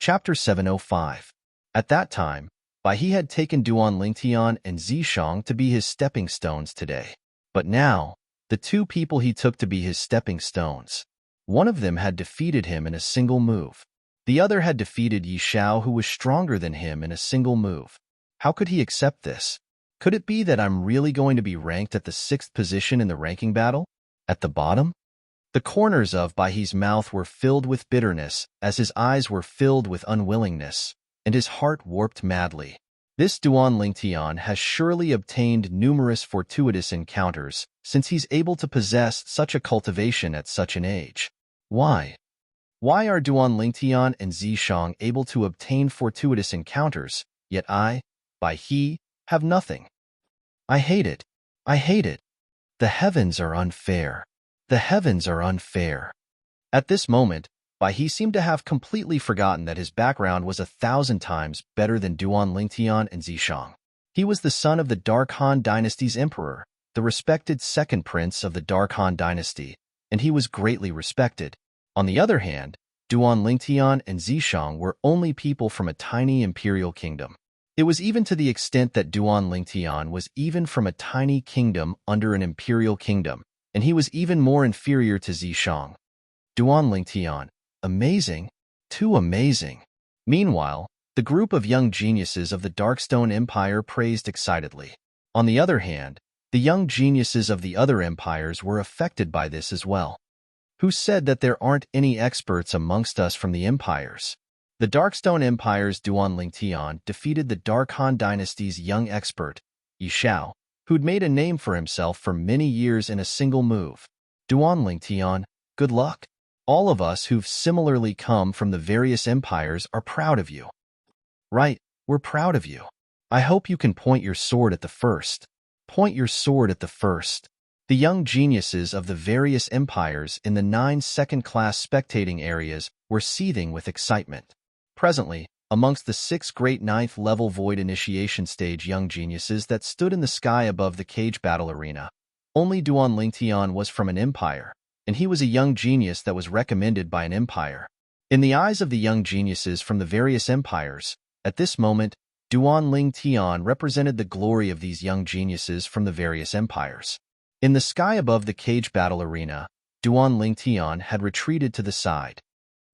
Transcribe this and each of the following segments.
Chapter 705. At that time, Bai He had taken Duan Lingtian and Zishang to be his stepping stones today. But now, the two people he took to be his stepping stones, one of them had defeated him in a single move. The other had defeated Yi Xiao, who was stronger than him, in a single move. How could he accept this? Could it be that I'm really going to be ranked at the 6th position in the ranking battle? At the bottom? The corners of Bai He's mouth were filled with bitterness, as his eyes were filled with unwillingness, and his heart warped madly. This Duan Lingtian has surely obtained numerous fortuitous encounters, since he's able to possess such a cultivation at such an age. Why? Why are Duan Lingtian and Zishang able to obtain fortuitous encounters, yet I, Bai He, have nothing? I hate it. I hate it. The heavens are unfair. The heavens are unfair. At this moment, Bai He seemed to have completely forgotten that his background was 1,000 times better than Duan Lingtian and Zishang. He was the son of the Dark Han dynasty's emperor, the respected second prince of the Dark Han dynasty, and he was greatly respected. On the other hand, Duan Lingtian and Zishang were only people from a tiny imperial kingdom. It was even to the extent that Duan Lingtian was even from a tiny kingdom under an imperial kingdom, and he was even more inferior to Zishang. Duan Lingtian, amazing, too amazing. Meanwhile, the group of young geniuses of the Darkstone Empire praised excitedly. On the other hand, the young geniuses of the other empires were affected by this as well. Who said that there aren't any experts amongst us from the empires? The Darkstone Empire's Duan Lingtian defeated the Dark Han dynasty's young expert, Yi Xiao, who'd made a name for himself for many years in a single move. Duan Lingtian, good luck. All of us who've similarly come from the various empires are proud of you. Right, we're proud of you. I hope you can point your sword at the first. Point your sword at the first. The young geniuses of the various empires in the 9 second-class spectating areas were seething with excitement. Presently, amongst the 6 great 9th-level void initiation stage young geniuses that stood in the sky above the cage battle arena, only Duan Lingtian was from an empire, and he was a young genius that was recommended by an empire. In the eyes of the young geniuses from the various empires, at this moment, Duan Lingtian represented the glory of these young geniuses from the various empires. In the sky above the cage battle arena, Duan Lingtian had retreated to the side.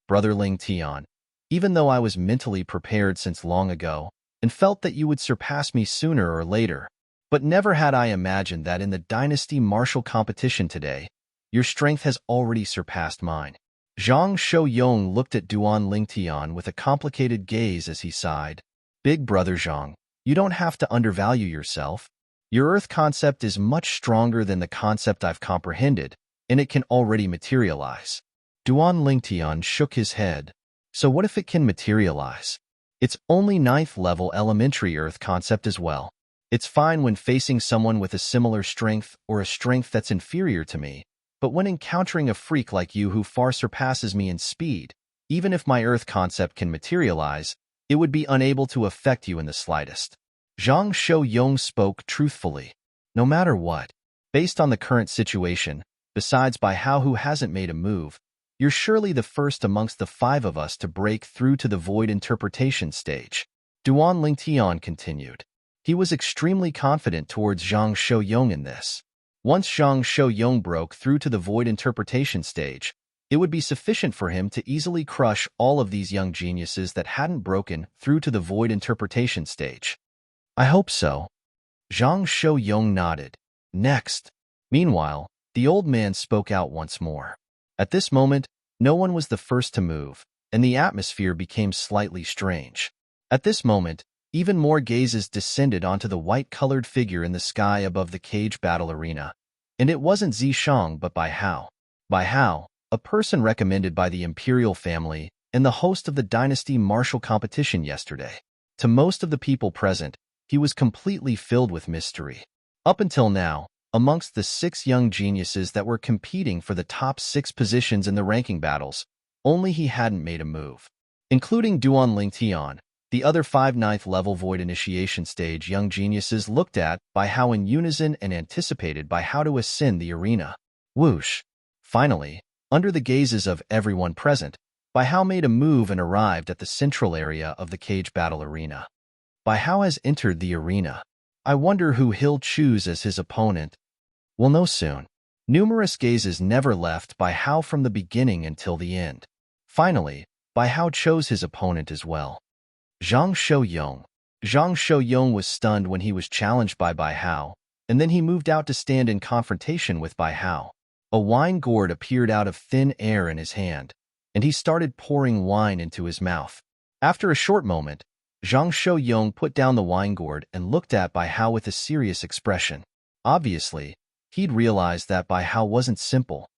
Brother Lingtian, even though I was mentally prepared since long ago, and felt that you would surpass me sooner or later, but never had I imagined that in the dynasty martial competition today, your strength has already surpassed mine. Zhang Shouyong looked at Duan Lingtian with a complicated gaze as he sighed. Big brother Zhang, you don't have to undervalue yourself. Your Earth concept is much stronger than the concept I've comprehended, and it can already materialize. Duan Lingtian shook his head. So what if it can materialize? It's only 9th level elementary Earth concept as well. It's fine when facing someone with a similar strength or a strength that's inferior to me, but when encountering a freak like you who far surpasses me in speed, even if my Earth concept can materialize, it would be unable to affect you in the slightest. Zhang Shouyong spoke truthfully. No matter what, based on the current situation, besides Bai Hao who hasn't made a move, you're surely the first amongst the 5 of us to break through to the void interpretation stage. Duan Lingtian continued. He was extremely confident towards Zhang Shouyong in this. Once Zhang Shouyong broke through to the void interpretation stage, it would be sufficient for him to easily crush all of these young geniuses that hadn't broken through to the void interpretation stage. I hope so. Zhang Shouyong nodded. Next. Meanwhile, the old man spoke out once more. At this moment, no one was the first to move, and the atmosphere became slightly strange. At this moment, even more gazes descended onto the white-colored figure in the sky above the cage battle arena, and it wasn't Zishang but Bai Hao. Bai Hao, a person recommended by the imperial family and the host of the dynasty martial competition yesterday. To most of the people present, he was completely filled with mystery. Up until now, amongst the 6 young geniuses that were competing for the top 6 positions in the ranking battles, only he hadn't made a move. Including Duan Lingtian, the other 5 9th-level void initiation stage young geniuses looked at Bai Hao in unison and anticipated Bai Hao to ascend the arena. Whoosh! Finally, under the gazes of everyone present, Bai Hao made a move and arrived at the central area of the cage battle arena. Bai Hao has entered the arena. I wonder who he'll choose as his opponent. We'll know soon. Numerous gazes never left Bai Hao from the beginning until the end. Finally, Bai Hao chose his opponent as well. Zhang Shouyong. Zhang Shouyong was stunned when he was challenged by Bai Hao, and then he moved out to stand in confrontation with Bai Hao. A wine gourd appeared out of thin air in his hand, and he started pouring wine into his mouth. After a short moment, Zhang Shouyong put down the wine gourd and looked at Bai Hao with a serious expression. Obviously, he'd realized that Bai Hao wasn't simple.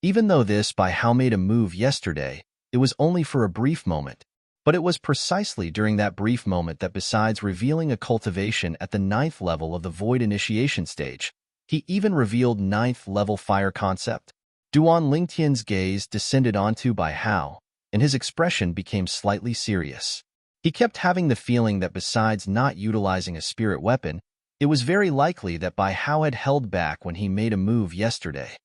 Even though Bai Hao made a move yesterday, it was only for a brief moment. But it was precisely during that brief moment that besides revealing a cultivation at the 9th level of the Void Initiation stage, he even revealed 9th level fire concept. Duan Lingtian's gaze descended onto Bai Hao, and his expression became slightly serious. He kept having the feeling that besides not utilizing a spirit weapon, it was very likely that Bai Hao had held back when he made a move yesterday.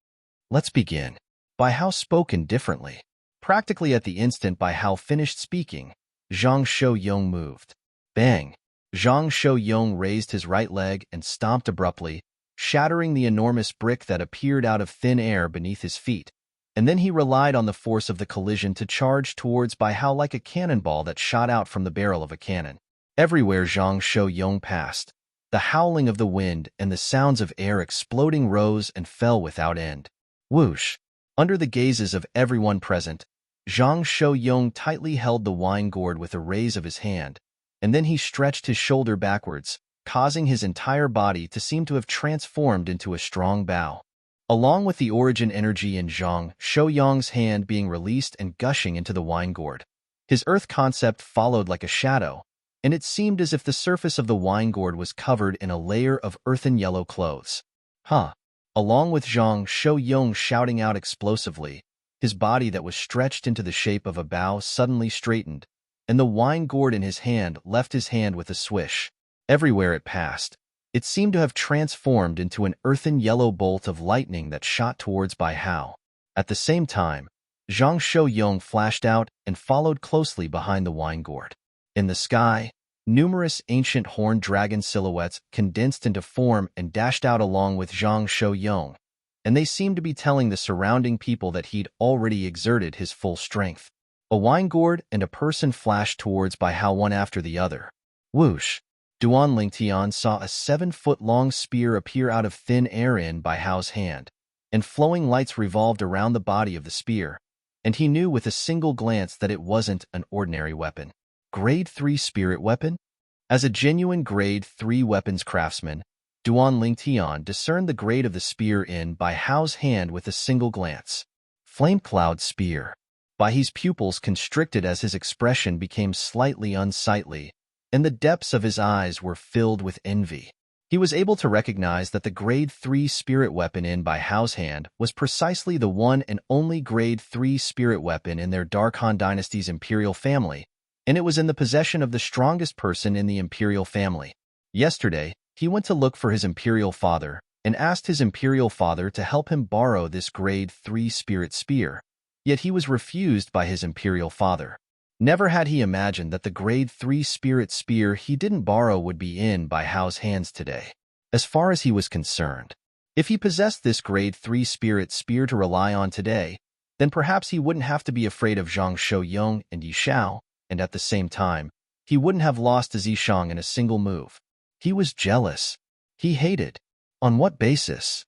Let's begin. Bai Hao spoke indifferently. Practically at the instant Bai Hao finished speaking, Zhang Shouyong moved. Bang! Zhang Shouyong raised his right leg and stomped abruptly, shattering the enormous brick that appeared out of thin air beneath his feet, and then he relied on the force of the collision to charge towards Bai Hao like a cannonball that shot out from the barrel of a cannon. Everywhere Zhang Shouyong passed, the howling of the wind and the sounds of air exploding rose and fell without end. Whoosh! Under the gazes of everyone present, Zhang Shouyong tightly held the wine gourd with a raise of his hand, and then he stretched his shoulder backwards, causing his entire body to seem to have transformed into a strong bow. Along with the origin energy in Zhang Shouyong's hand being released and gushing into the wine gourd, his earth concept followed like a shadow, and it seemed as if the surface of the wine gourd was covered in a layer of earthen yellow clothes. Along with Zhang Shouyong shouting out explosively, his body that was stretched into the shape of a bow suddenly straightened, and the wine gourd in his hand left his hand with a swish. Everywhere it passed, it seemed to have transformed into an earthen yellow bolt of lightning that shot towards Bai Hao. At the same time, Zhang Shouyong flashed out and followed closely behind the wine gourd. In the sky, numerous ancient horned dragon silhouettes condensed into form and dashed out along with Zhang Shouyong, and they seemed to be telling the surrounding people that he'd already exerted his full strength. A wine gourd and a person flashed towards Bai Hao one after the other. Whoosh! Duan Lingtian saw a 7-foot-long spear appear out of thin air in Bai Hao's hand, and flowing lights revolved around the body of the spear, and he knew with a single glance that it wasn't an ordinary weapon. Grade 3 spirit weapon? As a genuine Grade 3 weapons craftsman, Duan Lingtian discerned the grade of the spear in Bai Hao's hand with a single glance. Flame Cloud Spear. Bai He's pupils constricted as his expression became slightly unsightly, and the depths of his eyes were filled with envy. He was able to recognize that the Grade 3 spirit weapon in Bai Hao's hand was precisely the one and only Grade 3 spirit weapon in their Dark Han Dynasty's imperial family, and it was in the possession of the strongest person in the imperial family. Yesterday, he went to look for his imperial father and asked his imperial father to help him borrow this Grade 3 spirit spear, yet he was refused by his imperial father. Never had he imagined that the Grade 3 spirit spear he didn't borrow would be in Bai Hao's hands today. As far as he was concerned, if he possessed this Grade 3 spirit spear to rely on today, then perhaps he wouldn't have to be afraid of Zhang Shouyong and Yi Xiao, and at the same time, he wouldn't have lost to Zishang in a single move. He was jealous. He hated. On what basis?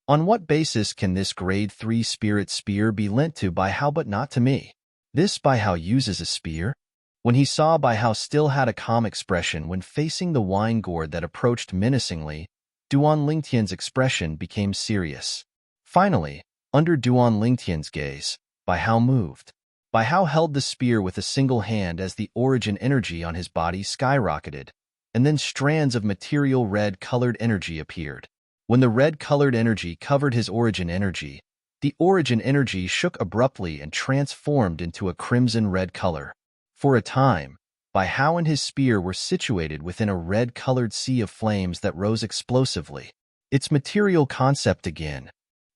On what basis can this Grade 3 spirit spear be lent to Bai Hao but not to me? This Bai Hao uses a spear? When he saw Bai Hao still had a calm expression when facing the wine gourd that approached menacingly, Duan Lingtian's expression became serious. Finally, under Duan Lingtian's gaze, Bai Hao moved. Bai Hao held the spear with a single hand as the origin energy on his body skyrocketed, and then strands of material red-colored energy appeared. When the red-colored energy covered his origin energy, the origin energy shook abruptly and transformed into a crimson-red color. For a time, Bai Hao and his spear were situated within a red-colored sea of flames that rose explosively. Its material concept again.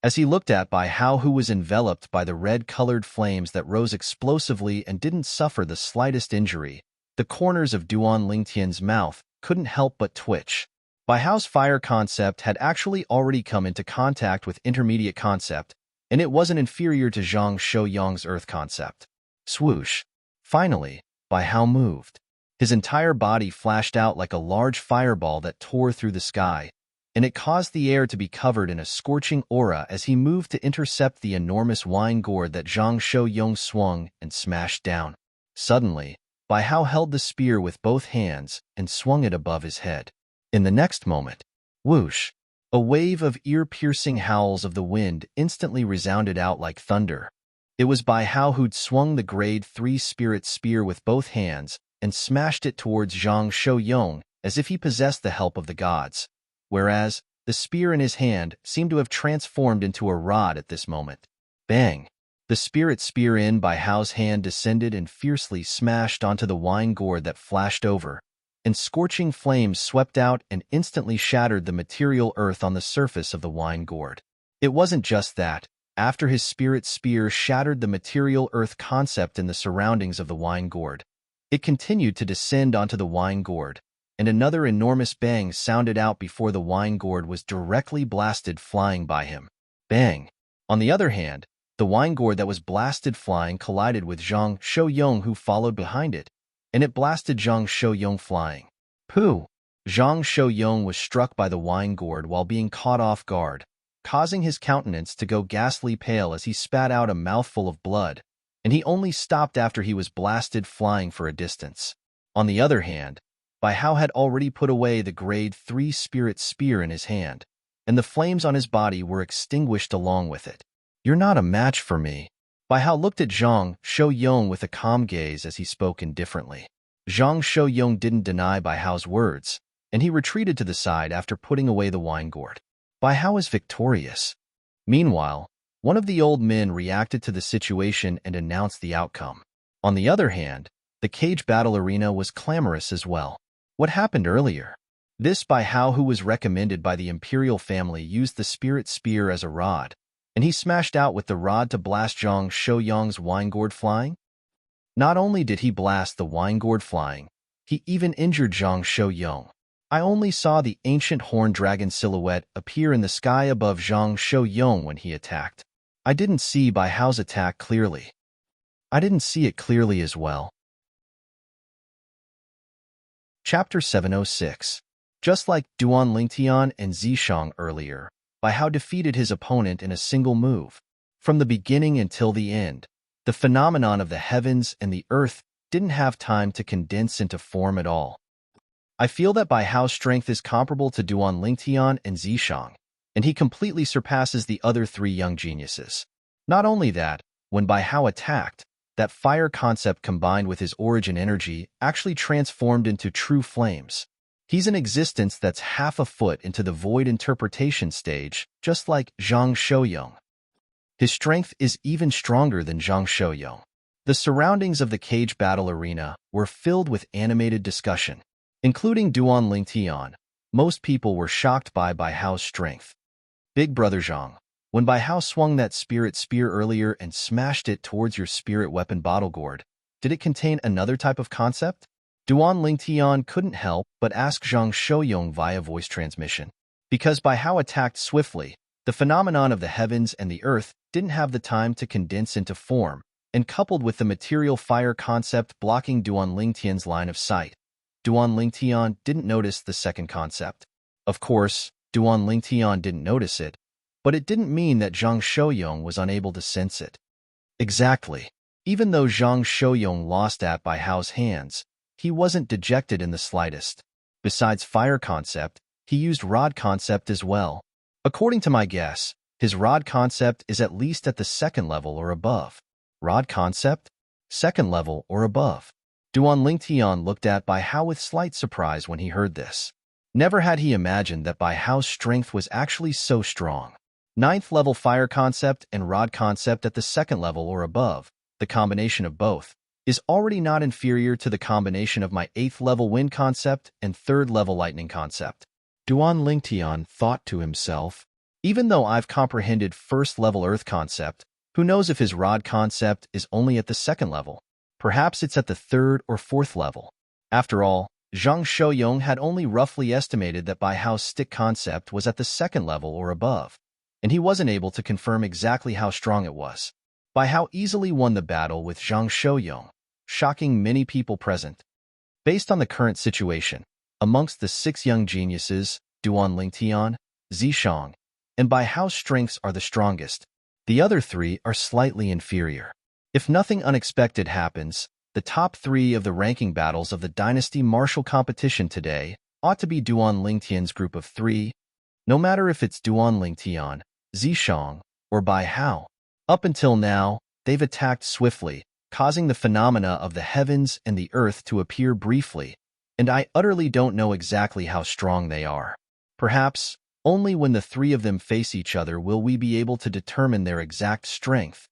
As he looked at Bai Hao, who was enveloped by the red-colored flames that rose explosively and didn't suffer the slightest injury, the corners of Duan Lingtian's mouth couldn't help but twitch. Bai Hao's fire concept had actually already come into contact with intermediate concept, and it wasn't inferior to Zhang Shouyang's earth concept. Swoosh. Finally, Bai Hao moved. His entire body flashed out like a large fireball that tore through the sky, and it caused the air to be covered in a scorching aura as he moved to intercept the enormous wine gourd that Zhang Shouyang swung and smashed down. Suddenly, Bai Hao held the spear with both hands and swung it above his head. In the next moment, whoosh, a wave of ear-piercing howls of the wind instantly resounded out like thunder. It was Bai Hao who'd swung the grade 3 spirit spear with both hands and smashed it towards Zhang Shouyang as if he possessed the help of the gods, whereas the spear in his hand seemed to have transformed into a rod at this moment. Bang! The spirit spear in Bai Hao's hand descended and fiercely smashed onto the wine gourd that flashed over, and scorching flames swept out and instantly shattered the material earth on the surface of the wine gourd. It wasn't just that. After his spirit spear shattered the material earth concept in the surroundings of the wine gourd, it continued to descend onto the wine gourd, and another enormous bang sounded out before the wine gourd was directly blasted flying by him. Bang! On the other hand, the wine gourd that was blasted flying collided with Zhang Shouyang, who followed behind it, and it blasted Zhang Shouyang flying. Pooh! Zhang Shouyang was struck by the wine gourd while being caught off guard, causing his countenance to go ghastly pale as he spat out a mouthful of blood, and he only stopped after he was blasted flying for a distance. On the other hand, Bai Hao had already put away the grade 3 spirit spear in his hand, and the flames on his body were extinguished along with it. "You're not a match for me." Bai Hao looked at Zhang Shouyang with a calm gaze as he spoke indifferently. Zhang Shouyang didn't deny Bai Hao's words, and he retreated to the side after putting away the wine gourd. Bai Hao is victorious. Meanwhile, one of the old men reacted to the situation and announced the outcome. On the other hand, the cage battle arena was clamorous as well. What happened earlier? This Bai Hao, who was recommended by the imperial family, used the spirit spear as a rod, and he smashed out with the rod to blast Zhang Shouyang's wine gourd flying. Not only did he blast the wine gourd flying, he even injured Zhang Shouyang. I only saw the ancient horned dragon silhouette appear in the sky above Zhang Shouyang when he attacked. I didn't see Bai Hao's attack clearly. I didn't see it clearly as well. Chapter 706. Just like Duan Lingtian and Zishang earlier, Bai Hao defeated his opponent in a single move. From the beginning until the end, the phenomenon of the heavens and the earth didn't have time to condense into form at all. I feel that Bai Hao's strength is comparable to Duan Lingtian and Zishang, and he completely surpasses the other three young geniuses. Not only that, when Bai Hao attacked, that fire concept combined with his origin energy actually transformed into true flames. He's an existence that's half a foot into the void interpretation stage, just like Zhang Shouyang. His strength is even stronger than Zhang Shouyang. The surroundings of the cage battle arena were filled with animated discussion, including Duan Lingtian. Most people were shocked by Bai Hao's strength. Big Brother Zhang, when Bai Hao swung that spirit spear earlier and smashed it towards your spirit weapon bottle gourd, did it contain another type of concept? Duan Lingtian couldn't help but ask Zhang Shouyang via voice transmission. Because Bai Hao attacked swiftly, the phenomenon of the heavens and the earth didn't have the time to condense into form, and coupled with the material fire concept blocking Duan Lingtian's line of sight, Duan Lingtian didn't notice the second concept. Of course, Duan Lingtian didn't notice it, but it didn't mean that Zhang Shouyang was unable to sense it. Exactly. Even though Zhang Shouyang lost at Bai Hao's hands, he wasn't dejected in the slightest. Besides fire concept, he used rod concept as well. According to my guess, his rod concept is at least at the second level or above. Rod concept? Second level or above. Duan Lingtian looked at Bai Hao with slight surprise when he heard this. Never had he imagined that Bai Hao's strength was actually so strong. Ninth level fire concept and rod concept at the second level or above, the combination of both, is already not inferior to the combination of my 8th level wind concept and 3rd level lightning concept. Duan Lingtian thought to himself, Even though I've comprehended first-level Earth concept, who knows if his rod concept is only at the second level? Perhaps it's at the third or fourth level. After all, Zhang Shouyong had only roughly estimated that Bai Hao's stick concept was at the second level or above, and he wasn't able to confirm exactly how strong it was. Bai Hao easily won the battle with Zhang Shouyong, shocking many people present. Based on the current situation, amongst the 6 young geniuses, Duan Lingtian, Zishang, and Bai Hao's strengths are the strongest. The other 3 are slightly inferior. If nothing unexpected happens, the top 3 of the ranking battles of the Dynasty Martial Competition today ought to be Duan Lingtian's group of 3, no matter if it's Duan Lingtian, Zishang, or Bai Hao. Up until now, they've attacked swiftly, causing the phenomena of the heavens and the earth to appear briefly, and I utterly don't know exactly how strong they are. Perhaps, only when the 3 of them face each other will we be able to determine their exact strength.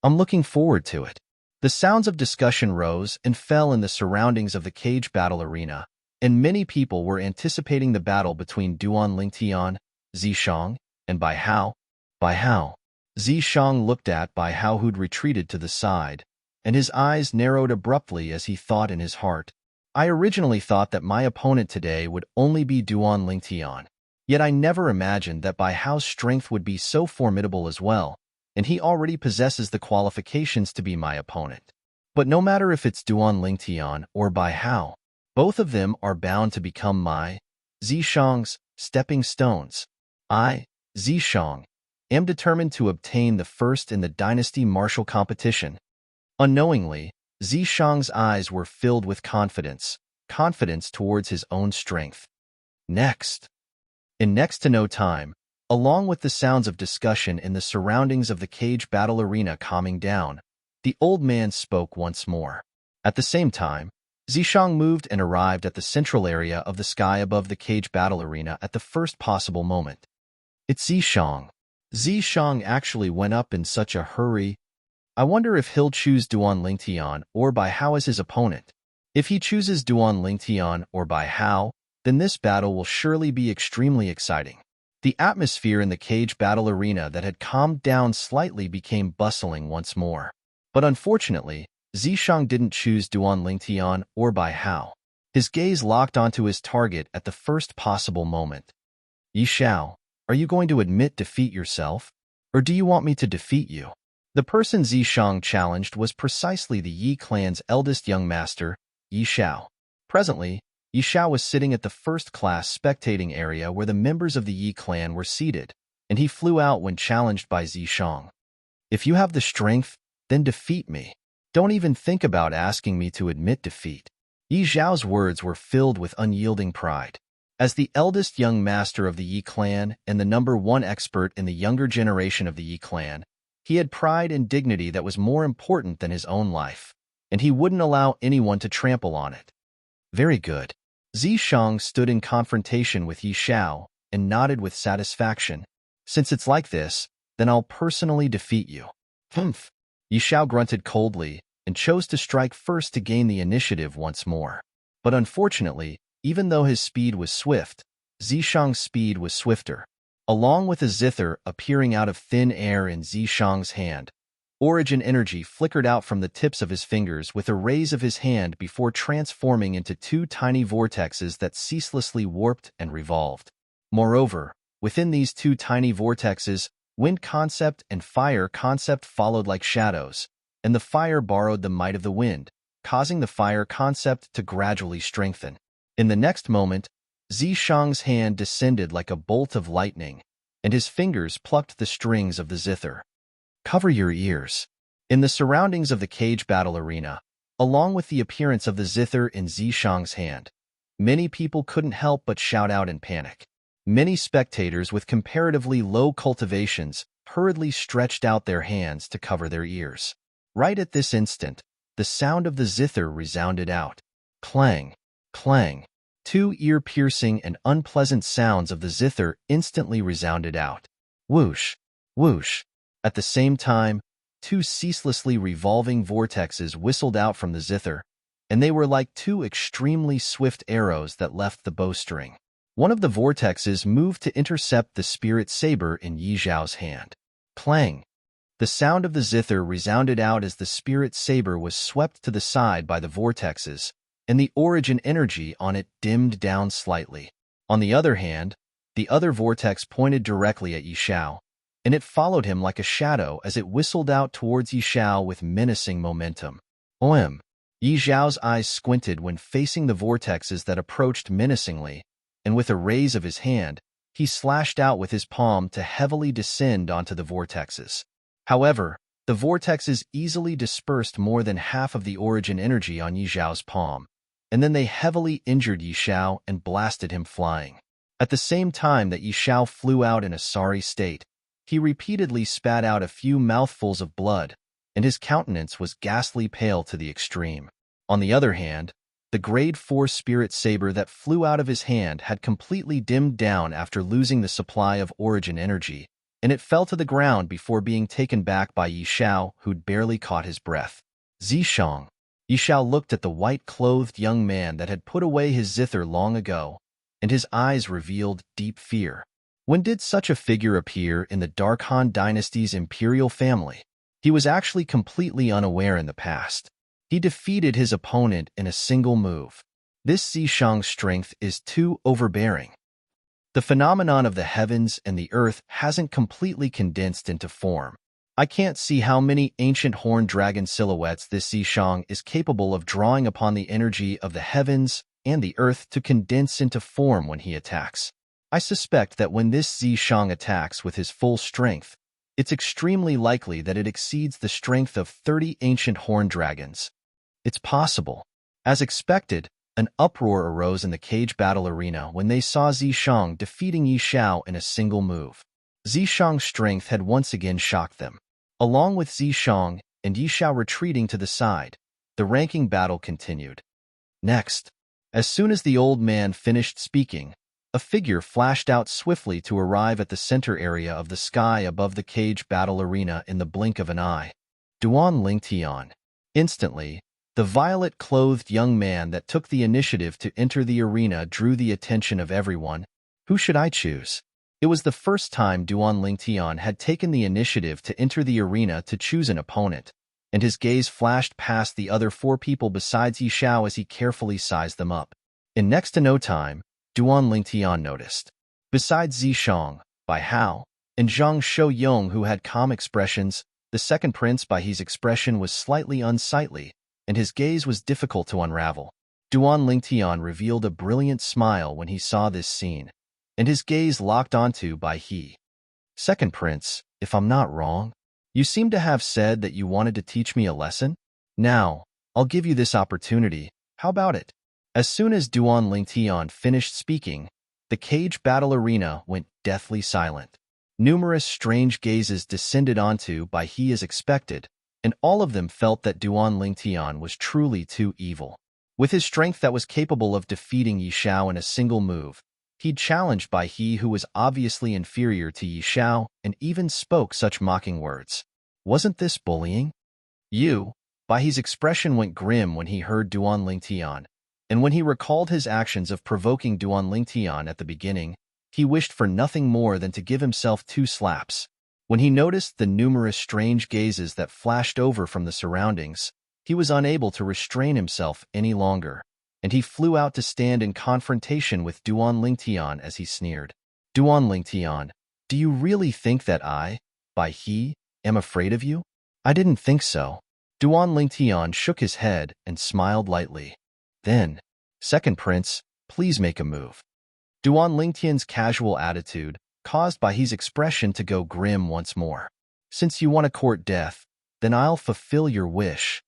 I'm looking forward to it. The sounds of discussion rose and fell in the surroundings of the cage battle arena, and many people were anticipating the battle between Duan Lingtian, Zishang, and Bai Hao. Bai Hao. Zishang looked at Bai Hao, who'd retreated to the side, and his eyes narrowed abruptly as he thought in his heart, I originally thought that my opponent today would only be Duan Lingtian. Yet I never imagined that Bai Hao's strength would be so formidable as well, and he already possesses the qualifications to be my opponent. But no matter if it's Duan Lingtian or Bai Hao, both of them are bound to become my, Zishang's, stepping stones. I, Zishang, am determined to obtain the first in the Dynasty Martial Competition. Unknowingly, Zishang's eyes were filled with confidence towards his own strength. Next. In next to no time, along with the sounds of discussion in the surroundings of the cage battle arena calming down, the old man spoke once more. At the same time, Zishang moved and arrived at the central area of the sky above the cage battle arena at the first possible moment. It's Zishang. Zishang actually went up in such a hurry. I wonder if he'll choose Duan Lingtian or Bai Hao as his opponent. If he chooses Duan Lingtian or Bai Hao, then this battle will surely be extremely exciting. The atmosphere in the cage battle arena that had calmed down slightly became bustling once more. But unfortunately, Zishang didn't choose Duan Lingtian or Bai Hao. His gaze locked onto his target at the first possible moment. Yi Xiao, are you going to admit defeat yourself? Or do you want me to defeat you? The person Zishang challenged was precisely the Yi clan's eldest young master, Yi Xiao. Presently, Yi Xiao was sitting at the first-class spectating area where the members of the Yi clan were seated, and he flew out when challenged by Zishang. If you have the strength, then defeat me. Don't even think about asking me to admit defeat. Yi Xiao's words were filled with unyielding pride. As the eldest young master of the Yi clan and the #1 expert in the younger generation of the Yi clan, he had pride and dignity that was more important than his own life, and he wouldn't allow anyone to trample on it. Very good. Zishang stood in confrontation with Yi Xiao and nodded with satisfaction. Since it's like this, then I'll personally defeat you. Humph. Yi Xiao grunted coldly and chose to strike first to gain the initiative once more. But unfortunately, even though his speed was swift, Zishang's speed was swifter. Along with a zither appearing out of thin air in Zishang's hand, origin energy flickered out from the tips of his fingers with a raise of his hand before transforming into 2 tiny vortexes that ceaselessly warped and revolved. Moreover, within these 2 tiny vortexes, wind concept and fire concept followed like shadows, and the fire borrowed the might of the wind, causing the fire concept to gradually strengthen. In the next moment, Zishang's hand descended like a bolt of lightning, and his fingers plucked the strings of the zither. Cover your ears. In the surroundings of the cage battle arena, along with the appearance of the zither in Zishang's hand, many people couldn't help but shout out in panic. Many spectators with comparatively low cultivations hurriedly stretched out their hands to cover their ears. Right at this instant, the sound of the zither resounded out. Clang, clang. 2 ear-piercing and unpleasant sounds of the zither instantly resounded out. Whoosh, whoosh. At the same time, 2 ceaselessly revolving vortexes whistled out from the zither, and they were like 2 extremely swift arrows that left the bowstring. One of the vortexes moved to intercept the spirit saber in Yi Zhao's hand. Clang! The sound of the zither resounded out as the spirit saber was swept to the side by the vortexes, and the origin energy on it dimmed down slightly. On the other hand, the other vortex pointed directly at Yi Zhao, and it followed him like a shadow as it whistled out towards Yi Zhao with menacing momentum. Oem! Yi Zhao's eyes squinted when facing the vortexes that approached menacingly, and with a raise of his hand, he slashed out with his palm to heavily descend onto the vortexes. However, the vortexes easily dispersed more than half of the origin energy on Yi Zhao's palm, and then they heavily injured Yi Zhao and blasted him flying. At the same time that Yi Zhao flew out in a sorry state, he repeatedly spat out a few mouthfuls of blood, and his countenance was ghastly pale to the extreme. On the other hand, the grade 4 spirit saber that flew out of his hand had completely dimmed down after losing the supply of origin energy, and it fell to the ground before being taken back by Yi Zhao, who'd barely caught his breath. Zishang. Yi Zhao looked at the white-clothed young man that had put away his zither long ago, and his eyes revealed deep fear. When did such a figure appear in the Dark Han dynasty's imperial family? He was actually completely unaware in the past. He defeated his opponent in a single move. This Zishang's strength is too overbearing. The phenomenon of the heavens and the earth hasn't completely condensed into form. I can't see how many ancient horned dragon silhouettes this Zishang is capable of drawing upon the energy of the heavens and the earth to condense into form when he attacks. I suspect that when this Zishang attacks with his full strength, it's extremely likely that it exceeds the strength of 30 ancient horned dragons. It's possible. As expected, an uproar arose in the cage battle arena when they saw Zishang defeating Yi Zhao in a single move. Zishang's strength had once again shocked them. Along with Zishang and Yi Zhao retreating to the side, the ranking battle continued. Next, as soon as the old man finished speaking, a figure flashed out swiftly to arrive at the center area of the sky above the cage battle arena in the blink of an eye. Duan Lingtian. Instantly, the violet-clothed young man that took the initiative to enter the arena drew the attention of everyone. Who should I choose? It was the first time Duan Lingtian had taken the initiative to enter the arena to choose an opponent, and his gaze flashed past the other 4 people besides Yi Zhao as he carefully sized them up. In next to no time, Duan Lingtian noticed. Besides Zishang, Bai Hao, and Zhang Shouyong who had calm expressions, the second prince Bai He's expression was slightly unsightly, and his gaze was difficult to unravel. Duan Lingtian revealed a brilliant smile when he saw this scene, and his gaze locked onto Bai He. Second prince, if I'm not wrong, you seem to have said that you wanted to teach me a lesson? Now, I'll give you this opportunity. How about it? As soon as Duan Lingtian finished speaking, the cage battle arena went deathly silent. Numerous strange gazes descended onto Bai He as expected, and all of them felt that Duan Lingtian was truly too evil. With his strength that was capable of defeating Yi Zhao in a single move, he'd challenged Bai He, who was obviously inferior to Yi Zhao, and even spoke such mocking words. Wasn't this bullying? Bai He's expression went grim when he heard Duan Lingtian, and when he recalled his actions of provoking Duan Lingtian at the beginning, he wished for nothing more than to give himself 2 slaps. When he noticed the numerous strange gazes that flashed over from the surroundings, he was unable to restrain himself any longer, and he flew out to stand in confrontation with Duan Lingtian as he sneered. Duan Lingtian, do you really think that I, Bai He, am afraid of you? I didn't think so. Duan Lingtian shook his head and smiled lightly. Then, second prince, please make a move. Duan Lingtian's casual attitude caused Bai He's expression to go grim once more. Since you want to court death, then I'll fulfill your wish.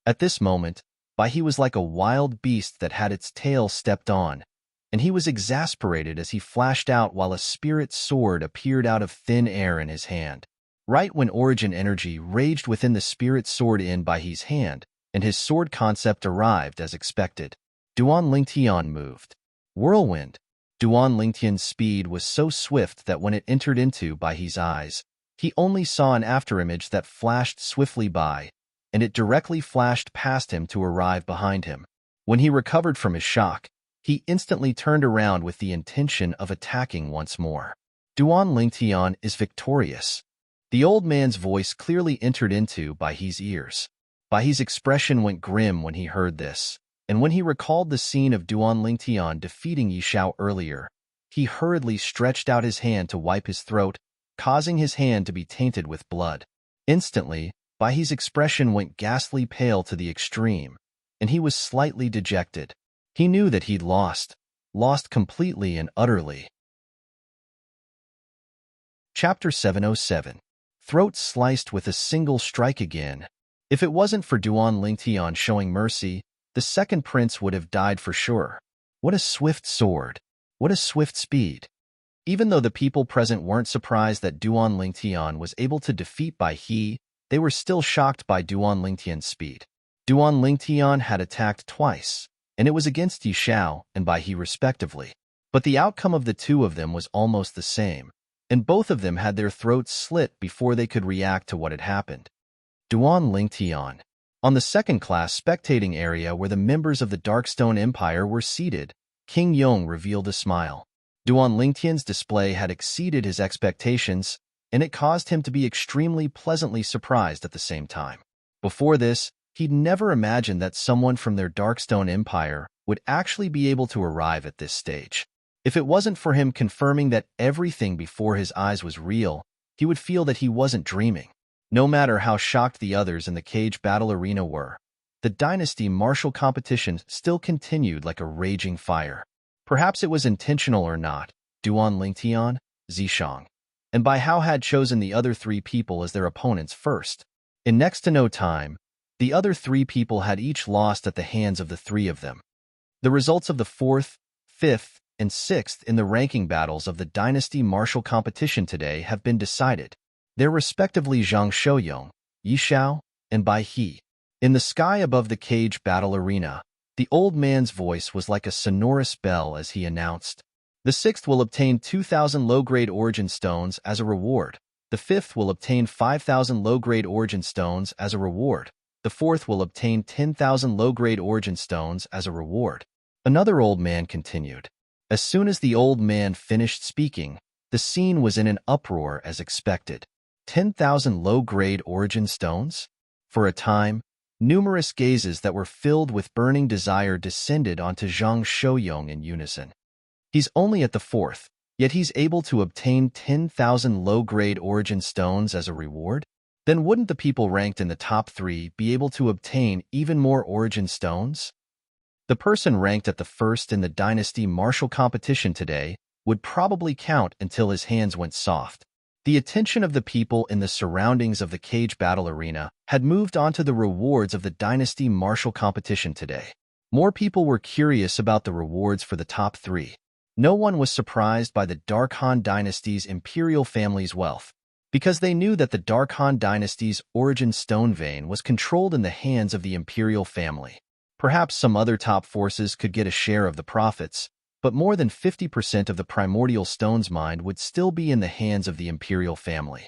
At this moment, Bai He was like a wild beast that had its tail stepped on, and he was exasperated as he flashed out while a spirit sword appeared out of thin air in his hand. Right when origin energy raged within the spirit sword in Bai He's hand, and his sword concept arrived as expected, Duan Lingtian moved. Whirlwind. Duan Lingtian's speed was so swift that when it entered into Bai He's eyes, he only saw an afterimage that flashed swiftly by, and it directly flashed past him to arrive behind him. When he recovered from his shock, he instantly turned around with the intention of attacking once more. Duan Lingtian is victorious. The old man's voice clearly entered into Bai He's ears. Bai He's expression went grim when he heard this, and when he recalled the scene of Duan Lingtian defeating Yi Xiao earlier, he hurriedly stretched out his hand to wipe his throat, causing his hand to be tainted with blood. Instantly, Bai He's expression went ghastly pale to the extreme, and he was slightly dejected. He knew that he'd lost completely and utterly. Chapter 707. Throat sliced with a single strike again. If it wasn't for Duan Lingtian showing mercy, the second prince would have died for sure. What a swift sword! What a swift speed! Even though the people present weren't surprised that Duan Lingtian was able to defeat Bai He, they were still shocked by Duan Lingtian's speed. Duan Lingtian had attacked twice, and it was against Yi Xiao and Bai He respectively. But the outcome of the two of them was almost the same, and both of them had their throats slit before they could react to what had happened. Duan Lingtian. On the second-class spectating area where the members of the Darkstone Empire were seated, King Yong revealed a smile. Duan Lingtian's display had exceeded his expectations, and it caused him to be extremely pleasantly surprised at the same time. Before this, he'd never imagined that someone from their Darkstone Empire would actually be able to arrive at this stage. If it wasn't for him confirming that everything before his eyes was real, he would feel that he wasn't dreaming. No matter how shocked the others in the cage battle arena were, the dynasty martial competition still continued like a raging fire. Perhaps it was intentional or not, Duan Lingtian, Zishang, and Bai Hao had chosen the other three people as their opponents first. In next to no time, the other three people had each lost at the hands of the three of them. The results of the 4th, 5th, and 6th in the ranking battles of the dynasty martial competition today have been decided. They're respectively Zhang Shouyong, Yi Xiao, and Bai He. In the sky above the cage battle arena, the old man's voice was like a sonorous bell as he announced, "The 6th will obtain 2,000 low-grade origin stones as a reward. The 5th will obtain 5,000 low-grade origin stones as a reward. The 4th will obtain 10,000 low-grade origin stones as a reward." Another old man continued. As soon as the old man finished speaking, the scene was in an uproar as expected. 10,000 low-grade origin stones? For a time, numerous gazes that were filled with burning desire descended onto Zhang Shouyong in unison. He's only at the 4th, yet he's able to obtain 10,000 low-grade origin stones as a reward? Then wouldn't the people ranked in the top 3 be able to obtain even more origin stones? The person ranked at the 1st in the dynasty martial competition today would probably count until his hands went soft. The attention of the people in the surroundings of the cage battle arena had moved on to the rewards of the dynasty martial competition today. More people were curious about the rewards for the top 3. No one was surprised by the Dark Han dynasty's imperial family's wealth, because they knew that the Dark Han dynasty's origin stone vein was controlled in the hands of the imperial family. Perhaps some other top forces could get a share of the profits, but more than 50% of the primordial stone's mine would still be in the hands of the imperial family.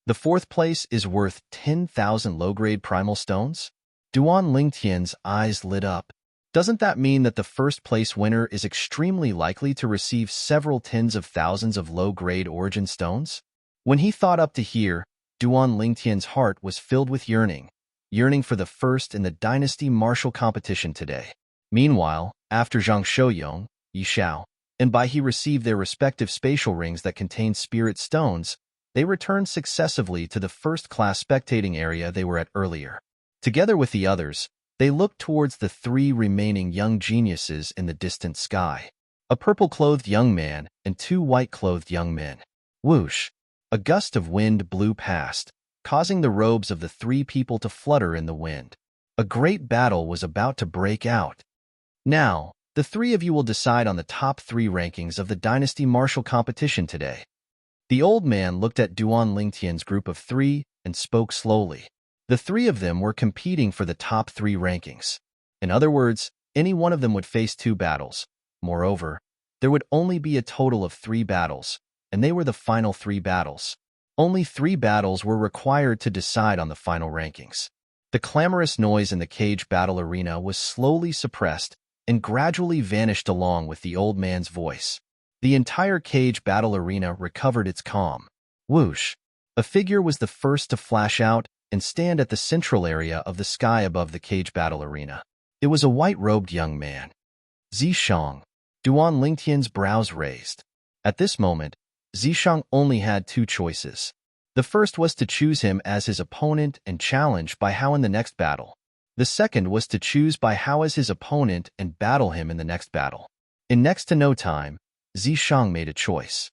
The 4th place is worth 10,000 low-grade primal stones? Duan Lingtian's eyes lit up. Doesn't that mean that the 1st place winner is extremely likely to receive several tens of thousands of low-grade origin stones? When he thought up to here, Duan Lingtian's heart was filled with yearning for the 1st in the dynasty martial competition today. Meanwhile, after Zhang Shouyong, Yi Xiao, and Bai He received their respective spatial rings that contained spirit stones, they returned successively to the first-class spectating area they were at earlier. Together with the others, they looked towards the 3 remaining young geniuses in the distant sky. A purple-clothed young man and 2 white-clothed young men. Whoosh! A gust of wind blew past, causing the robes of the 3 people to flutter in the wind. A great battle was about to break out. Now, the 3 of you will decide on the top 3 rankings of the dynasty martial competition today. The old man looked at Duan Lingtian's group of 3 and spoke slowly. The 3 of them were competing for the top 3 rankings. In other words, any one of them would face 2 battles. Moreover, there would only be a total of 3 battles, and they were the final 3 battles. Only 3 battles were required to decide on the final rankings. The clamorous noise in the cage battle arena was slowly suppressed, and gradually vanished along with the old man's voice. The entire cage battle arena recovered its calm. Whoosh! A figure was the first to flash out and stand at the central area of the sky above the cage battle arena. It was a white-robed young man. Zishang. Duan Lingtian's brows raised. At this moment, Zishang only had two choices. The first was to choose him as his opponent and challenge Bai Hao in the next battle. The second was to choose Bai Hao as his opponent and battle him in the next battle. In next to no time, Zishang made a choice.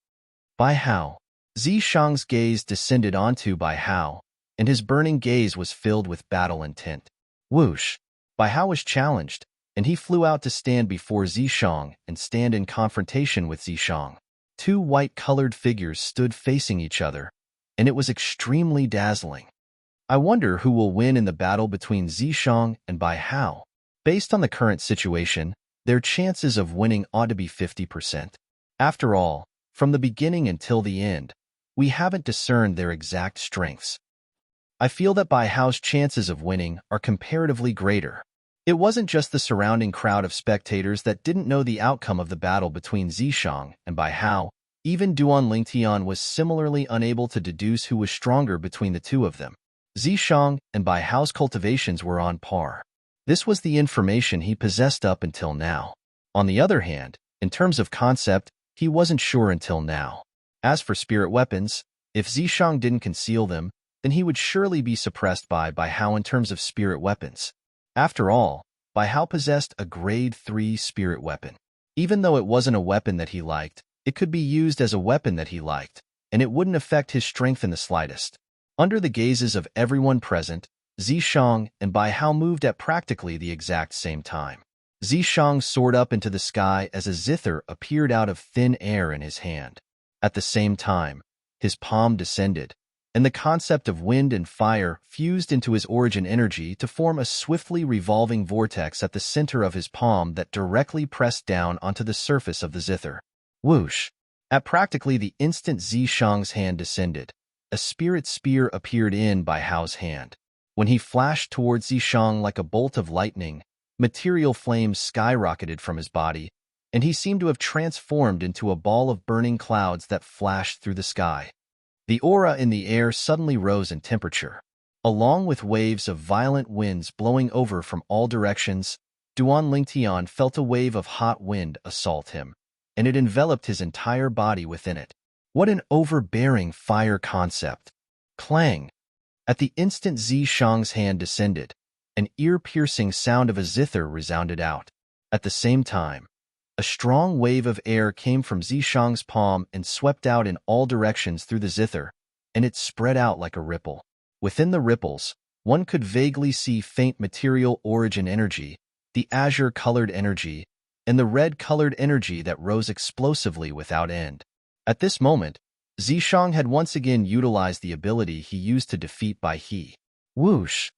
Bai Hao. Zishang's gaze descended onto Bai Hao, and his burning gaze was filled with battle intent. Whoosh! Bai Hao was challenged, and he flew out to stand before Zishang and stand in confrontation with Zishang. Two white-colored figures stood facing each other, and it was extremely dazzling. I wonder who will win in the battle between Zishang and Bai Hao. Based on the current situation, their chances of winning ought to be 50%. After all, from the beginning until the end, we haven't discerned their exact strengths. I feel that Bai Hao's chances of winning are comparatively greater. It wasn't just the surrounding crowd of spectators that didn't know the outcome of the battle between Zishang and Bai Hao. Even Duan Lingtian was similarly unable to deduce who was stronger between the two of them. Zishang and Bai Hao's cultivations were on par. This was the information he possessed up until now. On the other hand, in terms of concept, he wasn't sure until now. As for spirit weapons, if Zishang didn't conceal them, then he would surely be suppressed by Bai Hao in terms of spirit weapons. After all, Bai Hao possessed a grade 3 spirit weapon. Even though it wasn't a weapon that he liked, it could be used as a weapon that he liked, and it wouldn't affect his strength in the slightest. Under the gazes of everyone present, Zishang and Bai Hao moved at practically the exact same time. Zishang soared up into the sky as a zither appeared out of thin air in his hand. At the same time, his palm descended, and the concept of wind and fire fused into his origin energy to form a swiftly revolving vortex at the center of his palm that directly pressed down onto the surface of the zither. Whoosh! At practically the instant Zishang's hand descended, a spirit spear appeared in Bai Hao's hand. When he flashed towards Zishang like a bolt of lightning, material flames skyrocketed from his body, and he seemed to have transformed into a ball of burning clouds that flashed through the sky. The aura in the air suddenly rose in temperature. Along with waves of violent winds blowing over from all directions, Duan Lingtian felt a wave of hot wind assault him, and it enveloped his entire body within it. What an overbearing fire concept! Clang! At the instant Zishang's hand descended, an ear-piercing sound of a zither resounded out. At the same time, a strong wave of air came from Zishang's palm and swept out in all directions through the zither, and it spread out like a ripple. Within the ripples, one could vaguely see faint material origin energy, the azure-colored energy, and the red-colored energy that rose explosively without end. At this moment, Zishang had once again utilized the ability he used to defeat Bai He. Whoosh!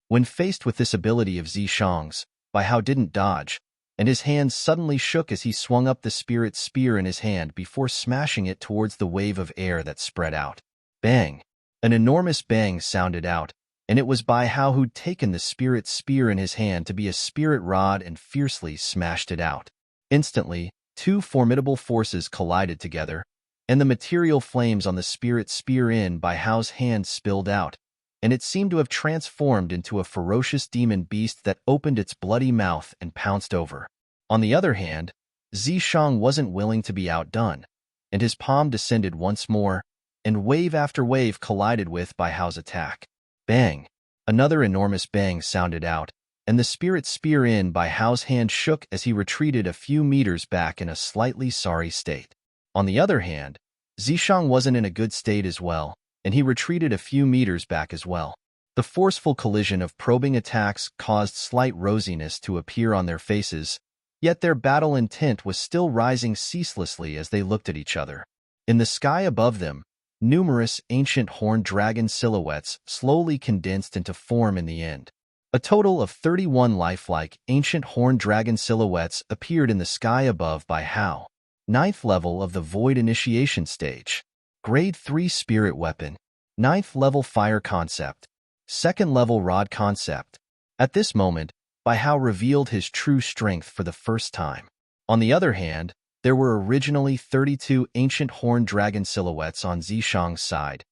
When faced with this ability of Zishang's, Bai Hao didn't dodge, and his hands suddenly shook as he swung up the spirit spear in his hand before smashing it towards the wave of air that spread out. Bang! An enormous bang sounded out, and it was Bai Hao who'd taken the spirit spear in his hand to be a spirit rod and fiercely smashed it out. Instantly, two formidable forces collided together, and the material flames on the spirit spear in Bai Hao's hand spilled out, and it seemed to have transformed into a ferocious demon beast that opened its bloody mouth and pounced over. On the other hand, Zishang wasn't willing to be outdone, and his palm descended once more, and wave after wave collided with Bai Hao's attack. Bang! Another enormous bang sounded out, and the spirit spear in Bai Hao's hand shook as he retreated a few meters back in a slightly sorry state. On the other hand, Zishang wasn't in a good state as well, and he retreated a few meters back as well. The forceful collision of probing attacks caused slight rosiness to appear on their faces, yet their battle intent was still rising ceaselessly as they looked at each other. In the sky above them, numerous ancient horned dragon silhouettes slowly condensed into form in the end. A total of 31 lifelike ancient horned dragon silhouettes appeared in the sky above Bai Hao. 9th level of the Void Initiation Stage. Grade 3 Spirit Weapon. 9th level Fire Concept. 2nd level Rod Concept. At this moment, Bai Hao revealed his true strength for the first time. On the other hand, there were originally 32 ancient horned dragon silhouettes on Zishang's side.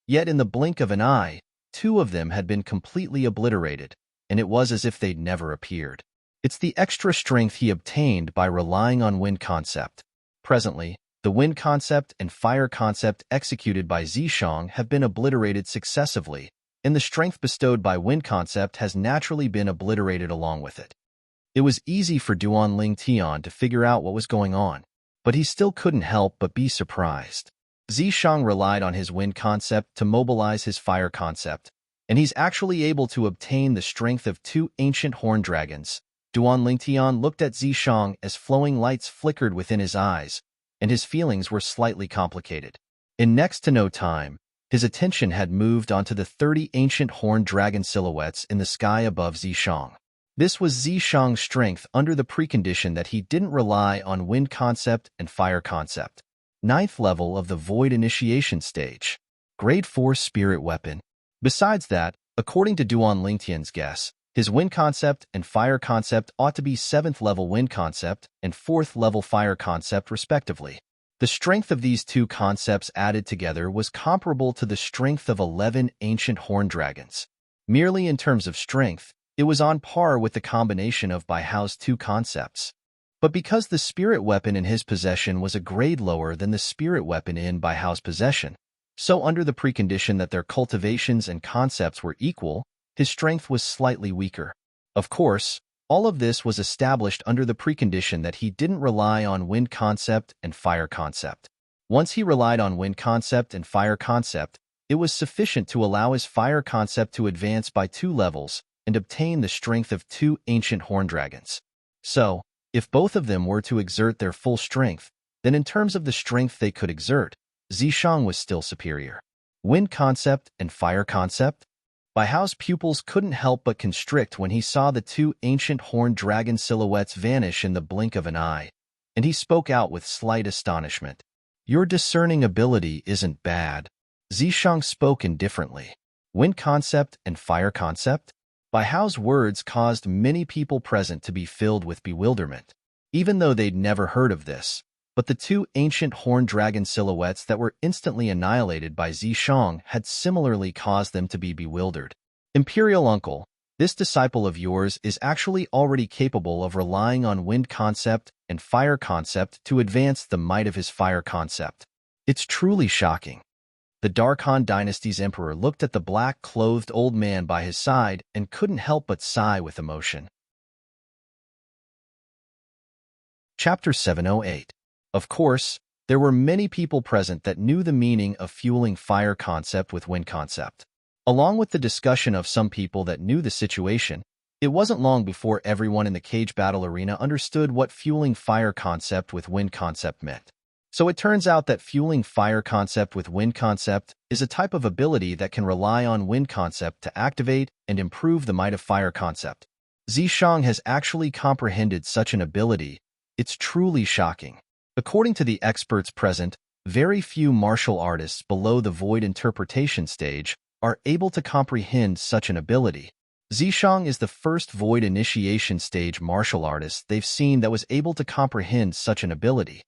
Yet in the blink of an eye, 2 of them had been completely obliterated, and it was as if they'd never appeared. It's the extra strength he obtained by relying on wind concept. Presently, the wind concept and fire concept executed by Zishang have been obliterated successively, and the strength bestowed by wind concept has naturally been obliterated along with it. It was easy for Duan Ling Tian to figure out what was going on, but he still couldn't help but be surprised. Zishang relied on his wind concept to mobilize his fire concept, and he's actually able to obtain the strength of 2 ancient horned dragons. Duan Ling Tian looked at Zishang as flowing lights flickered within his eyes, and his feelings were slightly complicated. In next to no time, his attention had moved onto the 30 ancient horned dragon silhouettes in the sky above Zishang. This was Zishang's strength under the precondition that he didn't rely on wind concept and fire concept. 9th level of the Void Initiation Stage. Grade 4 Spirit Weapon. Besides that, according to Duan Lingtian's guess, his wind concept and fire concept ought to be 7th level wind concept and 4th level fire concept respectively. The strength of these 2 concepts added together was comparable to the strength of 11 ancient horned dragons. Merely in terms of strength, it was on par with the combination of Bai Hao's 2 concepts. But because the spirit weapon in his possession was a grade lower than the spirit weapon in Bai Hao's possession, so under the precondition that their cultivations and concepts were equal, his strength was slightly weaker. Of course, all of this was established under the precondition that he didn't rely on wind concept and fire concept. Once he relied on wind concept and fire concept, it was sufficient to allow his fire concept to advance by 2 levels and obtain the strength of 2 ancient horned dragons. So, if both of them were to exert their full strength, then in terms of the strength they could exert, Zishang was still superior. Wind concept and fire concept? Bai Hao's pupils couldn't help but constrict when he saw the 2 ancient horned dragon silhouettes vanish in the blink of an eye, and he spoke out with slight astonishment. Your discerning ability isn't bad. Zishang spoke indifferently. Wind concept and fire concept? Bai Hao's words caused many people present to be filled with bewilderment, even though they'd never heard of this. But the 2 ancient horned dragon silhouettes that were instantly annihilated by Zishang had similarly caused them to be bewildered. Imperial Uncle, this disciple of yours is actually already capable of relying on wind concept and fire concept to advance the might of his fire concept. It's truly shocking. The Dark Han Dynasty's emperor looked at the black-clothed old man by his side and couldn't help but sigh with emotion. Chapter 708. Of course, there were many people present that knew the meaning of fueling fire concept with wind concept. Along with the discussion of some people that knew the situation, it wasn't long before everyone in the cage battle arena understood what fueling fire concept with wind concept meant. So it turns out that fueling fire concept with wind concept is a type of ability that can rely on wind concept to activate and improve the might of fire concept. Zishang has actually comprehended such an ability. It's truly shocking. According to the experts present, very few martial artists below the void interpretation stage are able to comprehend such an ability. Zishang is the first void initiation stage martial artist they've seen that was able to comprehend such an ability.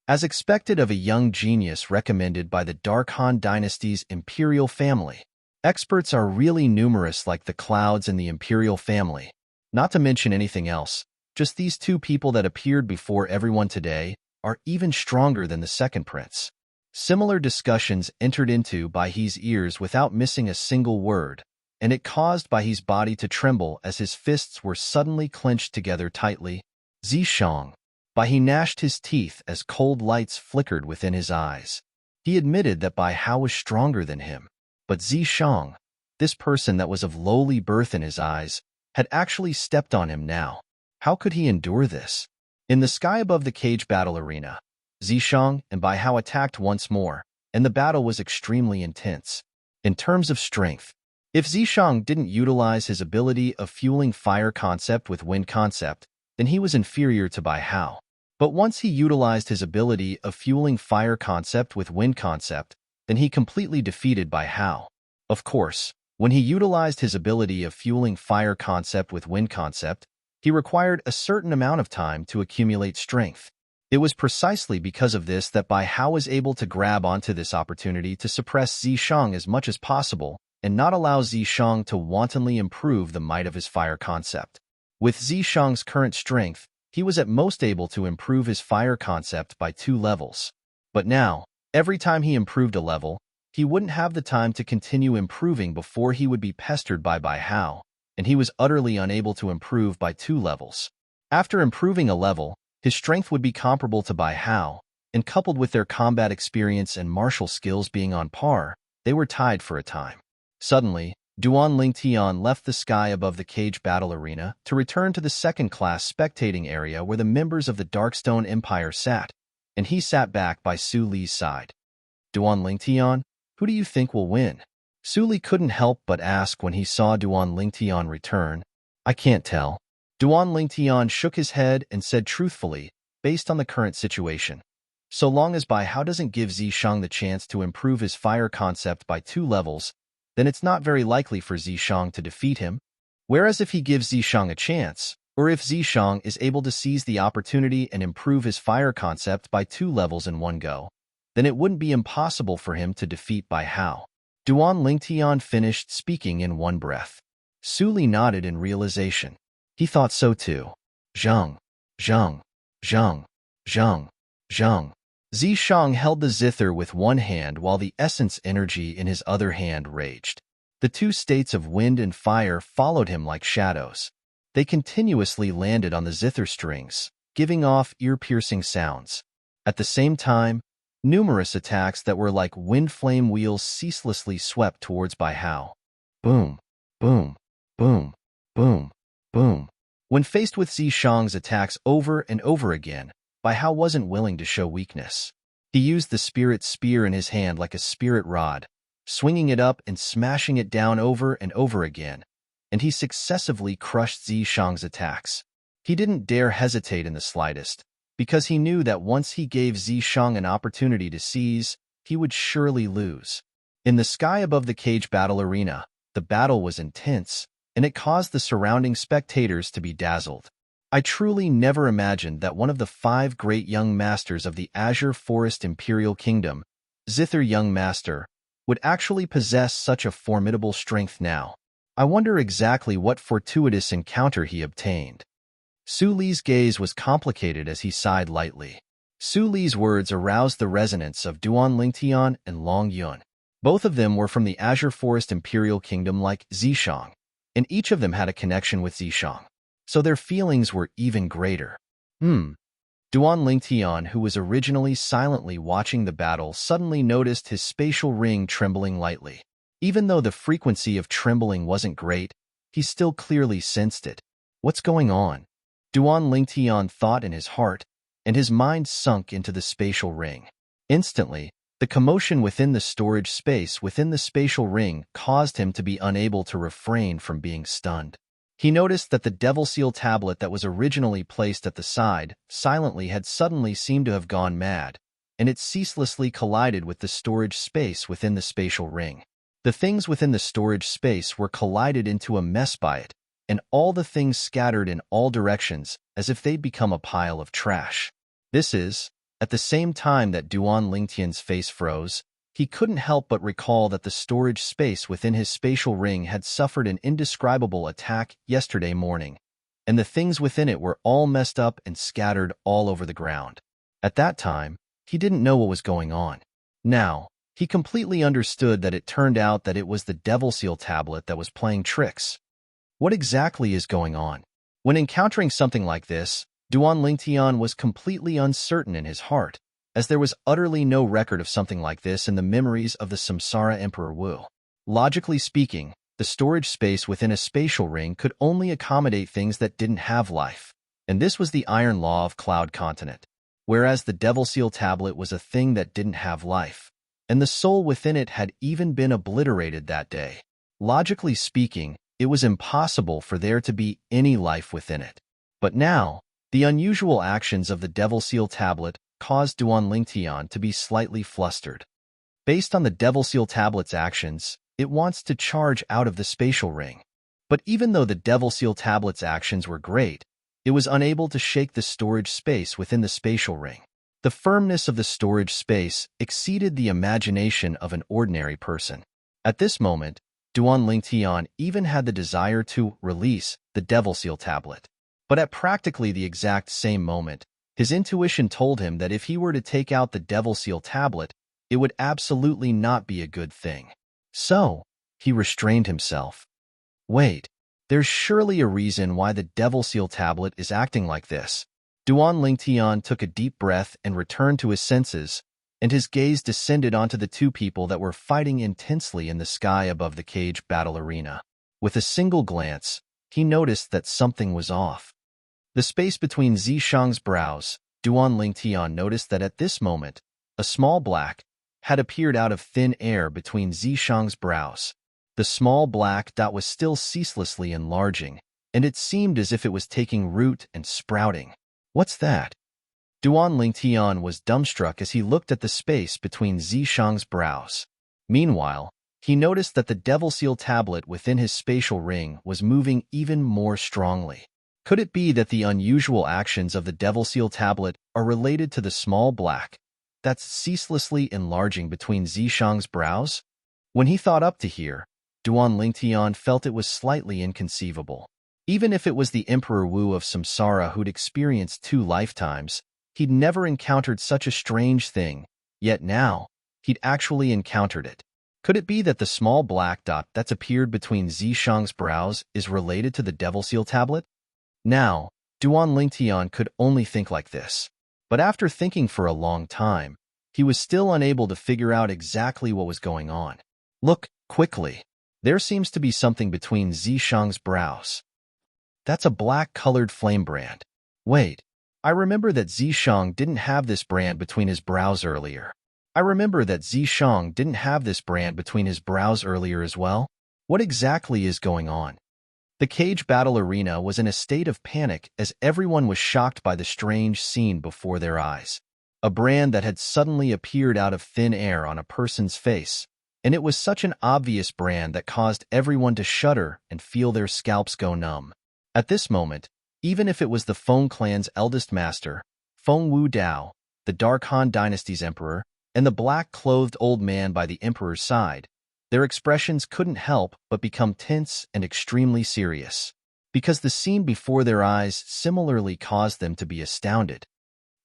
As expected of a young genius recommended by the Dark Han Dynasty's imperial family, experts are really numerous like the clouds in the imperial family. Not to mention anything else, just these 2 people that appeared before everyone today are even stronger than the second prince. Similar discussions entered into Bai He's ears without missing a single word, and it caused Bai He's body to tremble as his fists were suddenly clenched together tightly. Zishang. Bai He gnashed his teeth as cold lights flickered within his eyes. He admitted that Bai Hao was stronger than him, but Zishang, this person that was of lowly birth in his eyes, had actually stepped on him now. How could he endure this? In the sky above the cage battle arena, Zishang and Bai Hao attacked once more, and the battle was extremely intense. In terms of strength, if Zishang didn't utilize his ability of fueling fire concept with wind concept, then he was inferior to Bai Hao. But once he utilized his ability of fueling fire concept with wind concept, then he completely defeated Bai Hao. Of course, When he utilized his ability of fueling fire concept with wind concept, he required a certain amount of time to accumulate strength. It was precisely because of this that Bai Hao was able to grab onto this opportunity to suppress Zishang as much as possible and not allow Zishang to wantonly improve the might of his fire concept. With Zishang's current strength, he was at most able to improve his fire concept by 2 levels. But now, every time he improved a level, he wouldn't have the time to continue improving before he would be pestered by Bai Hao, and he was utterly unable to improve by 2 levels. After improving a level, his strength would be comparable to Bai Hao, and coupled with their combat experience and martial skills being on par, they were tied for a time. Suddenly, Duan Lingtian left the sky above the cage battle arena to return to the second-class spectating area where the members of the Darkstone Empire sat, and he sat back by Su Li's side. Duan Lingtian, who do you think will win? Su Li couldn't help but ask when he saw Duan Lingtian return. I can't tell. Duan Lingtian shook his head and said truthfully, based on the current situation. So long as Bai Hao doesn't give Zishang the chance to improve his fire concept by 2 levels, then it's not very likely for Zishang to defeat him. Whereas if he gives Zishang a chance, or if Zishang is able to seize the opportunity and improve his fire concept by 2 levels in one go, then it wouldn't be impossible for him to defeat Bai Hao. Duan Lingtian finished speaking in one breath. Su Li nodded in realization. He thought so too. Zheng, Zheng, Zheng, Zheng, Zheng. Zishang held the zither with one hand while the essence energy in his other hand raged. The 2 states of wind and fire followed him like shadows. They continuously landed on the zither strings, giving off ear-piercing sounds. At the same time, numerous attacks that were like wind flame wheels ceaselessly swept towards Bai Hao. Boom, boom, boom, boom, boom. When faced with Zishang's attacks over and over again, Bai Hao wasn't willing to show weakness. He used the spirit spear in his hand like a spirit rod, swinging it up and smashing it down over and over again, and he successively crushed Zishang's attacks. He didn't dare hesitate in the slightest, because he knew that once he gave Zishang an opportunity to seize, he would surely lose. In the sky above the cage battle arena, the battle was intense, and it caused the surrounding spectators to be dazzled. I truly never imagined that one of the 5 great young masters of the Azure Forest Imperial Kingdom, Zither Young Master, would actually possess such a formidable strength now. I wonder exactly what fortuitous encounter he obtained. Su Li's gaze was complicated as he sighed lightly. Su Li's words aroused the resonance of Duan Lingtian and Long Yun. Both of them were from the Azure Forest Imperial Kingdom like Zishang, and each of them had a connection with Zishang, so their feelings were even greater. Duan Lingtian, who was originally silently watching the battle, suddenly noticed his spatial ring trembling lightly. Even though the frequency of trembling wasn't great, he still clearly sensed it. What's going on? Duan Lingtian thought in his heart, and his mind sunk into the spatial ring. Instantly, the commotion within the storage space within the spatial ring caused him to be unable to refrain from being stunned. He noticed that the Devil Seal tablet that was originally placed at the side silently had suddenly seemed to have gone mad, and it ceaselessly collided with the storage space within the spatial ring. The things within the storage space were collided into a mess by it, and all the things scattered in all directions as if they'd become a pile of trash. This is, at the same time that Duan Lingtian's face froze, he couldn't help but recall that the storage space within his spatial ring had suffered an indescribable attack yesterday morning, and the things within it were all messed up and scattered all over the ground. At that time, he didn't know what was going on. Now, he completely understood that it turned out that it was the Devil Seal tablet that was playing tricks. What exactly is going on? When encountering something like this, Duan Lingtian was completely uncertain in his heart, as there was utterly no record of something like this in the memories of the Samsara Emperor Wu. Logically speaking, the storage space within a spatial ring could only accommodate things that didn't have life, and this was the iron law of Cloud Continent, whereas the Devil Seal tablet was a thing that didn't have life, and the soul within it had even been obliterated that day. Logically speaking, it was impossible for there to be any life within it. But now, the unusual actions of the Devil Seal tablet caused Duan Lingtian to be slightly flustered. Based on the Devil Seal tablet's actions, It wants to charge out of the spatial ring. But even though the Devil Seal tablet's actions were great, it was unable to shake the storage space within the spatial ring. The firmness of the storage space exceeded the imagination of an ordinary person. At this moment, Duan Lingtian even had the desire to release the Devil Seal tablet. But at practically the exact same moment, his intuition told him that if he were to take out the Devil Seal tablet, it would absolutely not be a good thing. So, he restrained himself. Wait, there's surely a reason why the Devil Seal tablet is acting like this. Duan Lingtian took a deep breath and returned to his senses, and his gaze descended onto the two people that were fighting intensely in the sky above the cage battle arena. With a single glance, he noticed that something was off. The space between Zishang's brows, Duan Lingtian noticed that at this moment, a small black had appeared out of thin air between Zishang's brows. The small black dot was still ceaselessly enlarging, and it seemed as if it was taking root and sprouting. What's that? Duan Lingtian was dumbstruck as he looked at the space between Zishang's brows. Meanwhile, he noticed that the Devil Seal tablet within his spatial ring was moving even more strongly. Could it be that the unusual actions of the Devil Seal tablet are related to the small black that's ceaselessly enlarging between Zishang's brows? When he thought up to here, Duan Lingtian felt it was slightly inconceivable. Even if it was the Emperor Wu of Samsara who'd experienced 2 lifetimes, he'd never encountered such a strange thing, yet now, he'd actually encountered it. Could it be that the small black dot that's appeared between Zishang's brows is related to the Devil Seal tablet? Now, Duan Lingtian could only think like this. But after thinking for a long time, he was still unable to figure out exactly what was going on. Look, quickly. There seems to be something between Zishang's brows. That's a black-colored flame brand. Wait, I remember that Zishang didn't have this brand between his brows earlier. As well? What exactly is going on? The cage battle arena was in a state of panic as everyone was shocked by the strange scene before their eyes. A brand that had suddenly appeared out of thin air on a person's face, and it was such an obvious brand that caused everyone to shudder and feel their scalps go numb. At this moment, even if it was the Feng clan's eldest master, Feng Wu Dao, the Dark Han dynasty's emperor, and the black-clothed old man by the emperor's side, their expressions couldn't help but become tense and extremely serious, because the scene before their eyes similarly caused them to be astounded.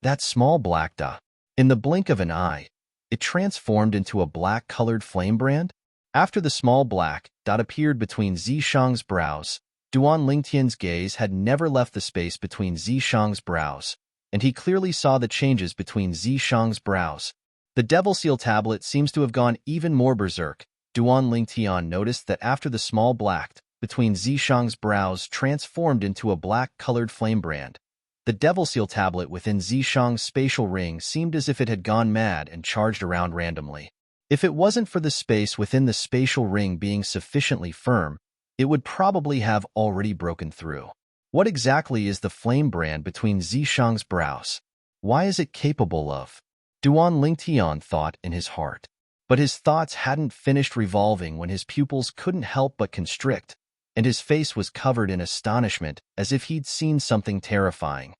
That small black dot, in the blink of an eye, it transformed into a black-colored flame brand? After the small black dot appeared between Zishang's brows, Duan Lingtian's gaze had never left the space between Zishang's brows, and he clearly saw the changes between Zishang's brows. The Devil Seal tablet seems to have gone even more berserk. Duan Lingtian noticed that after the small black between Zishang's brows transformed into a black-colored flame brand, the Devil Seal tablet within Zishang's spatial ring seemed as if it had gone mad and charged around randomly. If it wasn't for the space within the spatial ring being sufficiently firm, it would probably have already broken through. What exactly is the flame brand between Zishang's brows? Why is it capable of? Duan Lingtian thought in his heart. But his thoughts hadn't finished revolving when his pupils couldn't help but constrict, and his face was covered in astonishment as if he'd seen something terrifying.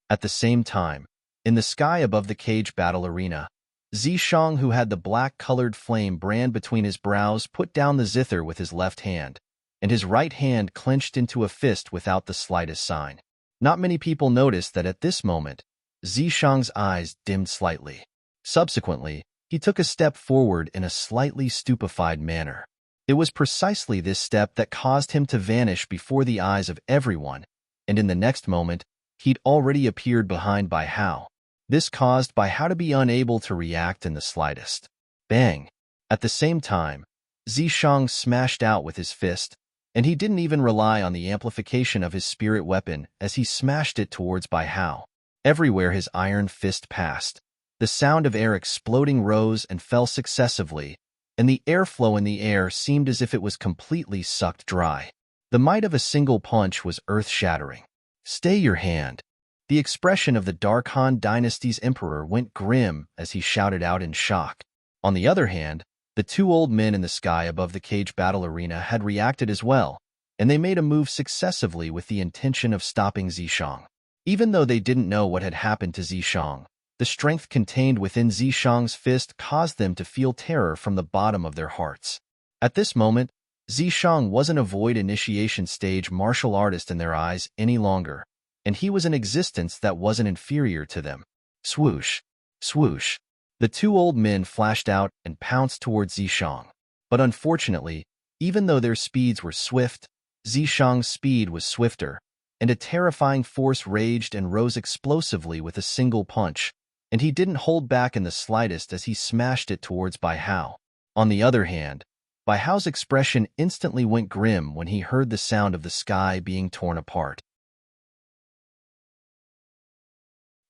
At the same time, in the sky above the cage battle arena, Zishang, who had the black-colored flame brand between his brows, put down the zither with his left hand, and his right hand clenched into a fist without the slightest sign. Not many people noticed that at this moment, Zishang's eyes dimmed slightly. Subsequently, he took a step forward in a slightly stupefied manner. It was precisely this step that caused him to vanish before the eyes of everyone, and in the next moment, he'd already appeared behind Bai Hao. This caused Bai Hao to be unable to react in the slightest. Bang! At the same time, Zishang smashed out with his fist, and he didn't even rely on the amplification of his spirit weapon as he smashed it towards Bai Hao. Everywhere his iron fist passed, the sound of air exploding rose and fell successively, and the airflow in the air seemed as if it was completely sucked dry. The might of a single punch was earth-shattering. Stay your hand. The expression of the Dark Han dynasty's emperor went grim as he shouted out in shock. On the other hand, The two old men in the sky above the cage battle arena had reacted as well, and they made a move successively with the intention of stopping Zishang. Even though they didn't know what had happened to Zishang, the strength contained within Zishang's fist caused them to feel terror from the bottom of their hearts. At this moment, Zishang wasn't a void initiation stage martial artist in their eyes any longer, and he was an existence that wasn't inferior to them. Swoosh, swoosh. The two old men flashed out and pounced towards Zishang. But unfortunately, even though their speeds were swift, Zishang's speed was swifter, and a terrifying force raged and rose explosively with a single punch, and he didn't hold back in the slightest as he smashed it towards Bai Hao. On the other hand, Bai Hao's expression instantly went grim when he heard the sound of the sky being torn apart.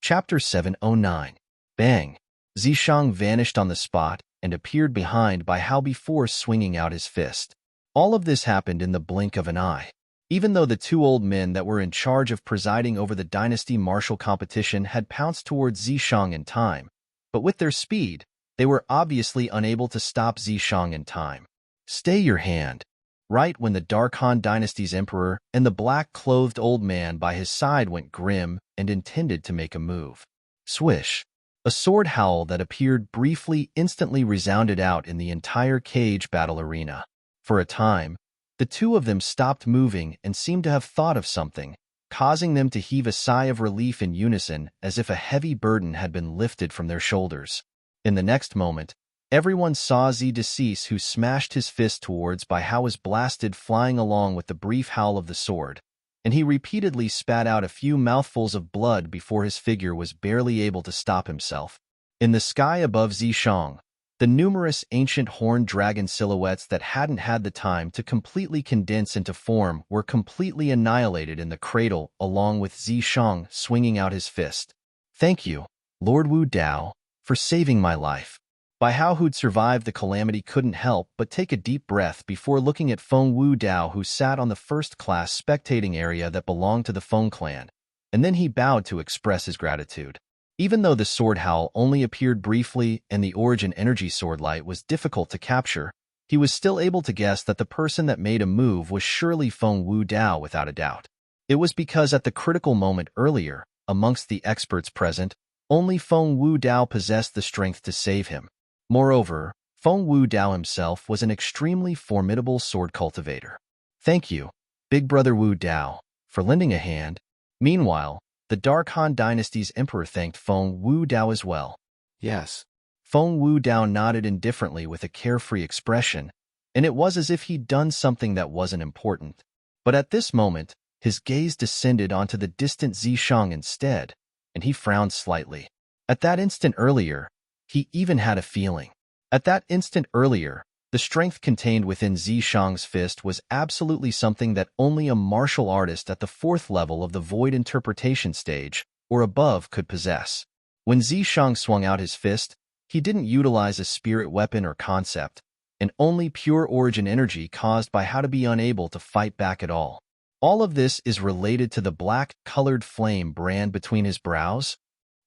Chapter 709. Bang! Zishang vanished on the spot and appeared behind Bai Hao before swinging out his fist. All of this happened in the blink of an eye. Even though the two old men that were in charge of presiding over the dynasty martial competition had pounced towards Zishang in time, but with their speed, they were obviously unable to stop Zishang in time. Stay your hand. Right when the Dark Han dynasty's emperor and the black-clothed old man by his side went grim and intended to make a move. Swish! A sword howl that appeared briefly instantly resounded out in the entire cage battle arena. For a time, the two of them stopped moving and seemed to have thought of something, causing them to heave a sigh of relief in unison as if a heavy burden had been lifted from their shoulders. In the next moment, everyone saw Z decease, who smashed his fist towards Bai Hao was blasted flying along with the brief howl of the sword, and he repeatedly spat out a few mouthfuls of blood before his figure was barely able to stop himself. In the sky above Zishang, the numerous ancient horned dragon silhouettes that hadn't had the time to completely condense into form were completely annihilated in the cradle, along with Zishang swinging out his fist. Thank you, Lord Wu Dao, for saving my life. Bai Hao, who'd survived the calamity, couldn't help but take a deep breath before looking at Feng Wu Dao, who sat on the first-class spectating area that belonged to the Feng clan, and then he bowed to express his gratitude. Even though the sword howl only appeared briefly and the origin energy sword light was difficult to capture, he was still able to guess that the person that made a move was surely Feng Wu Dao without a doubt. It was because at the critical moment earlier, amongst the experts present, only Feng Wu Dao possessed the strength to save him. Moreover, Feng Wu Dao himself was an extremely formidable sword cultivator. Thank you, Big Brother Wu Dao, for lending a hand. Meanwhile, the Dark Han dynasty's emperor thanked Feng Wu Dao as well. Yes. Feng Wu Dao nodded indifferently with a carefree expression, and it was as if he'd done something that wasn't important. But at this moment, his gaze descended onto the distant Zishang instead, and he frowned slightly. At that instant earlier, he even had a feeling. At that instant earlier, the strength contained within Zishang's fist was absolutely something that only a martial artist at the 4th level of the void interpretation stage, or above, could possess. When Zishang swung out his fist, he didn't utilize a spirit weapon or concept, and only pure origin energy caused Bai Hao to be unable to fight back at all. All of this is related to the black-colored flame brand between his brows?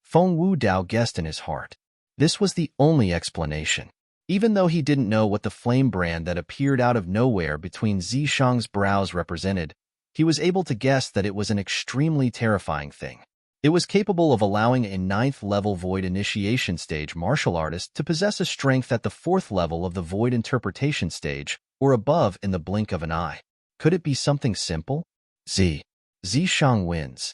Feng Wu Dao guessed in his heart. This was the only explanation. Even though he didn't know what the flame brand that appeared out of nowhere between Zishang's brows represented, he was able to guess that it was an extremely terrifying thing. It was capable of allowing a 9th-level void initiation stage martial artist to possess a strength at the 4th level of the void interpretation stage, or above, in the blink of an eye. Could it be something simple? Zishang wins.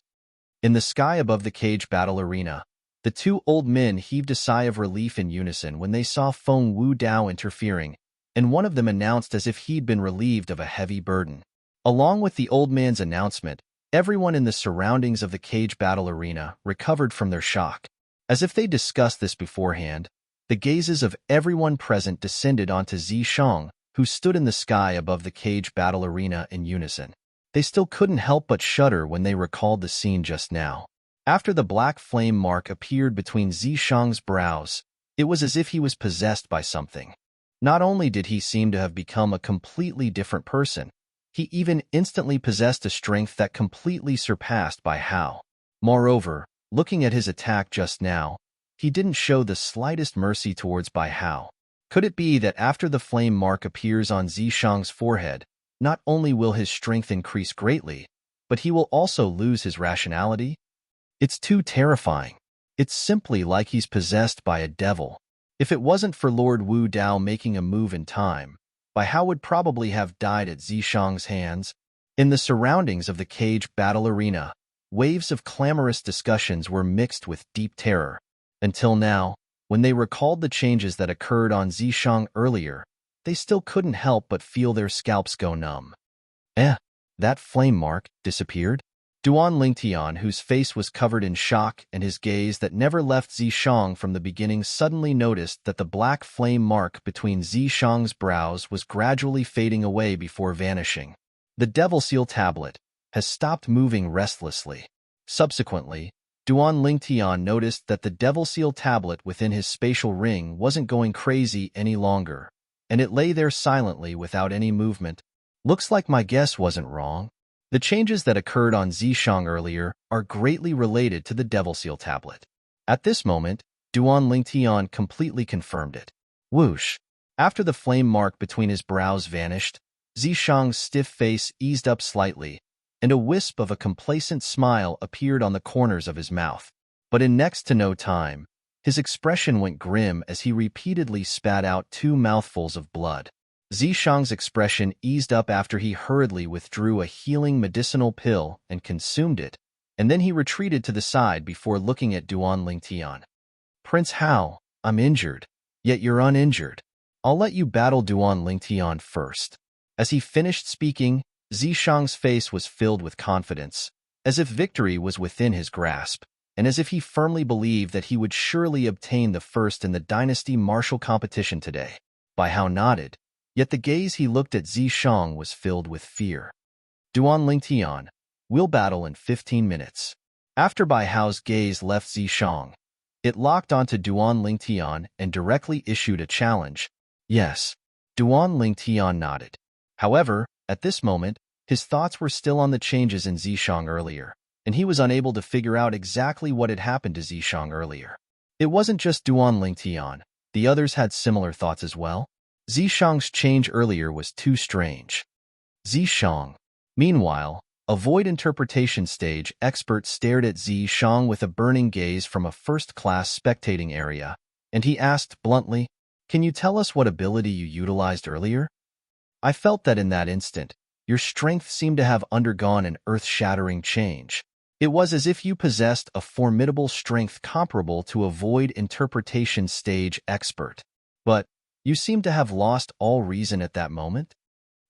In the sky above the cage battle arena, the two old men heaved a sigh of relief in unison when they saw Feng Wu Dao interfering, and one of them announced as if he'd been relieved of a heavy burden. Along with the old man's announcement, everyone in the surroundings of the cage battle arena recovered from their shock. As if they discussed this beforehand, the gazes of everyone present descended onto Zishang, who stood in the sky above the cage battle arena in unison. They still couldn't help but shudder when they recalled the scene just now. After the black flame mark appeared between Zishang's brows, it was as if he was possessed by something. Not only did he seem to have become a completely different person, he even instantly possessed a strength that completely surpassed Bai Hao. Moreover, looking at his attack just now, he didn't show the slightest mercy towards Bai Hao. Could it be that after the flame mark appears on Zishang's forehead, not only will his strength increase greatly, but he will also lose his rationality? It's too terrifying. It's simply like he's possessed by a devil. If it wasn't for Lord Wu Dao making a move in time, Bai Hao would probably have died at Zishang's hands. In the surroundings of the cage battle arena, waves of clamorous discussions were mixed with deep terror. Until now, when they recalled the changes that occurred on Zishang earlier, they still couldn't help but feel their scalps go numb. That flame mark disappeared? Duan Lingtian, whose face was covered in shock and his gaze that never left Zishang from the beginning, suddenly noticed that the black flame mark between Zishang's brows was gradually fading away before vanishing. The Devil Seal tablet has stopped moving restlessly. Subsequently, Duan Lingtian noticed that the Devil Seal tablet within his spatial ring wasn't going crazy any longer, and it lay there silently without any movement. Looks like my guess wasn't wrong. The changes that occurred on Zishang earlier are greatly related to the Devil Seal tablet. At this moment, Duan Lingtian completely confirmed it. Whoosh! After the flame mark between his brows vanished, Zishang's stiff face eased up slightly, and a wisp of a complacent smile appeared on the corners of his mouth. But in next to no time, his expression went grim as he repeatedly spat out 2 mouthfuls of blood. Zishang's expression eased up after he hurriedly withdrew a healing medicinal pill and consumed it, and then he retreated to the side before looking at Duan Lingtian. Prince Hao, I'm injured, yet you're uninjured. I'll let you battle Duan Lingtian first. As he finished speaking, Zishang's face was filled with confidence, as if victory was within his grasp, and as if he firmly believed that he would surely obtain the first in the dynasty martial competition today. Bai Hao nodded, yet the gaze he looked at Zishang was filled with fear. Duan Lingtian, we'll battle in 15 minutes. After Bai Hao's gaze left Zishang, it locked onto Duan Lingtian and directly issued a challenge. Yes. Duan Lingtian nodded. However, at this moment, his thoughts were still on the changes in Zishang earlier, and he was unable to figure out exactly what had happened to Zishang earlier. It wasn't just Duan Lingtian. The others had similar thoughts as well. Zishang's change earlier was too strange. Zishang. Meanwhile, a void interpretation stage expert stared at Zishang with a burning gaze from a first-class spectating area, and he asked bluntly, "Can you tell us what ability you utilized earlier? I felt that in that instant, your strength seemed to have undergone an earth-shattering change. It was as if you possessed a formidable strength comparable to a void interpretation stage expert. But you seem to have lost all reason at that moment?"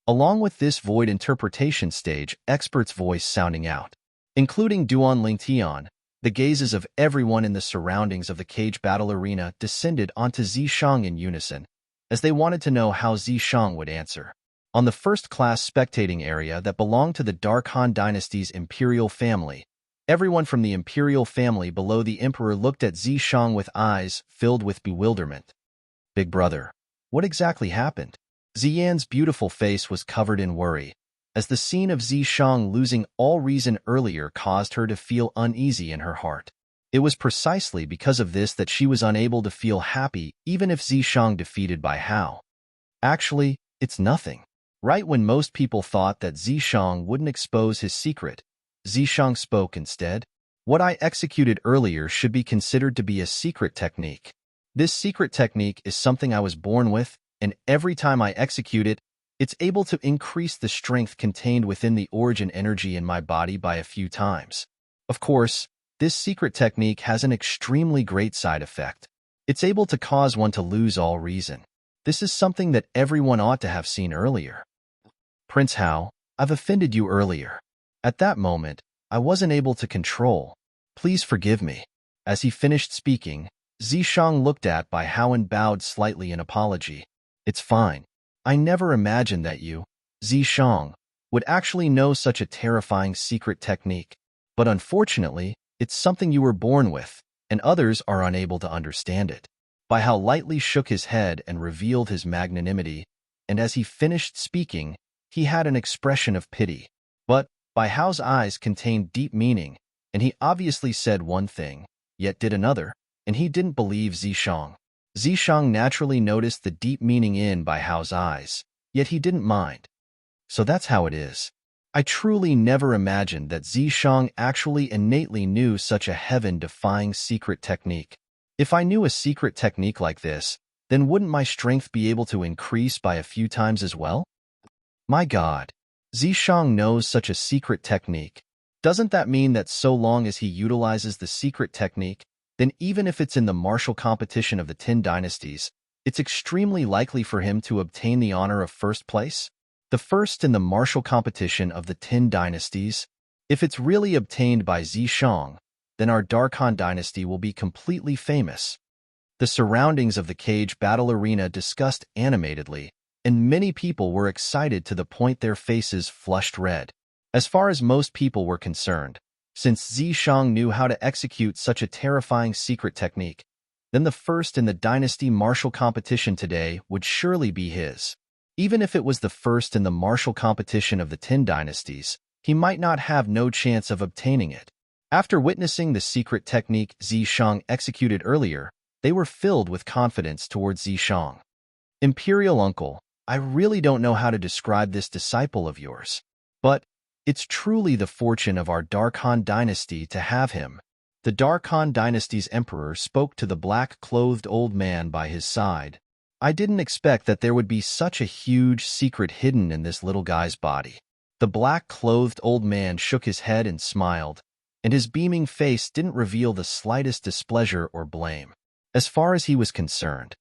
Along with this void interpretation stage expert's voice sounding out, including Duan Lingtian, the gazes of everyone in the surroundings of the cage battle arena descended onto Zishang in unison, as they wanted to know how Zishang would answer. On the first-class spectating area that belonged to the Dark Han Dynasty's imperial family, everyone from the imperial family below the emperor looked at Zishang with eyes filled with bewilderment. Big brother, what exactly happened? Ziyan's beautiful face was covered in worry, as the scene of Zishang losing all reason earlier caused her to feel uneasy in her heart. It was precisely because of this that she was unable to feel happy even if Zishang defeated Bai Hao. Actually, it's nothing. Right when most people thought that Zishang wouldn't expose his secret, Zishang spoke instead. What I executed earlier should be considered to be a secret technique. This secret technique is something I was born with, and every time I execute it, it's able to increase the strength contained within the origin energy in my body by a few times. Of course, this secret technique has an extremely great side effect. It's able to cause one to lose all reason. This is something that everyone ought to have seen earlier. Prince Hao, I've offended you earlier. At that moment, I wasn't able to control. Please forgive me. As he finished speaking, Zishang looked at Bai Hao and bowed slightly in apology. It's fine. I never imagined that you, Zishang, would actually know such a terrifying secret technique. But unfortunately, it's something you were born with, and others are unable to understand it. Bai Hao lightly shook his head and revealed his magnanimity, and as he finished speaking, he had an expression of pity. But Bai Hao's eyes contained deep meaning, and he obviously said one thing, yet did another, and he didn't believe Zishang. Zishang naturally noticed the deep meaning in Bai Hao's eyes, yet he didn't mind. So that's how it is. I truly never imagined that Zishang actually innately knew such a heaven-defying secret technique. If I knew a secret technique like this, then wouldn't my strength be able to increase by a few times as well? My God, Zishang knows such a secret technique. Doesn't that mean that so long as he utilizes the secret technique, then even if it's in the martial competition of the 10 dynasties, it's extremely likely for him to obtain the honor of first place? The first in the martial competition of the 10 dynasties? If it's really obtained by Zishang, then our Darkhan dynasty will be completely famous. The surroundings of the cage battle arena discussed animatedly, and many people were excited to the point their faces flushed red. As far as most people were concerned, since Zishang knew how to execute such a terrifying secret technique, then the first in the dynasty martial competition today would surely be his. Even if it was the first in the martial competition of the 10 dynasties, he might not have no chance of obtaining it. After witnessing the secret technique Zishang executed earlier, they were filled with confidence towards Zishang. Imperial Uncle, I really don't know how to describe this disciple of yours, but it's truly the fortune of our Darkhan dynasty to have him. The Darkhan dynasty's emperor spoke to the black-clothed old man by his side. I didn't expect that there would be such a huge secret hidden in this little guy's body. The black-clothed old man shook his head and smiled, and his beaming face didn't reveal the slightest displeasure or blame. As far as he was concerned,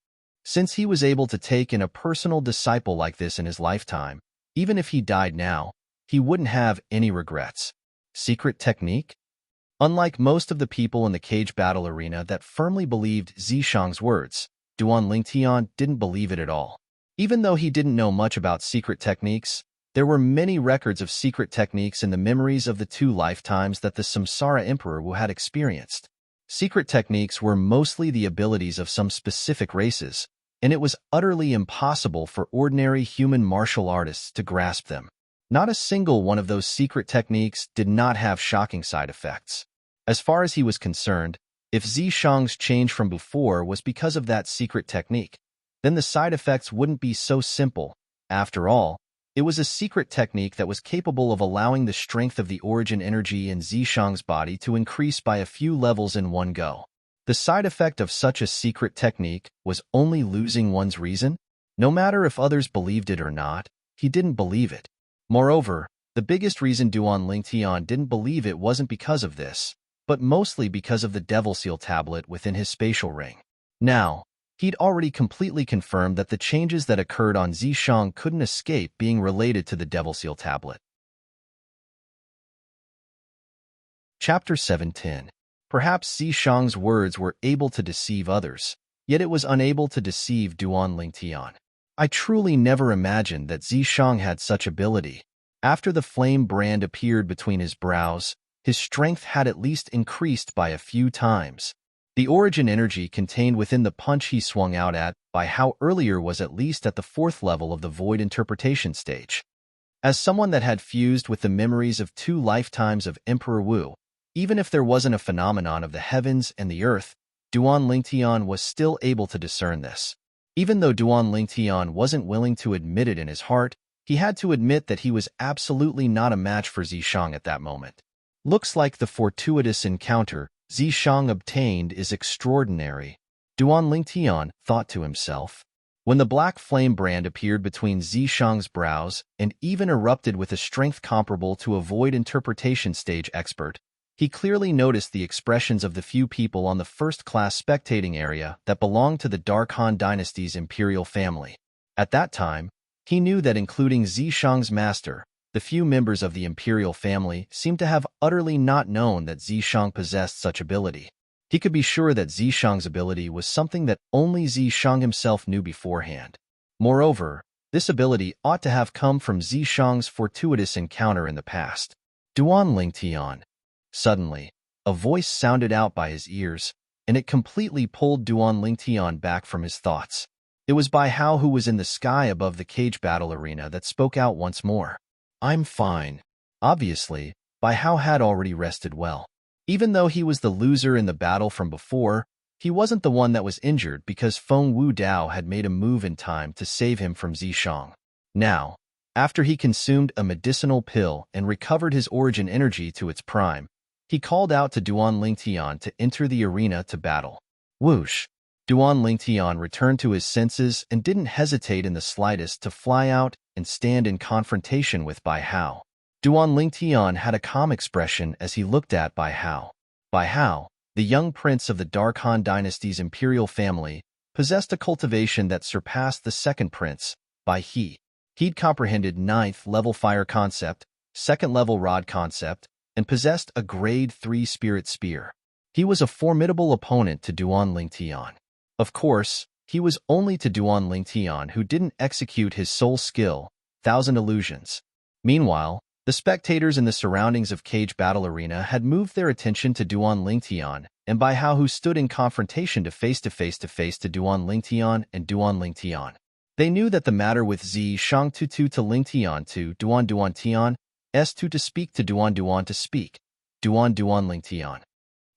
since he was able to take in a personal disciple like this in his lifetime, even if he died now, he wouldn't have any regrets. Secret technique? Unlike most of the people in the cage battle arena that firmly believed Zishang's words, Duan Lingtian didn't believe it at all. Even though he didn't know much about secret techniques, there were many records of secret techniques in the memories of the 2 lifetimes that the Samsara Emperor Wu had experienced. Secret techniques were mostly the abilities of some specific races, and it was utterly impossible for ordinary human martial artists to grasp them. Not a single one of those secret techniques did not have shocking side effects. As far as he was concerned, if Zishang's change from before was because of that secret technique, then the side effects wouldn't be so simple. After all, it was a secret technique that was capable of allowing the strength of the origin energy in Zishang's body to increase by a few levels in one go. The side effect of such a secret technique was only losing one's reason. No matter if others believed it or not, he didn't believe it. Moreover, the biggest reason Duan Lingtian didn't believe it wasn't because of this, but mostly because of the Devil Seal tablet within his spatial ring. Now, he'd already completely confirmed that the changes that occurred on Zishang couldn't escape being related to the Devil Seal tablet. Chapter 7:10. Perhaps Zishang's words were able to deceive others, yet it was unable to deceive Duan Lingtian. I truly never imagined that Zishang had such ability. After the flame brand appeared between his brows, his strength had at least increased by a few times. The origin energy contained within the punch he swung out at Bai Hao earlier was at least at the 4th level of the void interpretation stage. As someone that had fused with the memories of 2 lifetimes of Emperor Wu, even if there wasn't a phenomenon of the heavens and the earth, Duan Lingtian was still able to discern this. Even though Duan Lingtian wasn't willing to admit it in his heart, he had to admit that he was absolutely not a match for Zishang at that moment. Looks like the fortuitous encounter Zishang obtained is extraordinary, Duan Lingtian thought to himself. When the black flame brand appeared between Zishang's brows and even erupted with a strength comparable to a void interpretation stage expert, he clearly noticed the expressions of the few people on the first-class spectating area that belonged to the Darkhan dynasty's imperial family. At that time, he knew that including Zishang's master, the few members of the imperial family seemed to have utterly not known that Zishang possessed such ability. He could be sure that Zishang's ability was something that only Zishang himself knew beforehand. Moreover, this ability ought to have come from Zishang's fortuitous encounter in the past. Duan Lingtian. Suddenly, a voice sounded out by his ears, and it completely pulled Duan Lingtian back from his thoughts. It was Bai Hao, who was in the sky above the cage battle arena, that spoke out once more. I'm fine. Obviously, Bai Hao had already rested well. Even though he was the loser in the battle from before, He wasn't the one that was injured because Feng Wu Dao had made a move in time to save him from Zishang. Now, after he consumed a medicinal pill and recovered his origin energy to its prime, he called out to Duan Lingtian to enter the arena to battle. Whoosh! Duan Lingtian returned to his senses and didn't hesitate in the slightest to fly out and stand in confrontation with Bai Hao. Duan Lingtian had a calm expression as he looked at Bai Hao. Bai Hao, the young prince of the Dark Han dynasty's imperial family, possessed a cultivation that surpassed the second prince, Bai He. He'd comprehended 9th-level fire concept, 2nd-level rod concept, and possessed a grade 3 spirit spear. He was a formidable opponent to Duan Lingtian. Of course, he was only to Duan Lingtian who didn't execute his soul skill, Thousand Illusions. Meanwhile, the spectators in the surroundings of Cage Battle Arena had moved their attention to Duan Lingtian and Bai Hao, who stood in confrontation to face to Duan Lingtian and Duan Lingtian. They knew that the matter with Zi Shang to Lingtian to Duan Tian, S2 to speak to Duan to speak, Duan Lingtian.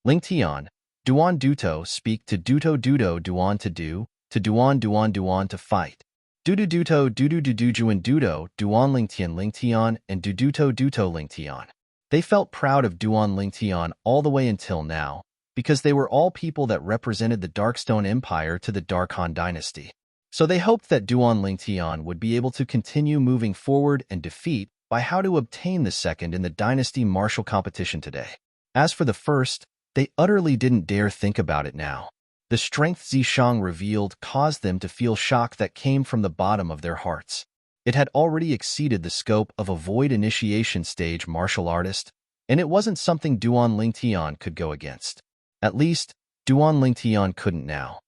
Lingtian, Duan Duto speak to Duto Duan to do, to Duan to fight. Duto Dujuan Dudo, Duan Lingtian, and Duto Lingtian. They felt proud of Duan Lingtian all the way until now, because they were all people that represented the Darkstone Empire to the Dark Han dynasty. So they hoped that Duan Lingtian would be able to continue moving forward and defeat Bai Hao to obtain the second in the dynasty martial competition today. As for the first, they utterly didn't dare think about it now. The strength Zishang revealed caused them to feel shock that came from the bottom of their hearts. It had already exceeded the scope of a void initiation stage martial artist, and it wasn't something Duan Lingtian could go against. At least, Duan Lingtian couldn't now.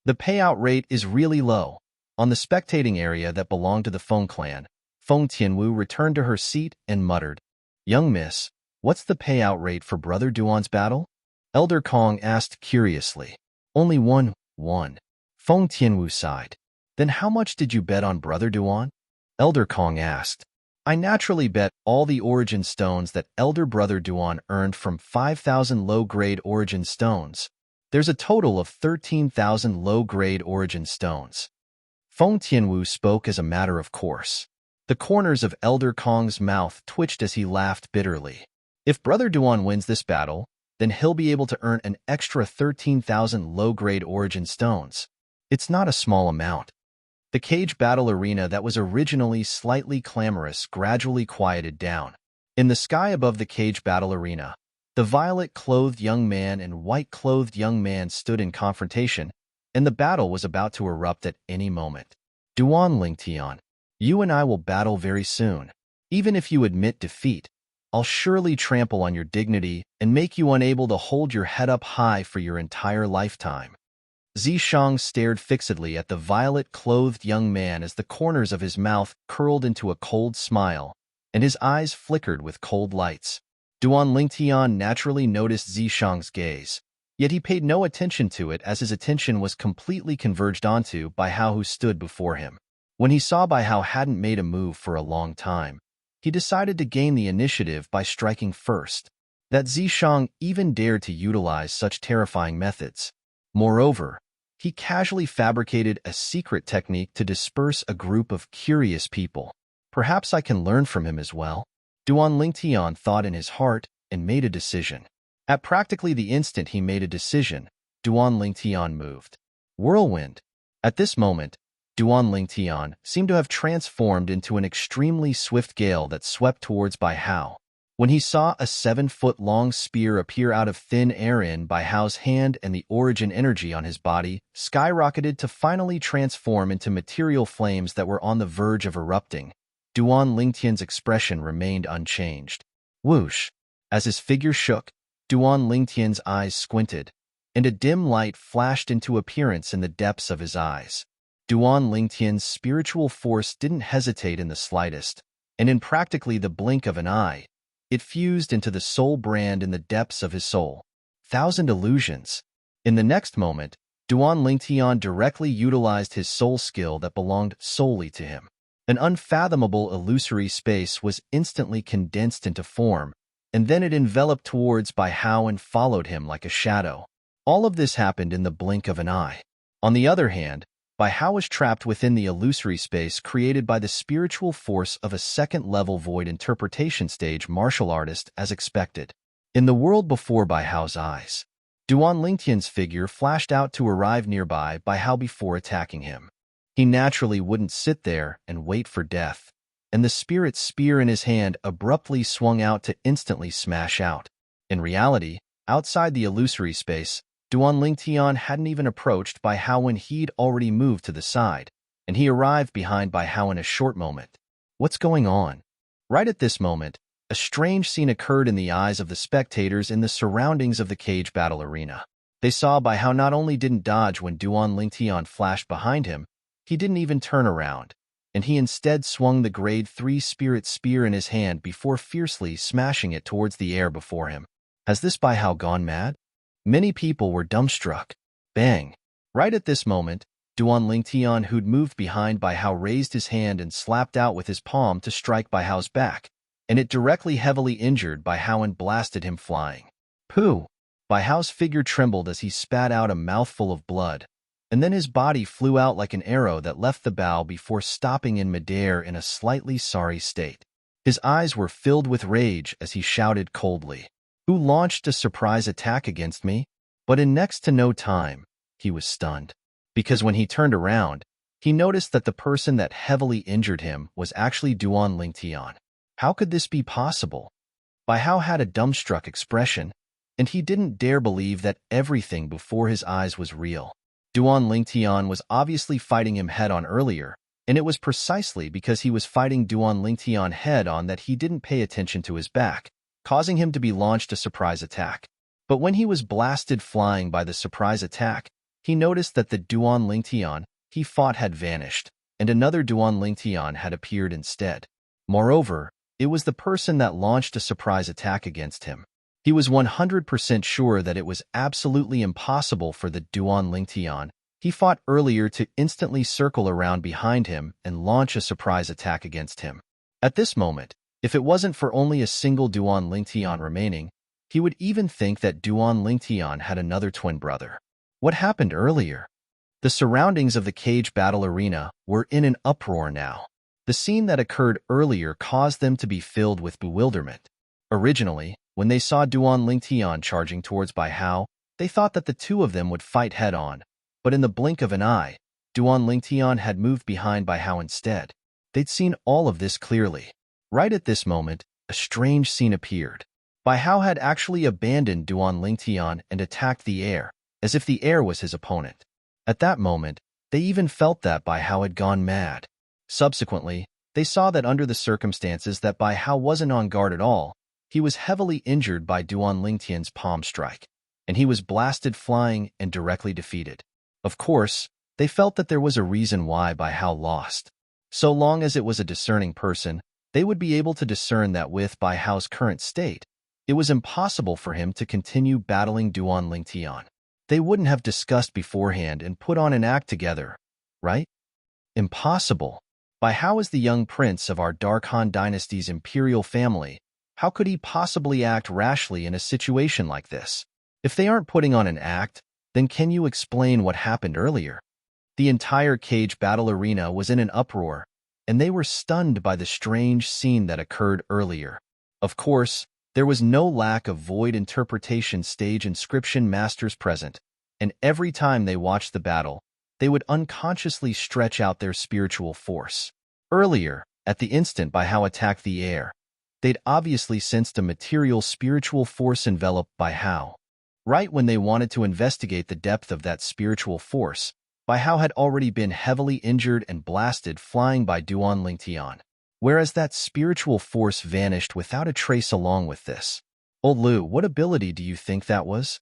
The payout rate is really low. On the spectating area that belonged to the Feng clan, Feng Tianwu returned to her seat and muttered, "Young miss, what's the payout rate for Brother Duan's battle?" Elder Kong asked curiously. "Only 1-1. Feng Tianwu sighed. "Then how much did you bet on Brother Duan?" Elder Kong asked. "I naturally bet all the origin stones that Elder Brother Duan earned from 5,000 low-grade origin stones. There's a total of 13,000 low-grade origin stones." Feng Tianwu spoke as a matter of course. The corners of Elder Kong's mouth twitched as he laughed bitterly. If Brother Duan wins this battle, then he'll be able to earn an extra 13,000 low-grade origin stones. It's not a small amount. The Cage Battle Arena that was originally slightly clamorous gradually quieted down. In the sky above the Cage Battle Arena, the violet-clothed young man and white-clothed young man stood in confrontation, and the battle was about to erupt at any moment. "Duan Lingtian, you and I will battle very soon. Even if you admit defeat, I'll surely trample on your dignity and make you unable to hold your head up high for your entire lifetime." Zishang stared fixedly at the violet-clothed young man as the corners of his mouth curled into a cold smile, and his eyes flickered with cold lights. Duan Lingtian naturally noticed Zishang's gaze, yet he paid no attention to it as his attention was completely converged onto Bai Hao, who stood before him. When he saw Bai Hao hadn't made a move for a long time, he decided to gain the initiative by striking first. That Zishang even dared to utilize such terrifying methods. Moreover, he casually fabricated a secret technique to disperse a group of curious people. Perhaps I can learn from him as well. Duan Lingtian thought in his heart and made a decision. At practically the instant he made a decision, Duan Lingtian moved. Whirlwind. At this moment, Duan Lingtian seemed to have transformed into an extremely swift gale that swept towards Bai Hao. When he saw a 7-foot-long spear appear out of thin air in Bai Hao's hand, and the origin energy on his body skyrocketed to finally transform into material flames that were on the verge of erupting, Duan Lingtian's expression remained unchanged. Whoosh! As his figure shook, Duan Lingtian's eyes squinted, and a dim light flashed into appearance in the depths of his eyes. Duan Lingtian's spiritual force didn't hesitate in the slightest, and in practically the blink of an eye, it fused into the soul brand in the depths of his soul. 1,000 illusions. In the next moment, Duan Lingtian directly utilized his soul skill that belonged solely to him. An unfathomable illusory space was instantly condensed into form, and then it enveloped towards Bai Hao and followed him like a shadow. All of this happened in the blink of an eye. On the other hand, Bai Hao was trapped within the illusory space created by the spiritual force of a second-level void interpretation stage martial artist as expected. In the world before Bai Hao's eyes, Duan Lingtian's figure flashed out to arrive nearby Bai Hao before attacking him. He naturally wouldn't sit there and wait for death, and the spirit spear in his hand abruptly swung out to instantly smash out. In reality, outside the illusory space, Duan Lingtian hadn't even approached Bai Hao when he'd already moved to the side, and he arrived behind Bai Hao in a short moment. What's going on? Right at this moment, a strange scene occurred in the eyes of the spectators in the surroundings of the cage battle arena. They saw Bai Hao not only didn't dodge when Duan Lingtian flashed behind him, he didn't even turn around, and he instead swung the grade 3 spirit spear in his hand before fiercely smashing it towards the air before him. Has this Bai Hao gone mad? Many people were dumbstruck. Bang! Right at this moment, Duan Lingtian, who'd moved behind Bai Hao, raised his hand and slapped out with his palm to strike Bai Hao's back, and it directly heavily injured Bai Hao and blasted him flying. Pooh! Bai Hao's figure trembled as he spat out a mouthful of blood, and then his body flew out like an arrow that left the bow before stopping in midair in a slightly sorry state. His eyes were filled with rage as he shouted coldly, "Who launched a surprise attack against me?" But in next to no time, he was stunned. Because when he turned around, he noticed that the person that heavily injured him was actually Duan Lingtian. How could this be possible? Bai Hao had a dumbstruck expression, and he didn't dare believe that everything before his eyes was real. Duan Lingtian was obviously fighting him head-on earlier, and it was precisely because he was fighting Duan Lingtian head-on that he didn't pay attention to his back, causing him to be launched a surprise attack. But when he was blasted flying by the surprise attack, he noticed that the Duan Lingtian he fought had vanished, and another Duan Lingtian had appeared instead. Moreover, it was the person that launched a surprise attack against him. He was 100% sure that it was absolutely impossible for the Duan Lingtian he fought earlier to instantly circle around behind him and launch a surprise attack against him. At this moment, if it wasn't for only a single Duan Lingtian remaining, he would even think that Duan Lingtian had another twin brother. What happened earlier? The surroundings of the cage battle arena were in an uproar now. The scene that occurred earlier caused them to be filled with bewilderment. Originally, when they saw Duan Lingtian charging towards Bai Hao, they thought that the two of them would fight head-on, but in the blink of an eye, Duan Lingtian had moved behind Bai Hao instead. They'd seen all of this clearly. Right at this moment, a strange scene appeared. Bai Hao had actually abandoned Duan Lingtian and attacked the air, as if the air was his opponent. At that moment, they even felt that Bai Hao had gone mad. Subsequently, they saw that under the circumstances that Bai Hao wasn't on guard at all. He was heavily injured by Duan Lingtian's palm strike, and he was blasted flying and directly defeated. Of course, they felt that there was a reason why Bai Hao lost. So long as it was a discerning person, they would be able to discern that with Bai Hao's current state, it was impossible for him to continue battling Duan Lingtian. They wouldn't have discussed beforehand and put on an act together, right? Impossible. Bai Hao is the young prince of our Dark Han dynasty's imperial family. How could he possibly act rashly in a situation like this? If they aren't putting on an act, then can you explain what happened earlier? The entire cage battle arena was in an uproar, and they were stunned by the strange scene that occurred earlier. Of course, there was no lack of void interpretation stage inscription masters present, and every time they watched the battle, they would unconsciously stretch out their spiritual force. Earlier, at the instant Bai Hao attacked the air, they'd obviously sensed a material spiritual force envelop Bai Hao. Right when they wanted to investigate the depth of that spiritual force, Bai Hao had already been heavily injured and blasted flying by Duan Lingtian, whereas that spiritual force vanished without a trace along with this. Old Lu, what ability do you think that was?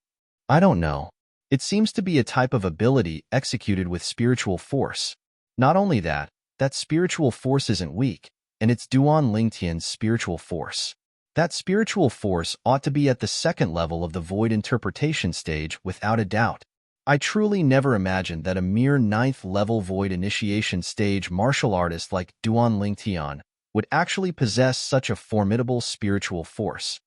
I don't know. It seems to be a type of ability executed with spiritual force. Not only that, that spiritual force isn't weak, and it's Duan Lingtian's spiritual force. That spiritual force ought to be at the second level of the void interpretation stage without a doubt. I truly never imagined that a mere 9th level void initiation stage martial artist like Duan Lingtian would actually possess such a formidable spiritual force.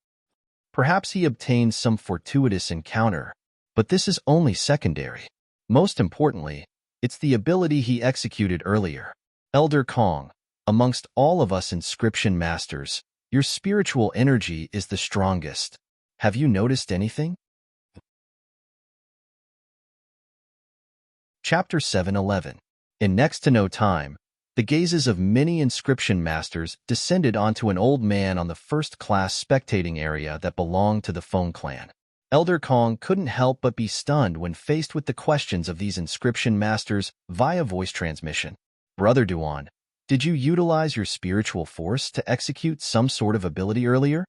Perhaps he obtained some fortuitous encounter. But this is only secondary. Most importantly, it's the ability he executed earlier. Elder Kong, amongst all of us inscription masters, your spiritual energy is the strongest. Have you noticed anything? Chapter 7:11. In next to no time, the gazes of many inscription masters descended onto an old man on the first-class spectating area that belonged to the Feng clan. Elder Kong couldn't help but be stunned when faced with the questions of these inscription masters via voice transmission. Brother Duan, did you utilize your spiritual force to execute some sort of ability earlier?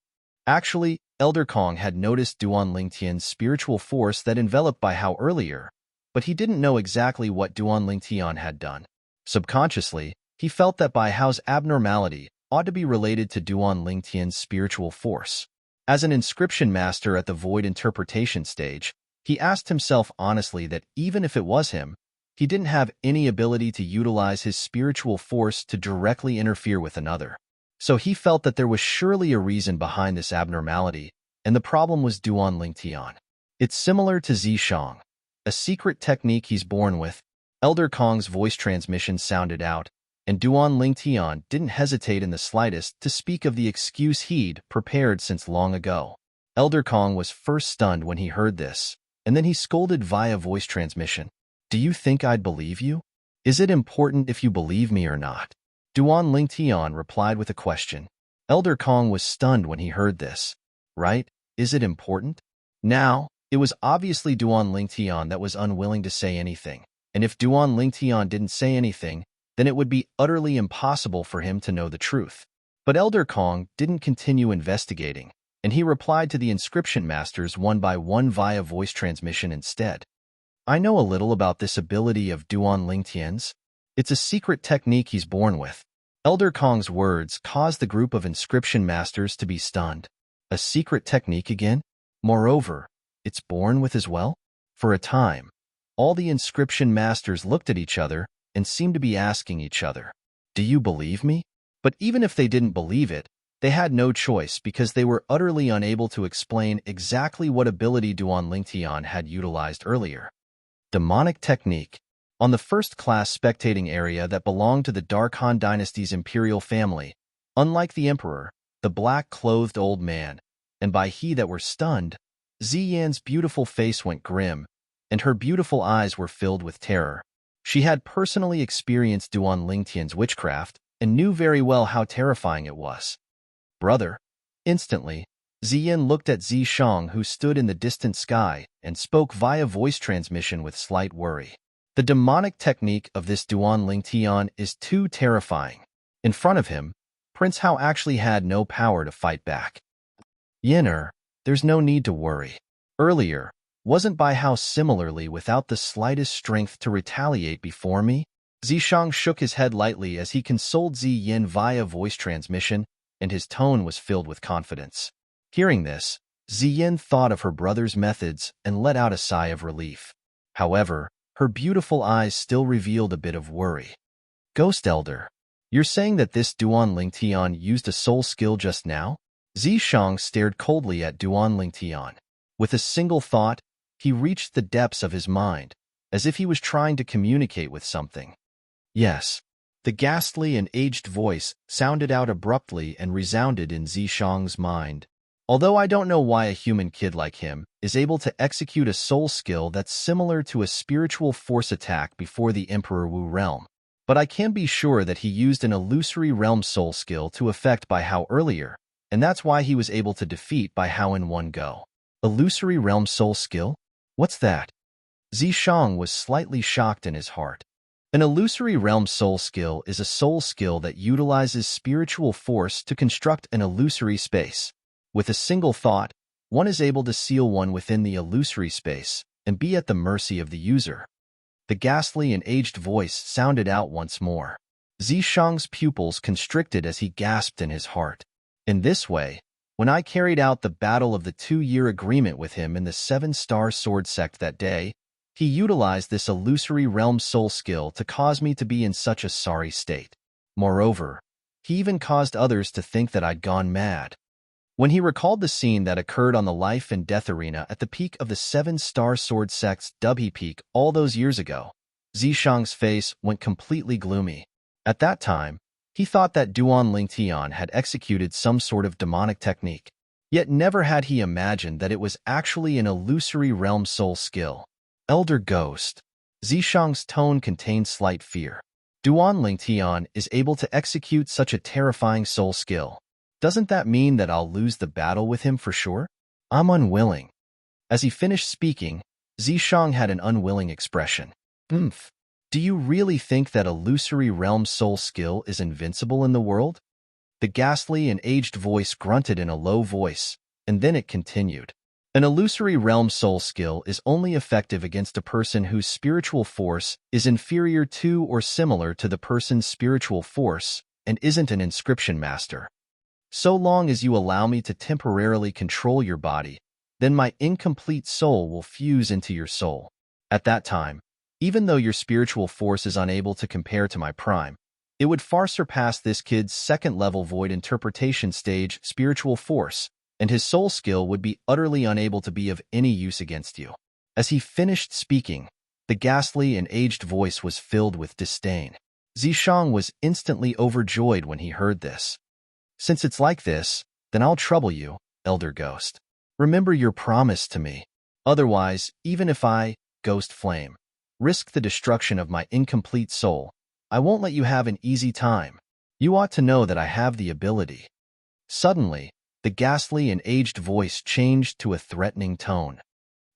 Actually, Elder Kong had noticed Duan Lingtian's spiritual force that enveloped by how earlier, but he didn't know exactly what Duan Lingtian had done. Subconsciously, he felt that Bai Hao's abnormality ought to be related to Duan Lingtian's spiritual force. As an inscription master at the void interpretation stage, he asked himself honestly that even if it was him, he didn't have any ability to utilize his spiritual force to directly interfere with another. So he felt that there was surely a reason behind this abnormality, and the problem was Duan Lingtian. It's similar to Zishang, a secret technique he's born with. Elder Kong's voice transmission sounded out, and Duan Lingtian didn't hesitate in the slightest to speak of the excuse he'd prepared since long ago. Elder Kong was first stunned when he heard this, and then he scolded via voice transmission. Do you think I'd believe you? Is it important if you believe me or not? Duan Lingtian replied with a question. Elder Kong was stunned when he heard this. Right? Is it important? Now, it was obviously Duan Lingtian that was unwilling to say anything, and if Duan Lingtian didn't say anything, then it would be utterly impossible for him to know the truth. But Elder Kong didn't continue investigating, and he replied to the inscription masters one by one via voice transmission instead. I know a little about this ability of Duan Lingtian's. It's a secret technique he's born with. Elder Kong's words caused the group of inscription masters to be stunned. A secret technique again? Moreover, it's born with as well? For a time, all the inscription masters looked at each other and seemed to be asking each other, do you believe me? But even if they didn't believe it, they had no choice because they were utterly unable to explain exactly what ability Duan Lingtian had utilized earlier. Demonic technique. On the first-class spectating area that belonged to the Dark Han dynasty's imperial family, unlike the emperor, the black-clothed old man, and by he that were stunned, Ziyan's beautiful face went grim, and her beautiful eyes were filled with terror. She had personally experienced Duan Lingtian's witchcraft and knew very well how terrifying it was. Brother. Instantly, Ziyan looked at Zishang, who stood in the distant sky, and spoke via voice transmission with slight worry. The demonic technique of this Duan Lingtian is too terrifying. In front of him, Prince Hao actually had no power to fight back. Yin'er, there's no need to worry. Earlier, wasn't Bai Hao similarly without the slightest strength to retaliate before me? Zishang shook his head lightly as he consoled Ziyin via voice transmission, and his tone was filled with confidence. Hearing this, Ziyin thought of her brother's methods and let out a sigh of relief. However, her beautiful eyes still revealed a bit of worry. Ghost Elder, you're saying that this Duan Lingtian used a soul skill just now? Zishang stared coldly at Duan Lingtian. With a single thought, he reached the depths of his mind, as if he was trying to communicate with something. Yes. The ghastly and aged voice sounded out abruptly and resounded in Zishang's mind. Although I don't know why a human kid like him is able to execute a soul skill that's similar to a spiritual force attack before the Emperor Wu realm, but I can be sure that he used an illusory realm soul skill to effect Bai Hao earlier, and that's why he was able to defeat Bai Hao in one go. Illusory realm soul skill? What's that? Zishang was slightly shocked in his heart. An illusory realm soul skill is a soul skill that utilizes spiritual force to construct an illusory space. With a single thought, one is able to seal one within the illusory space and be at the mercy of the user. The ghastly and aged voice sounded out once more. Zishang's pupils constricted as he gasped in his heart. In this way, when I carried out the battle of the 2-year agreement with him in the 7-star sword sect that day, he utilized this illusory realm soul skill to cause me to be in such a sorry state. Moreover, he even caused others to think that I'd gone mad. When he recalled the scene that occurred on the life and death arena at the peak of the Seven-Star Sword Sect's Dubhe Peak all those years ago, Zishang's face went completely gloomy. At that time, he thought that Duan Lingtian had executed some sort of demonic technique. Yet never had he imagined that it was actually an illusory realm soul skill. Elder Ghost. Zishang's tone contained slight fear. Duan Lingtian is able to execute such a terrifying soul skill. Doesn't that mean that I'll lose the battle with him for sure? I'm unwilling. As he finished speaking, Zishang had an unwilling expression. Oomph. Do you really think that illusory realm soul skill is invincible in the world? The ghastly and aged voice grunted in a low voice, and then it continued. An illusory realm soul skill is only effective against a person whose spiritual force is inferior to or similar to the person's spiritual force and isn't an inscription master. So long as you allow me to temporarily control your body, then my incomplete soul will fuse into your soul. At that time, even though your spiritual force is unable to compare to my prime, it would far surpass this kid's second-level void interpretation stage spiritual force, and his soul skill would be utterly unable to be of any use against you. As he finished speaking, the ghastly and aged voice was filled with disdain. Zishang was instantly overjoyed when he heard this. Since it's like this, then I'll trouble you, Elder Ghost. Remember your promise to me. Otherwise, even if I, Ghost Flame, risk the destruction of my incomplete soul, I won't let you have an easy time. You ought to know that I have the ability. Suddenly, the ghastly and aged voice changed to a threatening tone.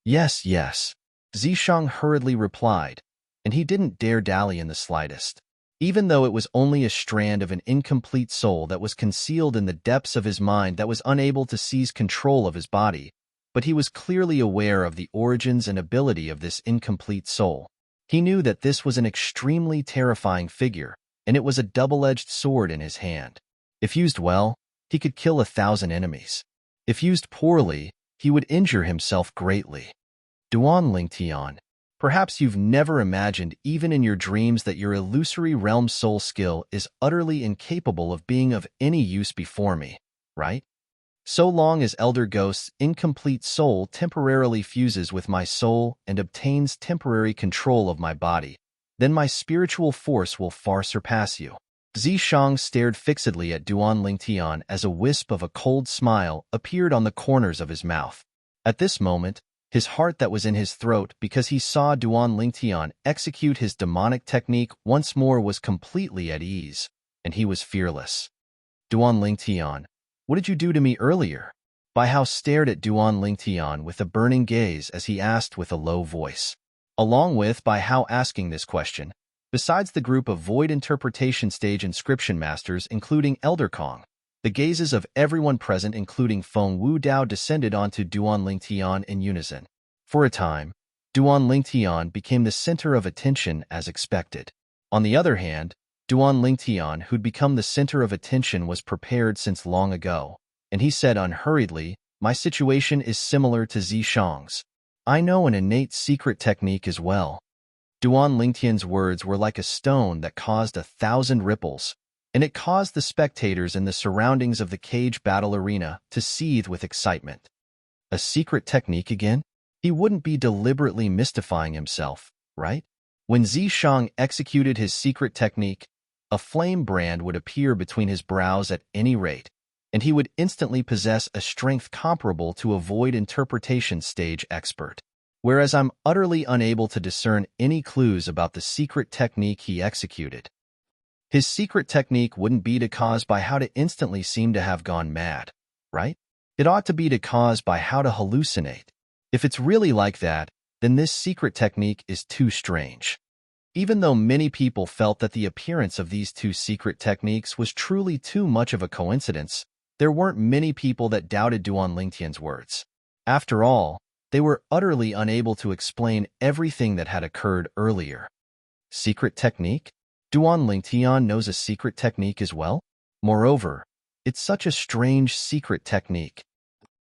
Yes, yes, Zishang hurriedly replied, and he didn't dare dally in the slightest. Even though it was only a strand of an incomplete soul that was concealed in the depths of his mind that was unable to seize control of his body, but he was clearly aware of the origins and ability of this incomplete soul. He knew that this was an extremely terrifying figure, and it was a double-edged sword in his hand. If used well, he could kill 1,000 enemies. If used poorly, he would injure himself greatly. Duan Lingtian, perhaps you've never imagined even in your dreams that your illusory realm soul skill is utterly incapable of being of any use before me, right? So long as Elder Ghost's incomplete soul temporarily fuses with my soul and obtains temporary control of my body, then my spiritual force will far surpass you. Zishang stared fixedly at Duan Lingtian as a wisp of a cold smile appeared on the corners of his mouth. At this moment, his heart that was in his throat because he saw Duan Lingtian execute his demonic technique once more was completely at ease, and he was fearless. Duan Lingtian, what did you do to me earlier? Bai Hao stared at Duan Lingtian with a burning gaze as he asked with a low voice. Along with Bai Hao asking this question, besides the group of void interpretation stage inscription masters including Elder Kong, the gazes of everyone present including Feng Wu Dao descended onto Duan Lingtian in unison. For a time, Duan Lingtian became the center of attention as expected. On the other hand, Duan Lingtian, who'd become the center of attention, was prepared since long ago, and he said unhurriedly, my situation is similar to Zishang's. I know an innate secret technique as well. Duan Lingtian's words were like a stone that caused 1,000 ripples, and it caused the spectators in the surroundings of the cage battle arena to seethe with excitement. A secret technique again? He wouldn't be deliberately mystifying himself, right? When Zishang executed his secret technique, a flame brand would appear between his brows at any rate, and he would instantly possess a strength comparable to a void interpretation stage expert. Whereas I'm utterly unable to discern any clues about the secret technique he executed. His secret technique wouldn't be to cause Bai Hao to instantly seem to have gone mad, right? It ought to be to cause Bai Hao to hallucinate. If it's really like that, then this secret technique is too strange. Even though many people felt that the appearance of these two secret techniques was truly too much of a coincidence, there weren't many people that doubted Duan Lingtian's words. After all, they were utterly unable to explain everything that had occurred earlier. Secret technique? Duan Lingtian knows a secret technique as well? Moreover, it's such a strange secret technique.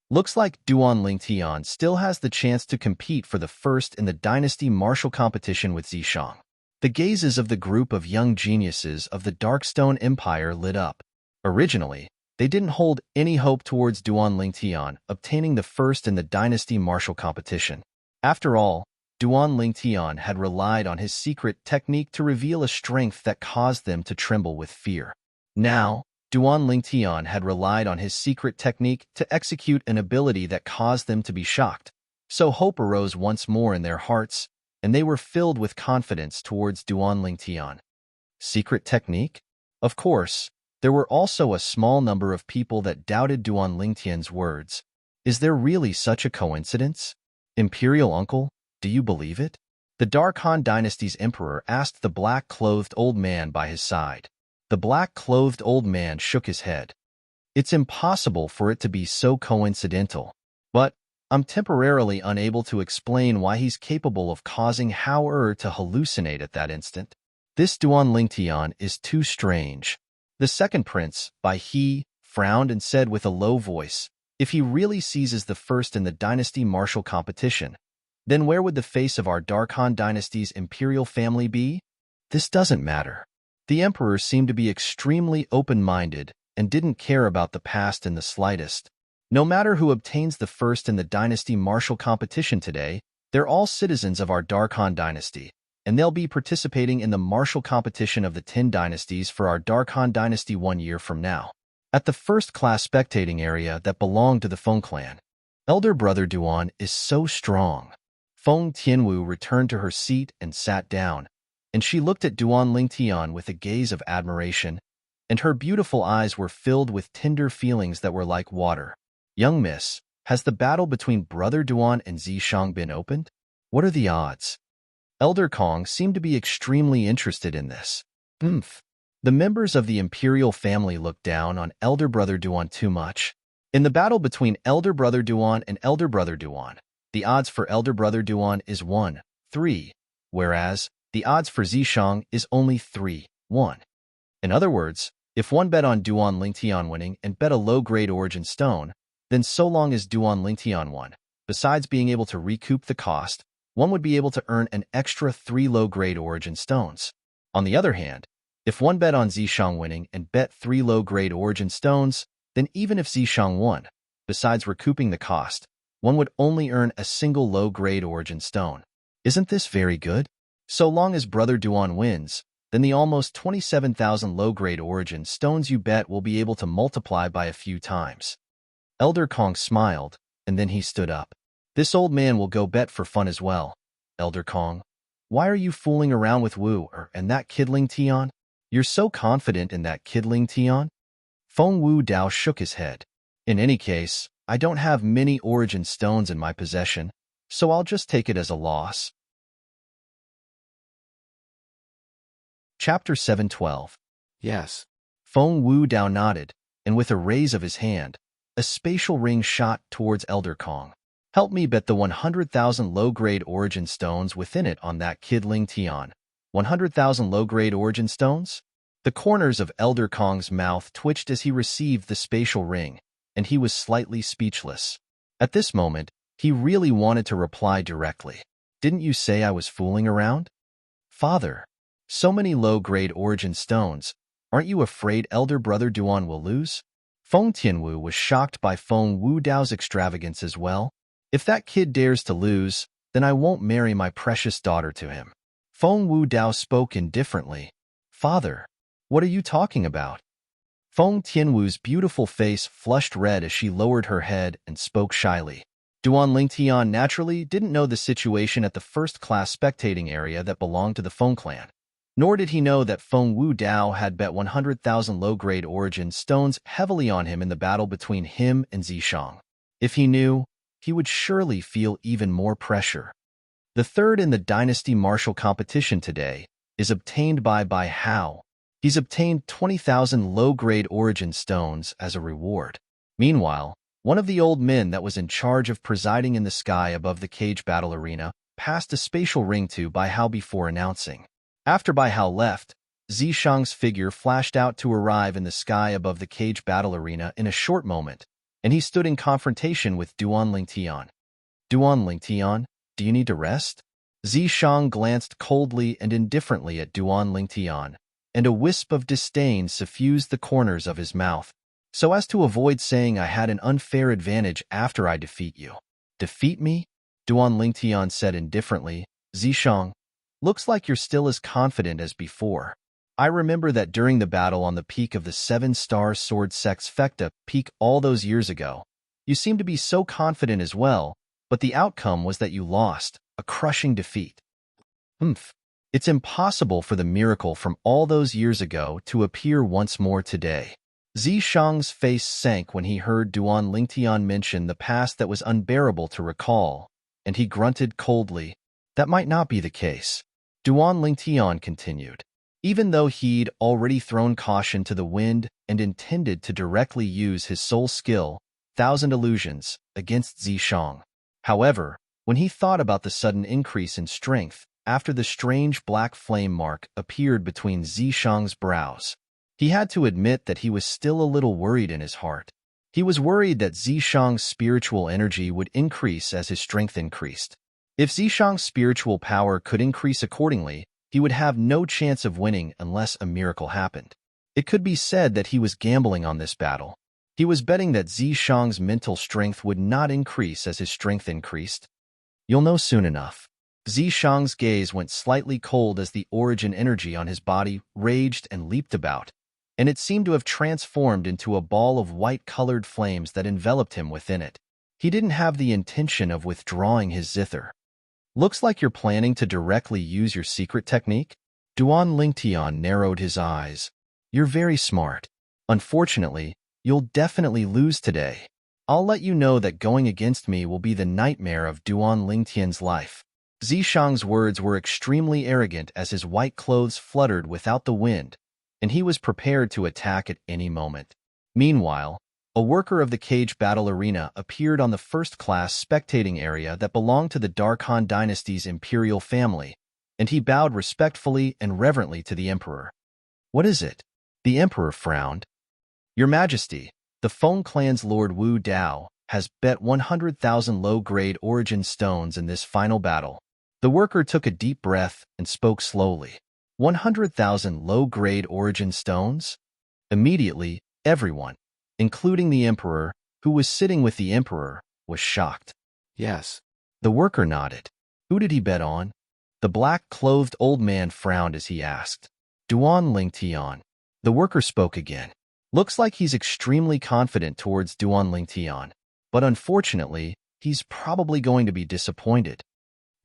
Looks like Duan Lingtian still has the chance to compete for the first in the Dynasty Martial competition with Zishang. The gazes of the group of young geniuses of the Darkstone Empire lit up. Originally, they didn't hold any hope towards Duan Lingtian obtaining the first in the dynasty martial competition. After all, Duan Lingtian had relied on his secret technique to reveal a strength that caused them to tremble with fear. Now, Duan Lingtian had relied on his secret technique to execute an ability that caused them to be shocked. So hope arose once more in their hearts, and they were filled with confidence towards Duan Lingtian. Secret technique? Of course, there were also a small number of people that doubted Duan Lingtian's words. Is there really such a coincidence? Imperial uncle, do you believe it? The Dark Han dynasty's emperor asked the black-clothed old man by his side. The black-clothed old man shook his head. It's impossible for it to be so coincidental. But I'm temporarily unable to explain why he's capable of causing Hao to hallucinate at that instant. This Duan Lingtian is too strange. The second prince, Bai He, frowned and said with a low voice, if he really seizes the first in the dynasty martial competition, then where would the face of our Dark Han dynasty's imperial family be? This doesn't matter. The emperor seemed to be extremely open-minded and didn't care about the past in the slightest. No matter who obtains the first in the dynasty martial competition today, they're all citizens of our Dark Han dynasty, and they'll be participating in the martial competition of the 10 dynasties for our Dark Han dynasty 1 year from now. At the first-class spectating area that belonged to the Feng clan, elder brother Duan is so strong. Feng Tianwu returned to her seat and sat down, and she looked at Duan Lingtian with a gaze of admiration, and her beautiful eyes were filled with tender feelings that were like water. Young miss, has the battle between Brother Duan and Zishang been opened? What are the odds? Elder Kong seemed to be extremely interested in this. The members of the imperial family looked down on Elder Brother Duan too much. In the battle between Elder Brother Duan and Elder Brother Duan, the odds for Elder Brother Duan is 1-3, whereas the odds for Zishang is only 3-1. In other words, if one bet on Duan Lingtian winning and bet a low-grade origin stone, then so long as Duan Lingtian won, besides being able to recoup the cost, one would be able to earn an extra 3 low-grade origin stones. On the other hand, if one bet on Zishang winning and bet 3 low-grade origin stones, then even if Zishang won, besides recouping the cost, one would only earn a single low-grade origin stone. Isn't this very good? So long as Brother Duan wins, then the almost 27,000 low-grade origin stones you bet will be able to multiply by a few times. Elder Kong smiled, and then he stood up. This old man will go bet for fun as well. Elder Kong, why are you fooling around with Wu and that kid Lingtian? You're so confident in that kid Lingtian? Feng Wu Dao shook his head. In any case, I don't have many origin stones in my possession, so I'll just take it as a loss. Chapter 712. Yes. Feng Wu Dao nodded, and with a raise of his hand, a spatial ring shot towards Elder Kong. Help me bet the 100,000 low-grade origin stones within it on that kid Lingtian. 100,000 low-grade origin stones? The corners of Elder Kong's mouth twitched as he received the spatial ring, and he was slightly speechless. At this moment, he really wanted to reply directly. Didn't you say I was fooling around? Father, so many low-grade origin stones. Aren't you afraid Elder Brother Duan will lose? Feng Tianwu was shocked by Feng Wu Dao's extravagance as well. If that kid dares to lose, then I won't marry my precious daughter to him. Feng Wu Dao spoke indifferently. Father, what are you talking about? Feng Tianwu's beautiful face flushed red as she lowered her head and spoke shyly. Duan Lingtian naturally didn't know the situation at the first-class spectating area that belonged to the Feng clan. Nor did he know that Feng Wu Dao had bet 100,000 low-grade origin stones heavily on him in the battle between him and Zishang. If he knew, he would surely feel even more pressure. The third in the dynasty martial competition today is obtained by Bai Hao. He's obtained 20,000 low-grade origin stones as a reward. Meanwhile, one of the old men that was in charge of presiding in the sky above the cage battle arena passed a spatial ring to Bai Hao before announcing. After Bai Hao left, Zishang's figure flashed out to arrive in the sky above the cage battle arena in a short moment, and he stood in confrontation with Duan Lingtian. Duan Lingtian, do you need to rest? Zishang glanced coldly and indifferently at Duan Lingtian, and a wisp of disdain suffused the corners of his mouth. so as to avoid saying I had an unfair advantage after I defeat you. Defeat me? Duan Lingtian said indifferently. Zishang, looks like you're still as confident as before. I remember that during the battle on the peak of the Seven-Star Sword Sect's Fecta peak all those years ago, you seemed to be so confident as well, but the outcome was that you lost, a crushing defeat. It's impossible for the miracle from all those years ago to appear once more today. Zishang's face sank when he heard Duan Lingtian mention the past that was unbearable to recall, and he grunted coldly. That might not be the case. Duan Lingtian continued. Even though he'd already thrown caution to the wind and intended to directly use his soul skill, Thousand Illusions, against Zishang. However, when he thought about the sudden increase in strength after the strange black flame mark appeared between Zishang's brows, he had to admit that he was still a little worried in his heart. He was worried that Zishang's spiritual energy would increase as his strength increased. If Zishang's spiritual power could increase accordingly, he would have no chance of winning unless a miracle happened. It could be said that he was gambling on this battle. He was betting that Zishang's mental strength would not increase as his strength increased. You'll know soon enough. Zishang's gaze went slightly cold as the origin energy on his body raged and leaped about, and it seemed to have transformed into a ball of white-colored flames that enveloped him within it. He didn't have the intention of withdrawing his zither. Looks like you're planning to directly use your secret technique? Duan Lingtian narrowed his eyes. You're very smart. Unfortunately, you'll definitely lose today. I'll let you know that going against me will be the nightmare of Duan Lingtian's life. Zishang's words were extremely arrogant as his white clothes fluttered without the wind, and he was prepared to attack at any moment. Meanwhile, a worker of the cage battle arena appeared on the first-class spectating area that belonged to the Darkhan dynasty's imperial family, and he bowed respectfully and reverently to the emperor. What is it? The emperor frowned. Your Majesty, the Feng clan's Lord Wu Dao has bet 100,000 low-grade origin stones in this final battle. The worker took a deep breath and spoke slowly. 100,000 low-grade origin stones? Immediately, everyone, including the emperor, who was sitting with the emperor, was shocked. Yes. The worker nodded. Who did he bet on? The black-clothed old man frowned as he asked. Duan Lingtian. The worker spoke again. Looks like he's extremely confident towards Duan Lingtian, but unfortunately, he's probably going to be disappointed.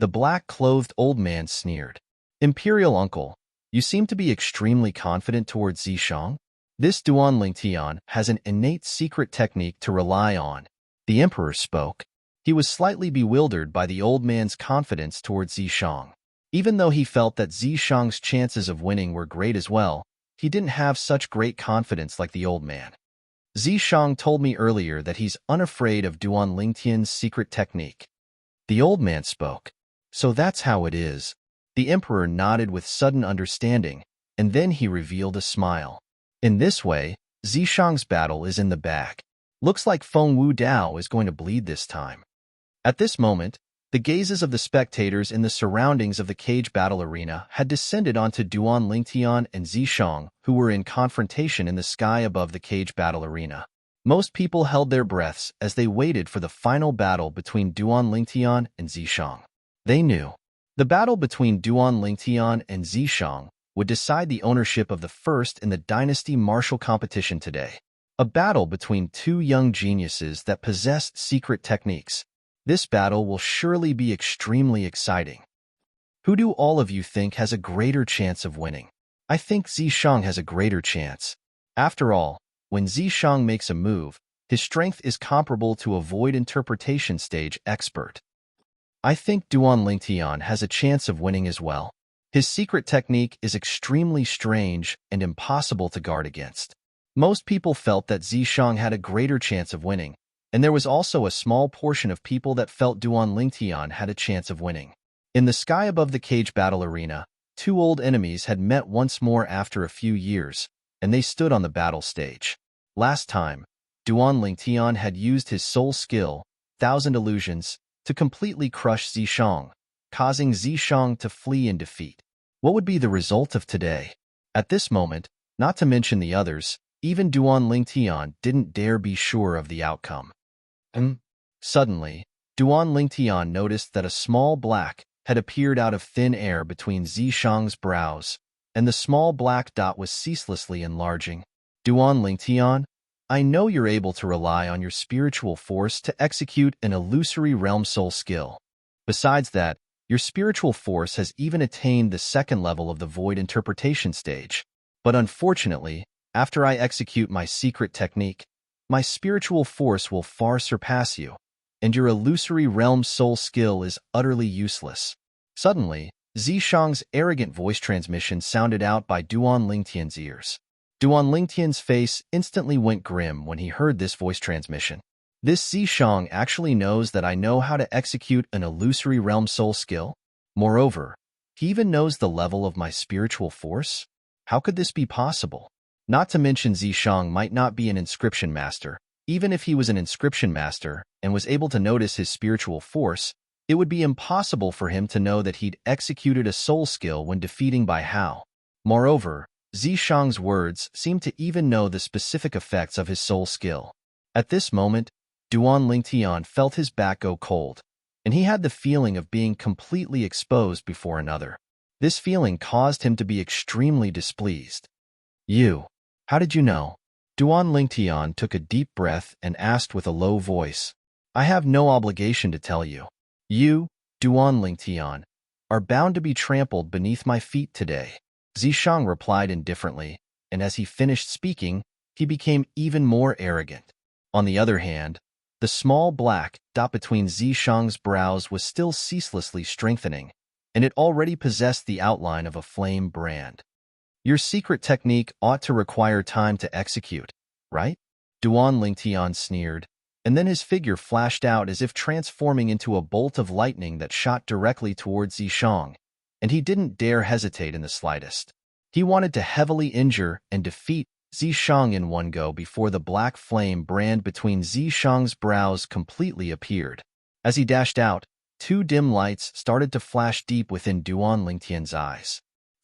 The black-clothed old man sneered. Imperial uncle, you seem to be extremely confident towards Zishang? This Duan Lingtian has an innate secret technique to rely on. The emperor spoke. He was slightly bewildered by the old man's confidence towards Zishang. Even though he felt that Zishang's chances of winning were great as well, he didn't have such great confidence like the old man. Zishang told me earlier that he's unafraid of Duan Lingtian's secret technique. The old man spoke. So that's how it is. The emperor nodded with sudden understanding, and then he revealed a smile. In this way, Zishang's battle is in the bag. Looks like Feng Wu Dao is going to bleed this time. At this moment, the gazes of the spectators in the surroundings of the cage battle arena had descended onto Duan Lingtian and Zishang, who were in confrontation in the sky above the cage battle arena. Most people held their breaths as they waited for the final battle between Duan Lingtian and Zishang. They knew. The battle between Duan Lingtian and Zishang would decide the ownership of the first in the dynasty martial competition today. A battle between two young geniuses that possessed secret techniques. This battle will surely be extremely exciting. Who do all of you think has a greater chance of winning? I think Zishang has a greater chance. After all, when Zishang makes a move, his strength is comparable to a void interpretation stage expert. I think Duan Lingtian has a chance of winning as well. His secret technique is extremely strange and impossible to guard against. Most people felt that Zishang had a greater chance of winning, and there was also a small portion of people that felt Duan Lingtian had a chance of winning. In the sky above the cage battle arena, two old enemies had met once more after a few years, and they stood on the battle stage. Last time, Duan Lingtian had used his soul skill, Thousand Illusions, to completely crush Zishang, causing Zishang to flee in defeat. What would be the result of today? At this moment, not to mention the others, Even Duan Lingtian didn't dare be sure of the outcome. Suddenly, Duan Lingtian noticed that a small black had appeared out of thin air between Zishang's brows, and the small black dot was ceaselessly enlarging. Duan Lingtian, I know you're able to rely on your spiritual force to execute an illusory realm soul skill. Besides that, your spiritual force has even attained the second level of the void interpretation stage. But unfortunately, after I execute my secret technique, my spiritual force will far surpass you, and your illusory realm soul skill is utterly useless. Suddenly, Zishang's arrogant voice transmission sounded out by Duan Lingtian's ears. Duan Lingtian's face instantly went grim when he heard this voice transmission. This Zishang actually knows that I know how to execute an illusory realm soul skill? Moreover, he even knows the level of my spiritual force? How could this be possible? Not to mention Zishang might not be an inscription master. Even if he was an inscription master and was able to notice his spiritual force, it would be impossible for him to know that he'd executed a soul skill when defeating Bai Hao. Moreover, Zishang's words seemed to even know the specific effects of his soul skill. At this moment, Duan Lingtian felt his back go cold, and he had the feeling of being completely exposed before another. This feeling caused him to be extremely displeased. You, how did you know? Duan Lingtian took a deep breath and asked with a low voice. I have no obligation to tell you. You, Duan Lingtian, are bound to be trampled beneath my feet today. Zishang replied indifferently, and as he finished speaking, he became even more arrogant. On the other hand, the small black dot between Zishang's brows was still ceaselessly strengthening, and it already possessed the outline of a flame brand. Your secret technique ought to require time to execute, right? Duan Lingtian sneered, and then his figure flashed out as if transforming into a bolt of lightning that shot directly towards Zishang, and he didn't dare hesitate in the slightest. He wanted to heavily injure and defeat Zishang in one go before the black flame brand between Zishang's brows completely appeared. As he dashed out, two dim lights started to flash deep within Duan Lingtian's eyes.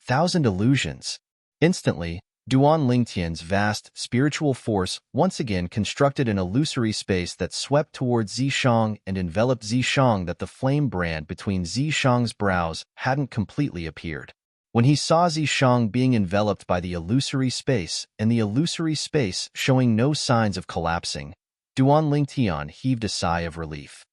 1,000 illusions. Instantly, Duan Lingtian's vast spiritual force once again constructed an illusory space that swept towards Zishang and enveloped Zishang that the flame brand between Zishang's brows hadn't completely appeared. When he saw Zishang being enveloped by the illusory space and the illusory space showing no signs of collapsing, Duan Lingtian heaved a sigh of relief.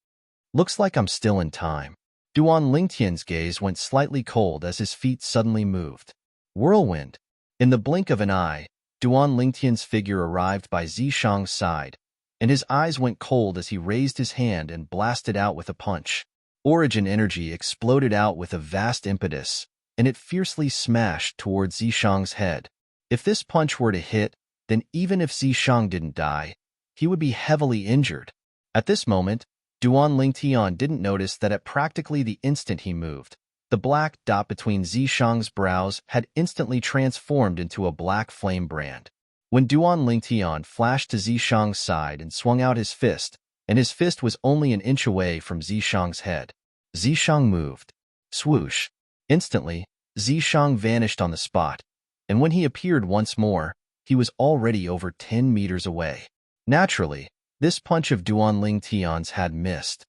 Looks like I'm still in time. Duan Lingtian's gaze went slightly cold as his feet suddenly moved. Whirlwind. In the blink of an eye, Duan Lingtian's figure arrived by Zishang's side, and his eyes went cold as he raised his hand and blasted out with a punch. Origin energy exploded out with a vast impetus, and it fiercely smashed towards Zishang's head. If this punch were to hit, then even if Zishang didn't die, he would be heavily injured. At this moment, Duan Lingtian didn't notice that at practically the instant he moved, the black dot between Zishang's brows had instantly transformed into a black flame brand. When Duan Lingtian flashed to Zishang's side and swung out his fist, and his fist was only an inch away from Zishang's head, Zishang moved. Swoosh. Instantly, Zishang vanished on the spot, and when he appeared once more, he was already over 10 meters away. Naturally, this punch of Duan Lingtian's had missed.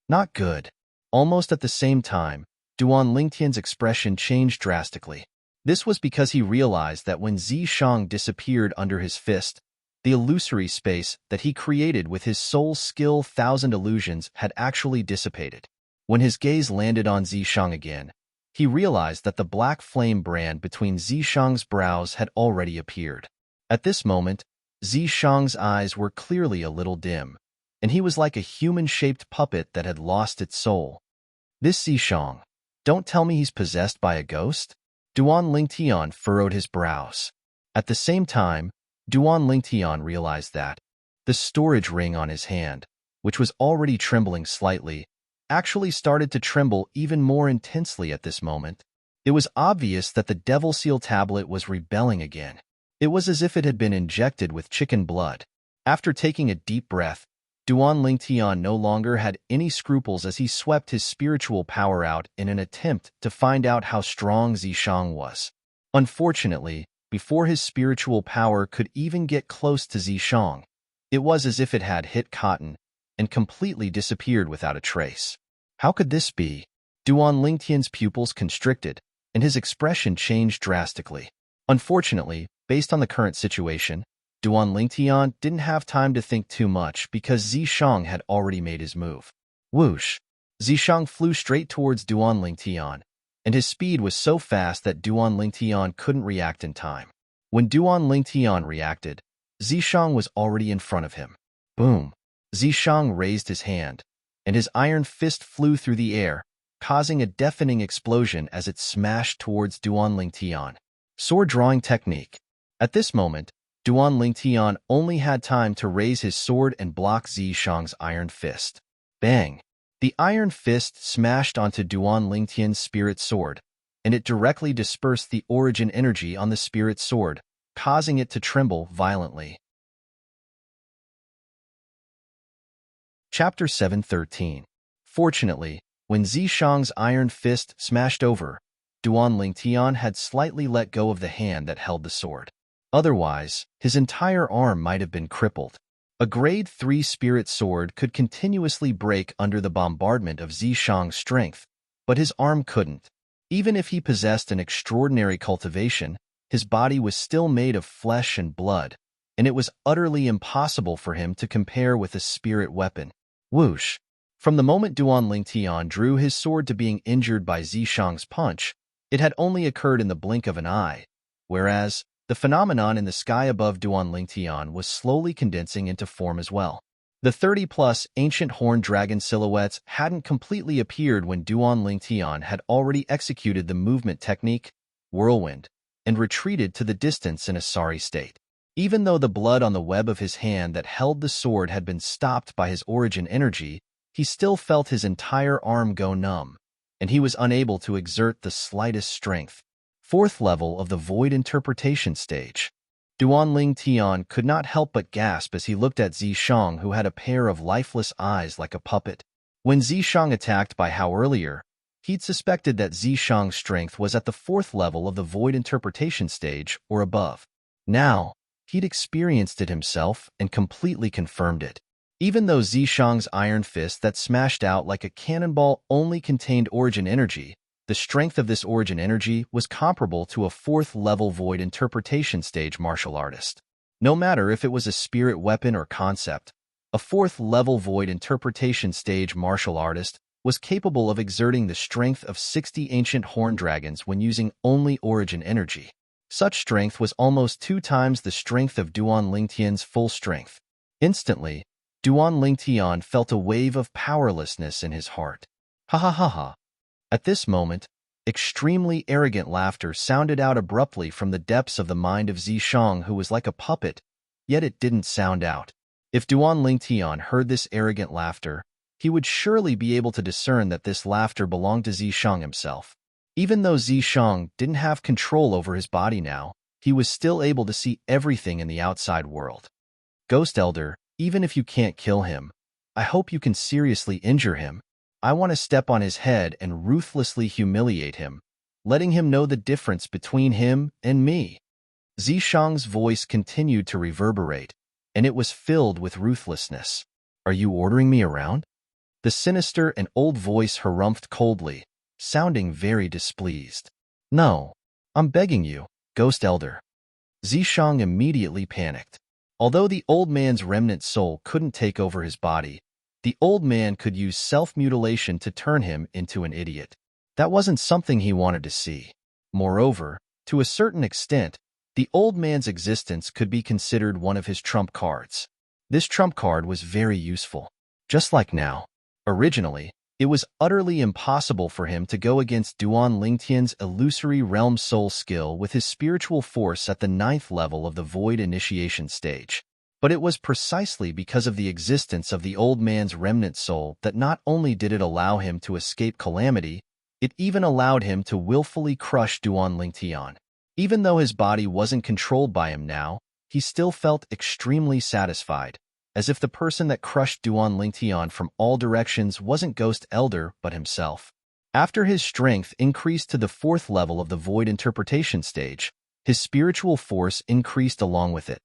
Not good. Almost at the same time, Duan Lingtian's expression changed drastically. This was because he realized that when Zishang disappeared under his fist, the illusory space that he created with his soul skill 1,000 illusions had actually dissipated. When his gaze landed on Zishang again, he realized that the black flame brand between Zishang's brows had already appeared. At this moment, Zishang's eyes were clearly a little dim, and he was like a human-shaped puppet that had lost its soul. This Zishang. Don't tell me he's possessed by a ghost? Duan Lingtian furrowed his brows. At the same time, Duan Lingtian realized that the storage ring on his hand, which was already trembling slightly, actually started to tremble even more intensely at this moment. It was obvious that the Devil Seal tablet was rebelling again. It was as if it had been injected with chicken blood. After taking a deep breath, Duan Lingtian no longer had any scruples as he swept his spiritual power out in an attempt to find out how strong Zishang was. Unfortunately, before his spiritual power could even get close to Zishang. It was as if it had hit cotton and completely disappeared without a trace. How could this be? Duan Lingtian's pupils constricted, and his expression changed drastically. Unfortunately, based on the current situation, Duan Lingtian didn't have time to think too much because Zishang had already made his move. Whoosh! Zishang flew straight towards Duan Lingtian, and his speed was so fast that Duan Lingtian couldn't react in time. When Duan Lingtian reacted, Zishang was already in front of him. Boom! Zishang raised his hand, and his iron fist flew through the air, causing a deafening explosion as it smashed towards Duan Lingtian. Sword drawing technique. At this moment, Duan Lingtian only had time to raise his sword and block Zishang's iron fist. Bang! The iron fist smashed onto Duan Lingtian's spirit sword, and it directly dispersed the origin energy on the spirit sword, causing it to tremble violently. Chapter 7:13. Fortunately, when Zishang's iron fist smashed over, Duan Lingtian had slightly let go of the hand that held the sword. Otherwise, his entire arm might have been crippled. A grade 3 spirit sword could continuously break under the bombardment of Zishang's strength, but his arm couldn't. Even if he possessed an extraordinary cultivation, his body was still made of flesh and blood, and it was utterly impossible for him to compare with a spirit weapon. Whoosh! From the moment Duan Lingtian drew his sword to being injured by Zishang's punch, it had only occurred in the blink of an eye, whereas the phenomenon in the sky above Duan Lingtian was slowly condensing into form as well. The 30-plus ancient horned dragon silhouettes hadn't completely appeared when Duan Lingtian had already executed the movement technique, whirlwind, and retreated to the distance in a sorry state. Even though the blood on the web of his hand that held the sword had been stopped by his origin energy, he still felt his entire arm go numb, and he was unable to exert the slightest strength. Fourth level of the void interpretation stage. Duan Lingtian could not help but gasp as he looked at Zishang, who had a pair of lifeless eyes like a puppet. When Zishang attacked by Hao earlier, he'd suspected that Zishang's strength was at the fourth level of the void interpretation stage or above. Now, he'd experienced it himself and completely confirmed it. Even though Zishang's iron fist that smashed out like a cannonball only contained origin energy, the strength of this origin energy was comparable to a fourth-level void interpretation stage martial artist. No matter if it was a spirit weapon or concept, a fourth-level void interpretation stage martial artist was capable of exerting the strength of 60 ancient horned dragons when using only origin energy. Such strength was almost 2 times the strength of Duan Lingtian's full strength. Instantly, Duan Lingtian felt a wave of powerlessness in his heart. Ha ha ha ha. At this moment, extremely arrogant laughter sounded out abruptly from the depths of the mind of Zishang, who was like a puppet, yet it didn't sound out. If Duan Lingtian heard this arrogant laughter, he would surely be able to discern that this laughter belonged to Zishang himself. Even though Zishang didn't have control over his body now, he was still able to see everything in the outside world. Ghost Elder, even if you can't kill him, I hope you can seriously injure him. I want to step on his head and ruthlessly humiliate him, letting him know the difference between him and me. Zishang's voice continued to reverberate, and it was filled with ruthlessness. Are you ordering me around? The sinister and old voice harumphed coldly, sounding very displeased. No, I'm begging you, Ghost Elder. Zishang immediately panicked. Although the old man's remnant soul couldn't take over his body, the old man could use self-mutilation to turn him into an idiot. That wasn't something he wanted to see. Moreover, to a certain extent, the old man's existence could be considered one of his trump cards. This trump card was very useful. Just like now. Originally, it was utterly impossible for him to go against Duan Lingtian's illusory realm soul skill with his spiritual force at the 9th level of the void initiation stage. But it was precisely because of the existence of the old man's remnant soul that not only did it allow him to escape calamity, it even allowed him to willfully crush Duan Lingtian. Even though his body wasn't controlled by him now, he still felt extremely satisfied, as if the person that crushed Duan Lingtian from all directions wasn't Ghost Elder but himself. After his strength increased to the 4th level of the void interpretation stage, His spiritual force increased along with it.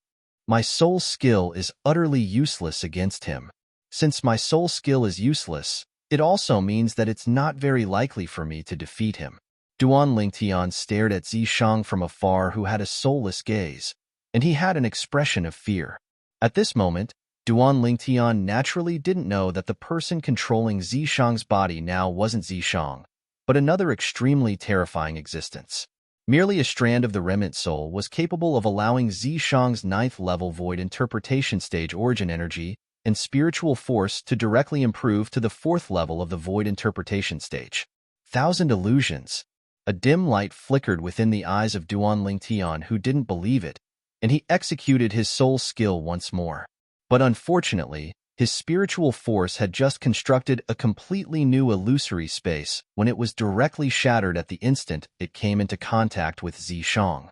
My soul skill is utterly useless against him. Since my soul skill is useless, it also means that it's not very likely for me to defeat him. Duan Lingtian stared at Zishang from afar, who had a soulless gaze, and he had an expression of fear. At this moment, Duan Lingtian naturally didn't know that the person controlling Zishang's body now wasn't Zishang, but another extremely terrifying existence. Merely a strand of the remnant soul was capable of allowing Zishang's 9th level void interpretation stage origin energy and spiritual force to directly improve to the 4th level of the void interpretation stage. 1,000 illusions. A dim light flickered within the eyes of Duan Lingtian, who didn't believe it, and he executed his soul skill once more. But unfortunately, his spiritual force had just constructed a completely new illusory space when it was directly shattered at the instant it came into contact with Zishang.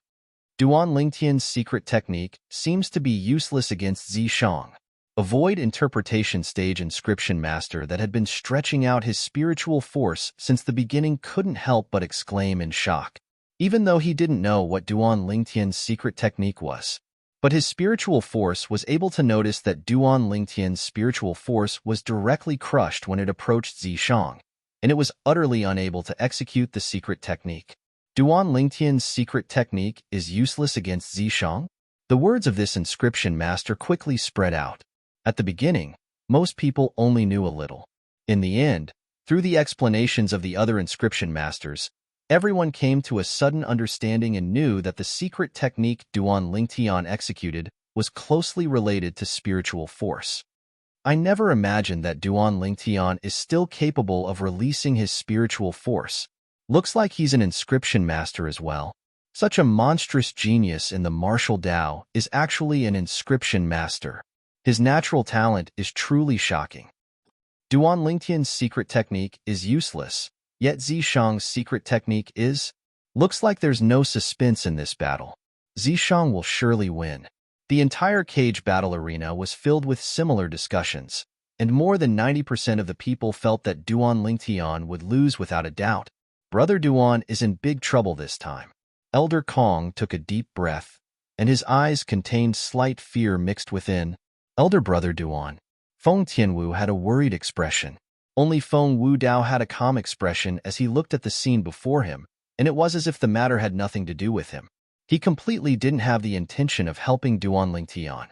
Duan Lingtian's secret technique seems to be useless against Zishang, a void interpretation stage inscription master that had been stretching out his spiritual force since the beginning couldn't help but exclaim in shock. Even though he didn't know what Duan Lingtian's secret technique was. But his spiritual force was able to notice that Duan Lingtian's spiritual force was directly crushed when it approached Zishang, and it was utterly unable to execute the secret technique. Duan Lingtian's secret technique is useless against Zishang? The words of this inscription master quickly spread out. At the beginning, most people only knew a little. In the end, through the explanations of the other inscription masters, everyone came to a sudden understanding and knew that the secret technique Duan Lingtian executed was closely related to spiritual force. I never imagined that Duan Lingtian is still capable of releasing his spiritual force. Looks like he's an inscription master as well. Such a monstrous genius in the martial Tao is actually an inscription master. His natural talent is truly shocking. Duan Lingtian's secret technique is useless, yet Zishang's secret technique is? Looks like there's no suspense in this battle. Zishang will surely win. The entire cage battle arena was filled with similar discussions, and more than 90% of the people felt that Duan Lingtian would lose without a doubt. Brother Duan is in big trouble this time. Elder Kong took a deep breath, and his eyes contained slight fear mixed within. Elder Brother Duan. Feng Tianwu had a worried expression. Only Feng Wu Dao had a calm expression as he looked at the scene before him, and it was as if the matter had nothing to do with him. He completely didn't have the intention of helping Duan Lingtian.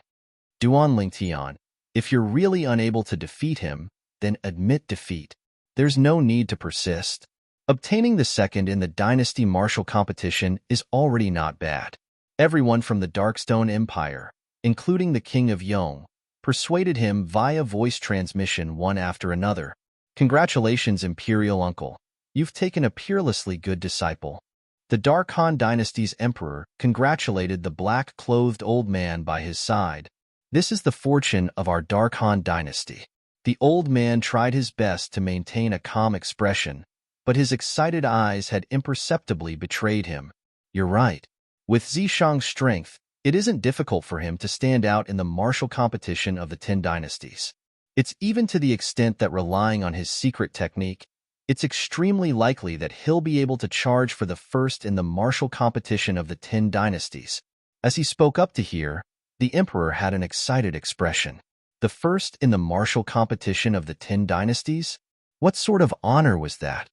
Duan Lingtian, if you're really unable to defeat him, then admit defeat. There's no need to persist. Obtaining the second in the Dynasty Martial competition is already not bad. Everyone from the Darkstone Empire, including the King of Yong, persuaded him via voice transmission one after another. Congratulations, Imperial Uncle. You've taken a peerlessly good disciple. The Dark Han Dynasty's emperor congratulated the black-clothed old man by his side. This is the fortune of our Dark Han Dynasty. The old man tried his best to maintain a calm expression, but his excited eyes had imperceptibly betrayed him. You're right. With Zishang's strength, it isn't difficult for him to stand out in the martial competition of the 10 dynasties. It's even to the extent that relying on his secret technique, it's extremely likely that he'll be able to charge for the first in the martial competition of the 10 dynasties. As he spoke up to hear, the emperor had an excited expression. The first in the martial competition of the 10 dynasties? What sort of honor was that?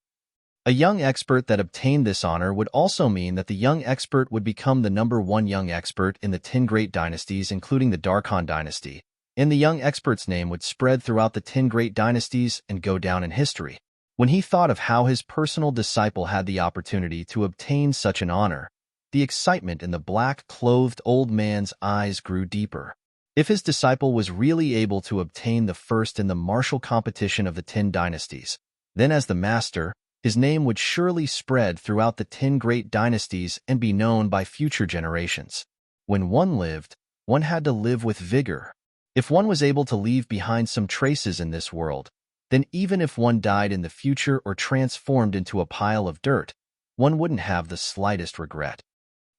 A young expert that obtained this honor would also mean that the young expert would become the #1 young expert in the 10 great dynasties, including the Dark Han Dynasty, and the young expert's name would spread throughout the 10 great dynasties and go down in history. When he thought of how his personal disciple had the opportunity to obtain such an honor, the excitement in the black-clothed old man's eyes grew deeper. If his disciple was really able to obtain the first in the martial competition of the 10 dynasties, then as the master, his name would surely spread throughout the 10 great dynasties and be known by future generations. When one lived, one had to live with vigor. If one was able to leave behind some traces in this world, then even if one died in the future or transformed into a pile of dirt, one wouldn't have the slightest regret.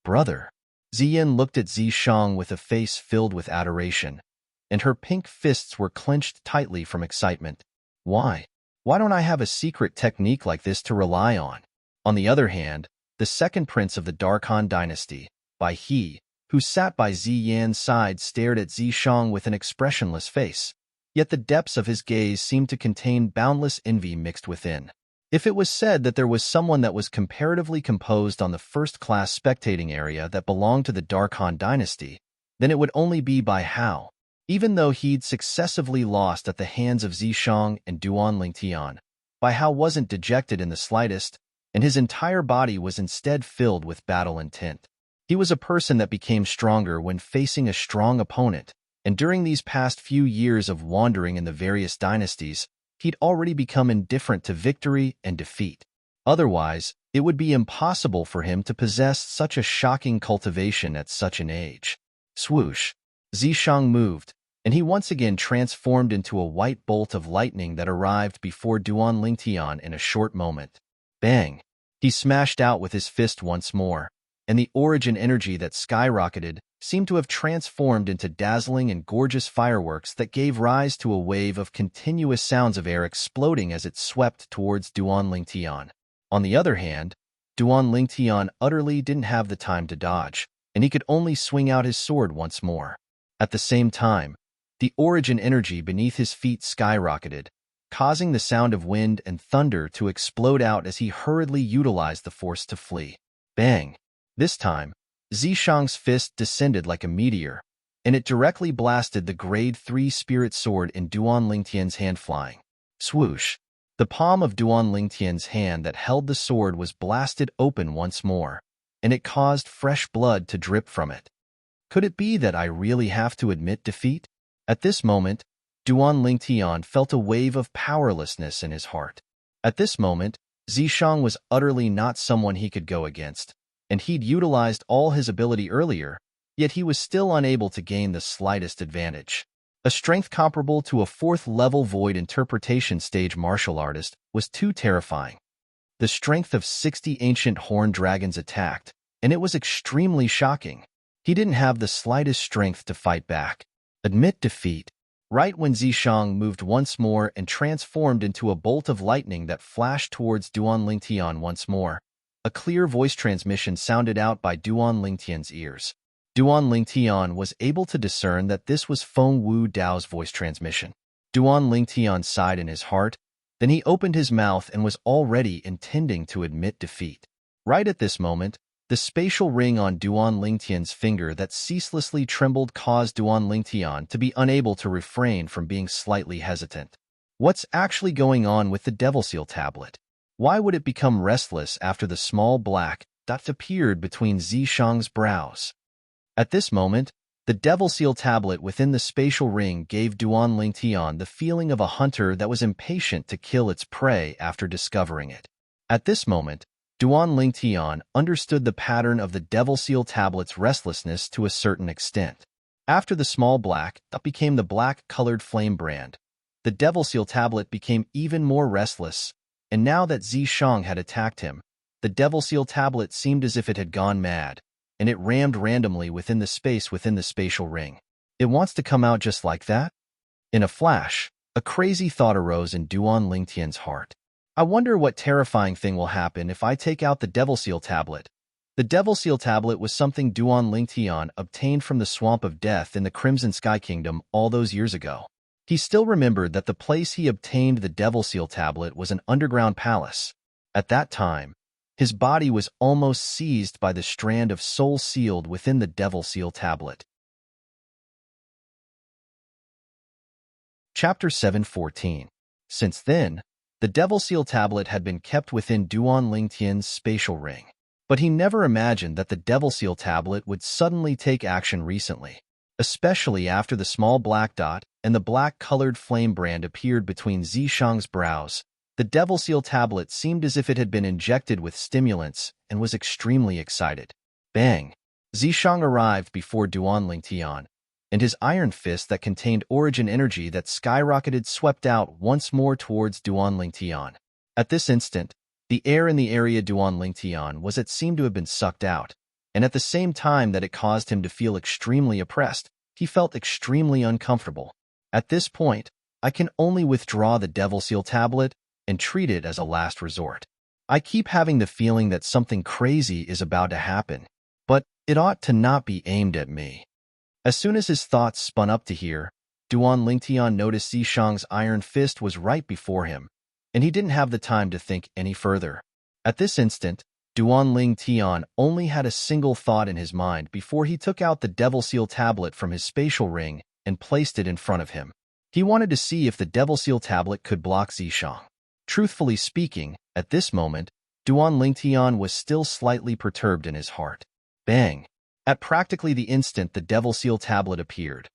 Brother. Ziyin looked at Zishang with a face filled with adoration, and her pink fists were clenched tightly from excitement. Why? Why don't I have a secret technique like this to rely on? On the other hand, the second prince of the Dark Han Dynasty, Bai He, who sat by Zi Yan's side, stared at Zishang with an expressionless face, yet the depths of his gaze seemed to contain boundless envy mixed within. If it was said that there was someone that was comparatively composed on the first-class spectating area that belonged to the Dark Han dynasty, then it would only be Bai Hao. Even though he'd successively lost at the hands of Zishang and Duan Lingtian, Bai Hao wasn't dejected in the slightest, and his entire body was instead filled with battle intent. He was a person that became stronger when facing a strong opponent, and during these past few years of wandering in the various dynasties, he'd already become indifferent to victory and defeat. Otherwise, it would be impossible for him to possess such a shocking cultivation at such an age. Swoosh! Zishang moved, and he once again transformed into a white bolt of lightning that arrived before Duan Lingtian in a short moment. Bang! He smashed out with his fist once more, and the origin energy that skyrocketed seemed to have transformed into dazzling and gorgeous fireworks that gave rise to a wave of continuous sounds of air exploding as it swept towards Duan Lingtian. On the other hand, Duan Lingtian utterly didn't have the time to dodge, and he could only swing out his sword once more. At the same time, the origin energy beneath his feet skyrocketed, causing the sound of wind and thunder to explode out as he hurriedly utilized the force to flee. Bang! This time, Zishang's fist descended like a meteor, and it directly blasted the Grade 3 spirit sword in Duan Lingtian's hand, flying. Swoosh! The palm of Duan Lingtian's hand that held the sword was blasted open once more, and it caused fresh blood to drip from it. Could it be that I really have to admit defeat? At this moment, Duan Lingtian felt a wave of powerlessness in his heart. At this moment, Zishang was utterly not someone he could go against, and he'd utilized all his ability earlier, yet he was still unable to gain the slightest advantage. A strength comparable to a 4th-level void interpretation stage martial artist was too terrifying. The strength of 60 ancient horned dragons attacked, and it was extremely shocking. He didn't have the slightest strength to fight back. Admit defeat. Right when Zishang moved once more and transformed into a bolt of lightning that flashed towards Duan Lingtian once more, a clear voice transmission sounded out by Duan Lingtian's ears. Duan Lingtian was able to discern that this was Feng Wu Dao's voice transmission. Duan Lingtian sighed in his heart, then he opened his mouth and was already intending to admit defeat. Right at this moment, the spatial ring on Duan Lingtian's finger that ceaselessly trembled caused Duan Lingtian to be unable to refrain from being slightly hesitant. What's actually going on with the Devil Seal tablet? Why would it become restless after the small black dot appeared between Zishang's brows? At this moment, the Devil Seal tablet within the spatial ring gave Duan Lingtian the feeling of a hunter that was impatient to kill its prey after discovering it. At this moment, Duan Lingtian understood the pattern of the Devil Seal tablet's restlessness to a certain extent. After the small black dot became the black-colored flame brand, the Devil Seal tablet became even more restless, and now that Zishang had attacked him, the Devil Seal tablet seemed as if it had gone mad, and it rammed randomly within the space within the spatial ring. It wants to come out just like that? In a flash, a crazy thought arose in Duan Lingtian's heart. I wonder what terrifying thing will happen if I take out the Devil Seal tablet. The Devil Seal tablet was something Duan Lingtian obtained from the Swamp of Death in the Crimson Sky Kingdom all those years ago. He still remembered that the place he obtained the Devil Seal tablet was an underground palace. At that time, his body was almost seized by the strand of soul sealed within the Devil Seal tablet. Chapter 7:14. Since then, the Devil Seal tablet had been kept within Duan Lingtian's spatial ring, but he never imagined that the Devil Seal tablet would suddenly take action recently, especially after the small black dot and the black-colored flame brand appeared between Zishang's brows. The Devil Seal tablet seemed as if it had been injected with stimulants and was extremely excited. Bang! Zishang arrived before Duan Lingtian, and his iron fist that contained origin energy that skyrocketed swept out once more towards Duan Lingtian. At this instant, the air in the area Duan Lingtian was it seemed to have been sucked out, and at the same time that it caused him to feel extremely oppressed, he felt extremely uncomfortable. At this point, I can only withdraw the Devil Seal tablet and treat it as a last resort. I keep having the feeling that something crazy is about to happen, but It ought to not be aimed at me. As soon as his thoughts spun up to here, Duan Lingtian noticed Zishang's iron fist was right before him, and he didn't have the time to think any further. At this instant, Duan Lingtian only had a single thought in his mind before he took out the Devil Seal tablet from his spatial ring and placed it in front of him. He wanted to see if the Devil Seal tablet could block Zishang. Truthfully speaking, at this moment, Duan Lingtian was still slightly perturbed in his heart. Bang! At practically the instant the Devil Seal tablet appeared,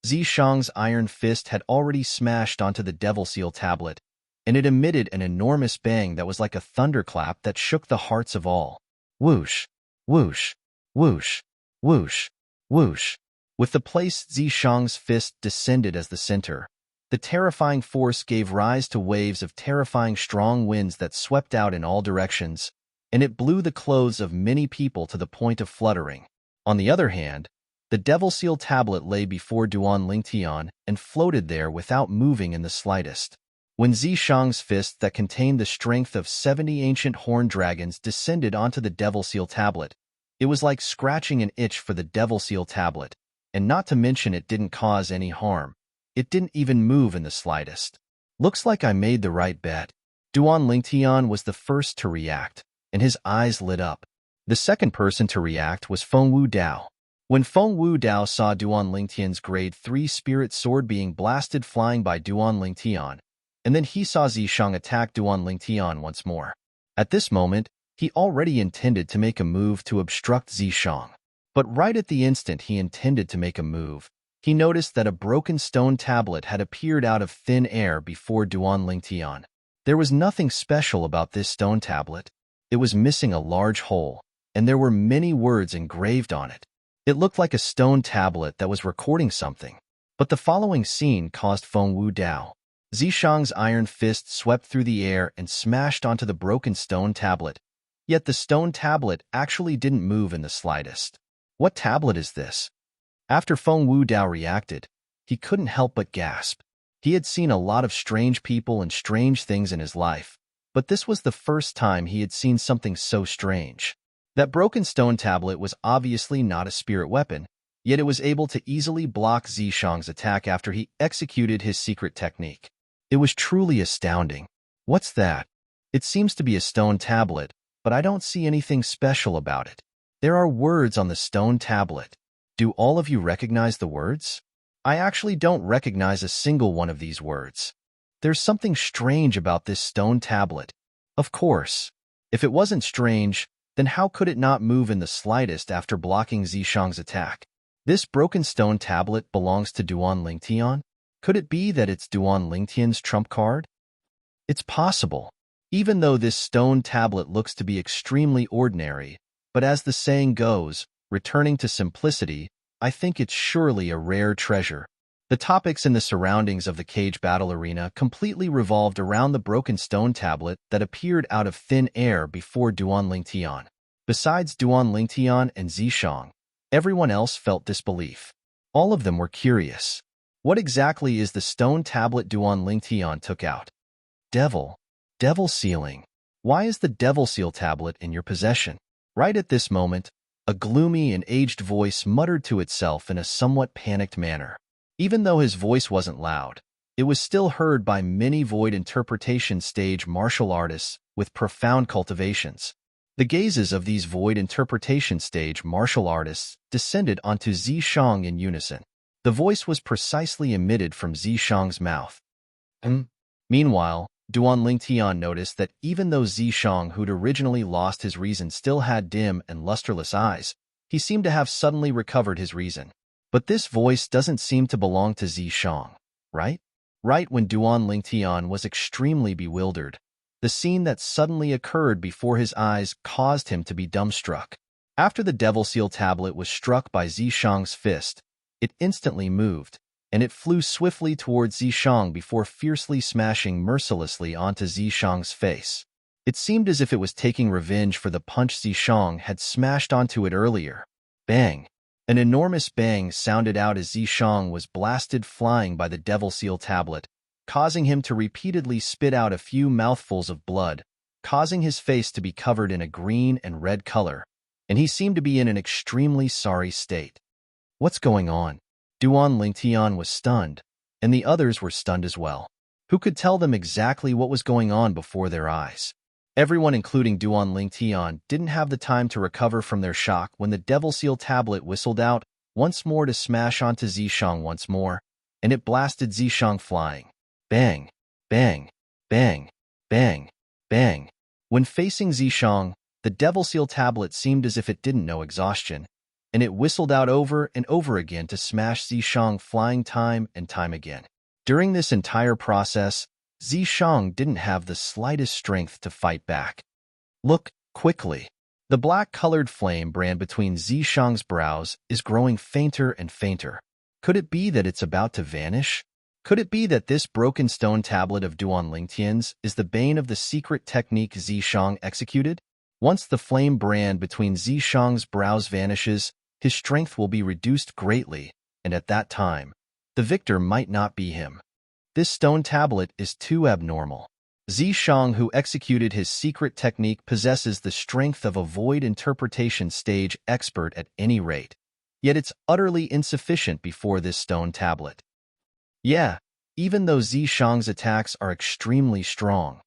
Zishang's iron fist had already smashed onto the Devil Seal tablet, and it emitted an enormous bang that was like a thunderclap that shook the hearts of all. Whoosh! Whoosh! Whoosh! Whoosh! Whoosh! With the place Zishang's fist descended as the center, the terrifying force gave rise to waves of terrifying strong winds that swept out in all directions, and it blew the clothes of many people to the point of fluttering. On the other hand, the Devil Seal tablet lay before Duan Lingtian and floated there without moving in the slightest. When Zishang's fist that contained the strength of 70 ancient horned dragons descended onto the Devil Seal tablet, it was like scratching an itch for the Devil Seal tablet, and not to mention it didn't cause any harm. It didn't even move in the slightest. Looks like I made the right bet. Duan Lingtian was the first to react, and his eyes lit up. The second person to react was Feng Wu Dao. When Feng Wu Dao saw Duan Lingtian's grade 3 spirit sword being blasted flying by Duan Lingtian, and then he saw Zishang attack Duan Lingtian once more. At this moment, he already intended to make a move to obstruct Zishang. But right at the instant he intended to make a move, he noticed that a broken stone tablet had appeared out of thin air before Duan Lingtian. There was nothing special about this stone tablet. It was missing a large hole, and there were many words engraved on it. It looked like a stone tablet that was recording something. But the following scene caused Feng Wu Dao. Zishang's iron fist swept through the air and smashed onto the broken stone tablet. Yet the stone tablet actually didn't move in the slightest. What tablet is this? After Feng Wu Dao reacted, he couldn't help but gasp. He had seen a lot of strange people and strange things in his life, but this was the first time he had seen something so strange. That broken stone tablet was obviously not a spirit weapon, yet it was able to easily block Zishang's attack after he executed his secret technique. It was truly astounding. What's that? It seems to be a stone tablet, but I don't see anything special about it. There are words on the stone tablet. Do all of you recognize the words? I actually don't recognize a single one of these words. There's something strange about this stone tablet. Of course, if it wasn't strange, then how could it not move in the slightest after blocking Zishang's attack? This broken stone tablet belongs to Duan Lingtian? Could it be that it's Duan Lingtian's trump card? It's possible. Even though this stone tablet looks to be extremely ordinary, but as the saying goes, returning to simplicity, I think it's surely a rare treasure. The topics in the surroundings of the cage battle arena completely revolved around the broken stone tablet that appeared out of thin air before Duan Lingtian. Besides Duan Lingtian and Zishang, everyone else felt disbelief. All of them were curious. What exactly is the stone tablet Duan Lingtian took out? Devil sealing. Why is the Devil Seal tablet in your possession? Right at this moment, a gloomy and aged voice muttered to itself in a somewhat panicked manner. Even though his voice wasn't loud, it was still heard by many void interpretation stage martial artists with profound cultivations. The gazes of these void interpretation stage martial artists descended onto Zishang in unison. The voice was precisely emitted from Zishang's mouth. Meanwhile, Duan Lingtian noticed that even though Zishang, who'd originally lost his reason, still had dim and lusterless eyes, he seemed to have suddenly recovered his reason. But this voice doesn't seem to belong to Zishang, right? Right when Duan Lingtian was extremely bewildered, the scene that suddenly occurred before his eyes caused him to be dumbstruck. After the Devil Seal tablet was struck by Zishang's fist, it instantly moved, and it flew swiftly towards Zishang before fiercely smashing mercilessly onto Zishang's face. It seemed as if it was taking revenge for the punch Zishang had smashed onto it earlier. Bang! An enormous bang sounded out as Zishang was blasted flying by the Devil Seal tablet, causing him to repeatedly spit out a few mouthfuls of blood, causing his face to be covered in a green and red color. and he seemed to be in an extremely sorry state. What's going on? Duan Lingtian was stunned, and the others were stunned as well. Who could tell them exactly what was going on before their eyes? Everyone, including Duan Lingtian, didn't have the time to recover from their shock when the Devil Seal tablet whistled out once more to smash onto Zishang once more, and it blasted Zishang flying. Bang, bang, bang, bang, bang. When facing Zishang, the Devil Seal tablet seemed as if it didn't know exhaustion, and it whistled out over and over again to smash Zishang flying time and time again. During this entire process, Zishang didn't have the slightest strength to fight back. Look, quickly. The black-colored flame brand between Zishang's brows is growing fainter and fainter. Could it be that it's about to vanish? Could it be that this broken stone tablet of Duan Lingtian's is the bane of the secret technique Zishang executed? Once the flame brand between Zishang's brows vanishes, his strength will be reduced greatly, and at that time, the victor might not be him. This stone tablet is too abnormal. Zishang, who executed his secret technique, possesses the strength of a void interpretation stage expert at any rate. Yet it's utterly insufficient before this stone tablet. Yeah, even though Zishang's attacks are extremely strong,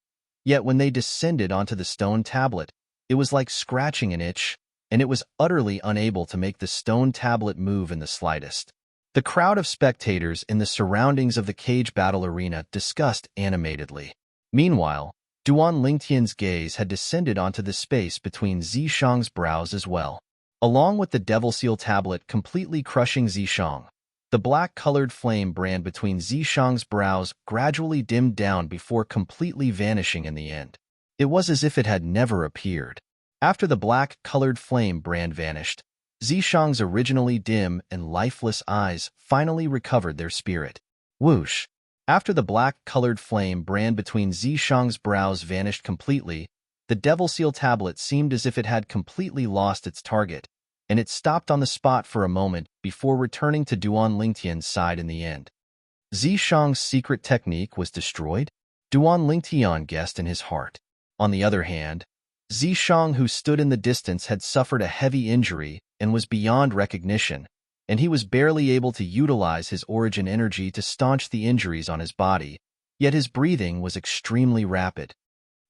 yet when they descended onto the stone tablet, it was like scratching an itch, and it was utterly unable to make the stone tablet move in the slightest. The crowd of spectators in the surroundings of the cage battle arena discussed animatedly. Meanwhile, Duan Lingtian's gaze had descended onto the space between Zishang's brows as well. Along with the Devil Seal tablet completely crushing Zishang, the black-colored flame brand between Zishang's brows gradually dimmed down before completely vanishing in the end. It was as if it had never appeared. After the black-colored flame brand vanished, Zishang's originally dim and lifeless eyes finally recovered their spirit. Whoosh! After the black-colored flame brand between Zishang's brows vanished completely, the Devil Seal tablet seemed as if it had completely lost its target, and it stopped on the spot for a moment before returning to Duan Lingtian's side in the end. Zishang's secret technique was destroyed? Duan Lingtian guessed in his heart. On the other hand, Zishang, who stood in the distance, had suffered a heavy injury and was beyond recognition, and he was barely able to utilize his origin energy to staunch the injuries on his body, yet his breathing was extremely rapid.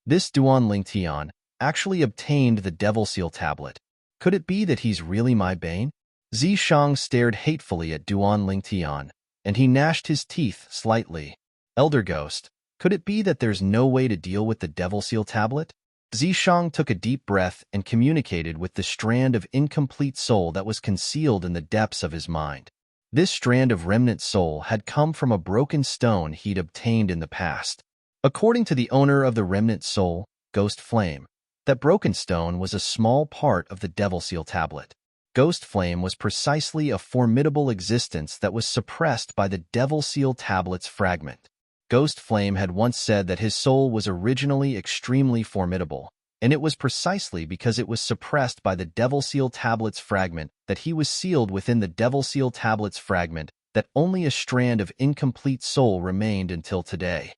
This Duan Lingtian actually obtained the Devil Seal tablet. Could it be that he's really my bane? Zishang stared hatefully at Duan Lingtian, and he gnashed his teeth slightly. Elder Ghost, could it be that there's no way to deal with the Devil Seal tablet? Zishang took a deep breath and communicated with the strand of incomplete soul that was concealed in the depths of his mind. This strand of remnant soul had come from a broken stone he'd obtained in the past. According to the owner of the remnant soul, Ghost Flame, that broken stone was a small part of the Devil Seal tablet. Ghost Flame was precisely a formidable existence that was suppressed by the Devil Seal tablet's fragment. Ghost Flame had once said that his soul was originally extremely formidable, and it was precisely because it was suppressed by the Devil Seal tablet's fragment that he was sealed within the Devil Seal tablet's fragment, that only a strand of incomplete soul remained until today.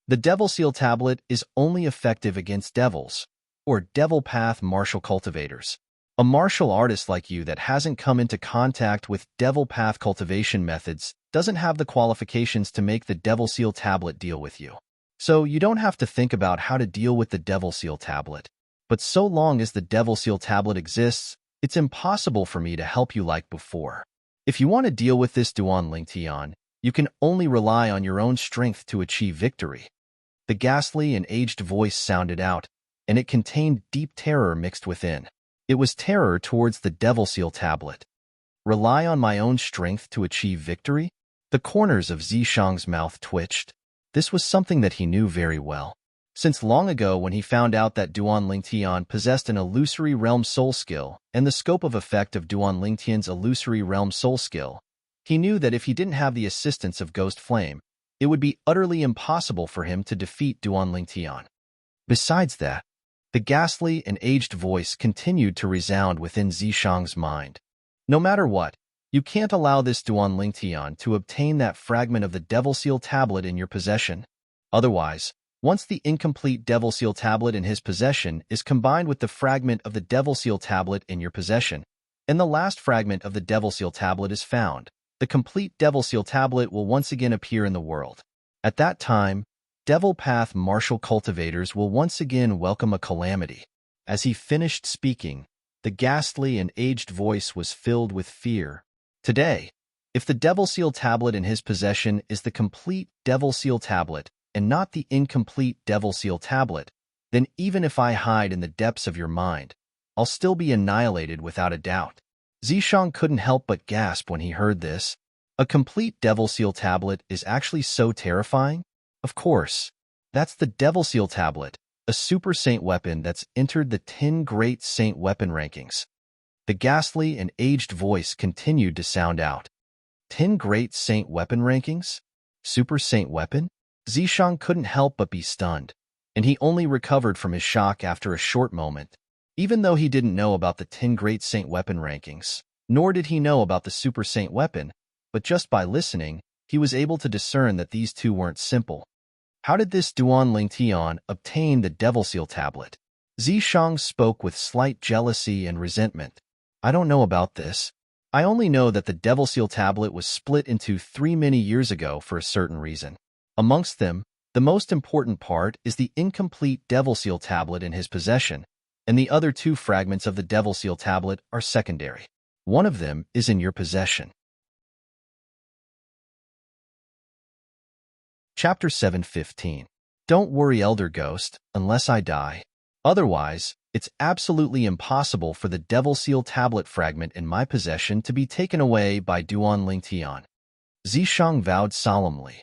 The Devil Seal tablet is only effective against devils, or devil path martial cultivators. A martial artist like you that hasn't come into contact with devil path cultivation methods doesn't have the qualifications to make the Devil Seal tablet deal with you. So you don't have to think about how to deal with the Devil Seal tablet. But so long as the Devil Seal tablet exists, it's impossible for me to help you like before. If you want to deal with this Duan Lingtian, you can only rely on your own strength to achieve victory. The ghastly and aged voice sounded out, and it contained deep terror mixed within. It was terror towards the Devil Seal tablet. Rely on my own strength to achieve victory? The corners of Zishang's mouth twitched. This was something that he knew very well. Since long ago when he found out that Duan Lingtian possessed an illusory realm soul skill and the scope of effect of Duan Lingtian's illusory realm soul skill, he knew that if he didn't have the assistance of Ghost Flame, it would be utterly impossible for him to defeat Duan Lingtian. Besides that, the ghastly and aged voice continued to resound within Zishang's mind. No matter what, you can't allow this Duan Lingtian to obtain that fragment of the Devil Seal tablet in your possession. Otherwise, Once the incomplete Devil Seal tablet in his possession is combined with the fragment of the Devil Seal tablet in your possession, and the last fragment of the Devil Seal tablet is found, the complete Devil Seal tablet will once again appear in the world. At that time, Devil Path martial cultivators will once again welcome a calamity. As he finished speaking, the ghastly and aged voice was filled with fear. Today, if the Devil Seal tablet in his possession is the complete Devil Seal tablet and not the incomplete Devil Seal tablet, then even if I hide in the depths of your mind, I'll still be annihilated without a doubt. Zishang couldn't help but gasp when he heard this. A complete Devil Seal tablet is actually so terrifying? Of course, that's the Devil Seal tablet, a Super Saint weapon that's entered the 10 Great Saint weapon rankings. The ghastly and aged voice continued to sound out. 10 Great Saint weapon rankings? Super Saint weapon? Zishang couldn't help but be stunned, and he only recovered from his shock after a short moment. Even though he didn't know about the 10 Great Saint weapon rankings, nor did he know about the Super Saint weapon, but just by listening, he was able to discern that these two weren't simple. How did this Duan Ling Tian obtain the Devil Seal tablet? Zishang spoke with slight jealousy and resentment. I don't know about this. I only know that the Devil Seal tablet was split into 3 many years ago for a certain reason. Amongst them, the most important part is the incomplete Devil Seal tablet in his possession, and the other 2 fragments of the Devil Seal tablet are secondary. One of them is in your possession. Chapter 7:15. Don't worry, Elder Ghost, unless I die. Otherwise, it's absolutely impossible for the Devil Seal tablet fragment in my possession to be taken away by Duan Ling Tian. Zishang vowed solemnly.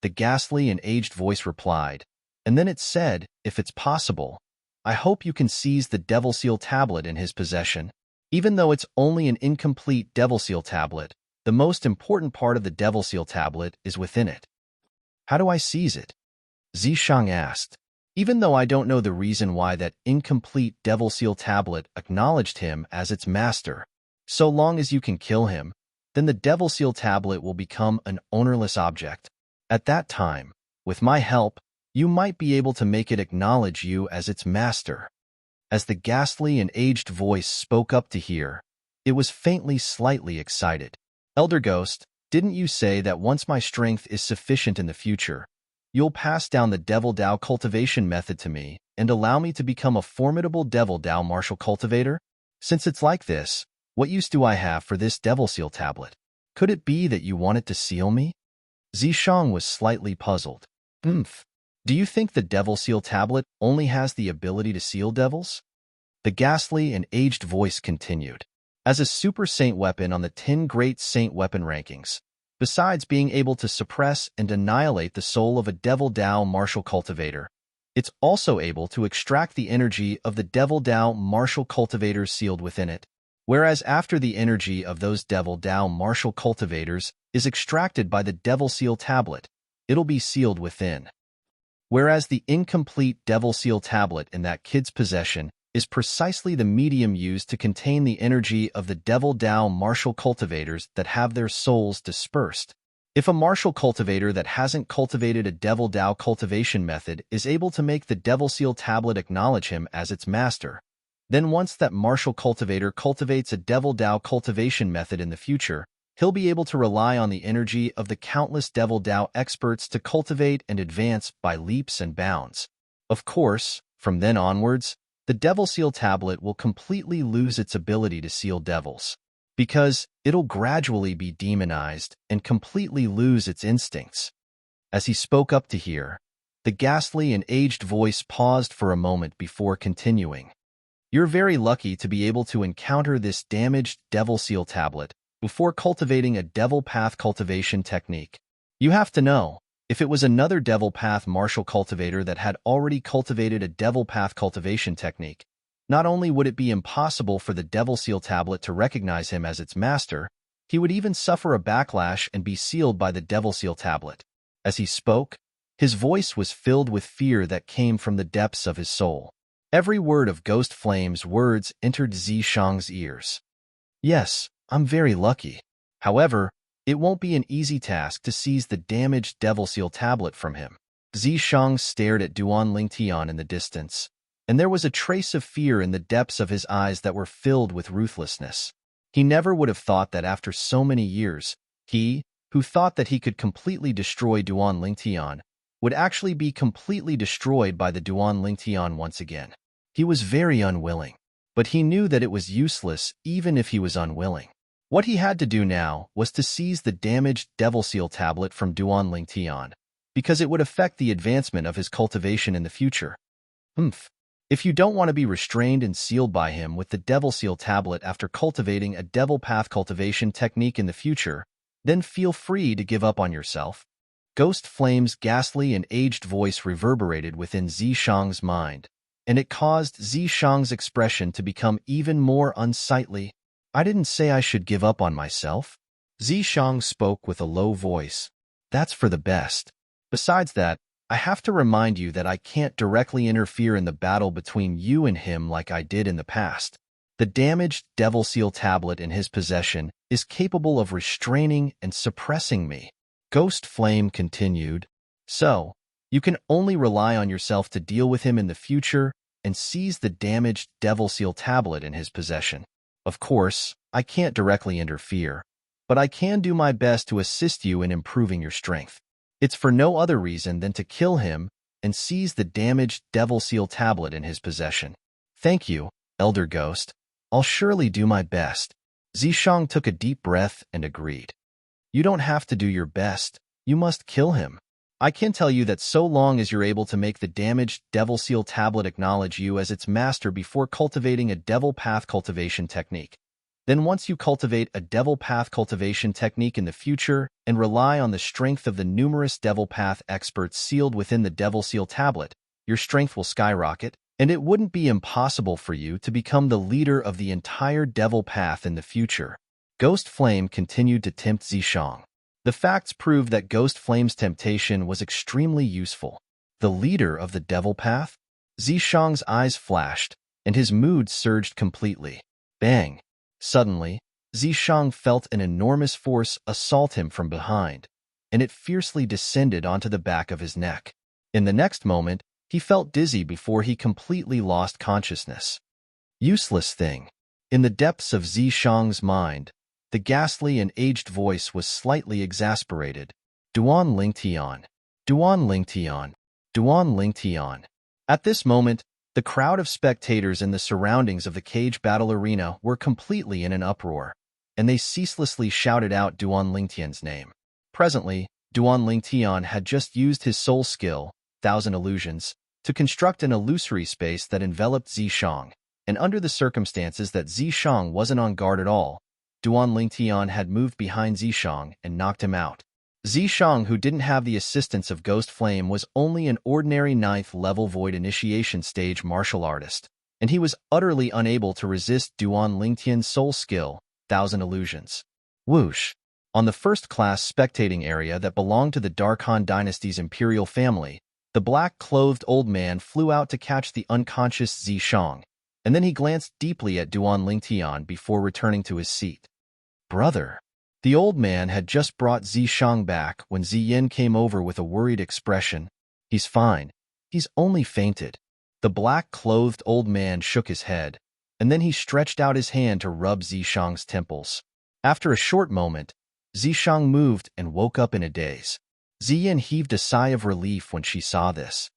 The ghastly and aged voice replied, and then it said, if it's possible, I hope you can seize the Devil Seal tablet in his possession. Even though it's only an incomplete Devil Seal tablet, the most important part of the Devil Seal tablet is within it. How do I seize it? Zishang asked. Even though I don't know the reason why that incomplete Devil Seal tablet acknowledged him as its master, so long as you can kill him, then the Devil Seal tablet will become an ownerless object. At that time, with my help, you might be able to make it acknowledge you as its master. As the ghastly and aged voice spoke up to hear, it was faintly slightly excited. Elder Ghost, didn't you say that once my strength is sufficient in the future, you'll pass down the Devil Dao cultivation method to me and allow me to become a formidable Devil Dao martial cultivator? Since it's like this, what use do I have for this Devil Seal tablet? Could it be that you wanted to seal me? Zishang was slightly puzzled. Do you think the Devil Seal tablet only has the ability to seal devils? The ghastly and aged voice continued. As a Super Saint weapon on the 10 Great Saint weapon rankings, besides being able to suppress and annihilate the soul of a Devil Dao martial cultivator, it's also able to extract the energy of the Devil Dao martial cultivators sealed within it. Whereas after the energy of those Devil Dao martial cultivators is extracted by the Devil Seal tablet, it'll be sealed within. Whereas the incomplete Devil Seal tablet in that kid's possession is precisely the medium used to contain the energy of the Devil Dao martial cultivators that have their souls dispersed. If a martial cultivator that hasn't cultivated a Devil Dao cultivation method is able to make the Devil Seal tablet acknowledge him as its master, then once that martial cultivator cultivates a Devil Dao cultivation method in the future, he'll be able to rely on the energy of the countless Devil Dao experts to cultivate and advance by leaps and bounds. Of course, from then onwards, the Devil Seal tablet will completely lose its ability to seal devils, because it'll gradually be demonized and completely lose its instincts. As he spoke up to hear, the ghastly and aged voice paused for a moment before continuing. You're very lucky to be able to encounter this damaged Devil Seal tablet before cultivating a Devil Path cultivation technique. You have to know, if it was another Devil Path martial cultivator that had already cultivated a Devil Path cultivation technique, not only would it be impossible for the Devil Seal tablet to recognize him as its master, he would even suffer a backlash and be sealed by the Devil Seal tablet. As he spoke, his voice was filled with fear that came from the depths of his soul. Every word of Ghost Flame's words entered Zishang's ears. Yes, I'm very lucky. However, it won't be an easy task to seize the damaged Devil Seal tablet from him. Zishang stared at Duan Lingtian in the distance, and there was a trace of fear in the depths of his eyes that were filled with ruthlessness. He never would have thought that after so many years, he, who thought that he could completely destroy Duan Lingtian, would actually be completely destroyed by the Duan Lingtian once again. He was very unwilling, but he knew that it was useless even if he was unwilling. What he had to do now was to seize the damaged Devil Seal tablet from Duan Lingtian, because it would affect the advancement of his cultivation in the future. If you don't want to be restrained and sealed by him with the Devil Seal tablet after cultivating a Devil Path cultivation technique in the future, then feel free to give up on yourself. Ghost Flame's ghastly and aged voice reverberated within Zishang's mind, and it caused Zishang's expression to become even more unsightly. I didn't say I should give up on myself. Zishang spoke with a low voice. That's for the best. Besides that, I have to remind you that I can't directly interfere in the battle between you and him like I did in the past. The damaged Devil Seal tablet in his possession is capable of restraining and suppressing me. Ghost Flame continued. So, you can only rely on yourself to deal with him in the future and seize the damaged Devil Seal tablet in his possession. Of course, I can't directly interfere, but I can do my best to assist you in improving your strength. It's for no other reason than to kill him and seize the damaged Devil Seal tablet in his possession. Thank you, Elder Ghost. I'll surely do my best. Zishang took a deep breath and agreed. You don't have to do your best. You must kill him. I can tell you that so long as you're able to make the damaged Devil Seal tablet acknowledge you as its master before cultivating a Devil Path cultivation technique, then once you cultivate a Devil Path cultivation technique in the future and rely on the strength of the numerous Devil Path experts sealed within the Devil Seal tablet, your strength will skyrocket, and it wouldn't be impossible for you to become the leader of the entire Devil Path in the future. Ghost Flame continued to tempt Zishang. The facts proved that Ghost Flame's temptation was extremely useful. The leader of the Devil Path? Zishang's eyes flashed, and his mood surged completely. Bang! Suddenly, Zishang felt an enormous force assault him from behind, and it fiercely descended onto the back of his neck. In the next moment, he felt dizzy before he completely lost consciousness. Useless thing. In the depths of Zishang's mind, the ghastly and aged voice was slightly exasperated. Duan Lingtian. Duan Lingtian. Duan Lingtian. At this moment, the crowd of spectators in the surroundings of the cage battle arena were completely in an uproar, and they ceaselessly shouted out Duan Lingtian's name. Presently, Duan Lingtian had just used his soul skill, Thousand Illusions, to construct an illusory space that enveloped Zishang, and under the circumstances that Zishang wasn't on guard at all, Duan Lingtian had moved behind Zishang and knocked him out. Zishang, who didn't have the assistance of Ghost Flame, was only an ordinary 9th level Void Initiation stage martial artist, and he was utterly unable to resist Duan Lingtian's soul skill, Thousand Illusions. Whoosh! On the first-class spectating area that belonged to the Darkhan Dynasty's imperial family, the black-clothed old man flew out to catch the unconscious Zishang, and then he glanced deeply at Duan Lingtian before returning to his seat. Brother. The old man had just brought Zishang back when Ziyin came over with a worried expression. He's fine. He's only fainted. The black-clothed old man shook his head, and then he stretched out his hand to rub Zishang's temples. After a short moment, Zishang moved and woke up in a daze. Ziyin heaved a sigh of relief when she saw this.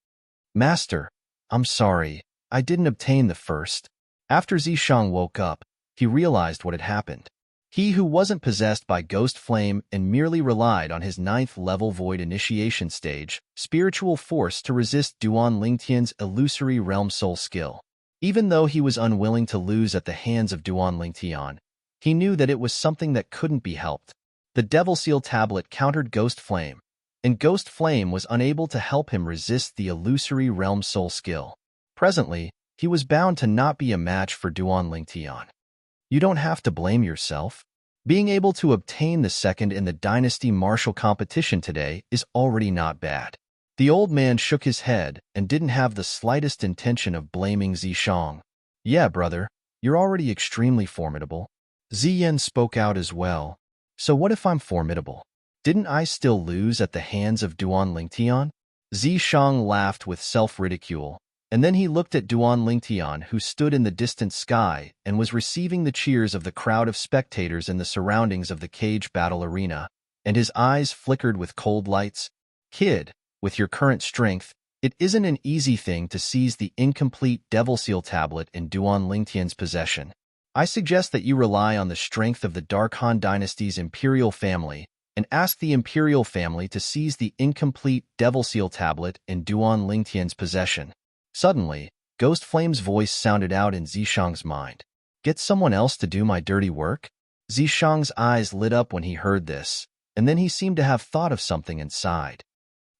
Master, I'm sorry. I didn't obtain the first. After Zishang woke up, he realized what had happened. He who wasn't possessed by Ghost Flame and merely relied on his 9th level Void Initiation stage, spiritual force to resist Duan Lingtian's illusory realm soul skill. Even though he was unwilling to lose at the hands of Duan Lingtian, he knew that it was something that couldn't be helped. The Devil Seal tablet countered Ghost Flame, and Ghost Flame was unable to help him resist the illusory realm soul skill. Presently, he was bound to not be a match for Duan Lingtian. You don't have to blame yourself. Being able to obtain the second in the Dynasty Martial competition today is already not bad. The old man shook his head and didn't have the slightest intention of blaming Zishang. Yeah, brother, you're already extremely formidable. Ziyin spoke out as well. So what if I'm formidable? Didn't I still lose at the hands of Duan Lingtian? Zishang laughed with self-ridicule, and then he looked at Duan Lingtian, who stood in the distant sky and was receiving the cheers of the crowd of spectators in the surroundings of the cage battle arena, and his eyes flickered with cold lights. Kid, with your current strength, it isn't an easy thing to seize the incomplete Devil Seal tablet in Duan Lingtian's possession. I suggest that you rely on the strength of the Dark Han Dynasty's imperial family and ask the imperial family to seize the incomplete Devil Seal tablet in Duan Lingtian's possession. Suddenly, Ghost Flame's voice sounded out in Zishang's mind. Get someone else to do my dirty work? Zishang's eyes lit up when he heard this, and then he seemed to have thought of something and sighed.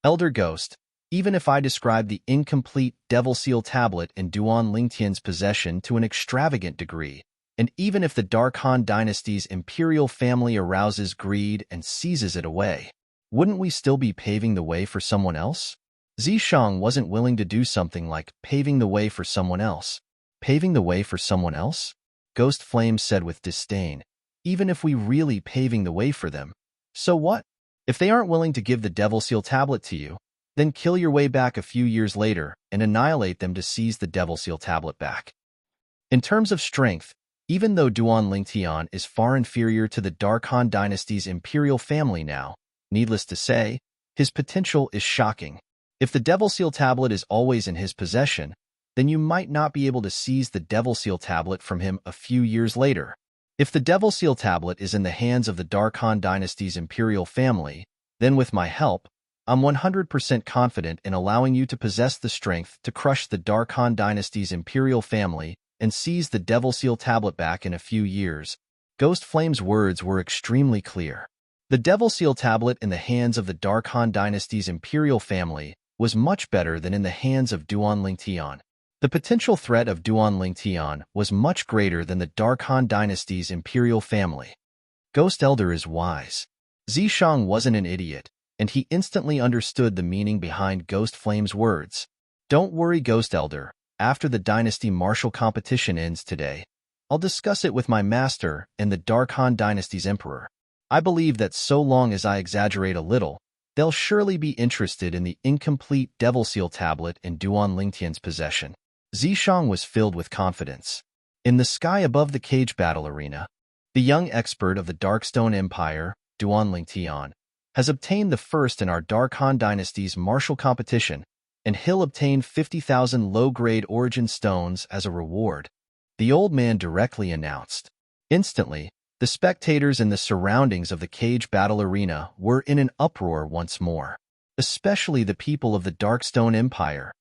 Elder Ghost, even if I describe the incomplete Devil Seal tablet in Duan Lingtian's possession to an extravagant degree, and even if the Dark Han Dynasty's imperial family arouses greed and seizes it away, wouldn't we still be paving the way for someone else? Zishang wasn't willing to do something like paving the way for someone else. Paving the way for someone else? Ghost Flame said with disdain. Even if we really paving the way for them, so what? If they aren't willing to give the Devil Seal tablet to you, then kill your way back a few years later and annihilate them to seize the Devil Seal tablet back. In terms of strength, even though Duan Lingtian is far inferior to the Dark Han Dynasty's imperial family now, needless to say, his potential is shocking. If the Devil Seal tablet is always in his possession, then you might not be able to seize the Devil Seal tablet from him a few years later. If the Devil Seal tablet is in the hands of the Dark Han Dynasty's imperial family, then with my help, I'm 100% confident in allowing you to possess the strength to crush the Dark Han Dynasty's imperial family and seize the Devil Seal tablet back in a few years. Ghost Flame's words were extremely clear. The Devil Seal tablet in the hands of the Dark Han Dynasty's imperial family was much better than in the hands of Duan Lingtian. The potential threat of Duan Lingtian was much greater than the Dark Han Dynasty's imperial family. Ghost Elder is wise. Zishang wasn't an idiot, and he instantly understood the meaning behind Ghost Flame's words. Don't worry, Ghost Elder. After the Dynasty Martial competition ends today, I'll discuss it with my master and the Dark Han Dynasty's emperor. I believe that so long as I exaggerate a little, they'll surely be interested in the incomplete Devil Seal tablet in Duan Lingtian's possession. Zishang was filled with confidence. In the sky above the cage battle arena, the young expert of the Darkstone Empire, Duan Lingtian, has obtained the first in our Dark Han Dynasty's martial competition, and he'll obtain 50,000 low-grade origin stones as a reward, the old man directly announced. Instantly, the spectators in the surroundings of the cage battle arena were in an uproar once more, especially the people of the Darkstone Empire.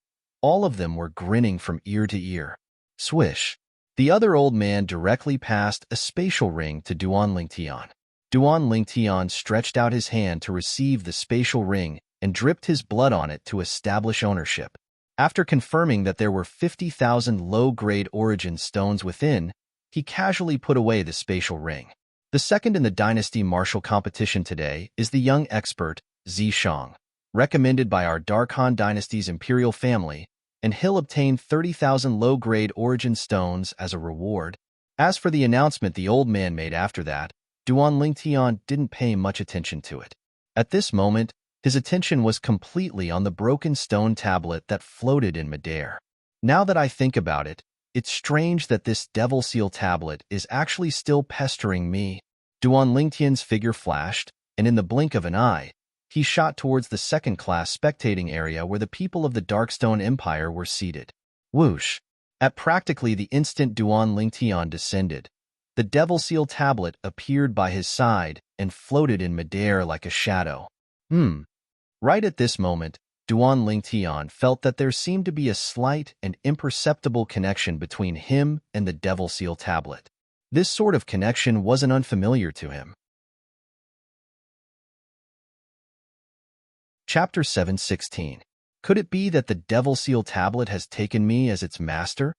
All of them were grinning from ear to ear. Swish! The other old man directly passed a spatial ring to Duan Lingtian. Duan Lingtian stretched out his hand to receive the spatial ring and dripped his blood on it to establish ownership. After confirming that there were 50,000 low-grade origin stones within, he casually put away the spatial ring. The second in the Dynasty Martial competition today is the young expert, Zishang, recommended by our Dark Han Dynasty's imperial family, and he'll obtain 30,000 low-grade origin stones as a reward. As for the announcement the old man made after that, Duan Lingtian didn't pay much attention to it. At this moment, his attention was completely on the broken stone tablet that floated in midair. Now that I think about it, it's strange that this Devil Seal tablet is actually still pestering me. Duan Lingtian's figure flashed, and in the blink of an eye, he shot towards the second-class spectating area where the people of the Darkstone Empire were seated. Whoosh! At practically the instant Duan Lingtian descended, the Devil Seal tablet appeared by his side and floated in midair like a shadow. Right at this moment, Duan Lingtian felt that there seemed to be a slight and imperceptible connection between him and the Devil Seal tablet. This sort of connection wasn't unfamiliar to him. Chapter 716. Could it be that the Devil Seal tablet has taken me as its master?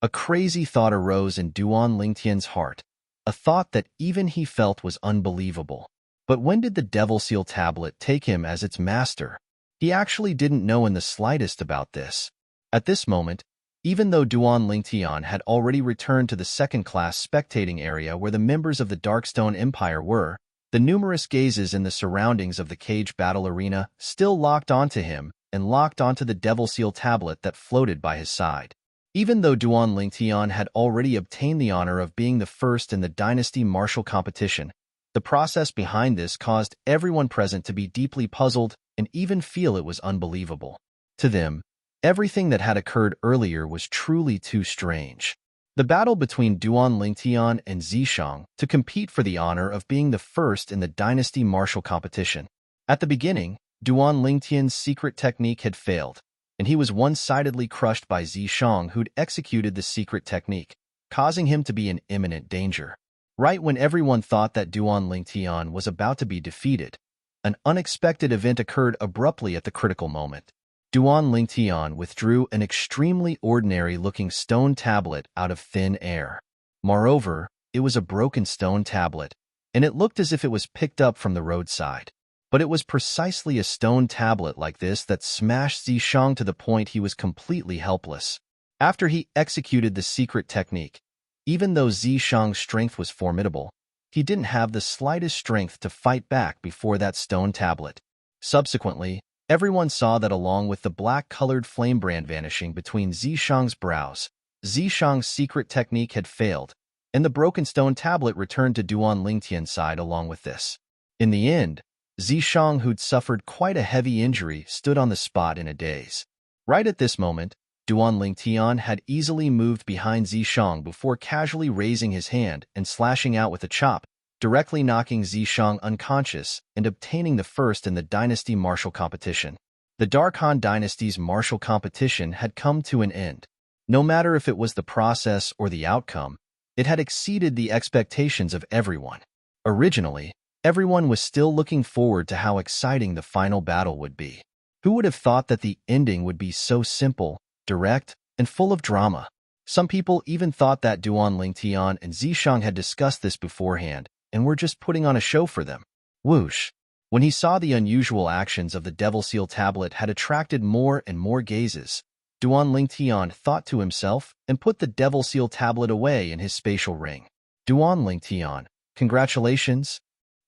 A crazy thought arose in Duan Lingtian's heart, a thought that even he felt was unbelievable. But when did the Devil Seal tablet take him as its master? He actually didn't know in the slightest about this. At this moment, even though Duan Lingtian had already returned to the second-class spectating area where the members of the Darkstone Empire were, the numerous gazes in the surroundings of the cage battle arena still locked onto him and locked onto the Devil Seal tablet that floated by his side. Even though Duan Lingtian had already obtained the honor of being the first in the Dynasty Martial competition, the process behind this caused everyone present to be deeply puzzled and even feel it was unbelievable. To them, everything that had occurred earlier was truly too strange. The battle between Duan Lingtian and Zishang to compete for the honor of being the first in the Dynasty Martial competition. At the beginning, Duan Lingtian's secret technique had failed, and he was one-sidedly crushed by Zishang, who'd executed the secret technique, causing him to be in imminent danger. Right when everyone thought that Duan Lingtian was about to be defeated, an unexpected event occurred abruptly at the critical moment. Duan Lingtian withdrew an extremely ordinary-looking stone tablet out of thin air. Moreover, it was a broken stone tablet, and it looked as if it was picked up from the roadside. But it was precisely a stone tablet like this that smashed Zishang to the point he was completely helpless. After he executed the secret technique, even though Zishang's strength was formidable, he didn't have the slightest strength to fight back before that stone tablet. Subsequently, everyone saw that along with the black-colored flame brand vanishing between Zishang's brows, Zishang's secret technique had failed, and the broken stone tablet returned to Duan Lingtian's side along with this. In the end, Zishang, who'd suffered quite a heavy injury, stood on the spot in a daze. Right at this moment, Duan Lingtian had easily moved behind Zishang before casually raising his hand and slashing out with a chop, directly knocking Zishang unconscious and obtaining the first in the Dynasty Martial competition. The Dark Han Dynasty's martial competition had come to an end. No matter if it was the process or the outcome, it had exceeded the expectations of everyone. Originally, everyone was still looking forward to how exciting the final battle would be. Who would have thought that the ending would be so simple, direct, and full of drama? Some people even thought that Duan Lingtian and Zishang had discussed this beforehand and were just putting on a show for them. Whoosh! When he saw the unusual actions of the Devil Seal tablet had attracted more and more gazes, Duan Lingtian thought to himself and put the Devil Seal tablet away in his spatial ring. Duan Lingtian, congratulations!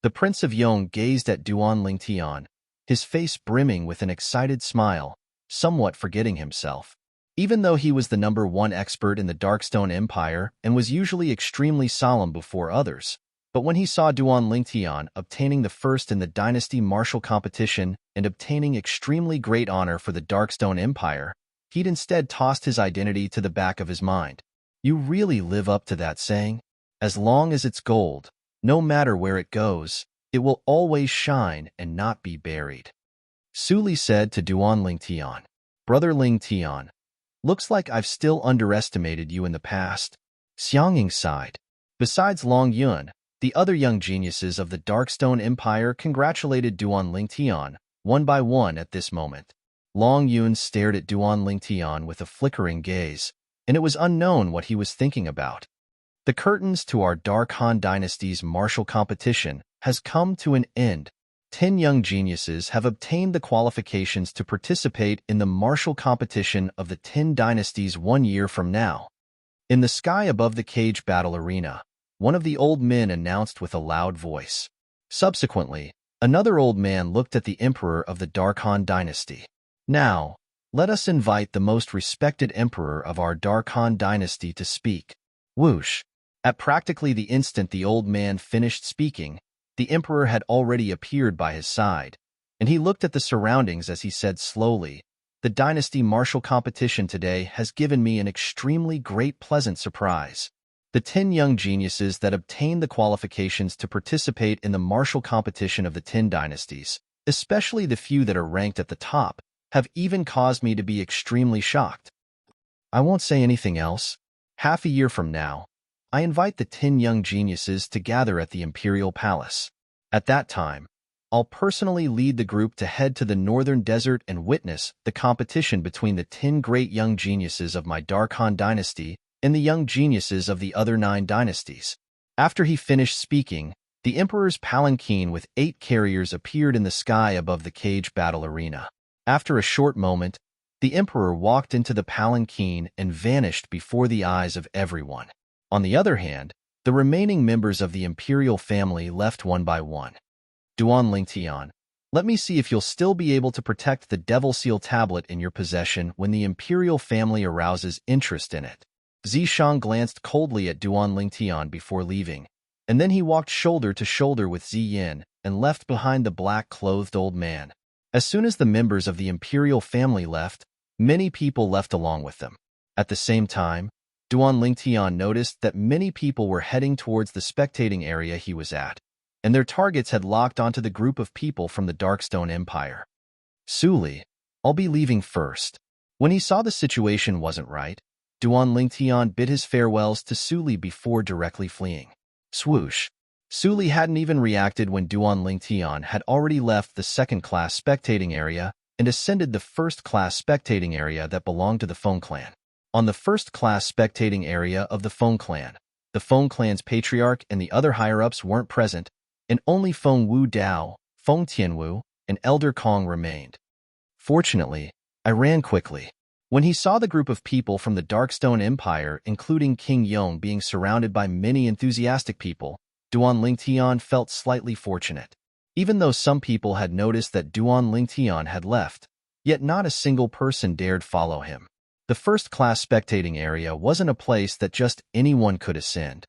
The Prince of Yong gazed at Duan Lingtian, his face brimming with an excited smile, somewhat forgetting himself. Even though he was the #1 expert in the Darkstone Empire and was usually extremely solemn before others, but when he saw Duan Lingtian obtaining the first in the Dynasty Martial competition and obtaining extremely great honor for the Darkstone Empire, he'd instead tossed his identity to the back of his mind. You really live up to that saying? As long as it's gold, no matter where it goes, it will always shine and not be buried. Su Li said to Duan Lingtian, Brother Lingtian, looks like I've still underestimated you in the past. Xiangying sighed. Besides Long Yun, the other young geniuses of the Darkstone Empire congratulated Duan Lingtian, one by one at this moment. Long Yun stared at Duan Lingtian with a flickering gaze, and it was unknown what he was thinking about. The curtains to our Dark Han Dynasty's martial competition has come to an end. 10 young geniuses have obtained the qualifications to participate in the martial competition of the 10 dynasties 1 year from now. In the sky above the cage battle arena, one of the old men announced with a loud voice. Subsequently, another old man looked at the emperor of the Dark Han Dynasty. Now, let us invite the most respected emperor of our Dark Han Dynasty to speak. Whoosh! At practically the instant the old man finished speaking, the emperor had already appeared by his side, and he looked at the surroundings as he said slowly, The Dynasty Martial competition today has given me an extremely great pleasant surprise. The 10 young geniuses that obtained the qualifications to participate in the martial competition of the 10 dynasties, especially the few that are ranked at the top, have even caused me to be extremely shocked. I won't say anything else. Half a year from now, I invite the 10 young geniuses to gather at the Imperial Palace. At that time, I'll personally lead the group to head to the Northern Desert and witness the competition between the 10 great young geniuses of my Dark Han Dynasty and the young geniuses of the other 9 dynasties. After he finished speaking, the Emperor's palanquin with 8 carriers appeared in the sky above the cage battle arena. After a short moment, the Emperor walked into the palanquin and vanished before the eyes of everyone. On the other hand, the remaining members of the imperial family left one by one. Duan Lingtian, Let me see if you'll still be able to protect the Devil Seal tablet in your possession when the Imperial family arouses interest in it. Zishang glanced coldly at Duan Lingtian before leaving, and then he walked shoulder to shoulder with Ziyin and left behind the black-clothed old man. As soon as the members of the Imperial family left, many people left along with them. At the same time, Duan Lingtian noticed that many people were heading towards the spectating area he was at, and their targets had locked onto the group of people from the Darkstone Empire. Suli, I'll be leaving first. When he saw the situation wasn't right, Duan Lingtian bid his farewells to Suli before directly fleeing. Swoosh. Suli hadn't even reacted when Duan Lingtian had already left the second-class spectating area and ascended the first-class spectating area that belonged to the Feng clan. On the first-class spectating area of the Feng clan's patriarch and the other higher-ups weren't present, and only Feng Wu Dao, Feng Tianwu, and Elder Kong remained. Fortunately, I ran quickly. When he saw the group of people from the Darkstone Empire, including King Yong, being surrounded by many enthusiastic people, Duan Lingtian felt slightly fortunate. Even though some people had noticed that Duan Lingtian had left, yet not a single person dared follow him. The first-class spectating area wasn't a place that just anyone could ascend.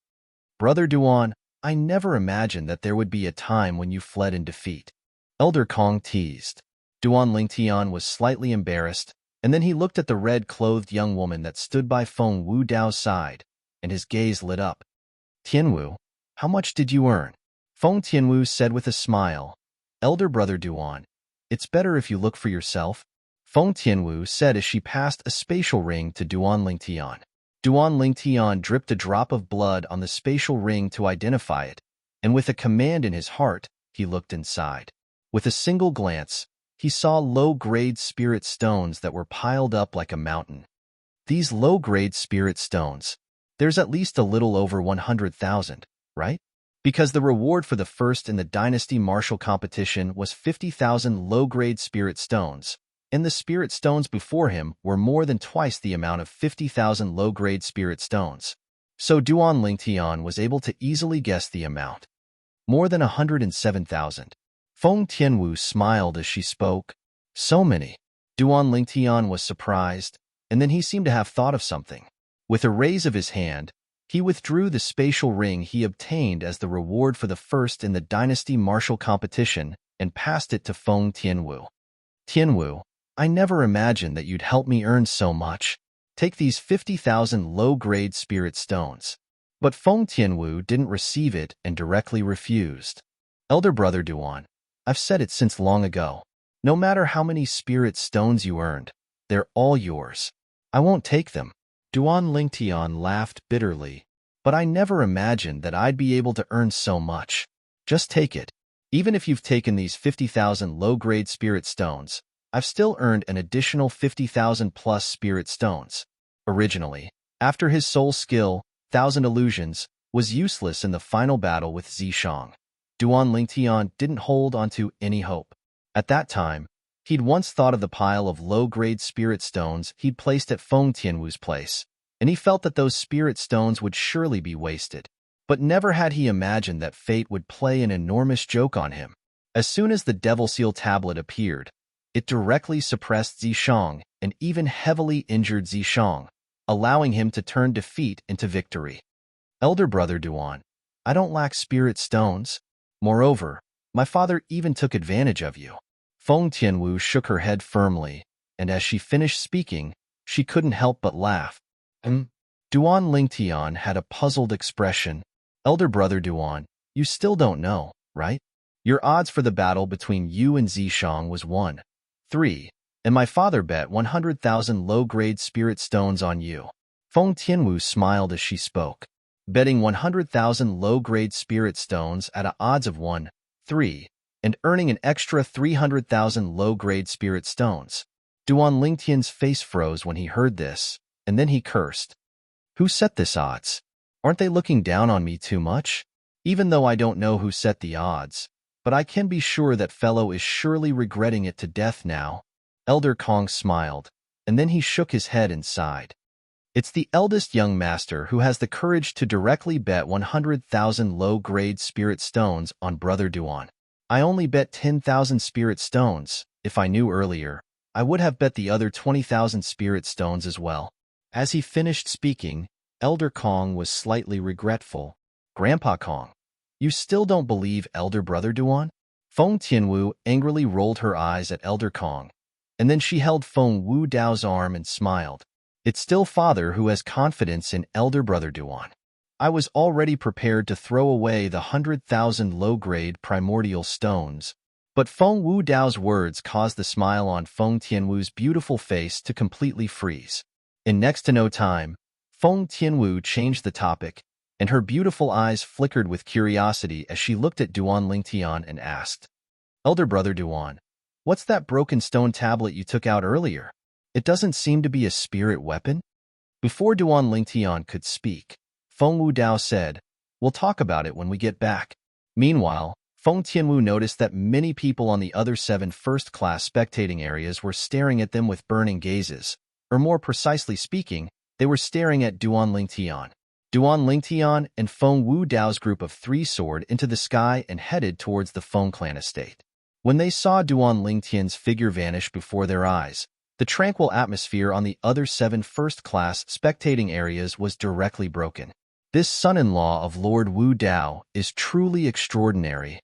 Brother Duan, I never imagined that there would be a time when you fled in defeat. Elder Kong teased. Duan Lingtian was slightly embarrassed, and then he looked at the red-clothed young woman that stood by Feng Wu Dao's side, and his gaze lit up. Tianwu, how much did you earn? Feng Tianwu said with a smile. Elder brother Duan, it's better if you look for yourself. Feng Tianwu said as she passed a spatial ring to Duan Lingtian. Duan Lingtian dripped a drop of blood on the spatial ring to identify it, and with a command in his heart, he looked inside. With a single glance, he saw low-grade spirit stones that were piled up like a mountain. These low-grade spirit stones, there's at least a little over 100,000, right? Because the reward for the first in the Dynasty Martial competition was 50,000 low-grade spirit stones, and the spirit stones before him were more than twice the amount of 50,000 low-grade spirit stones. So Duan Lingtian was able to easily guess the amount. More than 107,000. Feng Tianwu smiled as she spoke. So many. Duan Lingtian was surprised, and then he seemed to have thought of something. With a raise of his hand, he withdrew the spatial ring he obtained as the reward for the first in the Dynasty Martial competition and passed it to Feng Tianwu. Tianwu, I never imagined that you'd help me earn so much. Take these 50,000 low-grade spirit stones. But Feng Tianwu didn't receive it and directly refused. Elder brother Duan, I've said it since long ago. No matter how many spirit stones you earned, they're all yours. I won't take them. Duan Lingtian laughed bitterly. But I never imagined that I'd be able to earn so much. Just take it. Even if you've taken these 50,000 low-grade spirit stones, I've still earned an additional 50,000 plus spirit stones. Originally, after his soul skill, 1,000 Illusions, was useless in the final battle with Zishang, Duan Lingtian didn't hold onto any hope. At that time, he'd once thought of the pile of low-grade spirit stones he'd placed at Feng Tianwu's place, and he felt that those spirit stones would surely be wasted. But never had he imagined that fate would play an enormous joke on him. As soon as the Devil Seal tablet appeared, it directly suppressed Zishang and even heavily injured Zishang, allowing him to turn defeat into victory. Elder brother Duan, I don't lack spirit stones. Moreover, my father even took advantage of you. Feng Tianwu shook her head firmly, and as she finished speaking, she couldn't help but laugh. Duan Lingtian had a puzzled expression. Elder brother Duan, you still don't know, right? Your odds for the battle between you and Zishang was 1-3, and my father bet 100,000 low-grade spirit stones on you. Feng Tianwu smiled as she spoke. Betting 100,000 low-grade spirit stones at odds of 1-3, and earning an extra 300,000 low-grade spirit stones. Duan Lingtian's face froze when he heard this, and then he cursed. Who set this odds? Aren't they looking down on me too much? Even though I don't know who set the odds, but I can be sure that fellow is surely regretting it to death now. Elder Kong smiled, and then he shook his head and sighed. It's the eldest young master who has the courage to directly bet 100,000 low-grade spirit stones on Brother Duan. I only bet 10,000 spirit stones. If I knew earlier, I would have bet the other 20,000 spirit stones as well. As he finished speaking, Elder Kong was slightly regretful. Grandpa Kong, you still don't believe Elder Brother Duan? Feng Tianwu angrily rolled her eyes at Elder Kong, and then she held Feng Wu Dao's arm and smiled. It's still father who has confidence in Elder Brother Duan. I was already prepared to throw away the 100,000 low-grade primordial stones, but Feng Wu Dao's words caused the smile on Feng Tianwu's beautiful face to completely freeze. In next to no time, Feng Tianwu changed the topic, and her beautiful eyes flickered with curiosity as she looked at Duan Lingtian and asked, Elder Brother Duan, what's that broken stone tablet you took out earlier? It doesn't seem to be a spirit weapon? Before Duan Lingtian could speak, Feng Wu Dao said, we'll talk about it when we get back. Meanwhile, Feng Tianwu noticed that many people on the other 7 first-class spectating areas were staring at them with burning gazes, or more precisely speaking, they were staring at Duan Lingtian. Duan Lingtian and Feng Wu Dao's group of 3 soared into the sky and headed towards the Feng clan estate. When they saw Duan Lingtian's figure vanish before their eyes, the tranquil atmosphere on the other 7 first-class spectating areas was directly broken. This son-in-law of Lord Wu Dao is truly extraordinary.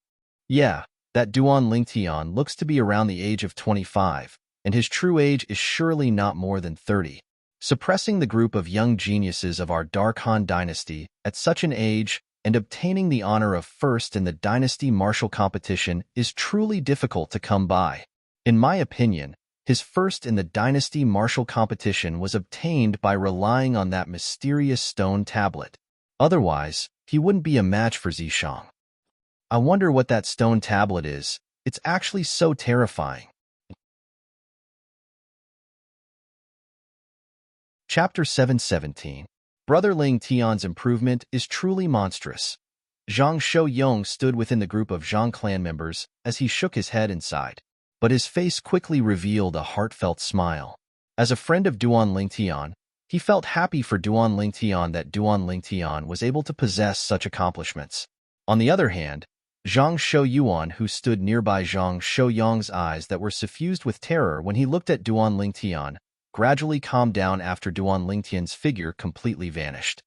Yeah, that Duan Lingtian looks to be around the age of 25, and his true age is surely not more than 30. Suppressing the group of young geniuses of our Dark Han dynasty at such an age and obtaining the honor of first in the dynasty martial competition is truly difficult to come by. In my opinion, his first in the dynasty martial competition was obtained by relying on that mysterious stone tablet. Otherwise, he wouldn't be a match for Zishang. I wonder what that stone tablet is. It's actually so terrifying. Chapter 717. Brother Ling Tian's improvement is truly monstrous. Zhang Shouyong stood within the group of Zhang clan members as he shook his head and sighed, but his face quickly revealed a heartfelt smile. As a friend of Duan Lingtian, he felt happy for Duan Lingtian that Duan Lingtian was able to possess such accomplishments. On the other hand, Zhang Shouyuan, who stood nearby Zhang Shouyong's eyes that were suffused with terror when he looked at Duan Lingtian, gradually calmed down after Duan Lingtian's figure completely vanished.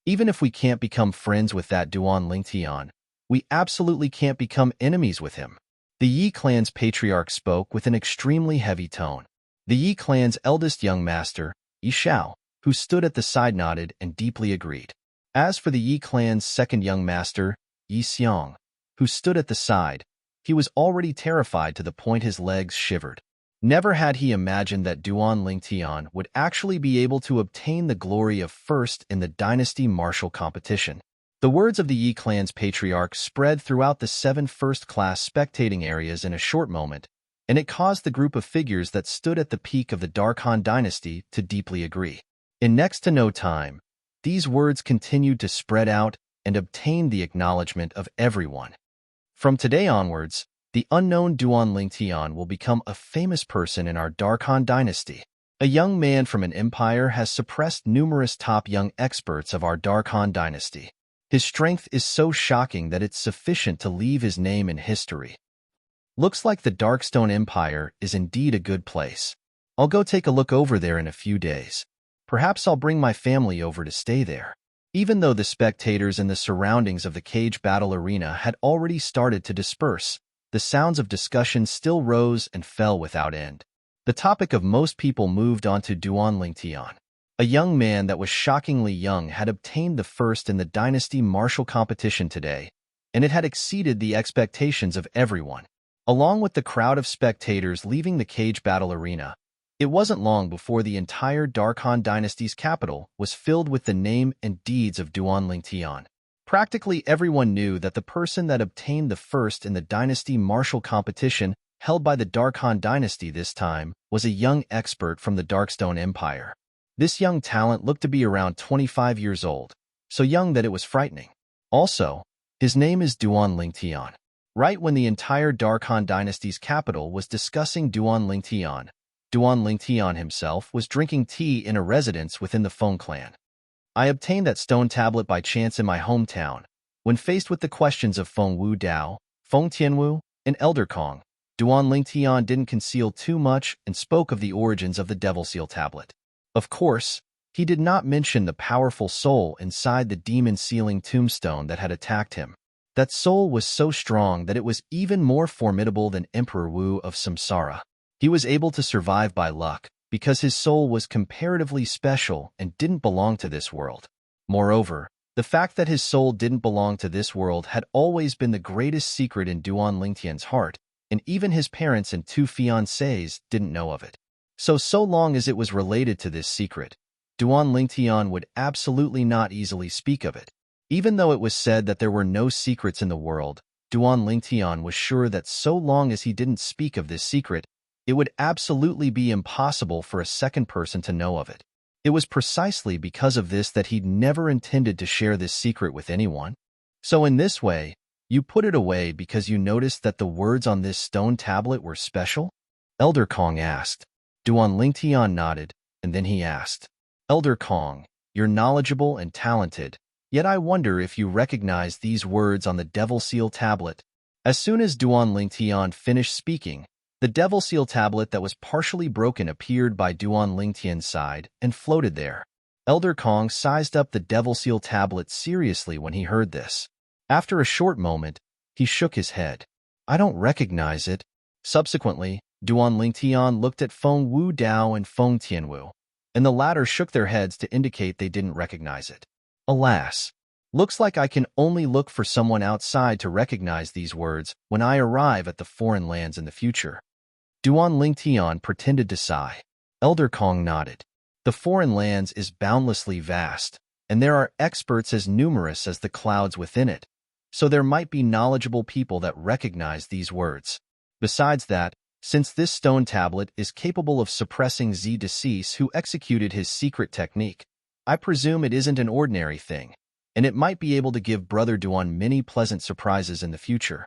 Even if we can't become friends with that Duan Lingtian, we absolutely can't become enemies with him. The Yi clan's patriarch spoke with an extremely heavy tone. The Yi clan's eldest young master, Yi Shao, who stood at the side nodded and deeply agreed. As for the Yi clan's second young master, Yi Xiang, who stood at the side, he was already terrified to the point his legs shivered. Never had he imagined that Duan Lingtian would actually be able to obtain the glory of first in the dynasty martial competition. The words of the Yi clan's patriarch spread throughout the 7 first-class spectating areas in a short moment, and it caused the group of figures that stood at the peak of the Dark Han dynasty to deeply agree. In next to no time, these words continued to spread out and obtained the acknowledgement of everyone. From today onwards, the unknown Duan Lingtian will become a famous person in our Dark Han dynasty. A young man from an empire has suppressed numerous top young experts of our Dark Han dynasty. His strength is so shocking that it's sufficient to leave his name in history. Looks like the Darkstone Empire is indeed a good place. I'll go take a look over there in a few days. Perhaps I'll bring my family over to stay there. Even though the spectators in the surroundings of the cage battle arena had already started to disperse, the sounds of discussion still rose and fell without end. The topic of most people moved on to Duan Lingtian. A young man that was shockingly young had obtained the first in the dynasty martial competition today, and it had exceeded the expectations of everyone. Along with the crowd of spectators leaving the cage battle arena, it wasn't long before the entire Dark Han dynasty's capital was filled with the name and deeds of Duan Lingtian. Practically everyone knew that the person that obtained the first in the dynasty martial competition held by the Dark Han dynasty this time was a young expert from the Darkstone Empire. This young talent looked to be around 25 years old, so young that it was frightening. Also, his name is Duan Lingtian. Right when the entire Dark Han dynasty's capital was discussing Duan Lingtian himself was drinking tea in a residence within the Feng clan. I obtained that stone tablet by chance in my hometown. When faced with the questions of Feng Wu Dao, Feng Tianwu, In Elder Kong, Duan Lingtian didn't conceal too much and spoke of the origins of the Devil Seal Tablet. Of course, he did not mention the powerful soul inside the demon-sealing tombstone that had attacked him. That soul was so strong that it was even more formidable than Emperor Wu of Samsara. He was able to survive by luck because his soul was comparatively special and didn't belong to this world. Moreover, the fact that his soul didn't belong to this world had always been the greatest secret in Duan Lingtian's heart, and even his parents and two fiancés didn't know of it. So long as it was related to this secret, Duan Lingtian would absolutely not easily speak of it. Even though it was said that there were no secrets in the world, Duan Lingtian was sure that so long as he didn't speak of this secret, it would absolutely be impossible for a second person to know of it. It was precisely because of this that he'd never intended to share this secret with anyone. So in this way, you put it away because you noticed that the words on this stone tablet were special? Elder Kong asked. Duan Lingtian nodded, and then he asked, Elder Kong, you're knowledgeable and talented, yet I wonder if you recognize these words on the Devil Seal Tablet. As soon as Duan Lingtian finished speaking, the Devil Seal Tablet that was partially broken appeared by Duan Lingtian's side and floated there. Elder Kong sized up the Devil Seal Tablet seriously when he heard this. After a short moment, he shook his head. I don't recognize it. Subsequently, Duan Lingtian looked at Feng Wu Dao and Feng Tianwu, and the latter shook their heads to indicate they didn't recognize it. Alas, looks like I can only look for someone outside to recognize these words when I arrive at the foreign lands in the future. Duan Lingtian pretended to sigh. Elder Kong nodded. The foreign lands is boundlessly vast, and there are experts as numerous as the clouds within it, so there might be knowledgeable people that recognize these words. Besides that, since this stone tablet is capable of suppressing Z Decease who executed his secret technique, I presume it isn't an ordinary thing, and it might be able to give Brother Duan many pleasant surprises in the future.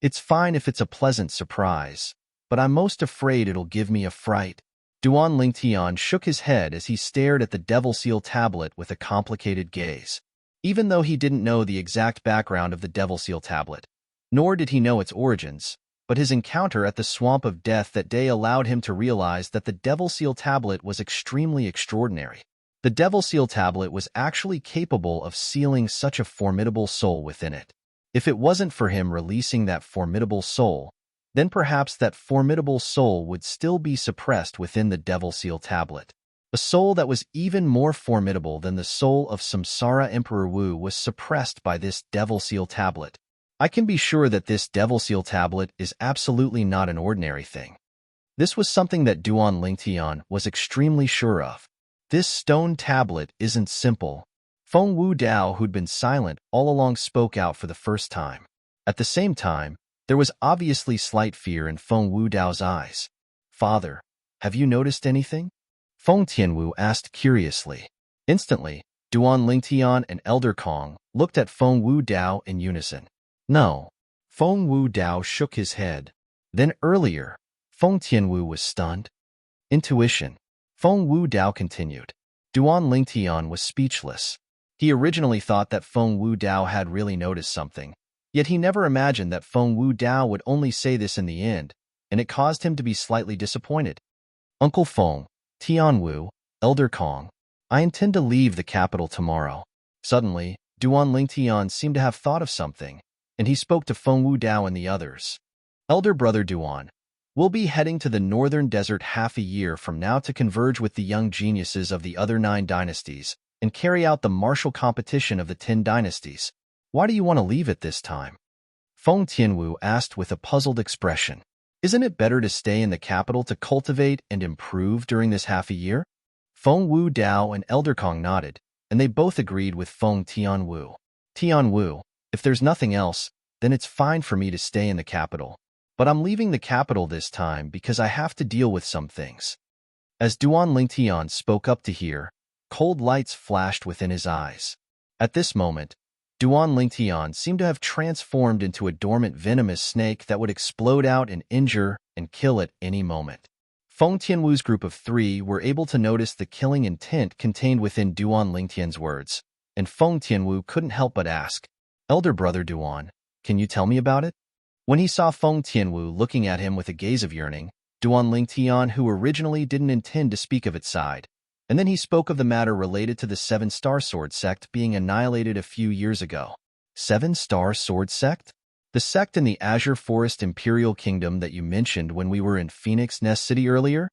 It's fine if it's a pleasant surprise, but I'm most afraid it'll give me a fright. Duan Lingtian shook his head as he stared at the Devil Seal Tablet with a complicated gaze. Even though he didn't know the exact background of the Devil Seal Tablet, nor did he know its origins, but his encounter at the Swamp of Death that day allowed him to realize that the Devil Seal Tablet was extremely extraordinary. The Devil Seal Tablet was actually capable of sealing such a formidable soul within it. If it wasn't for him releasing that formidable soul, then perhaps that formidable soul would still be suppressed within the Devil Seal Tablet. A soul that was even more formidable than the soul of Samsara Emperor Wu was suppressed by this Devil Seal Tablet. I can be sure that this Devil Seal Tablet is absolutely not an ordinary thing. This was something that Duan Lingtian was extremely sure of. This stone tablet isn't simple. Feng Wu Dao, who'd been silent all along, spoke out for the first time. At the same time, there was obviously slight fear in Feng Wu Dao's eyes. Father, have you noticed anything? Feng Tianwu asked curiously. Instantly, Duan Lingtian and Elder Kong looked at Feng Wu Dao in unison. No. Feng Wu Dao shook his head. Then earlier, Feng Tianwu was stunned. Intuition. Feng Wu Dao continued. Duan Lingtian was speechless. He originally thought that Feng Wu Dao had really noticed something, yet he never imagined that Feng Wu Dao would only say this in the end, and it caused him to be slightly disappointed. Uncle Feng, Tianwu, Elder Kong, I intend to leave the capital tomorrow. Suddenly, Duan Lingtian seemed to have thought of something, and he spoke to Feng Wu Dao and the others. Elder Brother Duan, we'll be heading to the northern desert half a year from now to converge with the young geniuses of the other 9 dynasties and carry out the martial competition of the 10 dynasties. Why do you want to leave at this time? Feng Tianwu asked with a puzzled expression. Isn't it better to stay in the capital to cultivate and improve during this half a year? Feng Wu Dao and Elder Kong nodded, and they both agreed with Feng Tianwu. Tianwu, if there's nothing else, then it's fine for me to stay in the capital. But I'm leaving the capital this time because I have to deal with some things. As Duan Lingtian spoke up to hear, cold lights flashed within his eyes. At this moment, Duan Lingtian seemed to have transformed into a dormant venomous snake that would explode out and injure and kill at any moment. Feng Tianwu's group of 3 were able to notice the killing intent contained within Duan Lingtian's words, and Feng Tianwu couldn't help but ask, Elder Brother Duan, can you tell me about it? When he saw Feng Tianwu looking at him with a gaze of yearning, Duan Lingtian, who originally didn't intend to speak of it, sighed. And then he spoke of the matter related to the Seven-Star Sword sect being annihilated a few years ago. Seven-Star Sword sect? The sect in the Azure Forest Imperial Kingdom that you mentioned when we were in Phoenix Nest City earlier?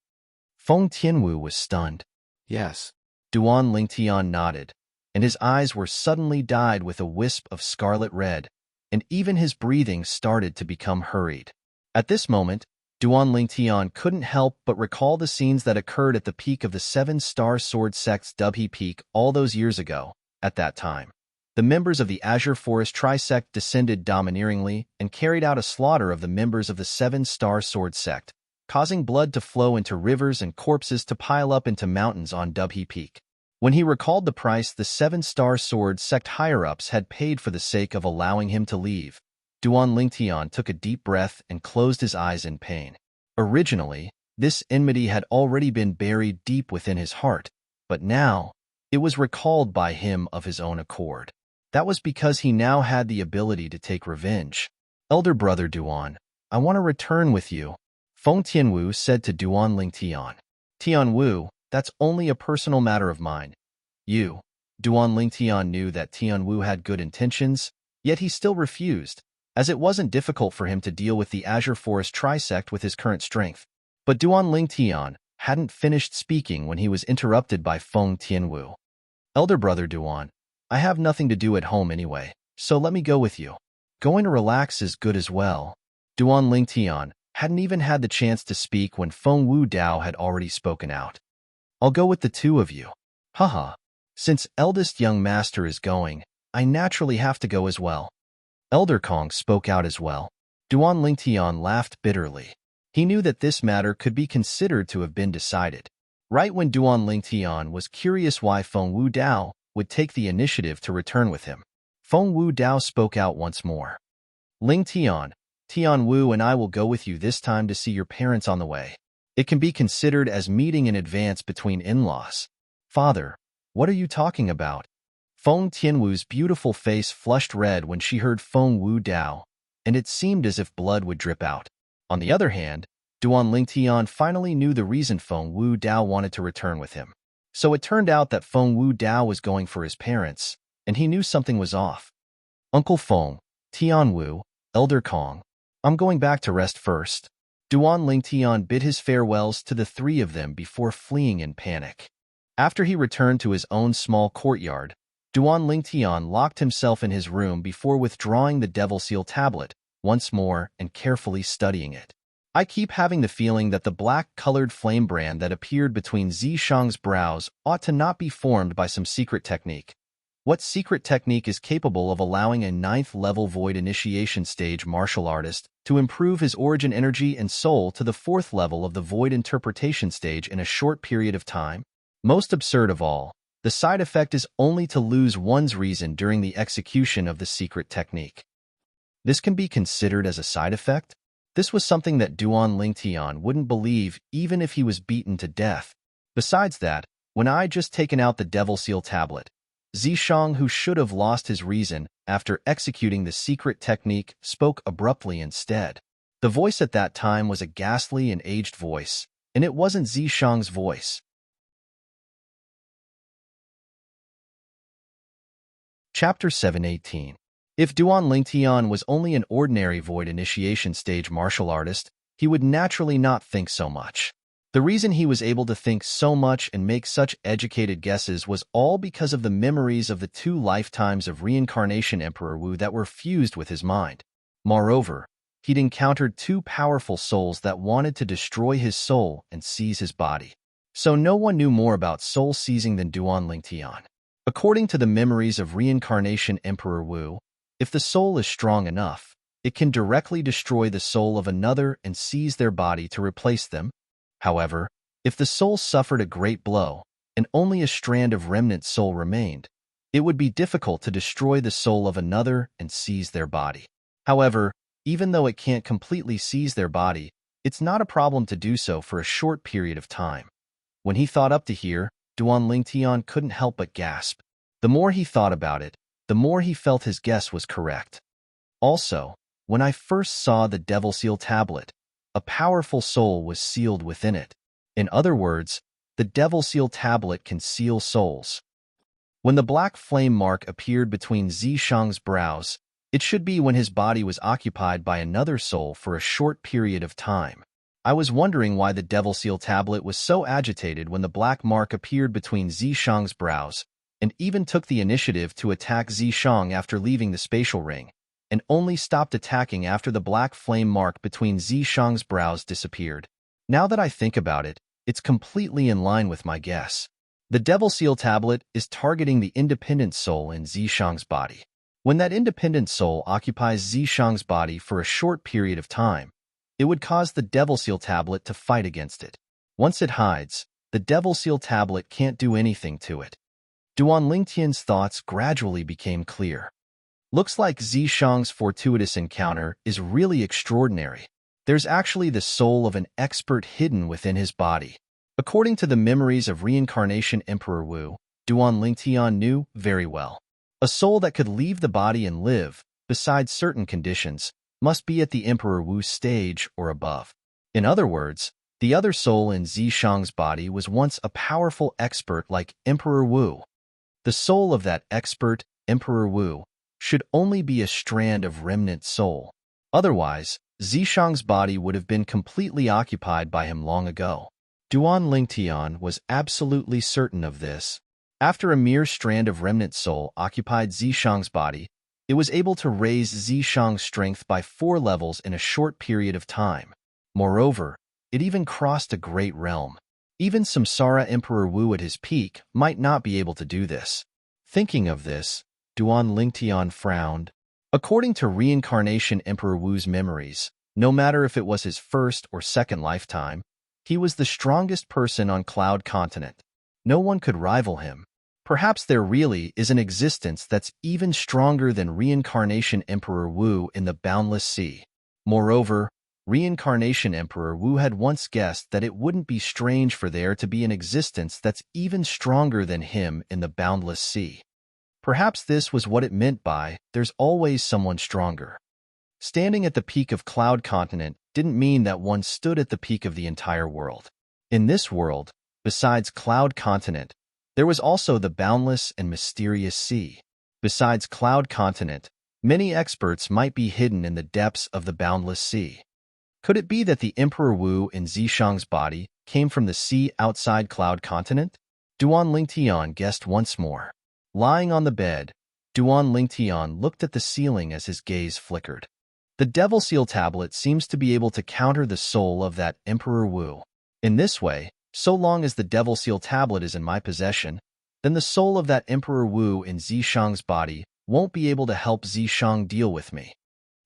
Feng Tianwu was stunned. Yes. Duan Lingtian nodded, and his eyes were suddenly dyed with a wisp of scarlet red, and even his breathing started to become hurried. At this moment, Duan Lingtian couldn't help but recall the scenes that occurred at the peak of the Seven-Star Sword sect's Dubhe Peak all those years ago. At that time, the members of the Azure Forest Trisect descended domineeringly and carried out a slaughter of the members of the Seven-Star Sword sect, causing blood to flow into rivers and corpses to pile up into mountains on Dubhe Peak. When he recalled the price the Seven-Star Sword sect higher-ups had paid for the sake of allowing him to leave, Duan Lingtian took a deep breath and closed his eyes in pain. Originally, this enmity had already been buried deep within his heart, but now, it was recalled by him of his own accord. That was because he now had the ability to take revenge. Elder brother Duan, I want to return with you, Feng Tianwu said to Duan Lingtian. Tianwu, that's only a personal matter of mine. Duan Lingtian knew that Tianwu had good intentions, yet he still refused, as it wasn't difficult for him to deal with the Azure Forest Trisect with his current strength. But Duan Lingtian hadn't finished speaking when he was interrupted by Feng Tianwu. Elder brother Duan, I have nothing to do at home anyway, so let me go with you. Going to relax is good as well. Duan Lingtian hadn't even had the chance to speak when Feng Wu Dao had already spoken out. I'll go with the two of you. Haha. Since eldest young master is going, I naturally have to go as well. Elder Kong spoke out as well. Duan Lingtian laughed bitterly. He knew that this matter could be considered to have been decided. Right when Duan Lingtian was curious why Feng Wu Dao would take the initiative to return with him, Feng Wu Dao spoke out once more. Lingtian, Tianwu and I will go with you this time to see your parents on the way. It can be considered as meeting in advance between in-laws. Father, what are you talking about? Feng Tianwu's beautiful face flushed red when she heard Feng Wu Dao, and it seemed as if blood would drip out. On the other hand, Duan Lingtian finally knew the reason Feng Wu Dao wanted to return with him. So it turned out that Feng Wu Dao was going for his parents, and he knew something was off. Uncle Feng, Tianwu, Elder Kong, I'm going back to rest first. Duan Lingtian bid his farewells to the three of them before fleeing in panic. After he returned to his own small courtyard, Duan Lingtian locked himself in his room before withdrawing the Devil Seal tablet once more and carefully studying it. I keep having the feeling that the black-colored flame brand that appeared between Zishang's brows ought to not be formed by some secret technique. What secret technique is capable of allowing a 9th-level Void Initiation Stage martial artist to improve his origin energy and soul to the 4th level of the Void Interpretation Stage in a short period of time? Most absurd of all, the side effect is only to lose one's reason during the execution of the secret technique. This can be considered as a side effect? This was something that Duan Lingtian wouldn't believe even if he was beaten to death. Besides that, when I just taken out the Devil Seal tablet, Zishang, who should have lost his reason after executing the secret technique, spoke abruptly instead. The voice at that time was a ghastly and aged voice, and it wasn't Zishang's voice. Chapter 718. If Duan Lingtian was only an ordinary Void Initiation Stage martial artist, he would naturally not think so much. The reason he was able to think so much and make such educated guesses was all because of the memories of the 2 lifetimes of Reincarnation Emperor Wu that were fused with his mind. Moreover, he'd encountered 2 powerful souls that wanted to destroy his soul and seize his body. So no one knew more about soul seizing than Duan Lingtian. According to the memories of Reincarnation Emperor Wu, if the soul is strong enough, it can directly destroy the soul of another and seize their body to replace them. However, if the soul suffered a great blow, and only a strand of remnant soul remained, it would be difficult to destroy the soul of another and seize their body. However, even though it can't completely seize their body, it's not a problem to do so for a short period of time. When he thought up to here, Duan Lingtian couldn't help but gasp. The more he thought about it, the more he felt his guess was correct. Also, when I first saw the Devil Seal tablet, a powerful soul was sealed within it. In other words, the Devil Seal tablet can seal souls. When the black flame mark appeared between Zishang's brows, it should be when his body was occupied by another soul for a short period of time. I was wondering why the Devil Seal tablet was so agitated when the black mark appeared between Zishang's brows, and even took the initiative to attack Zishang after leaving the spatial ring, and only stopped attacking after the black flame mark between Zishang's brows disappeared. Now that I think about it, it's completely in line with my guess. The Devil Seal tablet is targeting the independent soul in Zishang's body. When that independent soul occupies Zishang's body for a short period of time, it would cause the Devil Seal tablet to fight against it. Once it hides, the Devil Seal tablet can't do anything to it. Duan Lingtian's thoughts gradually became clear. Looks like Zishang's fortuitous encounter is really extraordinary. There's actually the soul of an expert hidden within his body. According to the memories of reincarnation Emperor Wu, Duan Lingtian knew very well. A soul that could leave the body and live, besides certain conditions, must be at the Emperor Wu's stage or above. In other words, the other soul in Zishang's body was once a powerful expert like Emperor Wu. The soul of that expert, Emperor Wu, should only be a strand of remnant soul. Otherwise, Zishang's body would have been completely occupied by him long ago. Duan Lingtian was absolutely certain of this. After a mere strand of remnant soul occupied Zishang's body, it was able to raise Zishang's strength by 4 levels in a short period of time. Moreover, it even crossed a great realm. Even Samsara Emperor Wu at his peak might not be able to do this. Thinking of this, Duan Lingtian frowned. According to reincarnation Emperor Wu's memories, no matter if it was his first or second lifetime, he was the strongest person on Cloud Continent. No one could rival him. Perhaps there really is an existence that's even stronger than reincarnation Emperor Wu in the boundless sea. Moreover, reincarnation Emperor Wu had once guessed that it wouldn't be strange for there to be an existence that's even stronger than him in the boundless sea. Perhaps this was what it meant by, there's always someone stronger. Standing at the peak of Cloud Continent didn't mean that one stood at the peak of the entire world. In this world, besides Cloud Continent, there was also the boundless and mysterious sea. Besides Cloud Continent, many experts might be hidden in the depths of the boundless sea. Could it be that the Emperor Wu in Zishang's body came from the sea outside Cloud Continent? Duan Lingtian guessed once more. Lying on the bed, Duan Lingtian looked at the ceiling as his gaze flickered. The Devil Seal tablet seems to be able to counter the soul of that Emperor Wu. In this way, so long as the Devil Seal tablet is in my possession, then the soul of that Emperor Wu in Zishang's body won't be able to help Zishang deal with me.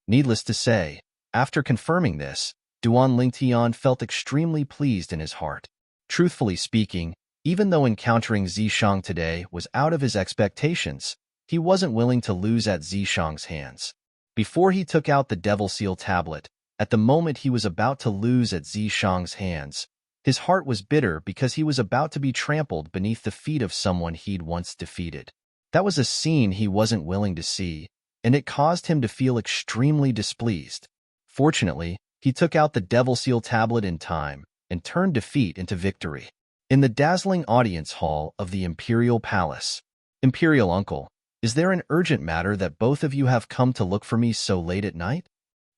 Needless to say, after confirming this, Duan Lingtian felt extremely pleased in his heart. Truthfully speaking, even though encountering Zishang today was out of his expectations, he wasn't willing to lose at Zishang's hands. Before he took out the Devil Seal tablet, at the moment he was about to lose at Zishang's hands, his heart was bitter because he was about to be trampled beneath the feet of someone he'd once defeated. That was a scene he wasn't willing to see, and it caused him to feel extremely displeased. Fortunately, he took out the Devil Seal tablet in time and turned defeat into victory. In the dazzling audience hall of the Imperial Palace, Imperial Uncle, is there an urgent matter that both of you have come to look for me so late at night?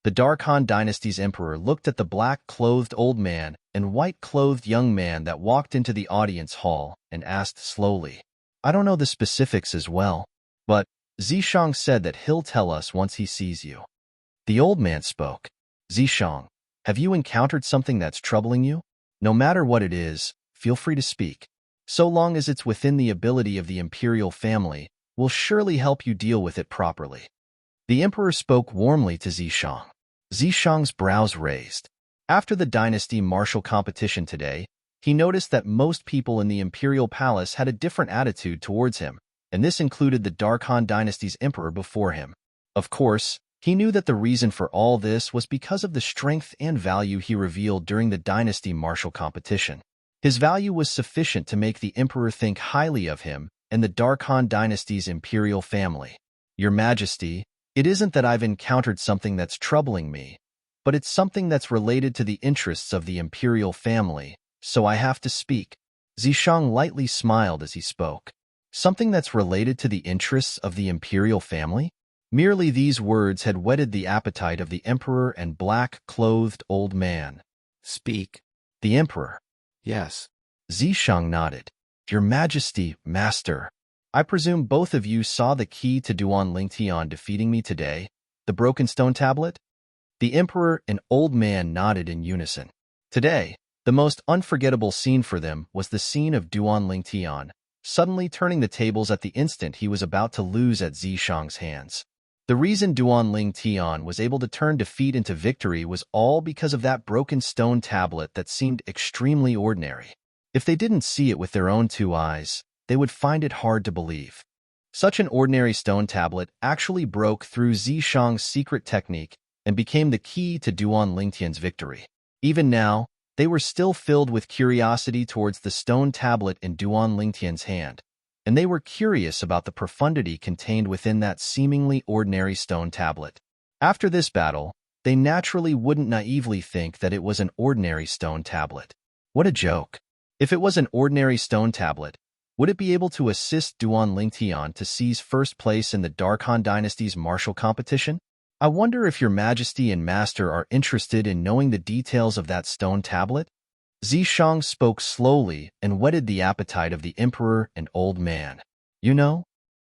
The Darkhan Dynasty's emperor looked at the black-clothed old man and white-clothed young man that walked into the audience hall and asked slowly, I don't know the specifics as well, but Zishang said that he'll tell us once he sees you. The old man spoke. Zishang, have you encountered something that's troubling you? No matter what it is, feel free to speak. So long as it's within the ability of the imperial family, we'll surely help you deal with it properly. The emperor spoke warmly to Zishang. Zishang's brows raised. After the dynasty martial competition today, he noticed that most people in the imperial palace had a different attitude towards him, and this included the Darkhan dynasty's emperor before him. Of course, he knew that the reason for all this was because of the strength and value he revealed during the dynasty martial competition. His value was sufficient to make the emperor think highly of him and the Darkhan dynasty's imperial family. Your Majesty, It isn't that I've encountered something that's troubling me, but it's something that's related to the interests of the imperial family, so I have to speak. Zishang lightly smiled as he spoke. Something that's related to the interests of the imperial family? Merely these words had whetted the appetite of the emperor and black-clothed old man. Speak. The emperor. Yes. Zishang nodded. Your Majesty, Master. I presume both of you saw the key to Duan Lingtian defeating me today, the broken stone tablet? The emperor and old man nodded in unison. Today, the most unforgettable scene for them was the scene of Duan Lingtian suddenly turning the tables at the instant he was about to lose at Zishang's hands. The reason Duan Lingtian was able to turn defeat into victory was all because of that broken stone tablet that seemed extremely ordinary. If they didn't see it with their own two eyes, they would find it hard to believe. Such an ordinary stone tablet actually broke through Zishang's secret technique and became the key to Duan Lingtian's victory. Even now, they were still filled with curiosity towards the stone tablet in Duan Lingtian's hand, and they were curious about the profundity contained within that seemingly ordinary stone tablet. After this battle, they naturally wouldn't naively think that it was an ordinary stone tablet. What a joke. If it was an ordinary stone tablet, would it be able to assist Duan Lingtian to seize first place in the Darkhan Dynasty's martial competition? I wonder if your Majesty and Master are interested in knowing the details of that stone tablet? Zishang spoke slowly and whetted the appetite of the emperor and old man. You know?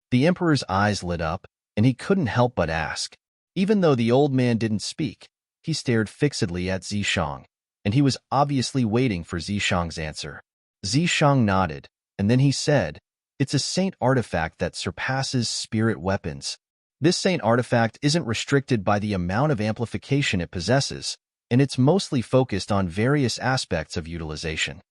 The emperor's eyes lit up, and he couldn't help but ask. Even though the old man didn't speak, he stared fixedly at Zishang, and he was obviously waiting for Zishang's answer. Zishang nodded, and then he said, "It's a saint artifact that surpasses spirit weapons. This saint artifact isn't restricted by the amount of amplification it possesses, and it's mostly focused on various aspects of utilization.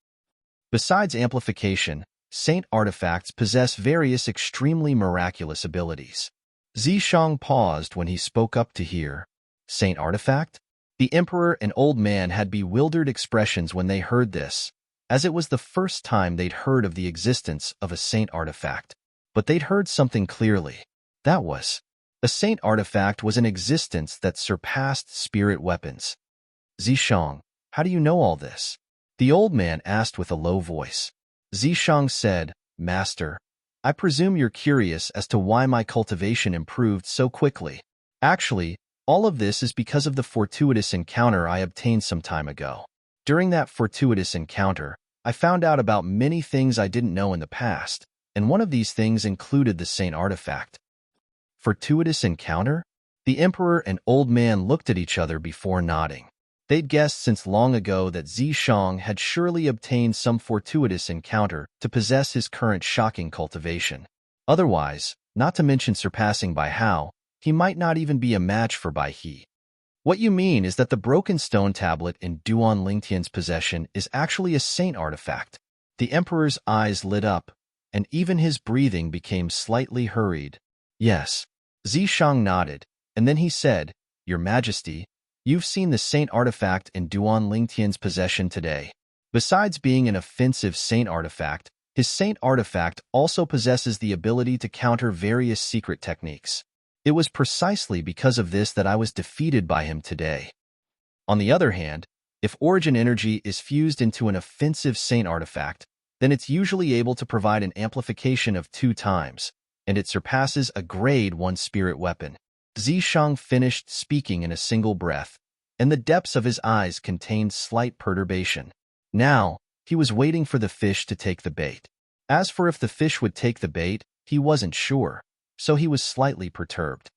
Besides amplification, saint artifacts possess various extremely miraculous abilities." Zishang paused when he spoke up to hear, "Saint artifact?" The emperor and old man had bewildered expressions when they heard this, as it was the first time they'd heard of the existence of a saint artifact. But they'd heard something clearly. That was, a saint artifact was an existence that surpassed spirit weapons. Zishang, how do you know all this? The old man asked with a low voice. Zishang said, Master, I presume you're curious as to why my cultivation improved so quickly. Actually, all of this is because of the fortuitous encounter I obtained some time ago. During that fortuitous encounter, I found out about many things I didn't know in the past, and one of these things included the saint artifact. Fortuitous encounter? The emperor and old man looked at each other before nodding. They'd guessed since long ago that Zishang had surely obtained some fortuitous encounter to possess his current shocking cultivation. Otherwise, not to mention surpassing Bai Hao, he might not even be a match for Bai He. What you mean is that the broken stone tablet in Duan Lingtian's possession is actually a saint artifact. The emperor's eyes lit up, and even his breathing became slightly hurried. Yes. Zishang nodded, and then he said, Your Majesty, you've seen the saint artifact in Duan Lingtian's possession today. Besides being an offensive saint artifact, his saint artifact also possesses the ability to counter various secret techniques. It was precisely because of this that I was defeated by him today. On the other hand, if origin energy is fused into an offensive saint artifact, then it's usually able to provide an amplification of 2 times, and it surpasses a grade 1 spirit weapon. Zishang finished speaking in a single breath, and the depths of his eyes contained slight perturbation. Now, he was waiting for the fish to take the bait. As for if the fish would take the bait, he wasn't sure, so he was slightly perturbed.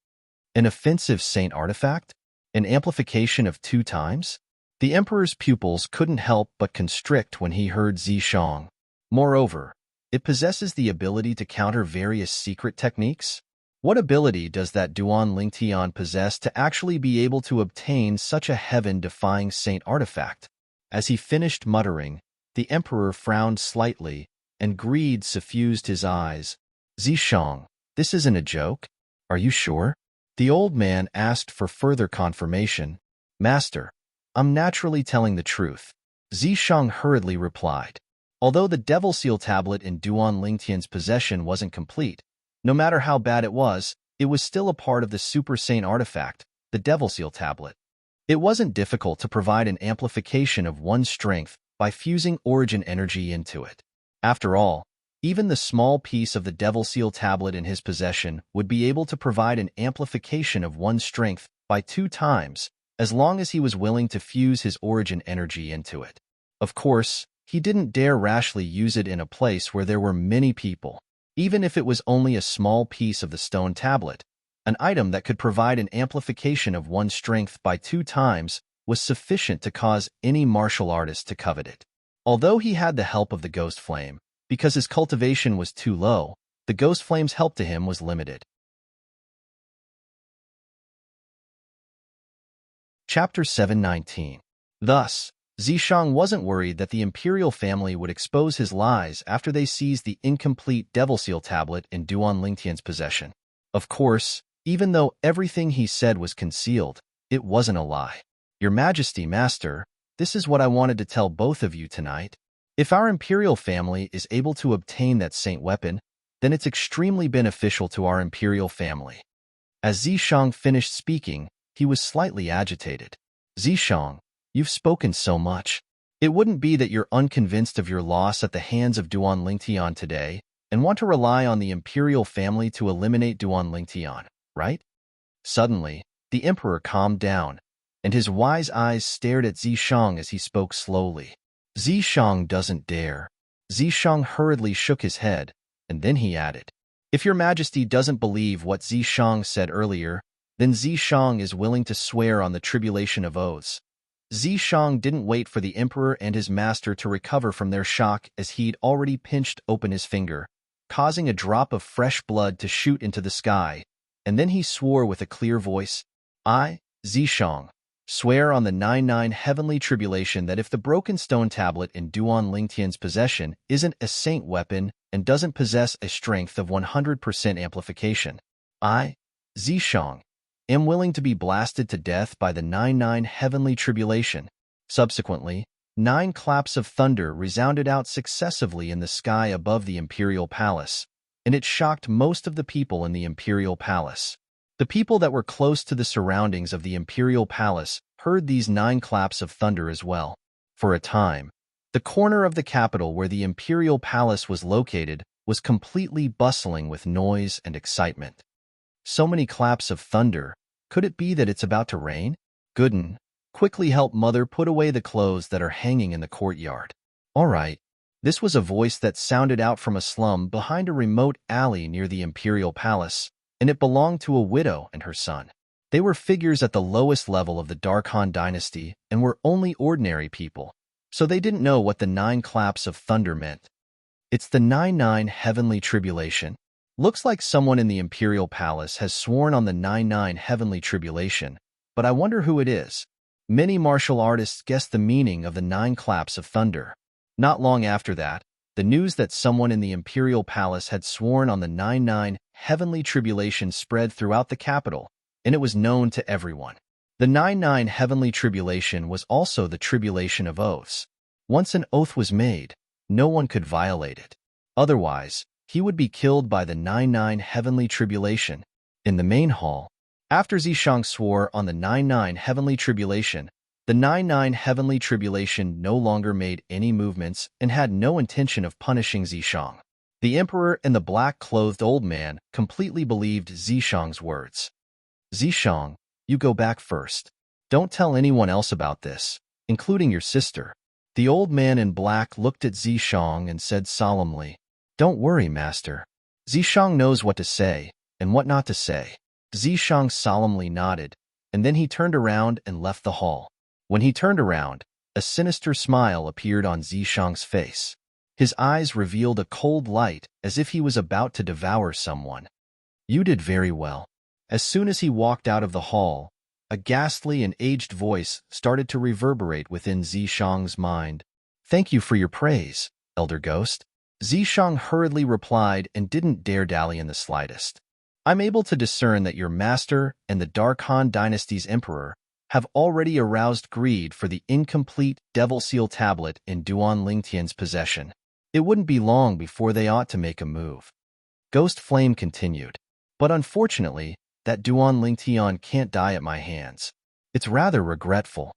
An offensive saint artifact? An amplification of 2 times? The emperor's pupils couldn't help but constrict when he heard Zishang. Moreover, it possesses the ability to counter various secret techniques? What ability does that Duan Lingtian possess to actually be able to obtain such a heaven-defying saint artifact? As he finished muttering, the emperor frowned slightly, and greed suffused his eyes. Zishang, this isn't a joke? Are you sure? The old man asked for further confirmation. Master, I'm naturally telling the truth. Zishang hurriedly replied. Although the Devil Seal tablet in Duan Lingtian's possession wasn't complete, no matter how bad it was, it was still a part of the Super Saint artifact, the Devil Seal tablet. It wasn't difficult to provide an amplification of one's strength by fusing origin energy into it. After all, even the small piece of the Devil Seal tablet in his possession would be able to provide an amplification of one's strength by 2 times, as long as he was willing to fuse his origin energy into it. Of course, he didn't dare rashly use it in a place where there were many people. Even if it was only a small piece of the stone tablet, an item that could provide an amplification of one's strength by 2 times was sufficient to cause any martial artist to covet it. Although he had the help of the Ghost Flame, because his cultivation was too low, the Ghost Flame's help to him was limited. Chapter 719. Thus, Zishang wasn't worried that the imperial family would expose his lies after they seized the incomplete Devil Seal tablet in Duan Lingtian's possession. Of course, even though everything he said was concealed, it wasn't a lie. Your Majesty, Master, this is what I wanted to tell both of you tonight. If our imperial family is able to obtain that saint weapon, then it's extremely beneficial to our imperial family. As Zishang finished speaking, he was slightly agitated. Zishang, you've spoken so much. It wouldn't be that you're unconvinced of your loss at the hands of Duan Lingtian today and want to rely on the imperial family to eliminate Duan Lingtian, right? Suddenly, the emperor calmed down, and his wise eyes stared at Zishang as he spoke slowly. Zishang doesn't dare. Zishang hurriedly shook his head, and then he added, if your Majesty doesn't believe what Zishang said earlier, then Zishang is willing to swear on the tribulation of oaths. Zishang didn't wait for the emperor and his master to recover from their shock as he'd already pinched open his finger, causing a drop of fresh blood to shoot into the sky, and then he swore with a clear voice, I, Zishang, swear on the 99 heavenly tribulation that if the broken stone tablet in Duan Lingtian's possession isn't a saint weapon and doesn't possess a strength of 100% amplification, I, Zishang, am willing to be blasted to death by the 99 heavenly tribulation. Subsequently, 9 claps of thunder resounded out successively in the sky above the imperial palace, and it shocked most of the people in the imperial palace. The people that were close to the surroundings of the imperial palace heard these 9 claps of thunder as well. For a time, the corner of the capital where the imperial palace was located was completely bustling with noise and excitement. So many claps of thunder. Could it be that it's about to rain? Gooden, quickly help Mother put away the clothes that are hanging in the courtyard. All right. This was a voice that sounded out from a slum behind a remote alley near the imperial palace, and it belonged to a widow and her son. They were figures at the lowest level of the Dark Han dynasty and were only ordinary people, so they didn't know what the 9 claps of thunder meant. It's the 99 heavenly tribulation. Looks like someone in the imperial palace has sworn on the 99 heavenly tribulation, but I wonder who it is. Many martial artists guessed the meaning of the 9 claps of thunder. Not long after that, the news that someone in the imperial palace had sworn on the 99 heavenly tribulation spread throughout the capital, and it was known to everyone. The 99 heavenly tribulation was also the tribulation of oaths. Once an oath was made, no one could violate it. Otherwise, he would be killed by the 99 heavenly tribulation. In the main hall, after Zishang swore on the 99 heavenly tribulation, the 99 heavenly tribulation no longer made any movements and had no intention of punishing Zishang. The emperor and the black-clothed old man completely believed Zishang's words. Zishang, you go back first. Don't tell anyone else about this, including your sister. The old man in black looked at Zishang and said solemnly, Don't worry, master. Zishang knows what to say and what not to say. Zishang solemnly nodded, and then he turned around and left the hall. When he turned around, a sinister smile appeared on Zishang's face. His eyes revealed a cold light as if he was about to devour someone. You did very well. As soon as he walked out of the hall, a ghastly and aged voice started to reverberate within Zishang's mind. Thank you for your praise, Elder Ghost. Zishang hurriedly replied and didn't dare dally in the slightest. I'm able to discern that your master and the Dark Han dynasty's emperor have already aroused greed for the incomplete Devil Seal tablet in Duan Lingtian's possession. It wouldn't be long before they ought to make a move. Ghost Flame continued. But unfortunately, that Duan Lingtian can't die at my hands. It's rather regretful.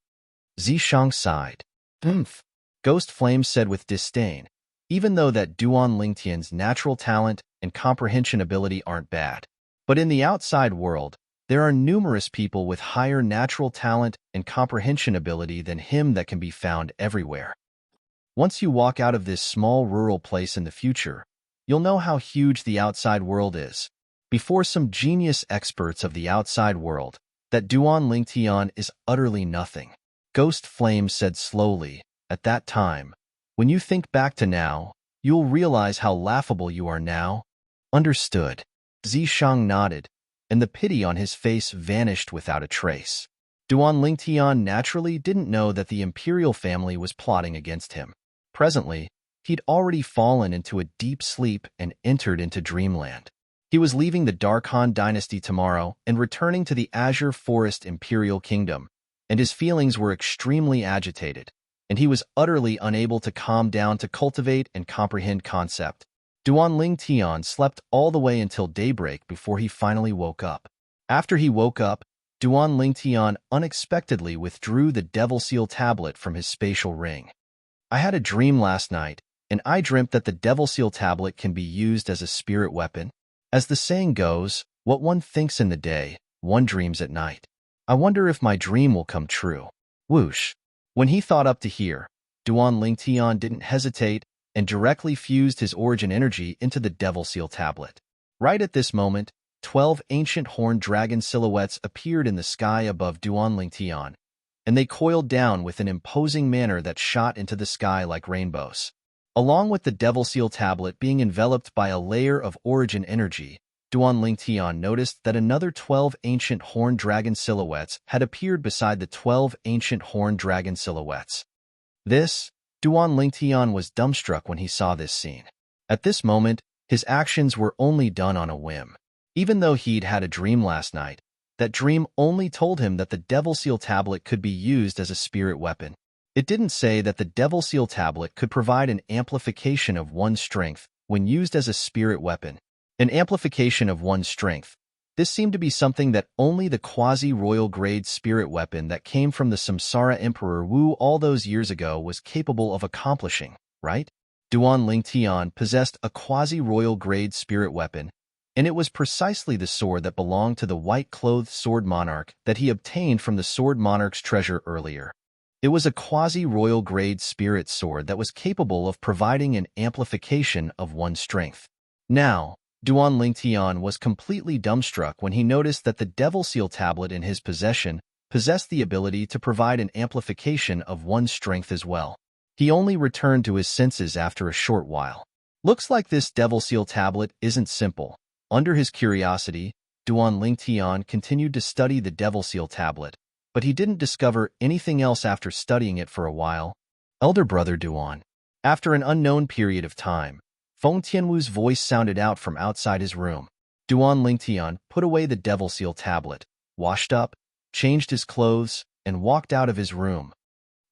Zishang sighed. Humph, Ghost Flame said with disdain, even though that Duan Lingtian's natural talent and comprehension ability aren't bad. But in the outside world, there are numerous people with higher natural talent and comprehension ability than him that can be found everywhere. Once you walk out of this small rural place in the future, you'll know how huge the outside world is. Before some genius experts of the outside world, that Duan Lingtian is utterly nothing. Ghost Flame said slowly, at that time, when you think back to now, you'll realize how laughable you are now. Understood. Zishang nodded, and the pity on his face vanished without a trace. Duan Lingtian naturally didn't know that the imperial family was plotting against him. Presently, he'd already fallen into a deep sleep and entered into dreamland. He was leaving the Dark Han dynasty tomorrow and returning to the Azure Forest Imperial Kingdom, and his feelings were extremely agitated, and he was utterly unable to calm down to cultivate and comprehend concept. Duan Lingtian slept all the way until daybreak before he finally woke up. After he woke up, Duan Lingtian unexpectedly withdrew the Devil Seal tablet from his spatial ring. I had a dream last night, and I dreamt that the Devil Seal tablet can be used as a spirit weapon. As the saying goes, what one thinks in the day, one dreams at night. I wonder if my dream will come true. Whoosh. When he thought up to here, Duan Lingtian didn't hesitate and directly fused his origin energy into the Devil Seal tablet. Right at this moment, 12 ancient horned dragon silhouettes appeared in the sky above Duan Lingtian, and they coiled down with an imposing manner that shot into the sky like rainbows. Along with the Devil Seal tablet being enveloped by a layer of origin energy, Duan Lingtian noticed that another 12 ancient horned dragon silhouettes had appeared beside the 12 ancient horned dragon silhouettes. Duan Lingtian was dumbstruck when he saw this scene. At this moment, his actions were only done on a whim. Even though he'd had a dream last night, that dream only told him that the Devil Seal tablet could be used as a spirit weapon. It didn't say that the Devil Seal tablet could provide an amplification of one's strength when used as a spirit weapon. An amplification of one's strength. This seemed to be something that only the quasi-royal grade spirit weapon that came from the Samsara Emperor Wu all those years ago was capable of accomplishing, right? Duan Lingtian possessed a quasi-royal grade spirit weapon, and it was precisely the sword that belonged to the white-clothed sword Monarch that he obtained from the sword Monarch's treasure earlier. It was a quasi-royal grade spirit sword that was capable of providing an amplification of one's strength. Now, Duan Lingtian was completely dumbstruck when he noticed that the Devil Seal tablet in his possession possessed the ability to provide an amplification of one's strength as well. He only returned to his senses after a short while. Looks like this Devil Seal tablet isn't simple. Under his curiosity, Duan Lingtian continued to study the Devil Seal tablet, but he didn't discover anything else after studying it for a while. Elder Brother Duan. After an unknown period of time, Feng Tianwu's voice sounded out from outside his room. Duan Lingtian put away the Devil Seal tablet, washed up, changed his clothes, and walked out of his room.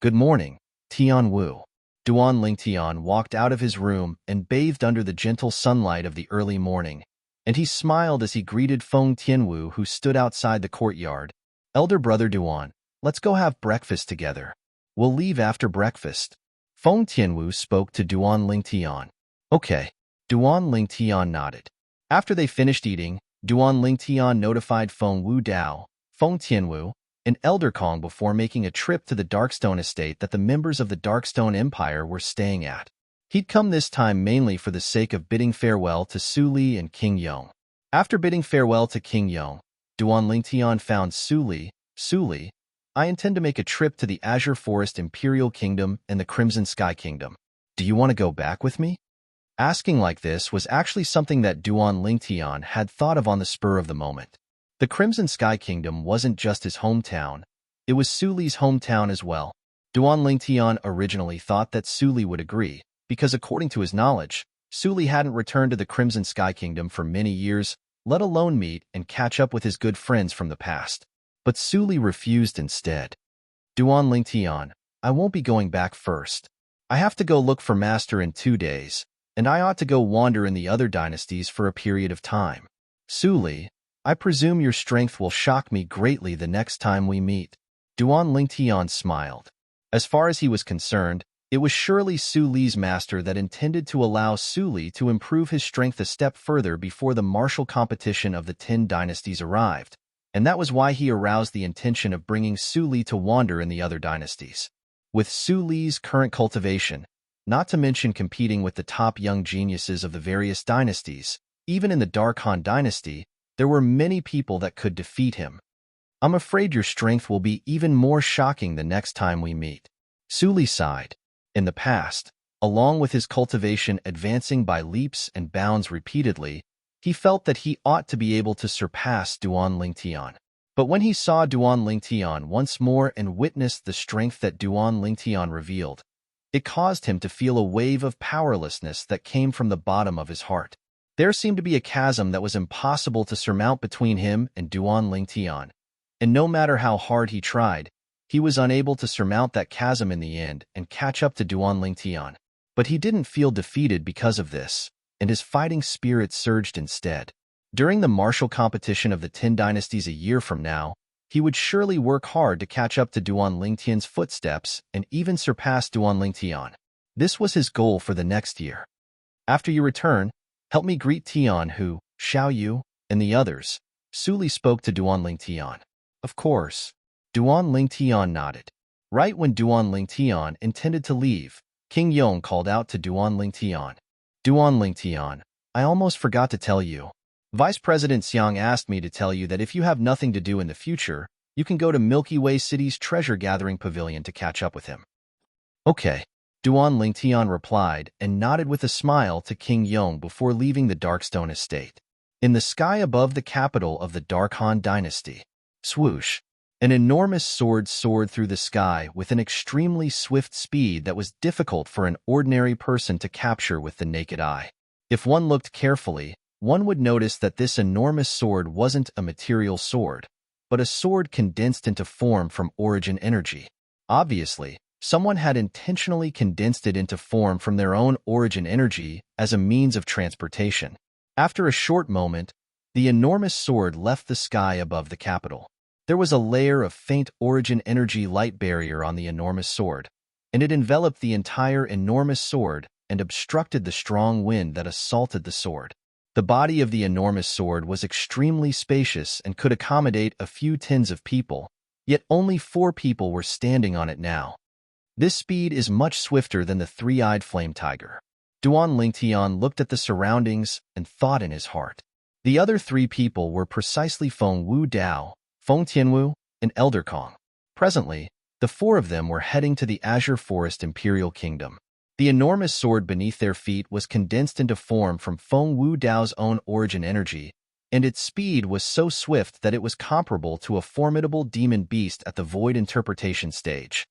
Good morning, Tianwu. Duan Lingtian walked out of his room and bathed under the gentle sunlight of the early morning, and he smiled as he greeted Feng Tianwu, who stood outside the courtyard. Elder Brother Duan, let's go have breakfast together. We'll leave after breakfast. Feng Tianwu spoke to Duan Lingtian. Okay. Duan Lingtian nodded. After they finished eating, Duan Lingtian notified Feng Wu Dao, Feng Tianwu, and Elder Kong before making a trip to the Darkstone estate that the members of the Darkstone Empire were staying at. He'd come this time mainly for the sake of bidding farewell to Su Li and King Yong. After bidding farewell to King Yong, Duan Lingtian found Su Li, I intend to make a trip to the Azure Forest Imperial Kingdom and the Crimson Sky Kingdom. Do you want to go back with me? Asking like this was actually something that Duan Lingtian had thought of on the spur of the moment. The Crimson Sky Kingdom wasn't just his hometown, it was Su Li's hometown as well. Duan Lingtian originally thought that Su Li would agree, because according to his knowledge, Su Li hadn't returned to the Crimson Sky Kingdom for many years, let alone meet and catch up with his good friends from the past. But Su Li refused instead. Duan Lingtian, I won't be going back first. I have to go look for Master in 2 days, and I ought to go wander in the other dynasties for a period of time. Su Li, I presume your strength will shock me greatly the next time we meet. Duan Lingtian smiled. As far as he was concerned, it was surely Su Li's master that intended to allow Su Li to improve his strength a step further before the martial competition of the 10 dynasties arrived, and that was why he aroused the intention of bringing Su Li to wander in the other dynasties. With Su Li's current cultivation, not to mention competing with the top young geniuses of the various dynasties, even in the Dark Han dynasty, there were many people that could defeat him. I'm afraid your strength will be even more shocking the next time we meet. Su Li sighed. In the past, along with his cultivation advancing by leaps and bounds repeatedly, he felt that he ought to be able to surpass Duan Lingtian. But when he saw Duan Lingtian once more and witnessed the strength that Duan Lingtian revealed, it caused him to feel a wave of powerlessness that came from the bottom of his heart. There seemed to be a chasm that was impossible to surmount between him and Duan Lingtian, and no matter how hard he tried, he was unable to surmount that chasm in the end and catch up to Duan Lingtian. But he didn't feel defeated because of this, and his fighting spirit surged instead. During the martial competition of the 10 dynasties a year from now, he would surely work hard to catch up to Duan Lingtian's footsteps and even surpass Duan Lingtian. This was his goal for the next year. After you return, help me greet Tian Hu, Xiao Yu, and the others. Su Li spoke to Duan Lingtian. Of course. Duan Lingtian nodded. Right when Duan Lingtian intended to leave, King Yong called out to Duan Lingtian. Duan Lingtian, I almost forgot to tell you. Vice President Xiang asked me to tell you that if you have nothing to do in the future, you can go to Milky Way City's treasure-gathering pavilion to catch up with him. Okay, Duan Lingtian replied and nodded with a smile to King Yong before leaving the Darkstone estate. In the sky above the capital of the Dark Han dynasty, swoosh, an enormous sword soared through the sky with an extremely swift speed that was difficult for an ordinary person to capture with the naked eye. If one looked carefully, one would notice that this enormous sword wasn't a material sword, but a sword condensed into form from origin energy. Obviously, someone had intentionally condensed it into form from their own origin energy as a means of transportation. After a short moment, the enormous sword left the sky above the capital. There was a layer of faint origin energy light barrier on the enormous sword, and it enveloped the entire enormous sword and obstructed the strong wind that assaulted the sword. The body of the enormous sword was extremely spacious and could accommodate a few tens of people, yet only 4 people were standing on it now. This speed is much swifter than the three-eyed flame tiger. Duan Lingtian looked at the surroundings and thought in his heart. The other 3 people were precisely Feng Wu Dao, Feng Tianwu, and Elder Kong. Presently, the 4 of them were heading to the Azure Forest Imperial Kingdom. The enormous sword beneath their feet was condensed into form from Feng Wu Dao's own origin energy, and its speed was so swift that it was comparable to a formidable demon beast at the void interpretation stage.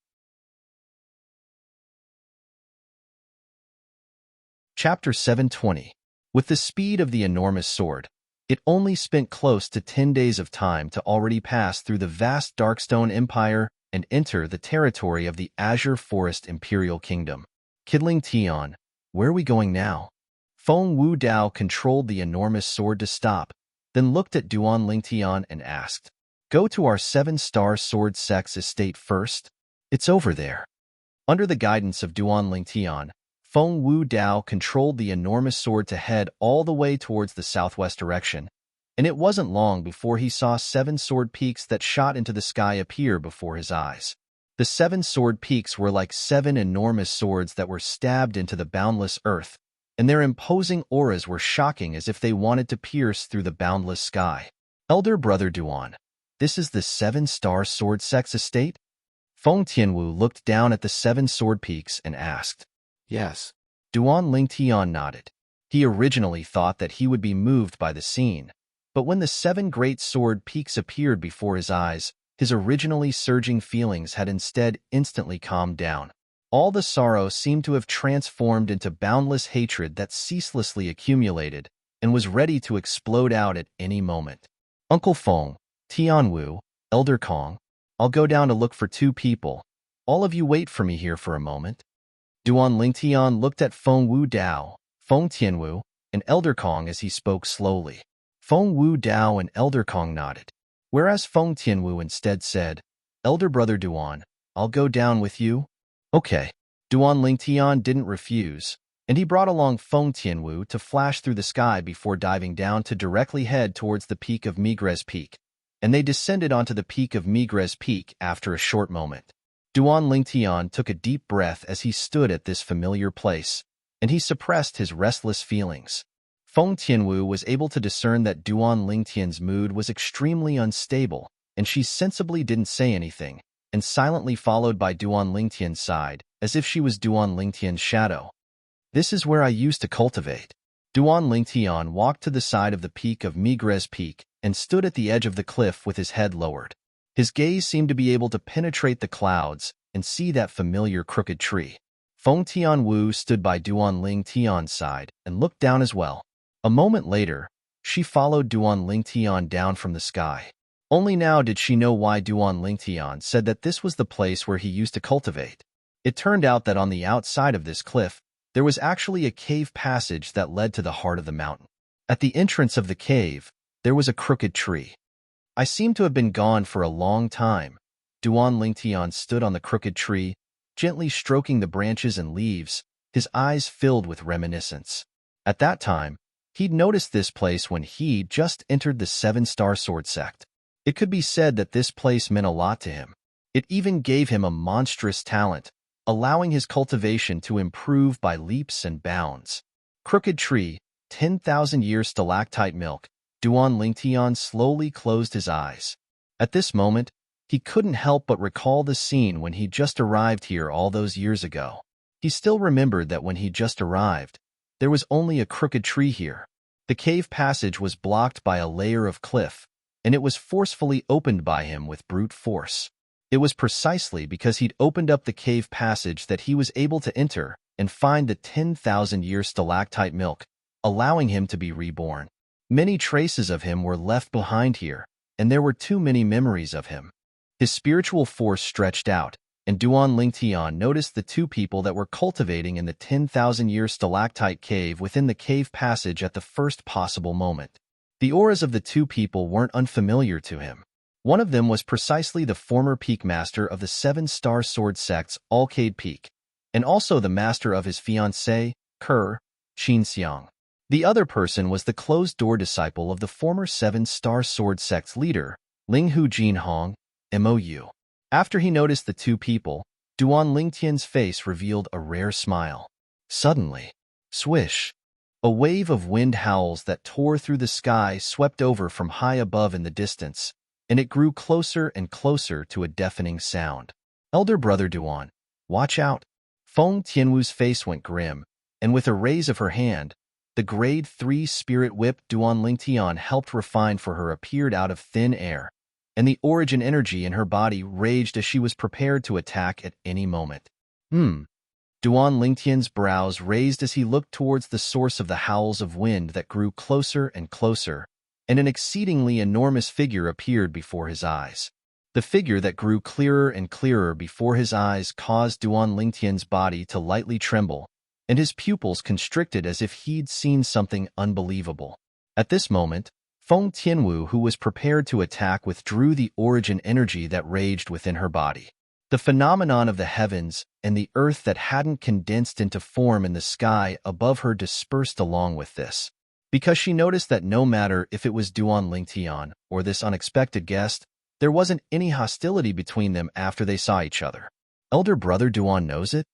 Chapter 720. With the speed of the enormous sword, it only spent close to 10 days of time to already pass through the vast Darkstone Empire and enter the territory of the Azure Forest Imperial Kingdom. Kidling Tian, where are we going now? Feng Wu Dao controlled the enormous sword to stop, then looked at Duan Lingtian and asked, Go to our 7-star sword sex estate first? It's over there. Under the guidance of Duan Lingtian, Feng Wu Dao controlled the enormous sword to head all the way towards the southwest direction, and it wasn't long before he saw 7 sword peaks that shot into the sky appear before his eyes. The 7 sword peaks were like 7 enormous swords that were stabbed into the boundless earth, and their imposing auras were shocking as if they wanted to pierce through the boundless sky. Elder Brother Duan, this is the 7-star sword sex estate? Feng Tianwu looked down at the 7 sword peaks and asked. Yes. Duan Lingtian nodded. He originally thought that he would be moved by the scene, but when the 7 great sword peaks appeared before his eyes, his originally surging feelings had instead instantly calmed down. All the sorrow seemed to have transformed into boundless hatred that ceaselessly accumulated and was ready to explode out at any moment. Uncle Feng, Tianwu, Elder Kong, I'll go down to look for 2 people. All of you wait for me here for a moment. Duan Lingtian looked at Feng Wu Dao, Feng Tianwu, and Elder Kong as he spoke slowly. Feng Wu Dao and Elder Kong nodded, whereas Feng Tianwu instead said, "Elder brother Duan, I'll go down with you." Okay. Duan Lingtian didn't refuse, and he brought along Feng Tianwu to flash through the sky before diving down to directly head towards the peak of Migres Peak, and they descended onto the peak of Migres Peak after a short moment. Duan Lingtian took a deep breath as he stood at this familiar place, and he suppressed his restless feelings. Feng Tianwu was able to discern that Duan Lingtian's mood was extremely unstable, and she sensibly didn't say anything, and silently followed by Duan Lingtian's side, as if she was Duan Lingtian's shadow. "This is where I used to cultivate." Duan Lingtian walked to the side of the peak of Migres Peak and stood at the edge of the cliff with his head lowered. His gaze seemed to be able to penetrate the clouds and see that familiar crooked tree. Feng Tianwu stood by Duan Lingtian's side and looked down as well. A moment later, she followed Duan Lingtian down from the sky. Only now did she know why Duan Lingtian said that this was the place where he used to cultivate. It turned out that on the outside of this cliff, there was actually a cave passage that led to the heart of the mountain. At the entrance of the cave, there was a crooked tree. "I seem to have been gone for a long time." Duan Lingtian stood on the crooked tree, gently stroking the branches and leaves, his eyes filled with reminiscence. At that time, he'd noticed this place when he just entered the Seven-Star Sword sect. It could be said that this place meant a lot to him. It even gave him a monstrous talent, allowing his cultivation to improve by leaps and bounds. Crooked tree, 10,000-year stalactite milk. Duan Lingtian slowly closed his eyes. At this moment, he couldn't help but recall the scene when he just arrived here all those years ago. He still remembered that when he just arrived, there was only a crooked tree here. The cave passage was blocked by a layer of cliff, and it was forcefully opened by him with brute force. It was precisely because he'd opened up the cave passage that he was able to enter and find the 10,000-year stalactite milk, allowing him to be reborn. Many traces of him were left behind here, and there were too many memories of him. His spiritual force stretched out, and Duan Lingtian noticed the two people that were cultivating in the 10,000-year stalactite cave within the cave passage at the first possible moment. The auras of the two people weren't unfamiliar to him. One of them was precisely the former peak master of the Seven-Star Sword sect's Alcade Peak, and also the master of his fiancée, Qin Xiang. The other person was the closed-door disciple of the former Seven-Star Sword sect's leader, Linghu Jinhong, Mou. After he noticed the two people, Duan Lingtian's face revealed a rare smile. Suddenly, swish! A wave of wind howls that tore through the sky swept over from high above in the distance, and it grew closer and closer to a deafening sound. "Elder brother Duan, watch out!" Feng Tianwu's face went grim, and with a raise of her hand, the Grade 3 spirit whip Duan Lingtian helped refine for her appeared out of thin air, and the origin energy in her body raged as she was prepared to attack at any moment. Duan Lingtian's brows raised as he looked towards the source of the howls of wind that grew closer and closer, and an exceedingly enormous figure appeared before his eyes. The figure that grew clearer and clearer before his eyes caused Duan Lingtian's body to lightly tremble, and his pupils constricted as if he'd seen something unbelievable. At this moment, Feng Tianwu, who was prepared to attack, withdrew the origin energy that raged within her body. The phenomenon of the heavens and the earth that hadn't condensed into form in the sky above her dispersed along with this, because she noticed that no matter if it was Duan Lingtian or this unexpected guest, there wasn't any hostility between them after they saw each other. "Elder brother Duan knows it?"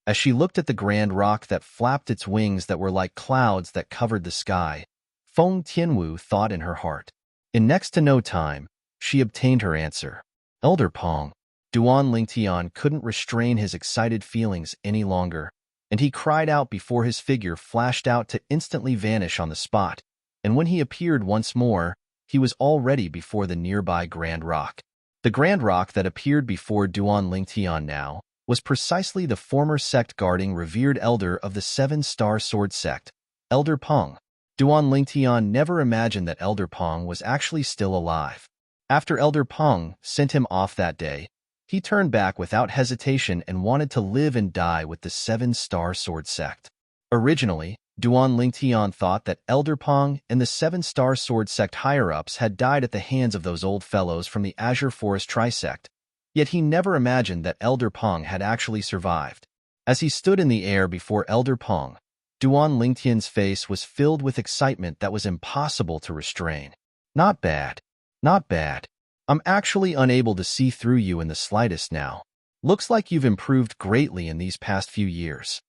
As she looked at the grand rock that flapped its wings that were like clouds that covered the sky, Feng Tianwu thought in her heart. In next to no time, she obtained her answer. "Elder Pong." Duan Lingtian couldn't restrain his excited feelings any longer, and he cried out before his figure flashed out to instantly vanish on the spot, and when he appeared once more, he was already before the nearby Grand Rock. The Grand Rock that appeared before Duan Lingtian now was precisely the former sect guarding revered elder of the Seven-Star Sword sect, Elder Peng. Duan Lingtian never imagined that Elder Peng was actually still alive. After Elder Peng sent him off that day, he turned back without hesitation and wanted to live and die with the Seven-Star Sword sect. Originally, Duan Lingtian thought that Elder Pong and the Seven-Star Sword Sect higher-ups had died at the hands of those old fellows from the Azure Forest Trisect, yet he never imagined that Elder Pong had actually survived. As he stood in the air before Elder Pong, Duan Lingtian's face was filled with excitement that was impossible to restrain. Not bad. Not bad. I'm actually unable to see through you in the slightest now. Looks like you've improved greatly in these past few years.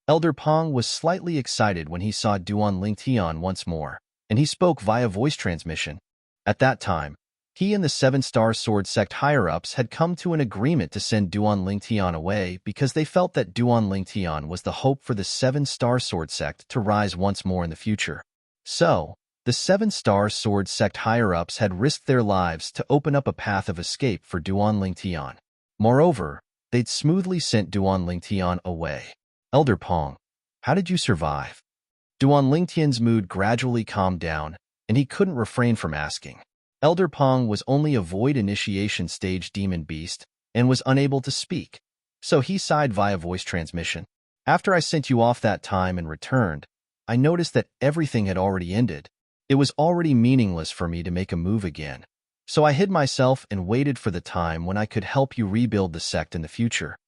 Elder Pong was slightly excited when he saw Duan Lingtian once more, and he spoke via voice transmission. At that time, he and the Seven-Star Sword Sect higher-ups had come to an agreement to send Duan Lingtian away because they felt that Duan Lingtian was the hope for the Seven-Star Sword Sect to rise once more in the future. So, the Seven-Star Sword Sect higher-ups had risked their lives to open up a path of escape for Duan Lingtian. Moreover, they'd smoothly sent Duan Lingtian away. Elder Pong, how did you survive? Duan Lingtian's mood gradually calmed down, and he couldn't refrain from asking. Elder Pong was only a void initiation stage demon beast and was unable to speak, so he sighed via voice transmission. After I sent you off that time and returned, I noticed that everything had already ended. It was already meaningless for me to make a move again, so I hid myself and waited for the time when I could help you rebuild the sect in the future.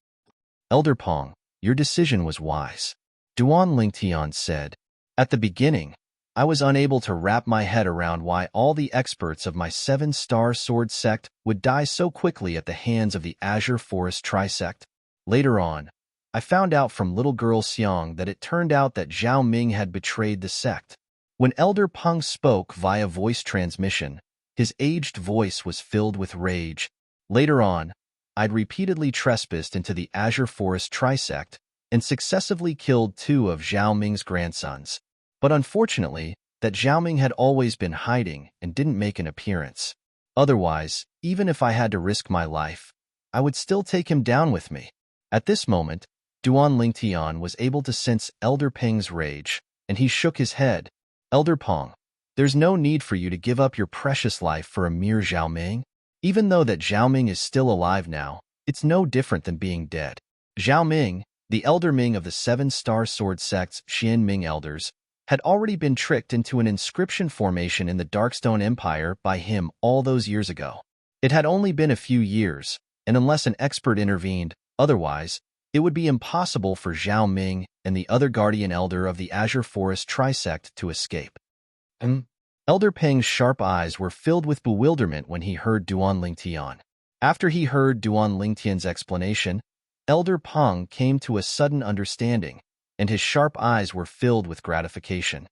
Elder Pong, your decision was wise, Duan Lingtian said. At the beginning, I was unable to wrap my head around why all the experts of my Seven-Star Sword Sect would die so quickly at the hands of the Azure Forest Trisect. Later on, I found out from little girl Xiang that it turned out that Zhao Ming had betrayed the sect. When Elder Peng spoke via voice transmission, his aged voice was filled with rage. Later on, I'd repeatedly trespassed into the Azure Forest Trisect and successively killed 2 of Zhao Ming's grandsons. But unfortunately, that Zhao Ming had always been hiding and didn't make an appearance. Otherwise, even if I had to risk my life, I would still take him down with me. At this moment, Duan Lingtian was able to sense Elder Peng's rage, and he shook his head. Elder Pong, there's no need for you to give up your precious life for a mere Zhao Ming. Even though that Zhao Ming is still alive now, it's no different than being dead. Zhao Ming, the Elder Ming of the Seven-Star Sword Sect's Xian Ming elders, had already been tricked into an inscription formation in the Darkstone Empire by him all those years ago. It had only been a few years, and unless an expert intervened, otherwise, it would be impossible for Zhao Ming and the other guardian elder of the Azure Forest Trisect to escape. Elder Peng's sharp eyes were filled with bewilderment when he heard Duan Lingtian. After he heard Duan Lingtian's explanation, Elder Peng came to a sudden understanding, and his sharp eyes were filled with gratification.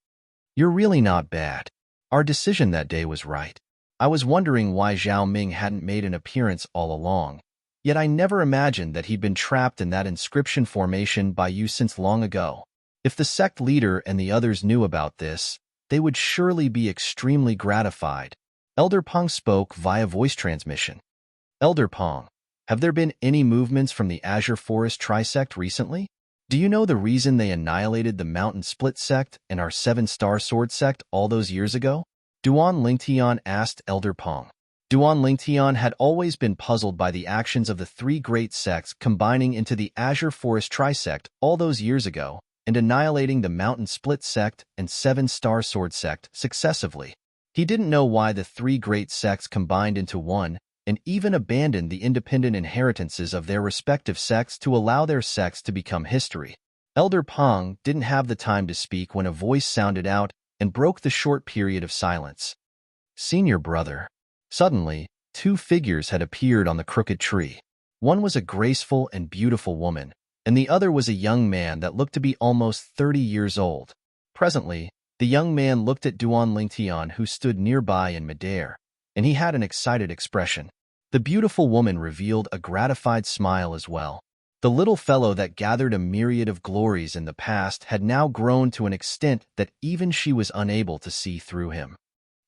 You're really not bad. Our decision that day was right. I was wondering why Zhao Ming hadn't made an appearance all along, yet I never imagined that he'd been trapped in that inscription formation by you since long ago. If the sect leader and the others knew about this, they would surely be extremely gratified. Elder Peng spoke via voice transmission. Elder Peng, have there been any movements from the Azure Forest Trisect recently? Do you know the reason they annihilated the Mountain Split Sect and our Seven-Star Sword Sect all those years ago? Duan Lingtian asked Elder Peng. Duan Lingtian had always been puzzled by the actions of the 3 great sects combining into the Azure Forest Trisect all those years ago and annihilating the Mountain Split Sect and Seven-Star Sword Sect successively. He didn't know why the 3 great sects combined into one and even abandoned the independent inheritances of their respective sects to allow their sects to become history. Elder Peng didn't have the time to speak when a voice sounded out and broke the short period of silence. Senior brother. Suddenly, 2 figures had appeared on the crooked tree. One was a graceful and beautiful woman, and the other was a young man that looked to be almost 30 years old. Presently, the young man looked at Duan Lingtian, who stood nearby in midair, and he had an excited expression. The beautiful woman revealed a gratified smile as well. The little fellow that gathered a myriad of glories in the past had now grown to an extent that even she was unable to see through him.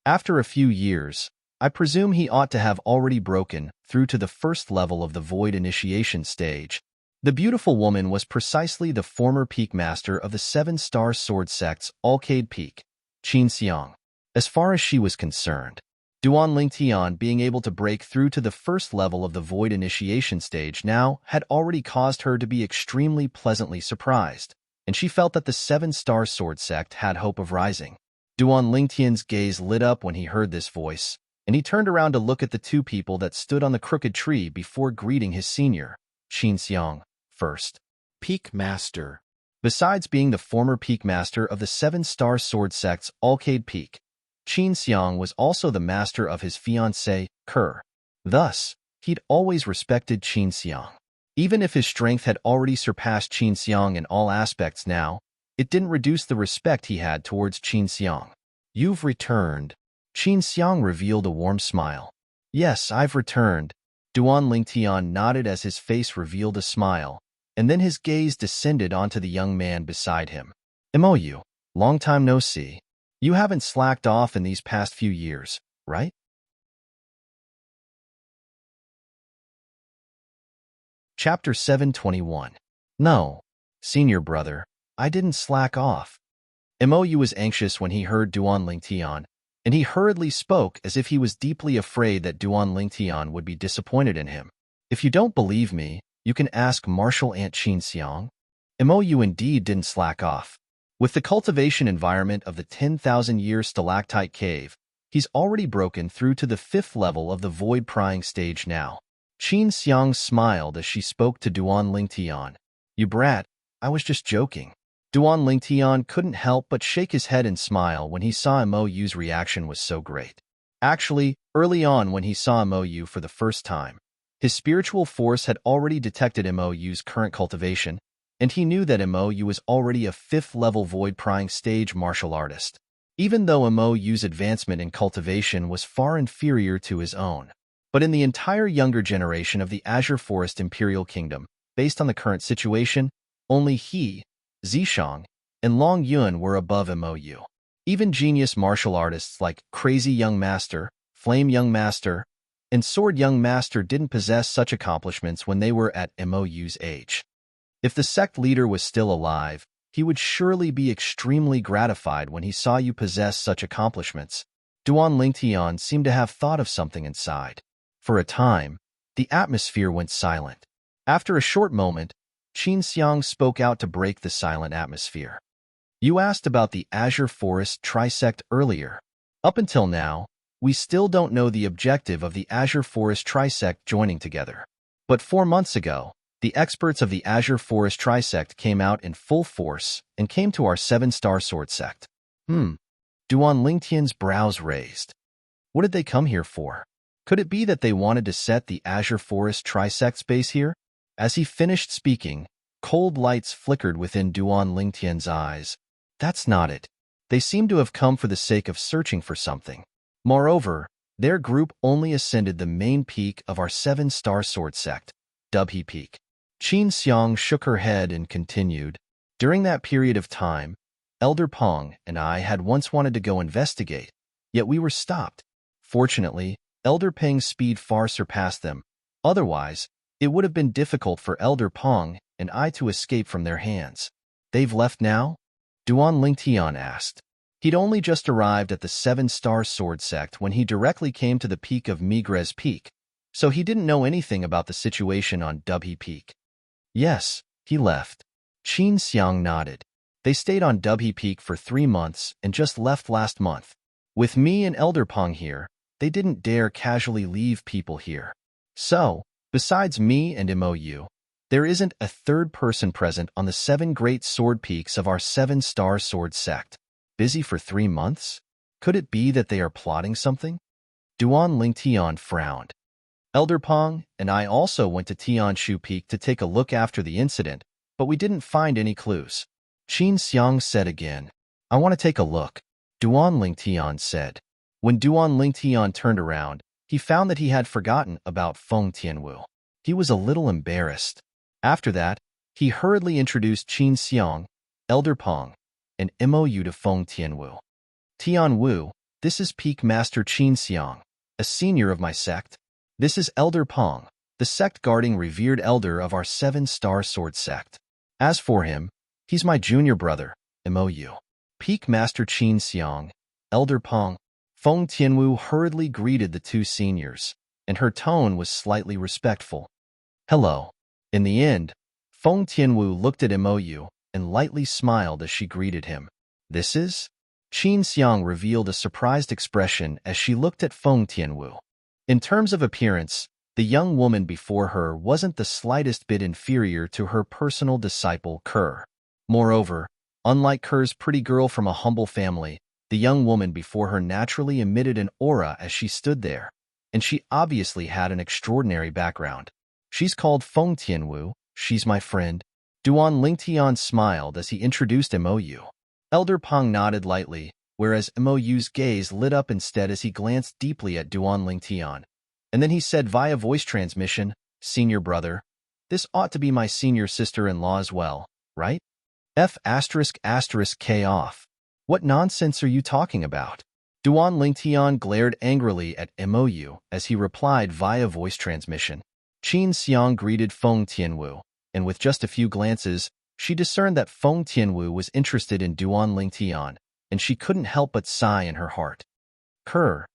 After a few years, I presume he ought to have already broken through to the first level of the Void Initiation stage. The beautiful woman was precisely the former peak master of the Seven-Star Sword Sect's Alcade Peak, Qin Xiang. As far as she was concerned, Duan Lingtian being able to break through to the first level of the Void Initiation stage now had already caused her to be extremely pleasantly surprised, and she felt that the seven-star sword sect had hope of rising. Duan Lingtian's gaze lit up when he heard this voice, and he turned around to look at the two people that stood on the crooked tree before greeting his senior, Qin Xiang, first. Peak Master. Besides being the former peak master of the seven-star sword sect's Alcade Peak, Qin Xiang was also the master of his fiancée, Kerr. Thus, he'd always respected Qin Xiang. Even if his strength had already surpassed Qin Xiang in all aspects now, it didn't reduce the respect he had towards Qin Xiang. "You've returned." Qin Xiang revealed a warm smile. "Yes, I've returned." Duan Lingtian nodded as his face revealed a smile, and then his gaze descended onto the young man beside him. "Mou, long time no see. You haven't slacked off in these past few years, right?" Chapter 721. No, senior brother, I didn't slack off. Mou was anxious when he heard Duan Lingtian, and he hurriedly spoke as if he was deeply afraid that Duan Lingtian would be disappointed in him. "If you don't believe me, you can ask Martial Ant Qin Xiang." Mou indeed didn't slack off. With the cultivation environment of the 10,000-year stalactite cave, he's already broken through to the 5th level of the void prying stage now. Qin Xiang smiled as she spoke to Duan Lingtian. "You brat, I was just joking." Duan Lingtian couldn't help but shake his head and smile when he saw Mou's reaction was so great. Actually, early on when he saw Mou for the first time, his spiritual force had already detected Mou's current cultivation, and he knew that Mou was already a 5th-level void-prying stage martial artist, even though Mou's advancement in cultivation was far inferior to his own. But in the entire younger generation of the Azure Forest Imperial Kingdom, based on the current situation, only he, Zishang, and Long Yun were above Mou. Even genius martial artists like Crazy Young Master, Flame Young Master, and Sword Young Master didn't possess such accomplishments when they were at Mou's age. If the sect leader was still alive, he would surely be extremely gratified when he saw you possess such accomplishments. Duan Lingtian seemed to have thought of something inside. For a time, the atmosphere went silent. After a short moment, Qin Xiang spoke out to break the silent atmosphere. "You asked about the Azure Forest Trisect earlier. Up until now, we still don't know the objective of the Azure Forest Trisect joining together. But 4 months ago, the experts of the Azure Forest Trisect came out in full force and came to our 7-star sword sect." Duan Lingtian's brows raised. What did they come here for? Could it be that they wanted to set the Azure Forest Trisect's base here? As he finished speaking, cold lights flickered within Duan Lingtian's eyes. That's not it. They seem to have come for the sake of searching for something. Moreover, their group only ascended the main peak of our 7-star sword sect, Dubhe Peak. Qin Xiang shook her head and continued. "During that period of time, Elder Pong and I had once wanted to go investigate, yet we were stopped. Fortunately, Elder Peng's speed far surpassed them. Otherwise, it would have been difficult for Elder Pong and I to escape from their hands." "They've left now?" Duan Lingtian asked. He'd only just arrived at the 7-star sword sect when he directly came to the peak of Migrez Peak, so he didn't know anything about the situation on Dubhe Peak. "Yes, he left." Qin Xiang nodded. "They stayed on Dubhe Peak for 3 months and just left last month. With me and Elder Pong here, they didn't dare casually leave people here. So, besides me and Mou, there isn't a third person present on the 7 great sword peaks of our 7-star sword sect. Busy for 3 months? Could it be that they are plotting something?" Duan Lingtian frowned. "Elder Pong and I also went to Tianshu Peak to take a look after the incident, but we didn't find any clues." Qin Xiang said again. "I want to take a look," Duan Lingtian said. When Duan Lingtian turned around, he found that he had forgotten about Feng Tianwu. He was a little embarrassed. After that, he hurriedly introduced Qin Xiang, Elder Pong, and Mou to Feng Tianwu. "Tianwu, this is Peak Master Qin Xiang, a senior of my sect. This is Elder Pong, the sect-guarding revered elder of our 7-star sword sect. As for him, he's my junior brother, Mou." Peak Master Qin Xiang, Elder Pong. Feng Tianwu hurriedly greeted the 2 seniors, and her tone was slightly respectful. "Hello." In the end, Feng Tianwu looked at Mou and lightly smiled as she greeted him. This is? Qin Xiang revealed a surprised expression as she looked at Feng Tianwu. In terms of appearance, the young woman before her wasn't the slightest bit inferior to her personal disciple Kerr. Moreover, unlike Kerr's pretty girl from a humble family, the young woman before her naturally emitted an aura as she stood there, and she obviously had an extraordinary background. She's called Feng Tianwu, she's my friend. Duan Lingtian smiled as he introduced Mou. Elder Peng nodded lightly, whereas Mou's gaze lit up instead as he glanced deeply at Duan Lingtian. And then he said via voice transmission, "Senior brother, this ought to be my senior sister-in-law as well, right?" K off. What nonsense are you talking about? Duan Lingtian glared angrily at Mou as he replied via voice transmission. Qin Xiang greeted Feng Tianwu, and with just a few glances, she discerned that Feng Tianwu was interested in Duan Lingtian, and she couldn't help but sigh in her heart. Kerr,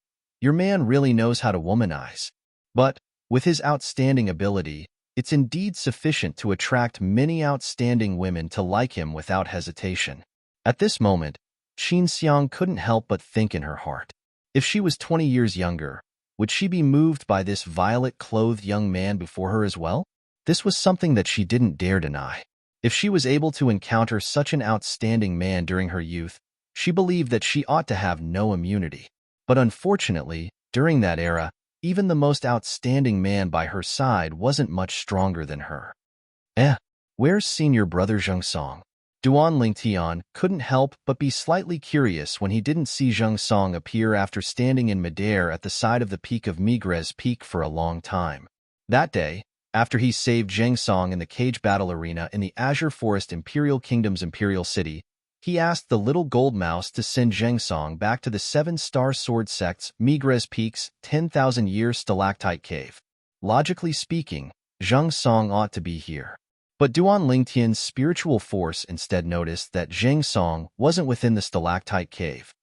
your man really knows how to womanize. But, with his outstanding ability, it's indeed sufficient to attract many outstanding women to like him without hesitation. At this moment, Qin Xiang couldn't help but think in her heart. If she was 20 years younger, would she be moved by this violet-clothed young man before her as well? This was something that she didn't dare deny. If she was able to encounter such an outstanding man during her youth, she believed that she ought to have no immunity. But unfortunately, during that era, even the most outstanding man by her side wasn't much stronger than her. Where's senior brother Zheng Song? Duan Lingtian couldn't help but be slightly curious when he didn't see Zheng Song appear after standing in midair at the side of the peak of Migres Peak for a long time. That day, after he saved Zheng Song in the cage battle arena in the Azure Forest Imperial Kingdom's Imperial City, he asked the little gold mouse to send Zheng Song back to the 7-Star Sword Sect's Migres Peak's 10,000-year stalactite cave. Logically speaking, Zheng Song ought to be here. But Duan Lingtian's spiritual force instead noticed that Zheng Song wasn't within the stalactite cave.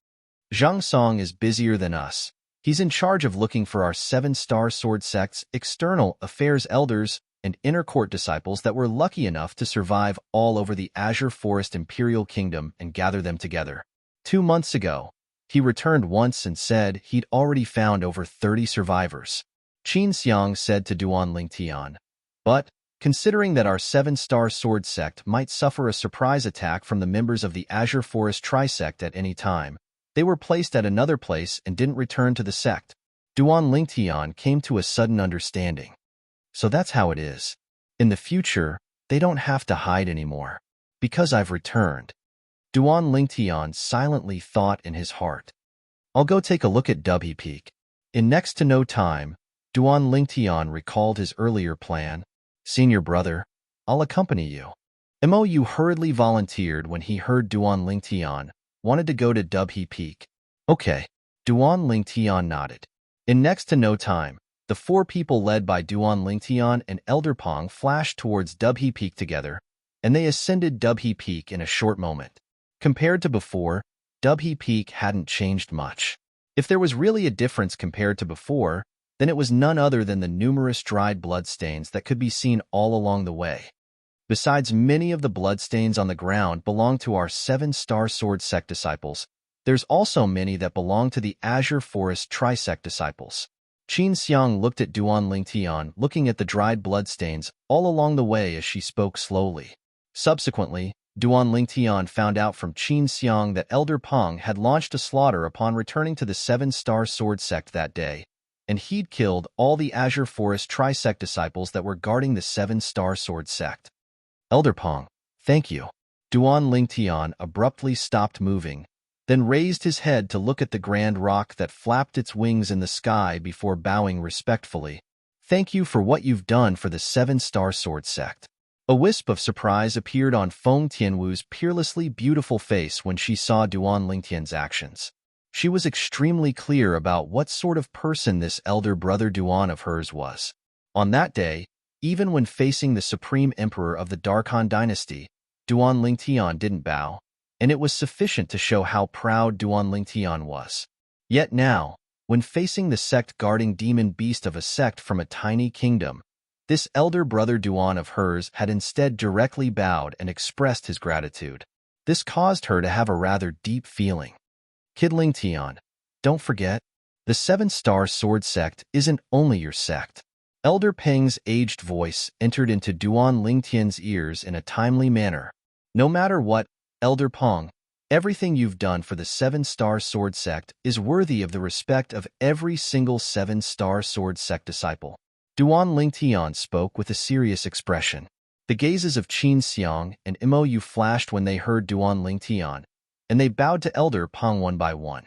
Zheng Song is busier than us. He's in charge of looking for our 7-Star Sword Sect's external affairs elders and inner court disciples that were lucky enough to survive all over the Azure Forest Imperial Kingdom and gather them together. 2 months ago, he returned once and said he'd already found over 30 survivors. Qin Xiang said to Duan Lingtian, but, considering that our 7-Star Sword Sect might suffer a surprise attack from the members of the Azure Forest Trisect at any time, they were placed at another place and didn't return to the sect. Duan Lingtian came to a sudden understanding. So that's how it is. In the future, they don't have to hide anymore. Because I've returned. Duan Lingtian silently thought in his heart. I'll go take a look at Dubhe Peak. In next to no time, Duan Lingtian recalled his earlier plan. Senior brother, I'll accompany you. Mou hurriedly volunteered when he heard Duan Lingtian wanted to go to Dubhe Peak. Okay, Duan Lingtian nodded. In next to no time, the 4 people led by Duan Lingtian and Elder Peng flashed towards Dubhe Peak together, and they ascended Dubhe Peak in a short moment. Compared to before, Dubhe Peak hadn't changed much. If there was really a difference compared to before, then it was none other than the numerous dried bloodstains that could be seen all along the way. Besides many of the bloodstains on the ground belong to our 7-Star Sword Sect disciples, there's also many that belong to the Azure Forest Trisect disciples. Qin Xiang looked at Duan Lingtian, looking at the dried bloodstains all along the way as she spoke slowly. Subsequently, Duan Lingtian found out from Qin Xiang that Elder Peng had launched a slaughter upon returning to the 7-Star Sword Sect that day, and he'd killed all the Azure Forest Trisect disciples that were guarding the 7-Star Sword Sect. Elder Peng, thank you. Duan Lingtian abruptly stopped moving, then raised his head to look at the grand rock that flapped its wings in the sky before bowing respectfully. Thank you for what you've done for the 7-Star Sword Sect. A wisp of surprise appeared on Feng Tianwu's peerlessly beautiful face when she saw Duan Lingtian's actions. She was extremely clear about what sort of person this elder brother Duan of hers was. On that day, even when facing the Supreme Emperor of the Darkhan dynasty, Duan Lingtian didn't bow, and it was sufficient to show how proud Duan Lingtian was. Yet now, when facing the sect guarding demon beast of a sect from a tiny kingdom, This elder brother Duan of hers had instead directly bowed and expressed his gratitude. This caused her to have a rather deep feeling. Kid Lingtian, don't forget, the seven-star sword sect isn't only your sect. Elder Peng's aged voice entered into Duan Lingtian's ears in a timely manner. No matter what, Elder Peng, everything you've done for the seven-star sword sect is worthy of the respect of every single seven-star sword sect disciple. Duan Lingtian spoke with a serious expression. The gazes of Qin Xiang and Imo Yu flashed when they heard Duan Lingtian, and they bowed to Elder Peng one by one.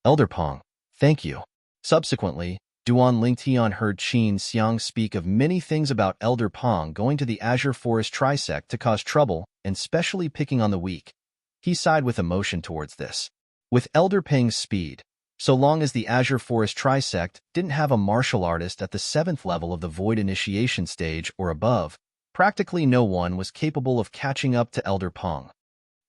Elder Peng, thank you. Subsequently, Duan Lingtian heard Qin Xiang speak of many things about Elder Peng going to the Azure Forest Trisect to cause trouble and specially picking on the weak. He sighed with emotion towards this. With Elder Peng's speed, so long as the Azure Forest Trisect didn't have a martial artist at the 7th level of the Void Initiation stage or above, practically no one was capable of catching up to Elder Peng.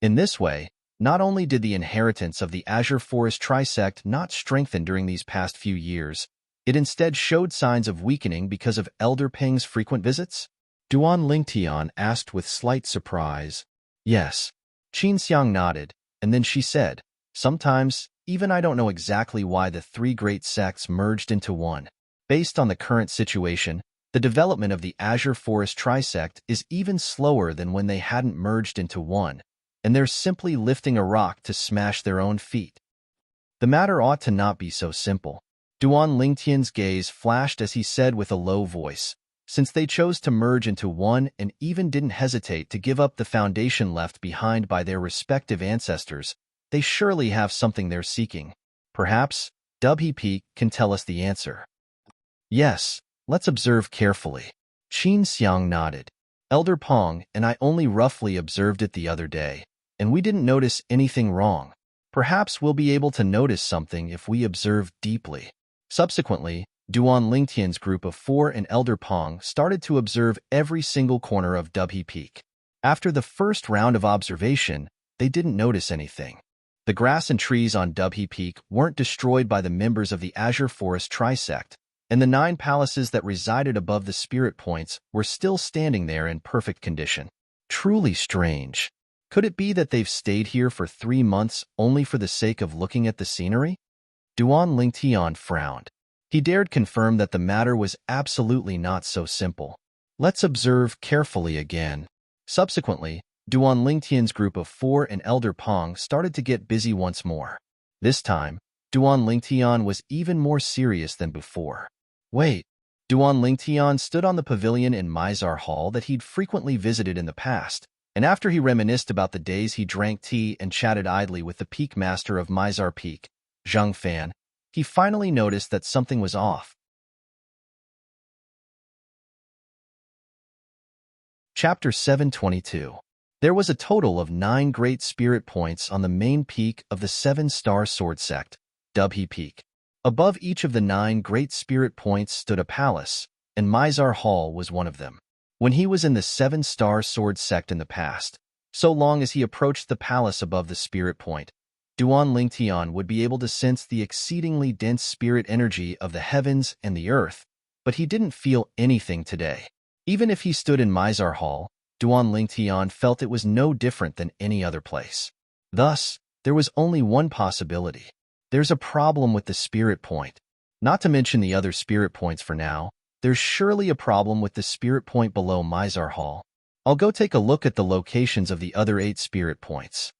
In this way, not only did the inheritance of the Azure Forest Trisect not strengthen during these past few years, it instead showed signs of weakening because of Elder Peng's frequent visits? Duan Lingtian asked with slight surprise. Yes. Qin Xiang nodded, and then she said, sometimes, even I don't know exactly why the three great sects merged into one. Based on the current situation, the development of the Azure Forest Trisect is even slower than when they hadn't merged into one, and they're simply lifting a rock to smash their own feet. The matter ought to not be so simple. Duan Lingtian's gaze flashed as he said with a low voice, since they chose to merge into one and even didn't hesitate to give up the foundation left behind by their respective ancestors, they surely have something they're seeking. Perhaps, Dubhe Peak can tell us the answer. Yes, let's observe carefully. Qin Xiang nodded. Elder Peng and I only roughly observed it the other day, and we didn't notice anything wrong. Perhaps we'll be able to notice something if we observe deeply. Subsequently, Duan Lingtian's group of 4 and Elder Peng started to observe every single corner of Dubhe Peak. After the first round of observation, they didn't notice anything. The grass and trees on Dubhe Peak weren't destroyed by the members of the Azure Forest Trisect, and the 9 palaces that resided above the spirit points were still standing there in perfect condition. Truly strange. Could it be that they've stayed here for 3 months only for the sake of looking at the scenery? Duan Lingtian frowned. He dared confirm that the matter was absolutely not so simple. Let's observe carefully again. Subsequently, Duan Lingtian's group of 4 and Elder Peng started to get busy once more. This time, Duan Lingtian was even more serious than before. Wait, Duan Lingtian stood on the pavilion in Mizar Hall that he'd frequently visited in the past, and after he reminisced about the days he drank tea and chatted idly with the peak master of Mizar Peak, Zhang Fan, he finally noticed that something was off. Chapter 722. There was a total of 9 great spirit points on the main peak of the 7-star sword sect, Dubhe Peak. Above each of the 9 great spirit points stood a palace, and Mizar Hall was one of them. When he was in the 7-star sword sect in the past, so long as he approached the palace above the spirit point, Duan Lingtian would be able to sense the exceedingly dense spirit energy of the heavens and the earth, but he didn't feel anything today. Even if he stood in Mizar Hall, Duan Lingtian felt it was no different than any other place. Thus, there was only one possibility. There's a problem with the spirit point. Not to mention the other spirit points for now, there's surely a problem with the spirit point below Mizar Hall. I'll go take a look at the locations of the other 8 spirit points.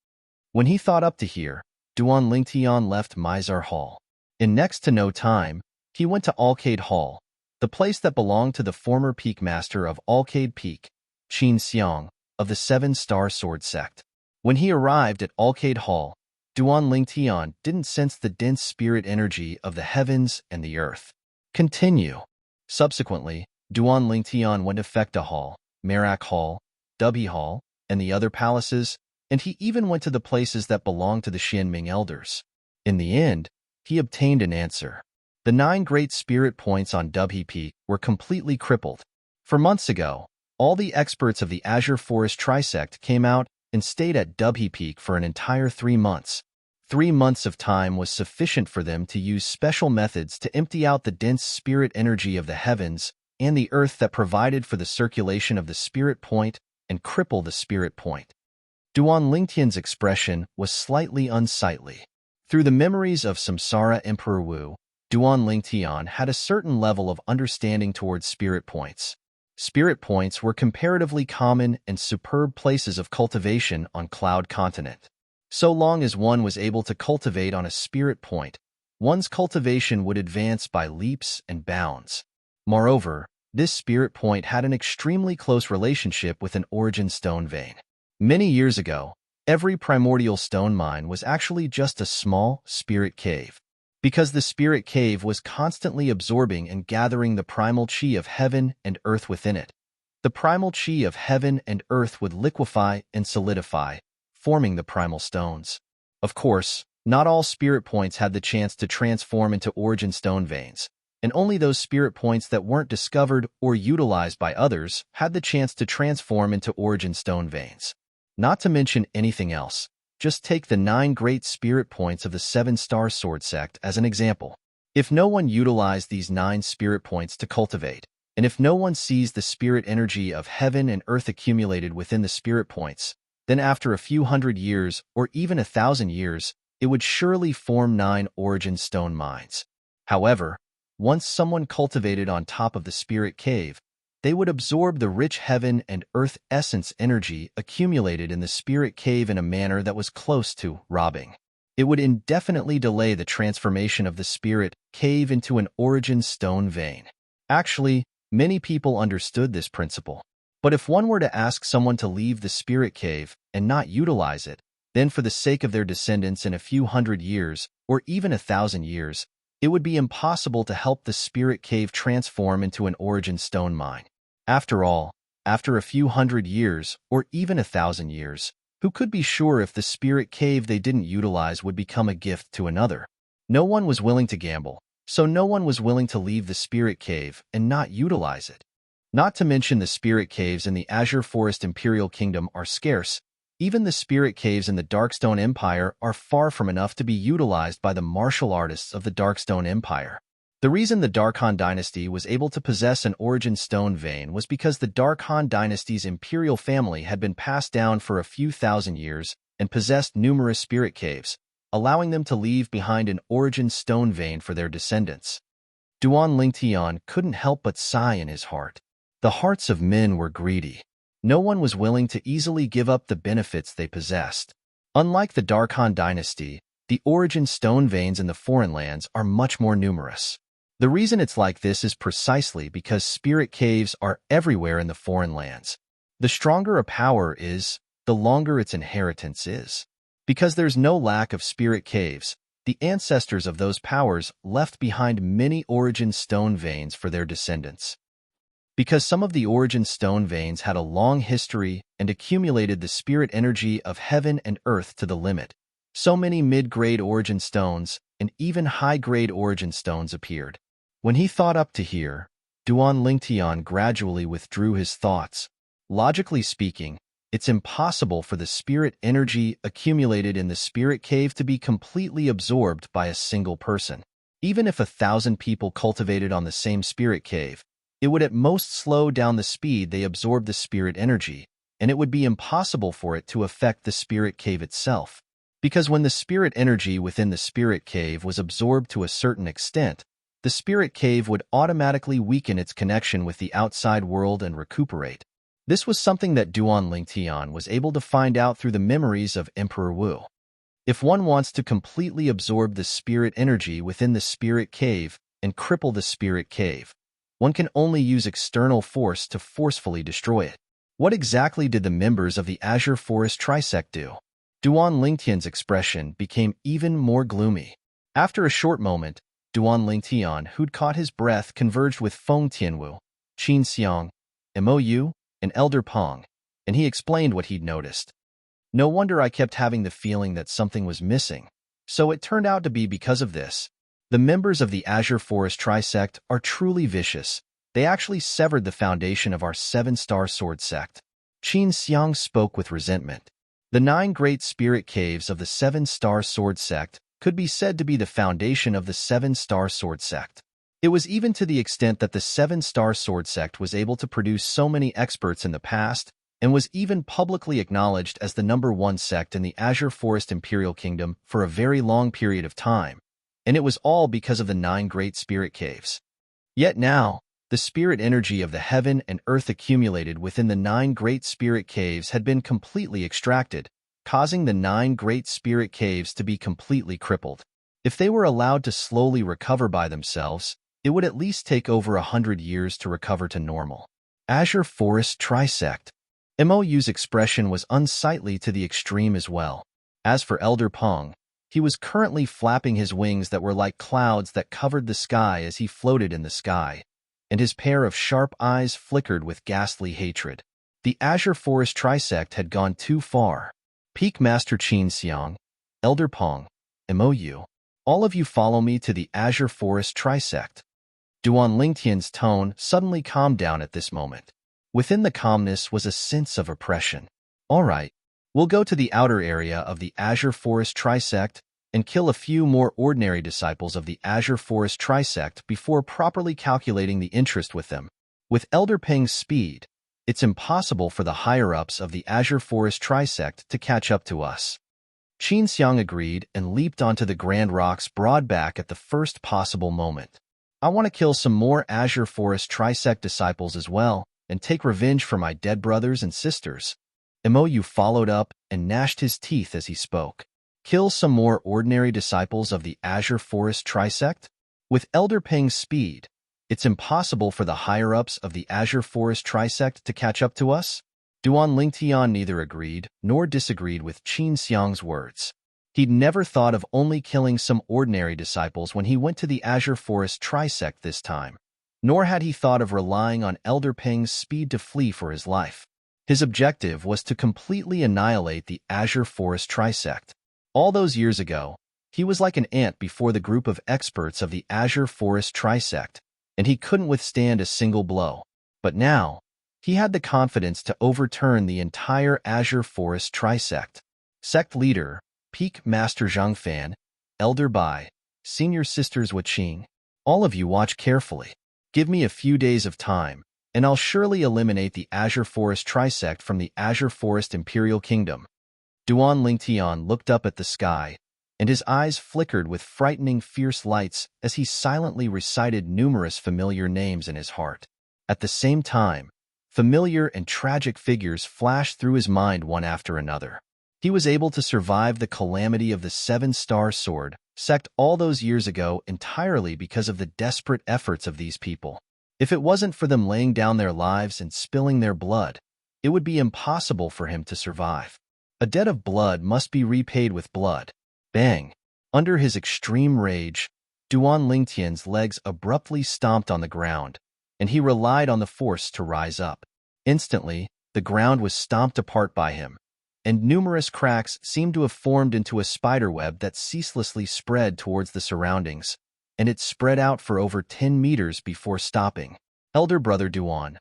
When he thought up to here, Duan Lingtian left Mizar Hall. In next to no time, he went to Alcade Hall, the place that belonged to the former peak master of Alcade Peak, Qin Xiang, of the 7-star sword sect. When he arrived at Alcade Hall, Duan Lingtian didn't sense the dense spirit energy of the heavens and the earth. Continue. Subsequently, Duan Lingtian went to Fekta Hall, Merak Hall, Dubhe Hall, and the other palaces, and he even went to the places that belonged to the Xianming elders. In the end, he obtained an answer. The 9 great spirit points on Dubhe Peak were completely crippled. For months ago, all the experts of the Azure Forest Trisect came out and stayed at Dubhe Peak for an entire 3 months. 3 months of time was sufficient for them to use special methods to empty out the dense spirit energy of the heavens, and the earth that provided for the circulation of the spirit point and cripple the spirit point. Duan Lingtian's expression was slightly unsightly. Through the memories of Samsara Emperor Wu, Duan Lingtian had a certain level of understanding towards spirit points. Spirit points were comparatively common and superb places of cultivation on Cloud Continent. So long as one was able to cultivate on a spirit point, one's cultivation would advance by leaps and bounds. Moreover, this spirit point had an extremely close relationship with an origin stone vein. Many years ago, every primordial stone mine was actually just a small spirit cave. Because the spirit cave was constantly absorbing and gathering the primal chi of heaven and earth within it, the primal chi of heaven and earth would liquefy and solidify, forming the primal stones. Of course, not all spirit points had the chance to transform into origin stone veins, and only those spirit points that weren't discovered or utilized by others had the chance to transform into origin stone veins. Not to mention anything else, just take the 9 great spirit points of the 7-star sword sect as an example. If no one utilized these 9 spirit points to cultivate, and if no one sees the spirit energy of heaven and earth accumulated within the spirit points, then after a few hundred years or even 1,000 years, it would surely form 9 origin stone mines. However, once someone cultivated on top of the spirit cave, they would absorb the rich heaven and earth essence energy accumulated in the spirit cave in a manner that was close to robbing. It would indefinitely delay the transformation of the spirit cave into an origin stone vein. Actually, many people understood this principle. But if one were to ask someone to leave the spirit cave and not utilize it, then for the sake of their descendants in a few hundred years, or even 1,000 years, it would be impossible to help the spirit cave transform into an origin stone mine. After all, after a few hundred years, or even 1,000 years, who could be sure if the spirit cave they didn't utilize would become a gift to another? No one was willing to gamble, so no one was willing to leave the spirit cave and not utilize it. Not to mention the spirit caves in the Azure Forest Imperial Kingdom are scarce. Even the spirit caves in the Darkstone Empire are far from enough to be utilized by the martial artists of the Darkstone Empire. The reason the Dark Han dynasty was able to possess an origin stone vein was because the Dark Han dynasty's imperial family had been passed down for a few thousand years and possessed numerous spirit caves, allowing them to leave behind an origin stone vein for their descendants. Duan Lingtian couldn't help but sigh in his heart. The hearts of men were greedy. No one was willing to easily give up the benefits they possessed. Unlike the Dark Han dynasty, the origin stone veins in the foreign lands are much more numerous. The reason it's like this is precisely because spirit caves are everywhere in the foreign lands. The stronger a power is, the longer its inheritance is. Because there's no lack of spirit caves, the ancestors of those powers left behind many origin stone veins for their descendants. Because some of the origin stone veins had a long history and accumulated the spirit energy of heaven and earth to the limit, so many mid-grade origin stones and even high-grade origin stones appeared. When he thought up to here, Duan Lingtian gradually withdrew his thoughts. Logically speaking, it's impossible for the spirit energy accumulated in the spirit cave to be completely absorbed by a single person. Even if 1,000 people cultivated on the same spirit cave, it would at most slow down the speed they absorb the spirit energy, and it would be impossible for it to affect the spirit cave itself. Because when the spirit energy within the spirit cave was absorbed to a certain extent, the spirit cave would automatically weaken its connection with the outside world and recuperate. This was something that Duan Lingtian was able to find out through the memories of Emperor Wu. If one wants to completely absorb the spirit energy within the spirit cave and cripple the spirit cave, one can only use external force to forcefully destroy it. What exactly did the members of the Azure Forest Trisect do? Duan Lingtian's expression became even more gloomy. After a short moment, Duan Lingtian, who'd caught his breath, converged with Feng Tianwu, Qin Xiang, Mou, and Elder Pong, and he explained what he'd noticed. No wonder I kept having the feeling that something was missing. So it turned out to be because of this. The members of the Azure Forest Trisect are truly vicious. They actually severed the foundation of our 7-star sword sect. Qin Xiang spoke with resentment. The 9 great spirit caves of the 7-star sword sect could be said to be the foundation of the 7-star sword sect. It was even to the extent that the seven-star sword sect was able to produce so many experts in the past and was even publicly acknowledged as the #1 sect in the Azure Forest Imperial Kingdom for a very long period of time, and it was all because of the 9 great spirit caves. Yet now, the spirit energy of the heaven and earth accumulated within the 9 great spirit caves had been completely extracted, causing the 9 great spirit caves to be completely crippled. If they were allowed to slowly recover by themselves, it would at least take over 100 years to recover to normal. Azure Forest Trisect. Mou's expression was unsightly to the extreme as well. As for Elder Peng, he was currently flapping his wings that were like clouds that covered the sky as he floated in the sky, and his pair of sharp eyes flickered with ghastly hatred. The Azure Forest Trisect had gone too far. Peak Master Qin Xiang, Elder Peng, Mou, all of you follow me to the Azure Forest Trisect. Duan Lingtian's tone suddenly calmed down at this moment. Within the calmness was a sense of oppression. All right, we'll go to the outer area of the Azure Forest Trisect and kill a few more ordinary disciples of the Azure Forest Trisect before properly calculating the interest with them. With Elder Peng's speed, it's impossible for the higher-ups of the Azure Forest Trisect to catch up to us. Qin Xiang agreed and leaped onto the Grand Rock's broad back at the first possible moment. I want to kill some more Azure Forest Trisect disciples as well, and take revenge for my dead brothers and sisters. Mou followed up and gnashed his teeth as he spoke. Kill some more ordinary disciples of the Azure Forest Trisect? With Elder Peng's speed, it's impossible for the higher-ups of the Azure Forest Trisect to catch up to us? Duan Lingtian neither agreed nor disagreed with Qin Xiang's words. He'd never thought of only killing some ordinary disciples when he went to the Azure Forest Trisect this time, nor had he thought of relying on Elder Peng's speed to flee for his life. His objective was to completely annihilate the Azure Forest Trisect. All those years ago, he was like an ant before the group of experts of the Azure Forest Trisect, and he couldn't withstand a single blow. But now, he had the confidence to overturn the entire Azure Forest Trisect. Sect Leader, Peak Master Zhangfan, Elder Bai, Senior Sisters Waqing, all of you watch carefully. Give me a few days of time, and I'll surely eliminate the Azure Forest Trisect from the Azure Forest Imperial Kingdom. Duan Lingtian looked up at the sky, and his eyes flickered with frightening fierce lights as he silently recited numerous familiar names in his heart. At the same time, familiar and tragic figures flashed through his mind one after another. He was able to survive the calamity of the 7-star sword sect all those years ago entirely because of the desperate efforts of these people. If it wasn't for them laying down their lives and spilling their blood, it would be impossible for him to survive. A debt of blood must be repaid with blood. Bang! Under his extreme rage, Duan Lingtian's legs abruptly stomped on the ground, and he relied on the force to rise up. Instantly, the ground was stomped apart by him, and numerous cracks seemed to have formed into a spiderweb that ceaselessly spread towards the surroundings, and it spread out for over 10 meters before stopping. Elder Brother Duan.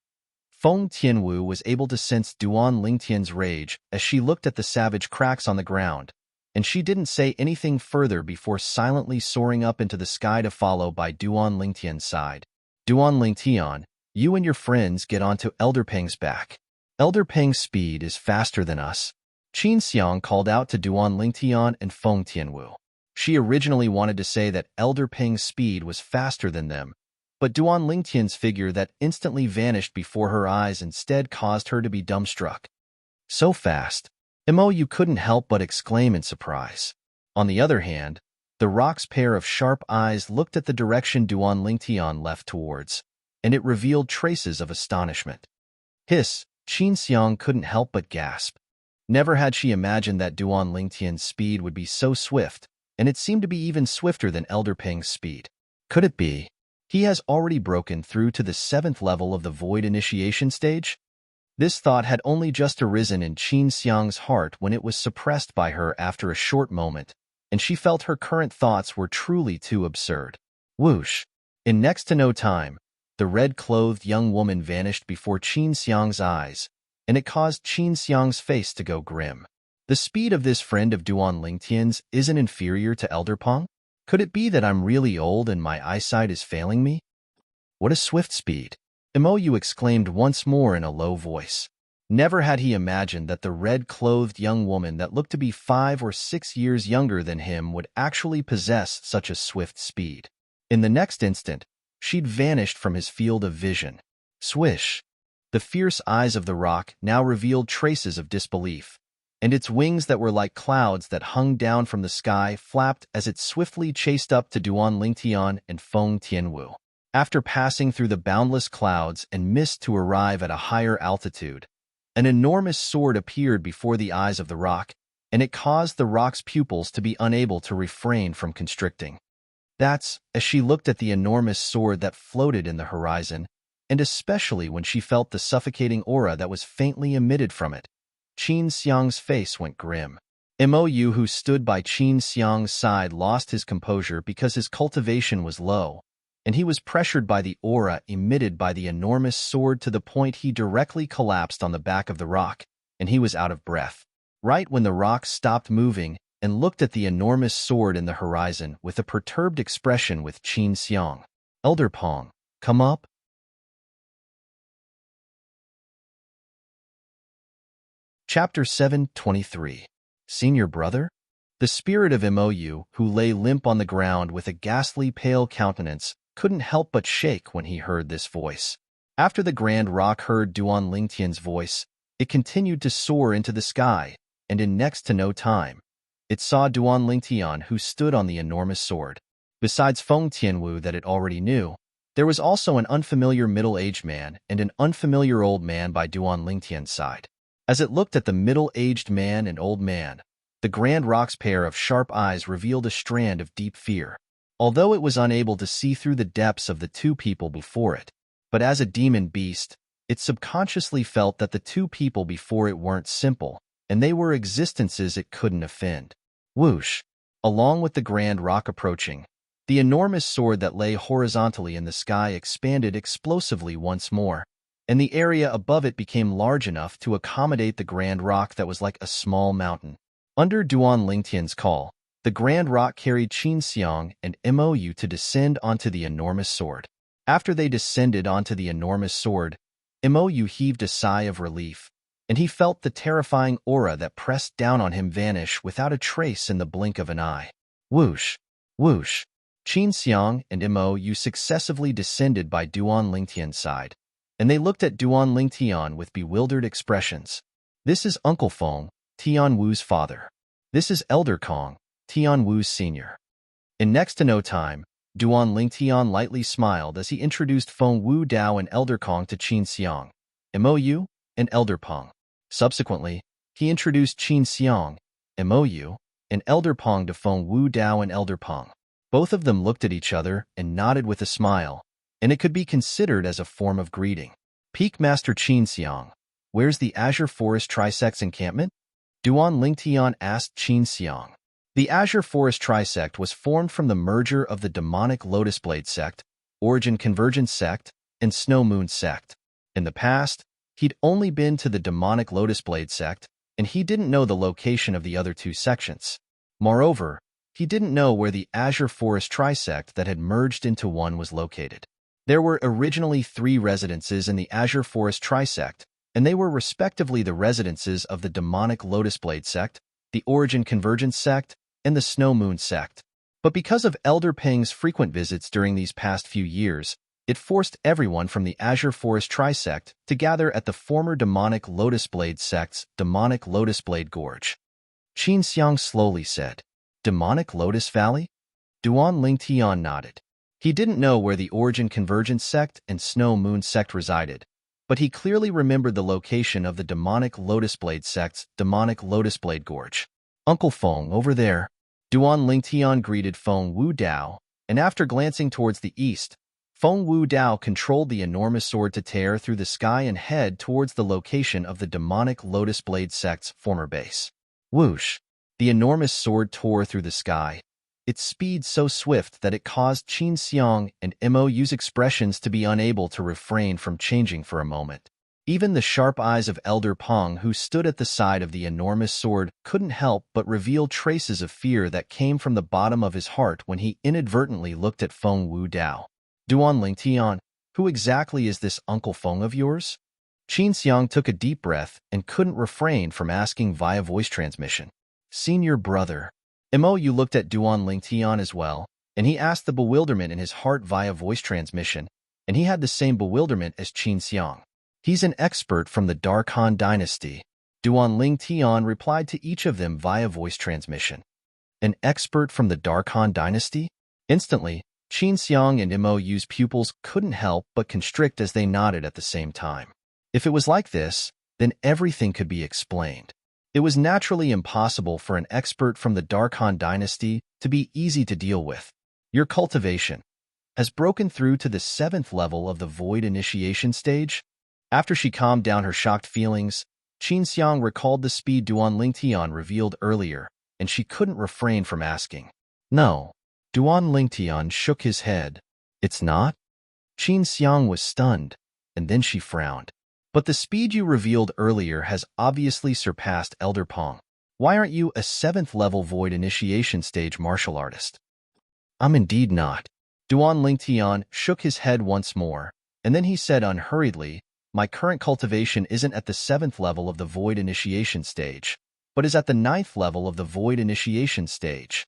Feng Tianwu was able to sense Duan Lingtian's rage as she looked at the savage cracks on the ground, and she didn't say anything further before silently soaring up into the sky to follow by Duan Lingtian's side. Duan Lingtian, you and your friends get onto Elder Peng's back. Elder Peng's speed is faster than us. Qin Xiang called out to Duan Lingtian and Feng Tianwu. She originally wanted to say that Elder Peng's speed was faster than them, but Duan Lingtian's figure that instantly vanished before her eyes instead caused her to be dumbstruck. So fast. Mou couldn't help but exclaim in surprise. On the other hand, the rock's pair of sharp eyes looked at the direction Duan Lingtian left towards, and it revealed traces of astonishment. Hiss, Qin Xiang couldn't help but gasp. Never had she imagined that Duan Lingtian's speed would be so swift, and it seemed to be even swifter than Elder Peng's speed. Could it be? He has already broken through to the 7th level of the Void Initiation stage? This thought had only just arisen in Qin Xiang's heart when it was suppressed by her after a short moment, and she felt her current thoughts were truly too absurd. Whoosh! In next to no time, the red-clothed young woman vanished before Qin Xiang's eyes, and it caused Qin Xiang's face to go grim. The speed of this friend of Duan Lingtian's isn't inferior to Elder Peng? Could it be that I'm really old and my eyesight is failing me? What a swift speed! Mou exclaimed once more in a low voice. Never had he imagined that the red-clothed young woman that looked to be 5 or 6 years younger than him would actually possess such a swift speed. In the next instant, she'd vanished from his field of vision. Swish! The fierce eyes of the rock now revealed traces of disbelief, and its wings that were like clouds that hung down from the sky flapped as it swiftly chased up to Duan Lingtian and Feng Tianwu. After passing through the boundless clouds and mist to arrive at a higher altitude, an enormous sword appeared before the eyes of the rock, and it caused the rock's pupils to be unable to refrain from constricting. That's as she looked at the enormous sword that floated in the horizon, and especially when she felt the suffocating aura that was faintly emitted from it. Qin Xiang's face went grim. Mou, who stood by Qin Xiang's side, lost his composure because his cultivation was low, and he was pressured by the aura emitted by the enormous sword to the point he directly collapsed on the back of the rock, and he was out of breath. Right when the rock stopped moving and looked at the enormous sword in the horizon with a perturbed expression with Qin Xiang. Elder Pong, come up. Chapter 7:23. Senior Brother? The spirit of Mou, who lay limp on the ground with a ghastly pale countenance, couldn't help but shake when he heard this voice. After the Grand Rock heard Duan Lingtian's voice, it continued to soar into the sky, and in next to no time, it saw Duan Lingtian, who stood on the enormous sword. Besides Feng Tianwu that it already knew, there was also an unfamiliar middle-aged man and an unfamiliar old man by Duan Lingtian's side. As it looked at the middle-aged man and old man, the Grand Rock's pair of sharp eyes revealed a strand of deep fear. Although it was unable to see through the depths of the two people before it, but as a demon beast, it subconsciously felt that the two people before it weren't simple, and they were existences it couldn't offend. Whoosh! Along with the Grand Rock approaching, the enormous sword that lay horizontally in the sky expanded explosively once more, and the area above it became large enough to accommodate the Grand Rock that was like a small mountain. Under Duan Lingtian's call, the Grand Rock carried Qin Xiang and Mou to descend onto the enormous sword. After they descended onto the enormous sword, Mou heaved a sigh of relief, and he felt the terrifying aura that pressed down on him vanish without a trace in the blink of an eye. Whoosh! Whoosh! Qin Xiang and Mou successively descended by Duan Lingtian's side, and they looked at Duan Lingtian with bewildered expressions. This is Uncle Feng, Tianwu's father. This is Elder Kong, Tianwu's senior. In next to no time, Duan Lingtian lightly smiled as he introduced Feng Wu Dao and Elder Kong to Qin Xiang, Mou, and Elder Peng. Subsequently, he introduced Qin Xiang, Mou, and Elder Peng to Feng Wu Dao and Elder Peng. Both of them looked at each other and nodded with a smile, and it could be considered as a form of greeting. Peak Master Qin Xiang, where's the Azure Forest Trisect's encampment? Duan Lingtian asked Qin Xiang. The Azure Forest Trisect was formed from the merger of the demonic Lotus Blade sect, Origin Convergence sect, and Snow Moon sect. In the past, he'd only been to the demonic Lotus Blade sect, and he didn't know the location of the other two sections. Moreover, he didn't know where the Azure Forest Trisect that had merged into one was located. There were originally 3 residences in the Azure Forest Trisect, and they were respectively the residences of the demonic Lotus Blade sect, the Origin Convergence sect, and the Snow Moon sect. But because of Elder Peng's frequent visits during these past few years, it forced everyone from the Azure Forest Trisect to gather at the former demonic Lotus Blade sect's demonic Lotus Blade Gorge. Qin Xiang slowly said, Demonic Lotus Valley? Duan Lingtian nodded. He didn't know where the Origin Convergence sect and Snow Moon sect resided, but he clearly remembered the location of the demonic Lotus Blade sect's demonic Lotus Blade Gorge. Uncle Feng, over there. Duan Lingtian greeted Feng Wu Dao, and after glancing towards the east, Feng Wu Dao controlled the enormous sword to tear through the sky and head towards the location of the demonic Lotus Blade sect's former base. Whoosh! The enormous sword tore through the sky, its speed so swift that it caused Qin Xiang and Mou's expressions to be unable to refrain from changing for a moment. Even the sharp eyes of Elder Peng, who stood at the side of the enormous sword, couldn't help but reveal traces of fear that came from the bottom of his heart when he inadvertently looked at Feng Wu Dao. Duan Lingtian, Who exactly is this Uncle Feng of yours? Qin Xiang took a deep breath and couldn't refrain from asking via voice transmission. Senior brother. Mo Yu looked at Duan Lingtian as well, and he asked the bewilderment in his heart via voice transmission, and he had the same bewilderment as Qin Xiang. He's an expert from the Dark Han dynasty. Duan Lingtian replied to each of them via voice transmission. An expert from the Dark Han dynasty? Instantly, Qin Xiang and Mo Yu's pupils couldn't help but constrict as they nodded at the same time. If it was like this, then everything could be explained. It was naturally impossible for an expert from the Dark Han dynasty to be easy to deal with. Your cultivation has broken through to the 7th level of the Void initiation stage. After she calmed down her shocked feelings, Qin Xiang recalled the speed Duan Lingtian revealed earlier, and she couldn't refrain from asking. No. Duan Lingtian shook his head. It's not? Qin Xiang was stunned, and then she frowned. But the speed you revealed earlier has obviously surpassed Elder Pong. Why aren't you a 7th level Void initiation stage martial artist? I'm indeed not. Duan Lingtian shook his head once more, and then he said unhurriedly, my current cultivation isn't at the 7th level of the Void initiation stage, but is at the 9th level of the Void initiation stage.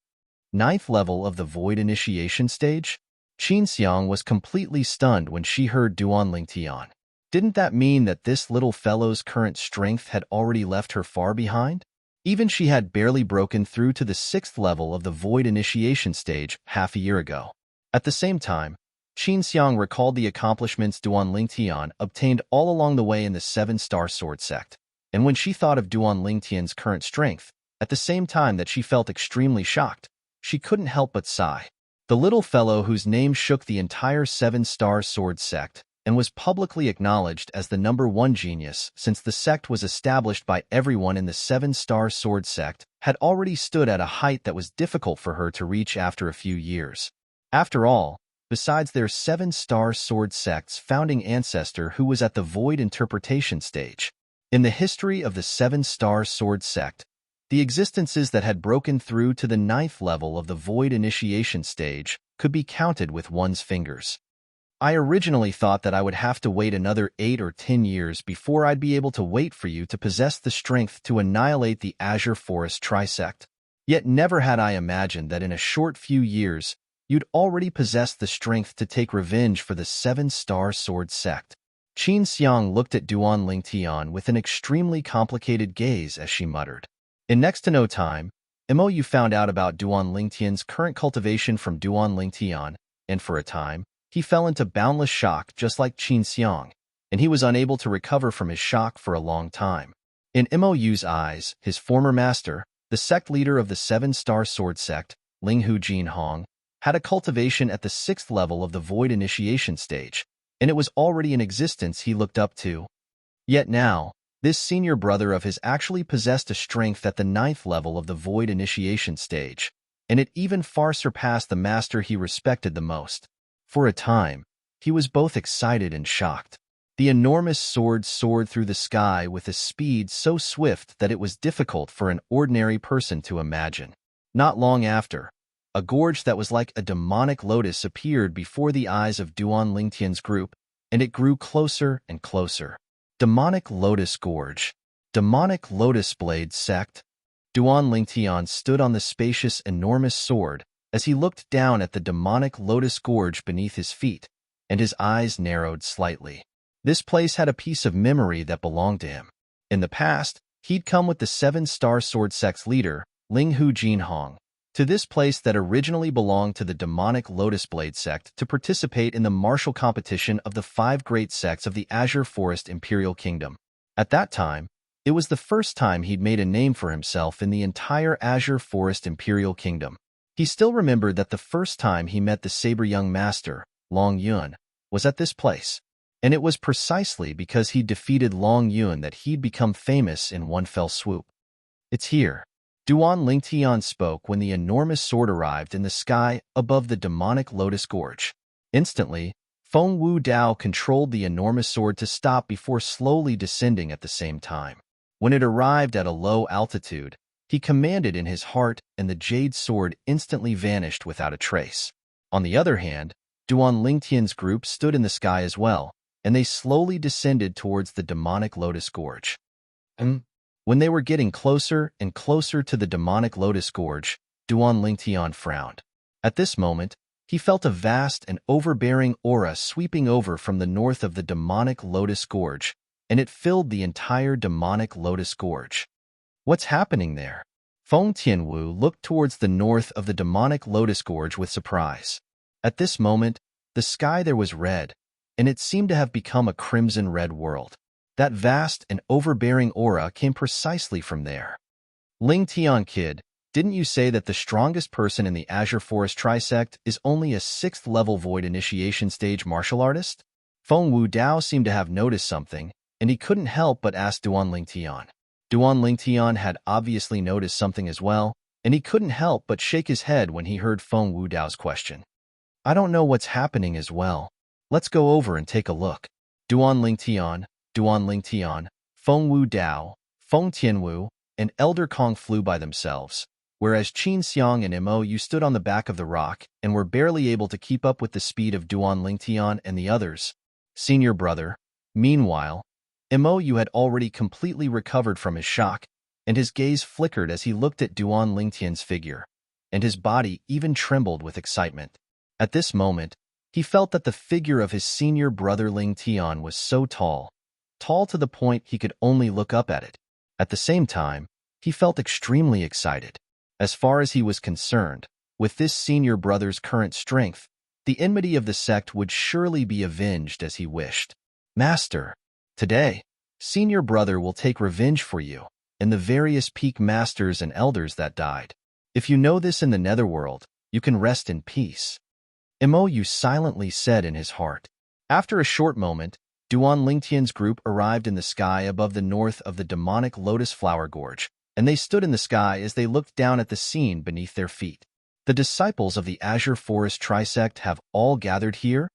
9th level of the Void initiation stage? Qin Xiang was completely stunned when she heard Duan Lingtian. Didn't that mean that this little fellow's current strength had already left her far behind? Even she had barely broken through to the 6th level of the Void initiation stage half a year ago. At the same time, Qin Xiang recalled the accomplishments Duan Lingtian obtained all along the way in the 7-star sword sect, and when she thought of Duan Lingtian's current strength, at the same time that she felt extremely shocked, she couldn't help but sigh. The little fellow whose name shook the entire 7-star sword sect and was publicly acknowledged as the #1 genius since the sect was established by everyone in the 7-star sword sect had already stood at a height that was difficult for her to reach after a few years. After all, besides their 7-star sword sect's founding ancestor who was at the Void interpretation stage, in the history of the 7-star sword sect, the existences that had broken through to the 9th level of the Void initiation stage could be counted with one's fingers. I originally thought that I would have to wait another 8 or 10 years before I'd be able to wait for you to possess the strength to annihilate the Azure Forest Trisect. Yet never had I imagined that in a short few years, you'd already possess the strength to take revenge for the 7-star sword sect. Qin Xiang looked at Duan Lingtian with an extremely complicated gaze as she muttered. In next to no time, Mo Yu found out about Duan Lingtian's current cultivation from Duan Lingtian, and for a time, he fell into boundless shock just like Qin Xiang, and he was unable to recover from his shock for a long time. In Mo Yu's eyes, his former master, the sect leader of the 7-star sword sect, Linghu Jinhong, had a cultivation at the 6th level of the Void initiation stage, and it was already in existence he looked up to. Yet now, this senior brother of his actually possessed a strength at the 9th level of the Void initiation stage, and it even far surpassed the master he respected the most. For a time, he was both excited and shocked. The enormous sword soared through the sky with a speed so swift that it was difficult for an ordinary person to imagine. Not long after, a gorge that was like a demonic lotus appeared before the eyes of Duan Lingtian's group, and it grew closer and closer. Demonic Lotus Gorge. Demonic Lotus Blade Sect. Duan Lingtian stood on the spacious, enormous sword as he looked down at the demonic Lotus Gorge beneath his feet, and his eyes narrowed slightly. This place had a piece of memory that belonged to him. In the past, he'd come with the 7-star sword sect's leader, Linghu Jinhong, to this place that originally belonged to the demonic Lotus Blade sect to participate in the martial competition of the 5 great sects of the Azure Forest Imperial Kingdom. At that time, it was the first time he'd made a name for himself in the entire Azure Forest Imperial Kingdom. He still remembered that the first time he met the saber young master, Long Yun, was at this place, and it was precisely because he'd defeated Long Yun that he'd become famous in one fell swoop. It's here. Duan Lingtian spoke when the enormous sword arrived in the sky above the demonic Lotus Gorge. Instantly, Feng Wu Dao controlled the enormous sword to stop before slowly descending at the same time. When it arrived at a low altitude, he commanded in his heart, and the jade sword instantly vanished without a trace. On the other hand, Duan Lingtian's group stood in the sky as well, and they slowly descended towards the demonic lotus gorge. When they were getting closer and closer to the demonic lotus gorge, Duan Lingtian frowned. At this moment, he felt a vast and overbearing aura sweeping over from the north of the demonic lotus gorge, and it filled the entire demonic lotus gorge. What's happening there? Feng Tianwu looked towards the north of the demonic lotus gorge with surprise. At this moment, the sky there was red, and it seemed to have become a crimson-red world. That vast and overbearing aura came precisely from there. Ling Tian kid, didn't you say that the strongest person in the Azure Forest Trisect is only a 6th level Void Initiation stage martial artist? Feng Wu Dao seemed to have noticed something, and he couldn't help but ask Duan Lingtian. Duan Lingtian had obviously noticed something as well, and he couldn't help but shake his head when he heard Feng Wu Dao's question. I don't know what's happening as well. Let's go over and take a look. Duan Lingtian, Feng Wu Dao, Feng Tianwu, and Elder Kong flew by themselves, whereas Qin Xiang and Mo Yu stood on the back of the rock and were barely able to keep up with the speed of Duan Lingtian and the others. Senior brother. Meanwhile, Mo Yu had already completely recovered from his shock, and his gaze flickered as he looked at Duan Lingtian's figure, and his body even trembled with excitement. At this moment, he felt that the figure of his senior brother Ling Tian was so tall to the point he could only look up at it. At the same time, he felt extremely excited. As far as he was concerned, with this senior brother's current strength, the enmity of the sect would surely be avenged as he wished. Master, today, senior brother will take revenge for you and the various peak masters and elders that died. If you know this in the netherworld, you can rest in peace. Mo Yu silently said in his heart. After a short moment, Duan Lingtian's group arrived in the sky above the north of the demonic lotus flower gorge, and they stood in the sky as they looked down at the scene beneath their feet. The disciples of the Azure Forest Trisect have all gathered here?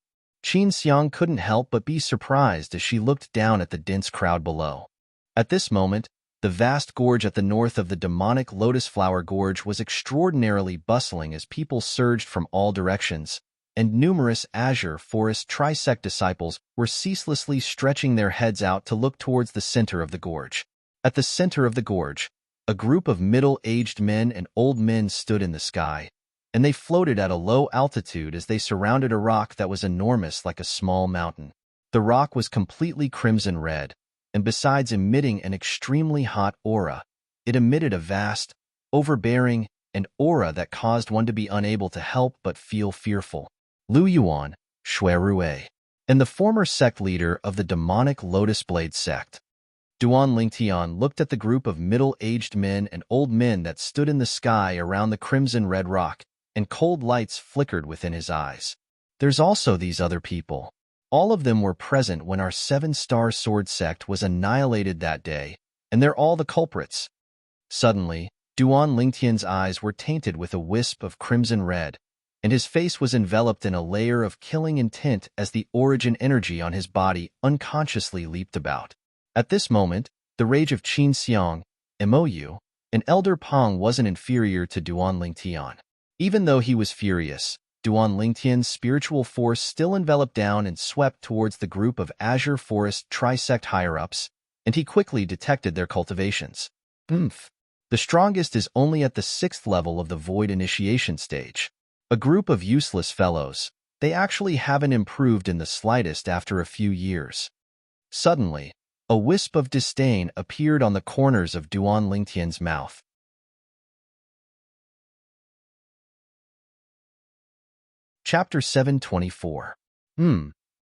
Qin Xiang couldn't help but be surprised as she looked down at the dense crowd below. At this moment, the vast gorge at the north of the demonic lotus flower gorge was extraordinarily bustling as people surged from all directions, and numerous Azure Forest Trisect disciples were ceaselessly stretching their heads out to look towards the center of the gorge. At the center of the gorge, a group of middle-aged men and old men stood in the sky, and they floated at a low altitude as they surrounded a rock that was enormous like a small mountain. The rock was completely crimson red, and besides emitting an extremely hot aura, it emitted a vast, overbearing, an aura that caused one to be unable to help but feel fearful. Lu Yuan, Shui Rue, and the former sect leader of the demonic Lotus Blade sect. Duan Lingtian looked at the group of middle-aged men and old men that stood in the sky around the crimson-red rock, and cold lights flickered within his eyes. There's also these other people. All of them were present when our 7-star sword sect was annihilated that day, and they're all the culprits. Suddenly, Duan Lingtian's eyes were tainted with a wisp of crimson red, and his face was enveloped in a layer of killing intent as the origin energy on his body unconsciously leaped about. At this moment, the rage of Qin Xiang, Mo Yu, and Elder Pong wasn't inferior to Duan Lingtian. Even though he was furious, Duan Lingtian's spiritual force still enveloped down and swept towards the group of Azure Forest Trisect higher-ups, and he quickly detected their cultivations. The strongest is only at the 6th level of the Void Initiation stage. A group of useless fellows. They actually haven't improved in the slightest after a few years. Suddenly, a wisp of disdain appeared on the corners of Duan Lingtian's mouth. Chapter 724. In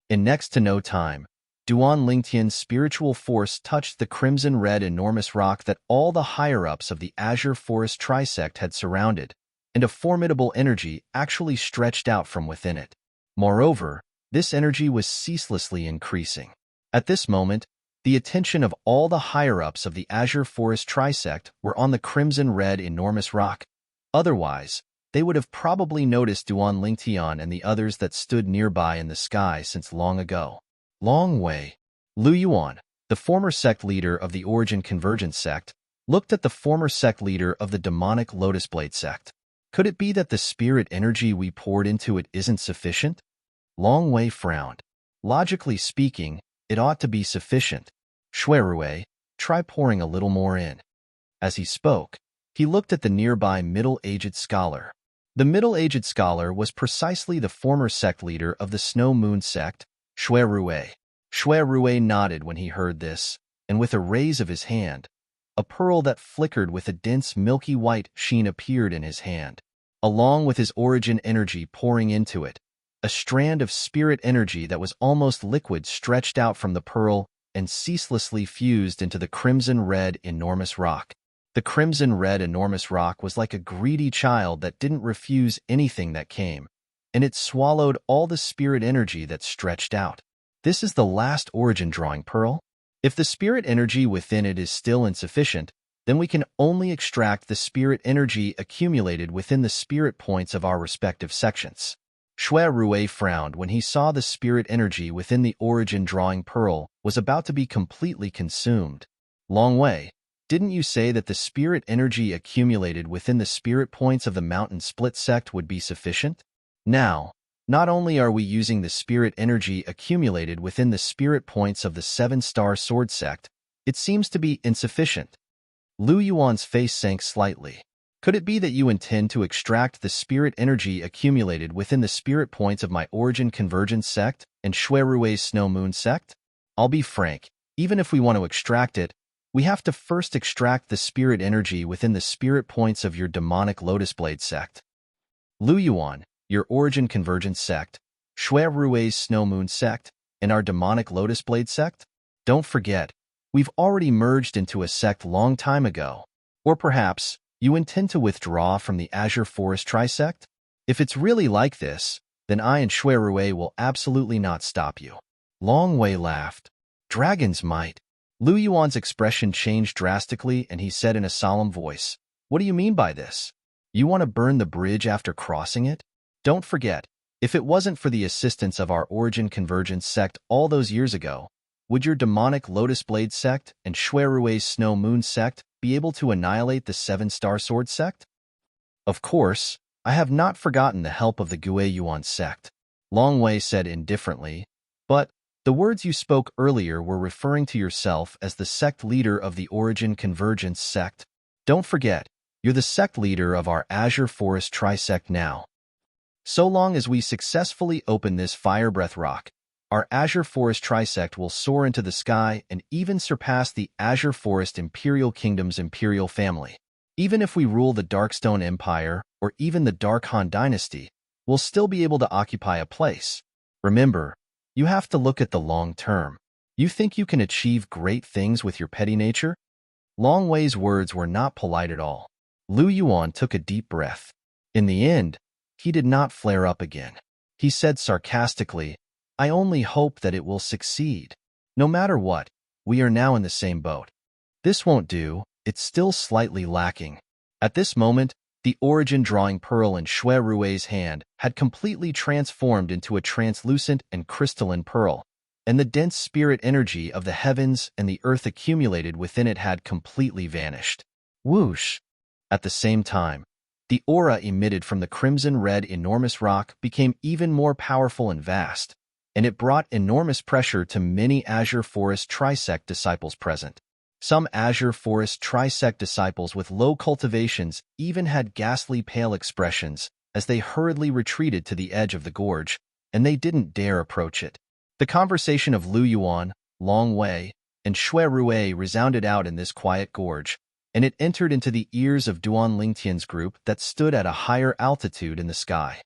next to no time, Duan Lingtian's spiritual force touched the crimson-red enormous rock that all the higher-ups of the Azure Forest Trisect had surrounded, and a formidable energy actually stretched out from within it. Moreover, this energy was ceaselessly increasing. At this moment, the attention of all the higher-ups of the Azure Forest Trisect were on the crimson-red enormous rock. Otherwise, they would have probably noticed Duan Lingtian and the others that stood nearby in the sky since long ago. Long Wei. Lu Yuan, the former sect leader of the Origin Convergence sect, looked at the former sect leader of the demonic Lotus Blade sect. Could it be that the spirit energy we poured into it isn't sufficient? Long Wei frowned. Logically speaking, it ought to be sufficient. Shuirue, try pouring a little more in. As he spoke, he looked at the nearby middle-aged scholar. The middle-aged scholar was precisely the former sect leader of the Snow Moon sect, Shuirue. Shuirue nodded when he heard this, and with a raise of his hand, a pearl that flickered with a dense milky white sheen appeared in his hand. Along with his origin energy pouring into it, a strand of spirit energy that was almost liquid stretched out from the pearl and ceaselessly fused into the crimson-red enormous rock. The crimson-red enormous rock was like a greedy child that didn't refuse anything that came, and it swallowed all the spirit energy that stretched out. This is the last origin drawing pearl. If the spirit energy within it is still insufficient, then we can only extract the spirit energy accumulated within the spirit points of our respective sections. Shuirue frowned when he saw the spirit energy within the origin drawing pearl was about to be completely consumed. Long Wei, didn't you say that the spirit energy accumulated within the spirit points of the Mountain Split sect would be sufficient? Now, not only are we using the spirit energy accumulated within the spirit points of the 7-star sword sect, it seems to be insufficient. Lu Yuan's face sank slightly. Could it be that you intend to extract the spirit energy accumulated within the spirit points of my origin convergence sect and Shuirue's Snow Moon sect? I'll be frank, even if we want to extract it, we have to first extract the spirit energy within the spirit points of your demonic Lotus Blade sect. Lu Yuan, your origin convergence sect, Shuirue's Snow Moon sect, and our demonic Lotus Blade sect? Don't forget, we've already merged into a sect long time ago. Or perhaps, you intend to withdraw from the Azure Forest Trisect? If it's really like this, then I and Shuirue will absolutely not stop you. Long Wei laughed. Dragon's might. Lu Yuan's expression changed drastically and he said in a solemn voice, What do you mean by this? You want to burn the bridge after crossing it? Don't forget, if it wasn't for the assistance of our origin convergence sect all those years ago, would your demonic Lotus Blade sect and Shuirue's Snow Moon sect be able to annihilate the 7-star sword sect? Of course, I have not forgotten the help of the Gue Yuan sect, Long Wei said indifferently, but the words you spoke earlier were referring to yourself as the sect leader of the Origin Convergence sect. Don't forget, you're the sect leader of our Azure Forest Trisect now. So long as we successfully open this Firebreath Rock, our Azure Forest Trisect will soar into the sky and even surpass the Azure Forest Imperial Kingdom's imperial family. Even if we rule the Darkstone Empire or even the Dark Han Dynasty, we'll still be able to occupy a place. Remember, you have to look at the long term. You think you can achieve great things with your petty nature? Long Wei's words were not polite at all. Lu Yuan took a deep breath. In the end, he did not flare up again. He said sarcastically, I only hope that it will succeed. No matter what, we are now in the same boat. This won't do, it's still slightly lacking. At this moment, the origin drawing pearl in Shuirue's hand had completely transformed into a translucent and crystalline pearl, and the dense spirit energy of the heavens and the earth accumulated within it had completely vanished. Whoosh! At the same time, the aura emitted from the crimson-red enormous rock became even more powerful and vast, and it brought enormous pressure to many Azure Forest Trisect disciples present. Some Azure Forest Trisect disciples with low cultivations even had ghastly pale expressions as they hurriedly retreated to the edge of the gorge, and they didn't dare approach it. The conversation of Lu Yuan, Long Wei, and Shuirue resounded out in this quiet gorge, and it entered into the ears of Duan Lingtian's group that stood at a higher altitude in the sky.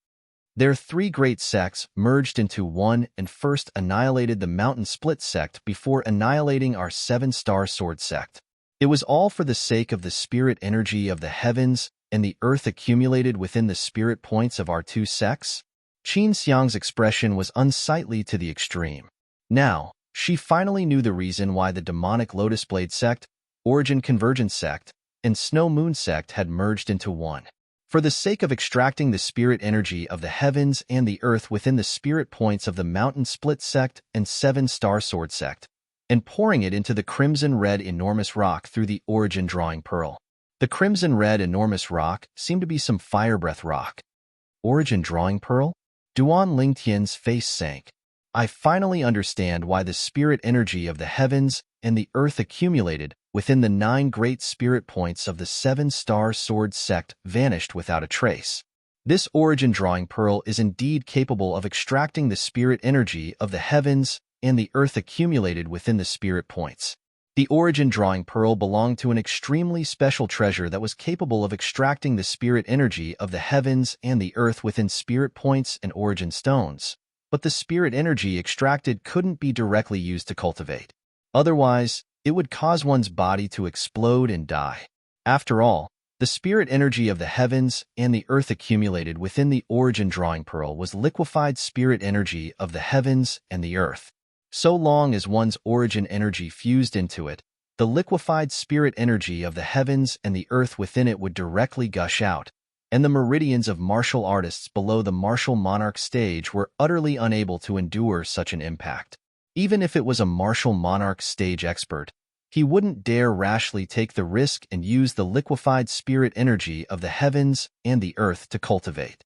Their 3 great sects merged into one and first annihilated the Mountain Split sect before annihilating our 7-star sword sect. It was all for the sake of the spirit energy of the heavens and the earth accumulated within the spirit points of our 2 sects. Qin Xiang's expression was unsightly to the extreme. Now, she finally knew the reason why the demonic Lotus Blade sect, Origin Convergence sect, and Snow Moon sect had merged into one. For the sake of extracting the spirit energy of the heavens and the earth within the spirit points of the Mountain Split sect and 7-star sword sect, and pouring it into the crimson-red enormous rock through the origin drawing pearl. The crimson-red enormous rock seemed to be some firebreath rock. Origin drawing pearl? Duan Lingtian's face sank. I finally understand why the spirit energy of the heavens and the earth accumulated within the 9 great spirit points of the 7-star sword sect vanished without a trace. This origin drawing pearl is indeed capable of extracting the spirit energy of the heavens and the earth accumulated within the spirit points. The origin drawing pearl belonged to an extremely special treasure that was capable of extracting the spirit energy of the heavens and the earth within spirit points and origin stones, but the spirit energy extracted couldn't be directly used to cultivate. Otherwise, it would cause one's body to explode and die. After all, the spirit energy of the heavens and the earth accumulated within the origin drawing pearl was liquefied spirit energy of the heavens and the earth. So long as one's origin energy fused into it, the liquefied spirit energy of the heavens and the earth within it would directly gush out, and the meridians of martial artists below the martial monarch stage were utterly unable to endure such an impact. Even if it was a martial monarch stage expert, he wouldn't dare rashly take the risk and use the liquefied spirit energy of the heavens and the earth to cultivate.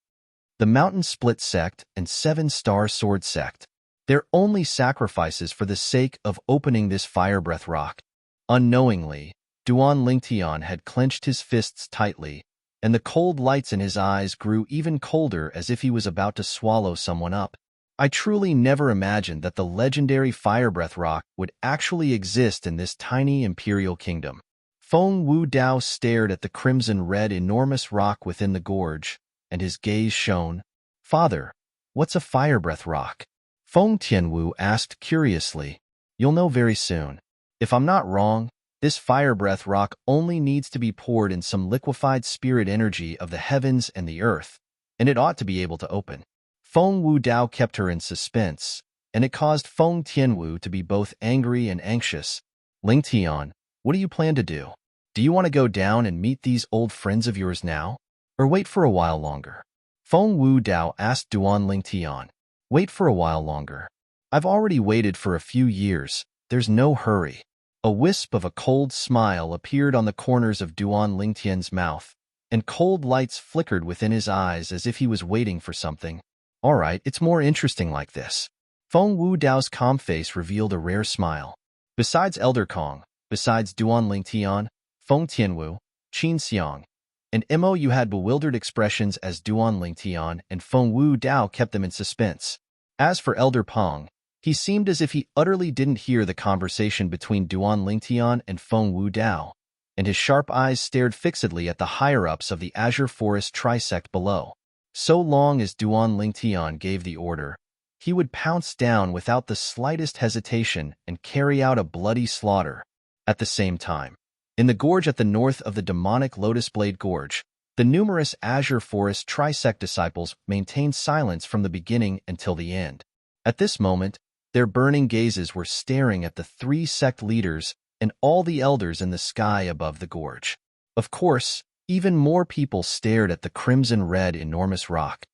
The Mountain Split sect and 7-star sword sect. They're only sacrifices for the sake of opening this firebreath rock. Unknowingly, Duan Lingtian had clenched his fists tightly, and the cold lights in his eyes grew even colder as if he was about to swallow someone up. I truly never imagined that the legendary firebreath rock would actually exist in this tiny imperial kingdom. Feng Wu Dao stared at the crimson-red enormous rock within the gorge, and his gaze shone. "Father, what's a firebreath rock?" Feng Tianwu asked curiously. "You'll know very soon. If I'm not wrong, this firebreath rock only needs to be poured in some liquefied spirit energy of the heavens and the earth, and it ought to be able to open." Feng Wu Dao kept her in suspense, and it caused Feng Tianwu to be both angry and anxious. "Lingtian, what do you plan to do? Do you want to go down and meet these old friends of yours now, or wait for a while longer?" Feng Wu Dao asked Duan Lingtian. "Wait for a while longer. I've already waited for a few years. There's no hurry." A wisp of a cold smile appeared on the corners of Duan Lingtian's mouth, and cold lights flickered within his eyes as if he was waiting for something. "All right, it's more interesting like this." Feng Wu Dao's calm face revealed a rare smile. Besides Elder Kong, besides Duan Lingtian, Feng Tianwu, Qin Xiang, and Mo, you had bewildered expressions as Duan Lingtian and Feng Wu Dao kept them in suspense. As for Elder Pong, he seemed as if he utterly didn't hear the conversation between Duan Lingtian and Feng Wu Dao, and his sharp eyes stared fixedly at the higher-ups of the Azure Forest trisect below. So long as Duan Lingtian gave the order, he would pounce down without the slightest hesitation and carry out a bloody slaughter. At the same time, in the gorge at the north of the demonic Lotus Blade Gorge, the numerous Azure Forest trisect disciples maintained silence from the beginning until the end. At this moment, their burning gazes were staring at the 3 sect leaders and all the elders in the sky above the gorge. Of course, even more people stared at the crimson-red enormous rock.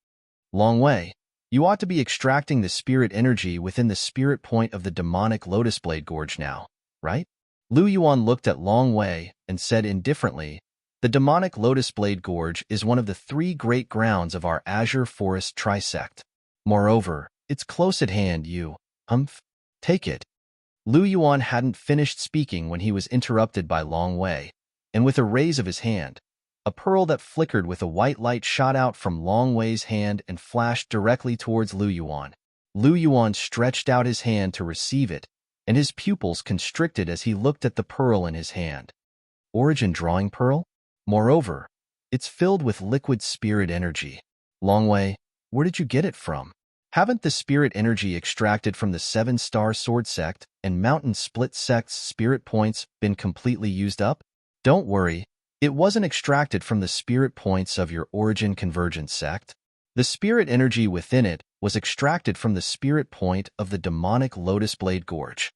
"Long Wei, you ought to be extracting the spirit energy within the spirit point of the demonic Lotus Blade Gorge now, right?" Lu Yuan looked at Long Wei and said indifferently, "The demonic Lotus Blade Gorge is one of the 3 great grounds of our Azure Forest trisect. Moreover, it's close at hand, take it." Lu Yuan hadn't finished speaking when he was interrupted by Long Wei, and with a raise of his hand, a pearl that flickered with a white light shot out from Long Wei's hand and flashed directly towards Lu Yuan. Lu Yuan stretched out his hand to receive it, and his pupils constricted as he looked at the pearl in his hand. "Origin drawing pearl? Moreover, it's filled with liquid spirit energy. Long Wei, where did you get it from? Haven't the spirit energy extracted from the 7-star sword sect and Mountain Split sect's spirit points been completely used up?" "Don't worry, it wasn't extracted from the spirit points of your origin convergence sect. The spirit energy within it was extracted from the spirit point of the demonic Lotus Blade Gorge."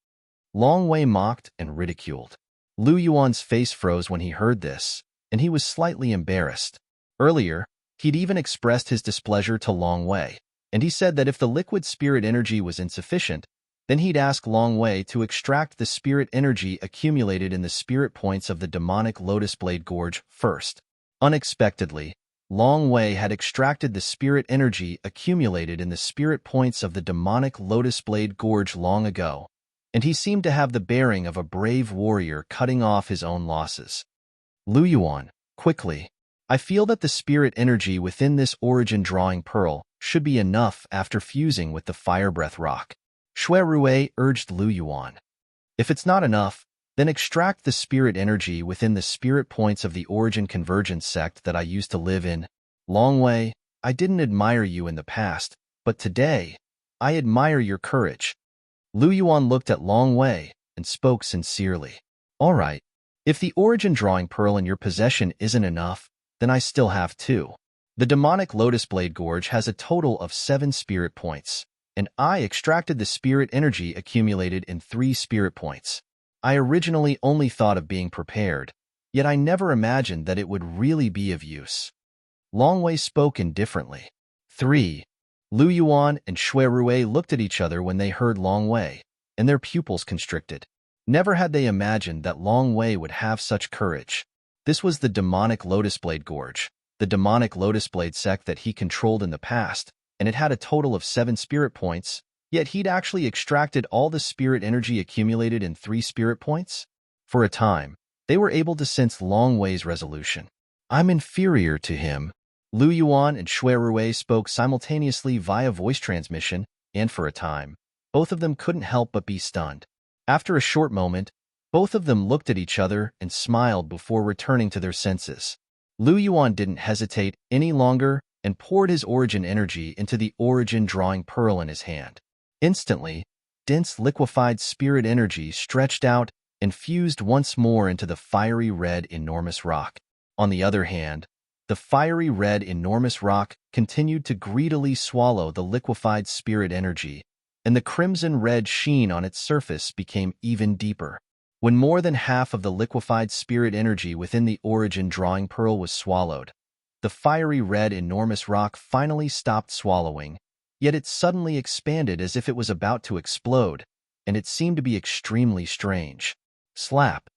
Long Wei mocked and ridiculed. Lu Yuan's face froze when he heard this, and he was slightly embarrassed. Earlier, he'd even expressed his displeasure to Long Wei, and he said that if the liquid spirit energy was insufficient, then he'd ask Long Wei to extract the spirit energy accumulated in the spirit points of the demonic Lotus Blade Gorge first. Unexpectedly, Long Wei had extracted the spirit energy accumulated in the spirit points of the demonic Lotus Blade Gorge long ago, and he seemed to have the bearing of a brave warrior cutting off his own losses. Lu Yuan, quickly. I feel that the spirit energy within this origin drawing pearl should be enough after fusing with the fire breath rock. Shui Rui urged Lu Yuan. If it's not enough, then extract the spirit energy within the spirit points of the origin convergence sect that I used to live in. Long Wei, I didn't admire you in the past, but today, I admire your courage. Lu Yuan looked at Long Wei and spoke sincerely. All right, if the origin drawing pearl in your possession isn't enough, then I still have two. The demonic Lotus Blade Gorge has a total of 7 spirit points, and I extracted the spirit energy accumulated in 3 spirit points. I originally only thought of being prepared, yet I never imagined that it would really be of use. Long Wei spoke indifferently. 3. Lu Yuan and Shui Rui looked at each other when they heard Long Wei, and their pupils constricted. Never had they imagined that Long Wei would have such courage. This was the demonic Lotus Blade Gorge, the demonic Lotus Blade sect that he controlled in the past, and it had a total of 7 spirit points, yet he'd actually extracted all the spirit energy accumulated in 3 spirit points? For a time, they were able to sense Long Wei's resolution. I'm inferior to him. Lu Yuan and Shui Rui spoke simultaneously via voice transmission, and for a time, both of them couldn't help but be stunned. After a short moment, both of them looked at each other and smiled before returning to their senses. Lu Yuan didn't hesitate any longer and poured his origin energy into the origin drawing pearl in his hand. Instantly, dense liquefied spirit energy stretched out and fused once more into the fiery red enormous rock. On the other hand, the fiery red enormous rock continued to greedily swallow the liquefied spirit energy, and the crimson red sheen on its surface became even deeper. When more than half of the liquefied spirit energy within the origin drawing pearl was swallowed, the fiery red enormous rock finally stopped swallowing, yet it suddenly expanded as if it was about to explode, and it seemed to be extremely strange. Slap.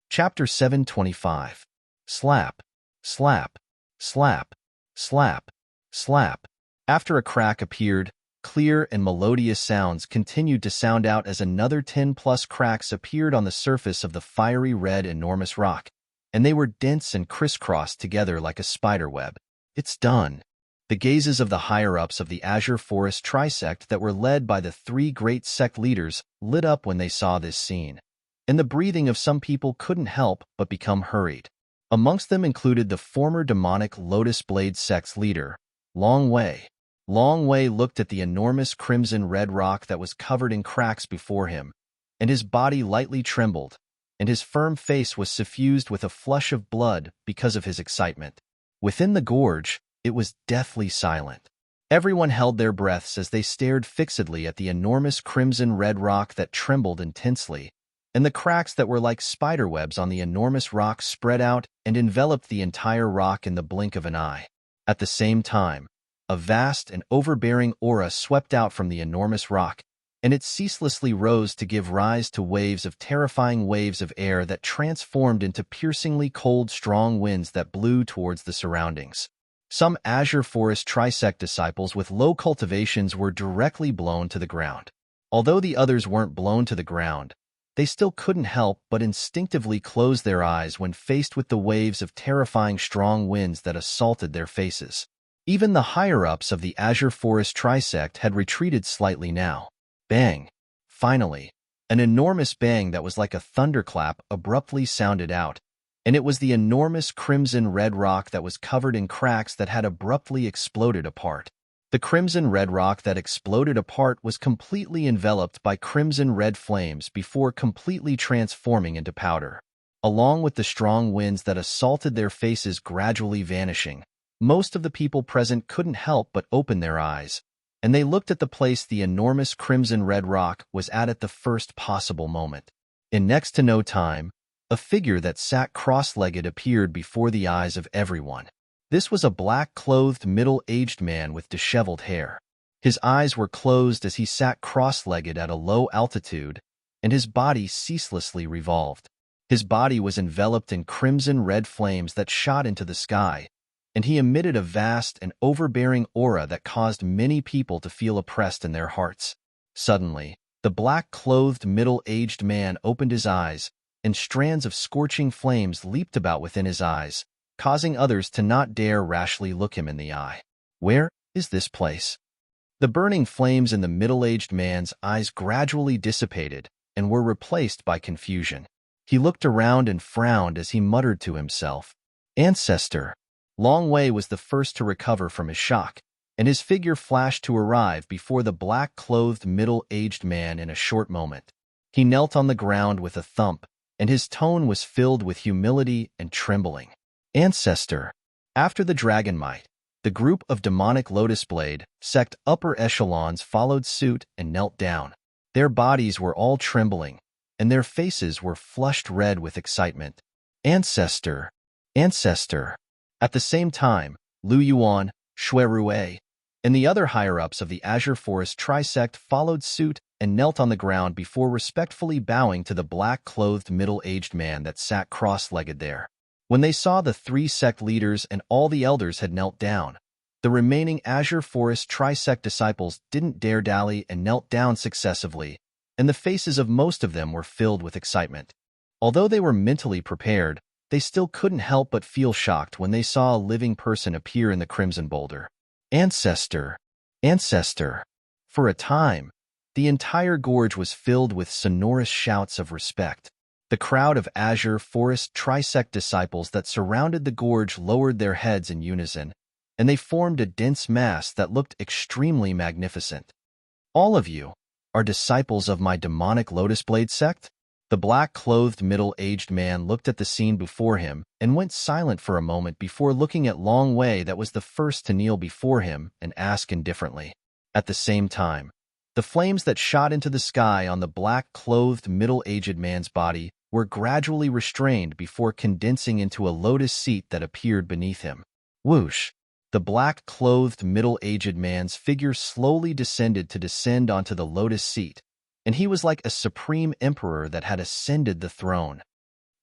Chapter 725. Slap, slap, slap, slap, slap. After a crack appeared, clear and melodious sounds continued to sound out as another 10+ cracks appeared on the surface of the fiery red enormous rock, and they were dense and crisscrossed together like a spider web. It's done. The gazes of the higher-ups of the Azure Forest Trisect that were led by the 3 great sect leaders lit up when they saw this scene, and the breathing of some people couldn't help but become hurried. Amongst them included the former demonic Lotus Blade sect's leader, Long Wei. Long Wei looked at the enormous crimson red rock that was covered in cracks before him, and his body lightly trembled, and his firm face was suffused with a flush of blood because of his excitement. Within the gorge, it was deathly silent. Everyone held their breaths as they stared fixedly at the enormous crimson red rock that trembled intensely, and the cracks that were like spiderwebs on the enormous rock spread out and enveloped the entire rock in the blink of an eye. At the same time, a vast and overbearing aura swept out from the enormous rock, and it ceaselessly rose to give rise to terrifying waves of air that transformed into piercingly cold, strong winds that blew towards the surroundings. Some Azure Forest Trisect disciples with low cultivations were directly blown to the ground. Although the others weren't blown to the ground, they still couldn't help but instinctively close their eyes when faced with the waves of terrifying strong winds that assaulted their faces. Even the higher-ups of the Azure Forest Trisect had retreated slightly now. Bang! Finally, an enormous bang that was like a thunderclap abruptly sounded out, and it was the enormous crimson red rock that was covered in cracks that had abruptly exploded apart. The crimson red rock that exploded apart was completely enveloped by crimson red flames before completely transforming into powder. Along with the strong winds that assaulted their faces gradually vanishing, most of the people present couldn't help but open their eyes, and they looked at the place the enormous crimson red rock was at the first possible moment. In next to no time, a figure that sat cross-legged appeared before the eyes of everyone. This was a black-clothed, middle-aged man with disheveled hair. His eyes were closed as he sat cross-legged at a low altitude, and his body ceaselessly revolved. His body was enveloped in crimson-red flames that shot into the sky, and he emitted a vast and overbearing aura that caused many people to feel oppressed in their hearts. Suddenly, the black-clothed middle-aged man opened his eyes, and strands of scorching flames leaped about within his eyes, causing others to not dare rashly look him in the eye. Where is this place? The burning flames in the middle-aged man's eyes gradually dissipated and were replaced by confusion. He looked around and frowned as he muttered to himself, "Ancestor." Long Wei was the first to recover from his shock, and his figure flashed to arrive before the black-clothed middle-aged man in a short moment. He knelt on the ground with a thump, and his tone was filled with humility and trembling. "Ancestor." After the dragon might, the group of demonic Lotus Blade sect upper echelons followed suit and knelt down. Their bodies were all trembling, and their faces were flushed red with excitement. "Ancestor! Ancestor!" At the same time, Lu Yuan, Shui Rui, and the other higher-ups of the Azure Forest Trisect followed suit and knelt on the ground before respectfully bowing to the black-clothed middle-aged man that sat cross-legged there. When they saw the three sect leaders and all the elders had knelt down, the remaining Azure Forest Trisect disciples didn't dare dally and knelt down successively, and the faces of most of them were filled with excitement. Although they were mentally prepared, they still couldn't help but feel shocked when they saw a living person appear in the crimson boulder. "Ancestor! Ancestor!" For a time, the entire gorge was filled with sonorous shouts of respect. The crowd of Azure Forest Trisect disciples that surrounded the gorge lowered their heads in unison, and they formed a dense mass that looked extremely magnificent. "All of you are disciples of my demonic Lotus Blade sect?" The black-clothed middle-aged man looked at the scene before him and went silent for a moment before looking at Long Wei that was the first to kneel before him and ask indifferently. At the same time, the flames that shot into the sky on the black-clothed middle-aged man's body were gradually restrained before condensing into a lotus seat that appeared beneath him. Whoosh! The black-clothed middle-aged man's figure slowly descended to descend onto the lotus seat, and he was like a supreme emperor that had ascended the throne.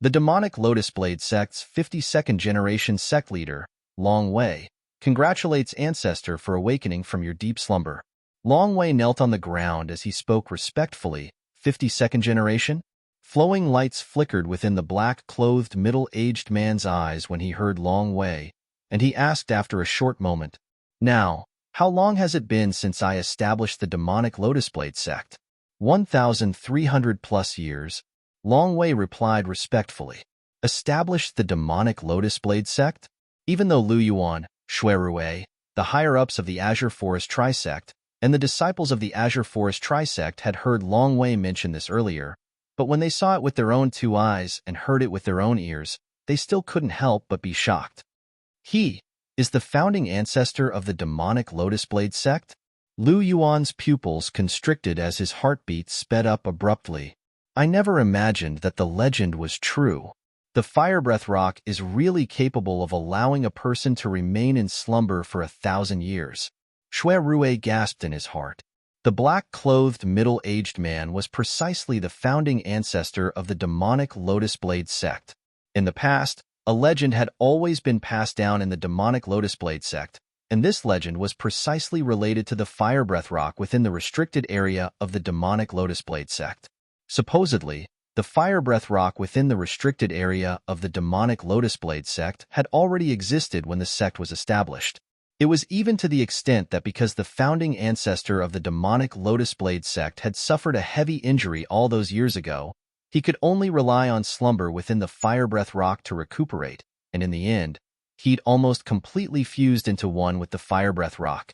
The demonic Lotus Blade sect's 52nd generation sect leader, Long Wei, congratulates Ancestor for awakening from your deep slumber. Long Wei knelt on the ground as he spoke respectfully. 52nd generation? Flowing lights flickered within the black-clothed middle-aged man's eyes when he heard Long Wei, and he asked after a short moment, "Now, how long has it been since I established the demonic Lotus Blade sect?" 1,300 plus years, Long Wei replied respectfully. Established the demonic Lotus Blade sect? Even though Lu Yuan, Shui Rui, the higher-ups of the Azure Forest Trisect, and the disciples of the Azure Forest Trisect had heard Long Wei mention this earlier, but when they saw it with their own two eyes and heard it with their own ears, they still couldn't help but be shocked. He is the founding ancestor of the demonic Lotus Blade sect? Lu Yuan's pupils constricted as his heartbeat sped up abruptly. I never imagined that the legend was true. The Firebreath Rock is really capable of allowing a person to remain in slumber for 1,000 years. Shui Rui gasped in his heart. The black-clothed middle-aged man was precisely the founding ancestor of the demonic Lotus Blade sect. In the past, a legend had always been passed down in the demonic Lotus Blade sect, and this legend was precisely related to the Firebreath Rock within the restricted area of the demonic Lotus Blade sect. Supposedly, the Firebreath Rock within the restricted area of the demonic Lotus Blade sect had already existed when the sect was established. It was even to the extent that because the founding ancestor of the demonic Lotus Blade sect had suffered a heavy injury all those years ago, he could only rely on slumber within the Firebreath Rock to recuperate, and in the end, he'd almost completely fused into one with the Firebreath Rock.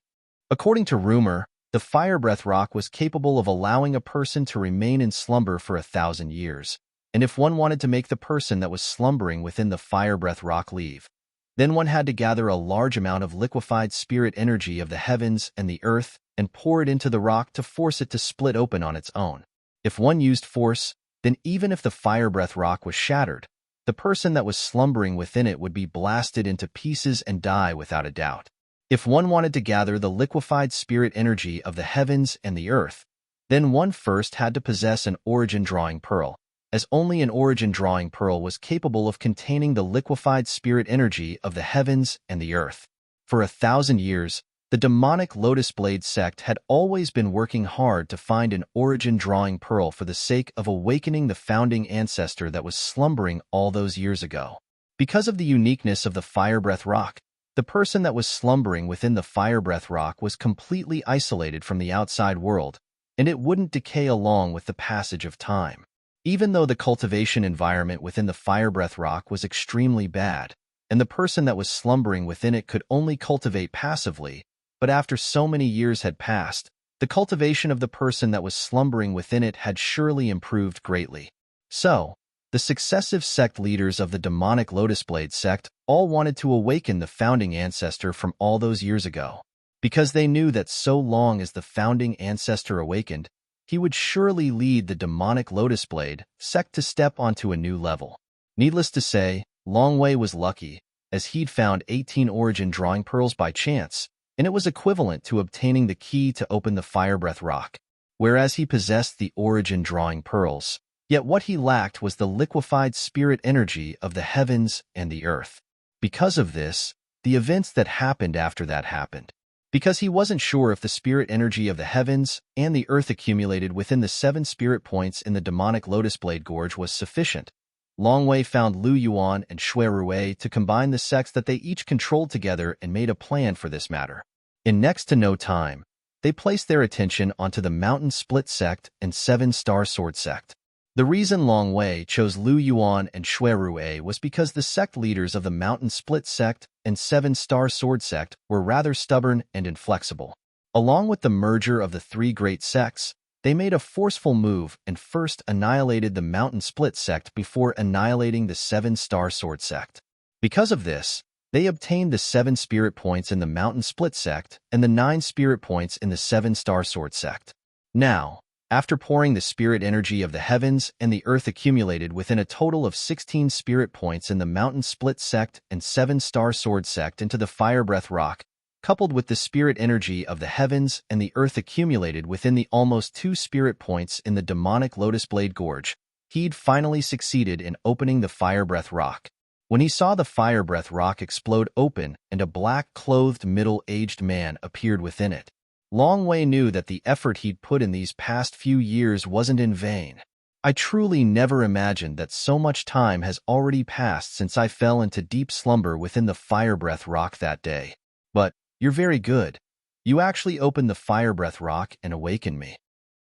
According to rumor, the Firebreath Rock was capable of allowing a person to remain in slumber for 1,000 years, and if one wanted to make the person that was slumbering within the Firebreath Rock leave, then one had to gather a large amount of liquefied spirit energy of the heavens and the earth and pour it into the rock to force it to split open on its own. If one used force, then even if the Firebreath Rock was shattered, the person that was slumbering within it would be blasted into pieces and die without a doubt. If one wanted to gather the liquefied spirit energy of the heavens and the earth, then one first had to possess an origin drawing pearl. as only an origin drawing pearl was capable of containing the liquefied spirit energy of the heavens and the earth. For 1,000 years, the demonic Lotus Blade sect had always been working hard to find an origin drawing pearl for the sake of awakening the founding ancestor that was slumbering all those years ago. Because of the uniqueness of the Firebreath Rock, the person that was slumbering within the Firebreath Rock was completely isolated from the outside world, and it wouldn't decay along with the passage of time. Even though the cultivation environment within the Firebreath Rock was extremely bad, and the person that was slumbering within it could only cultivate passively, but after so many years had passed, the cultivation of the person that was slumbering within it had surely improved greatly. So, the successive sect leaders of the demonic Lotus Blade sect all wanted to awaken the founding ancestor from all those years ago, because they knew that so long as the founding ancestor awakened, he would surely lead the demonic Lotus Blade sect to step onto a new level. Needless to say, Longwei was lucky, as he'd found 18 origin drawing pearls by chance, and it was equivalent to obtaining the key to open the Firebreath Rock, whereas he possessed the origin drawing pearls. Yet what he lacked was the liquefied spirit energy of the heavens and the earth. Because of this, the events that happened after that happened. Because he wasn't sure if the spirit energy of the heavens and the earth accumulated within the 7 spirit points in the demonic Lotus Blade Gorge was sufficient, Longwei found Lu Yuan and Shui Rui to combine the sects that they each controlled together and made a plan for this matter. In next to no time, they placed their attention onto the Mountain Split sect and 7-Star Sword sect. The reason Longwei chose Lu Yuan and Shui Rui was because the sect leaders of the Mountain Split sect and 7-Star Sword sect were rather stubborn and inflexible. Along with the merger of the 3 great sects, they made a forceful move and first annihilated the Mountain Split sect before annihilating the 7-Star Sword sect. Because of this, they obtained the 7 spirit points in the Mountain Split sect and the 9 spirit points in the 7-Star Sword sect. Now, after pouring the spirit energy of the heavens and the earth accumulated within a total of 16 spirit points in the Mountain Split sect and 7-Star Sword sect into the Firebreath Rock, coupled with the spirit energy of the heavens and the earth accumulated within the almost 2 spirit points in the demonic Lotus Blade Gorge, he'd finally succeeded in opening the Firebreath Rock. When he saw the Firebreath Rock explode open and a black-clothed middle-aged man appeared within it, Longwei knew that the effort he'd put in these past few years wasn't in vain. I truly never imagined that so much time has already passed since I fell into deep slumber within the Firebreath Rock that day. But you're very good. You actually opened the Firebreath Rock and awakened me.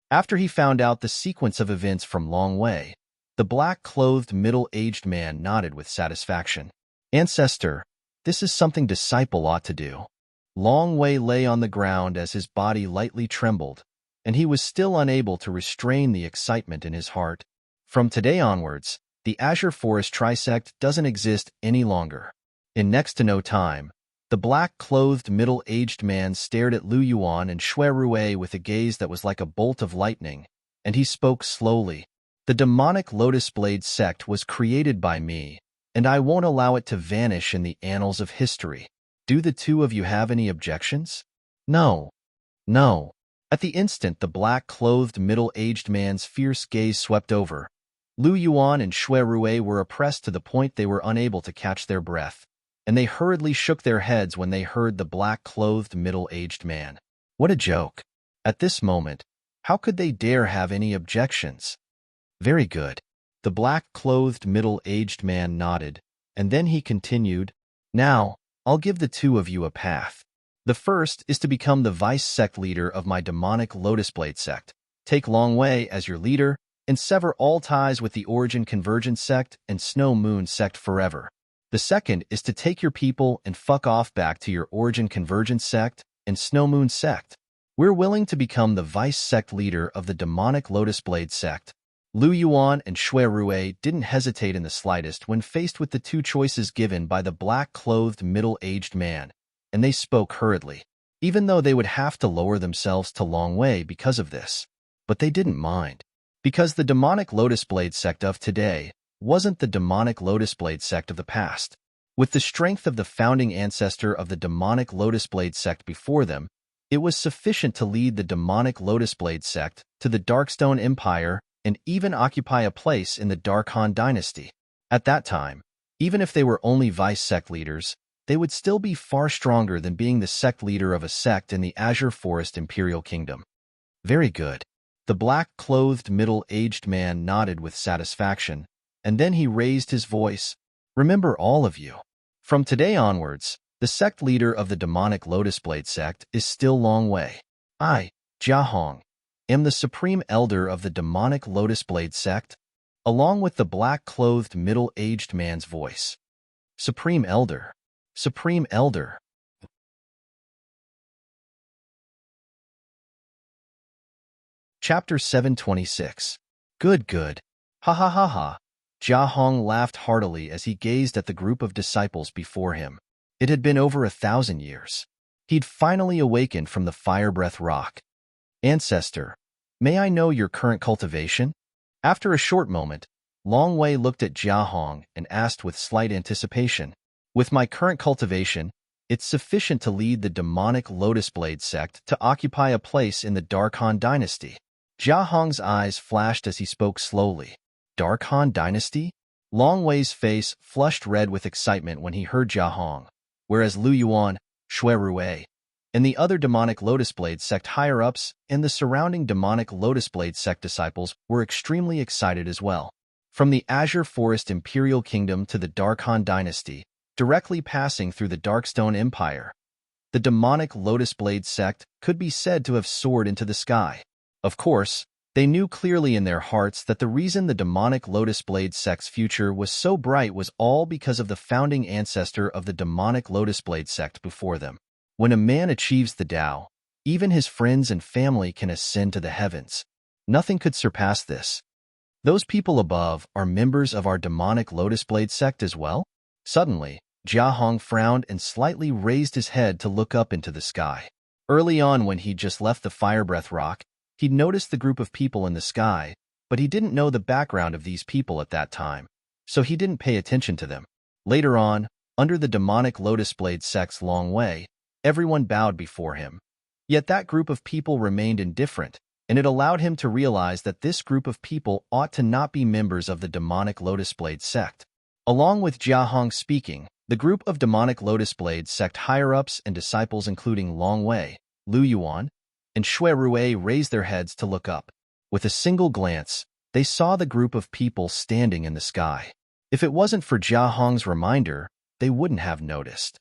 After he found out the sequence of events from Longwei, the black-clothed middle-aged man nodded with satisfaction. Ancestor, this is something disciple ought to do. Longwei lay on the ground as his body lightly trembled, and he was still unable to restrain the excitement in his heart. From today onwards, the Azure Forest Trisect doesn't exist any longer. In next to no time, the black-clothed middle-aged man stared at Lu Yuan and Shui Rui with a gaze that was like a bolt of lightning, and he spoke slowly. The demonic Lotus Blade sect was created by me, and I won't allow it to vanish in the annals of history. Do the two of you have any objections? No. No. At the instant the black-clothed middle-aged man's fierce gaze swept over, Lu Yuan and Shui Rui were oppressed to the point they were unable to catch their breath, and they hurriedly shook their heads when they heard the black-clothed middle-aged man. What a joke. At this moment, how could they dare have any objections? Very good. The black-clothed middle-aged man nodded, and then he continued, Now, I'll give the two of you a path. The first is to become the vice sect leader of my demonic Lotus Blade sect. Take Longwei as your leader, and sever all ties with the Origin Convergence sect and Snow Moon sect forever. The second is to take your people and fuck off back to your Origin Convergence sect and Snow Moon sect. We're willing to become the vice sect leader of the demonic Lotus Blade sect. Lu Yuan and Shui Rui didn't hesitate in the slightest when faced with the two choices given by the black-clothed middle-aged man, and they spoke hurriedly, even though they would have to lower themselves to Longwei because of this. But they didn't mind, because the demonic Lotus Blade sect of today wasn't the demonic Lotus Blade sect of the past. With the strength of the founding ancestor of the demonic Lotus Blade sect before them, it was sufficient to lead the demonic Lotus Blade sect to the Darkstone Empire and even occupy a place in the Dark Han dynasty. At that time, even if they were only vice sect leaders, they would still be far stronger than being the sect leader of a sect in the Azure Forest Imperial Kingdom. Very good. The black-clothed middle-aged man nodded with satisfaction, and then he raised his voice. Remember, all of you. From today onwards, the sect leader of the demonic Lotus Blade sect is still Long Wei. I, Jia Hong, am the supreme elder of the demonic Lotus Blade sect, along with the black-clothed middle-aged man's voice. Supreme Elder. Supreme Elder. Chapter 726. Good, good. Ha ha ha ha. Jia Hong laughed heartily as he gazed at the group of disciples before him. It had been over 1,000 years. He'd finally awakened from the fire-breath rock. Ancestor, may I know your current cultivation? After a short moment, Long Wei looked at Jia Hong and asked with slight anticipation. With my current cultivation, it's sufficient to lead the demonic Lotus Blade sect to occupy a place in the Dark Han dynasty. Jia Hong's eyes flashed as he spoke slowly. Dark Han dynasty? Long Wei's face flushed red with excitement when he heard Jia Hong, whereas Lu Yuan, Shui Rui, and the other demonic Lotus Blade sect higher-ups and the surrounding demonic Lotus Blade sect disciples were extremely excited as well. From the Azure Forest Imperial Kingdom to the Dark Han dynasty, directly passing through the Darkstone Empire, the demonic Lotus Blade sect could be said to have soared into the sky. Of course, they knew clearly in their hearts that the reason the demonic Lotus Blade sect's future was so bright was all because of the founding ancestor of the demonic Lotus Blade sect before them. When a man achieves the Tao, even his friends and family can ascend to the heavens. Nothing could surpass this. Those people above are members of our demonic Lotus Blade sect as well? Suddenly, Jia Hong frowned and slightly raised his head to look up into the sky. Early on, when he'd just left the Firebreath Rock, he'd noticed the group of people in the sky, but he didn't know the background of these people at that time, so he didn't pay attention to them. Later on, under the demonic Lotus Blade sect's Long Wei, everyone bowed before him. Yet that group of people remained indifferent, and it allowed him to realize that this group of people ought to not be members of the demonic Lotus Blade sect. Along with Jia Hong speaking, the group of demonic Lotus Blade sect higher-ups and disciples including Long Wei, Lu Yuan, and Shui Rui raised their heads to look up. With a single glance, they saw the group of people standing in the sky. If it wasn't for Jia Hong's reminder, they wouldn't have noticed.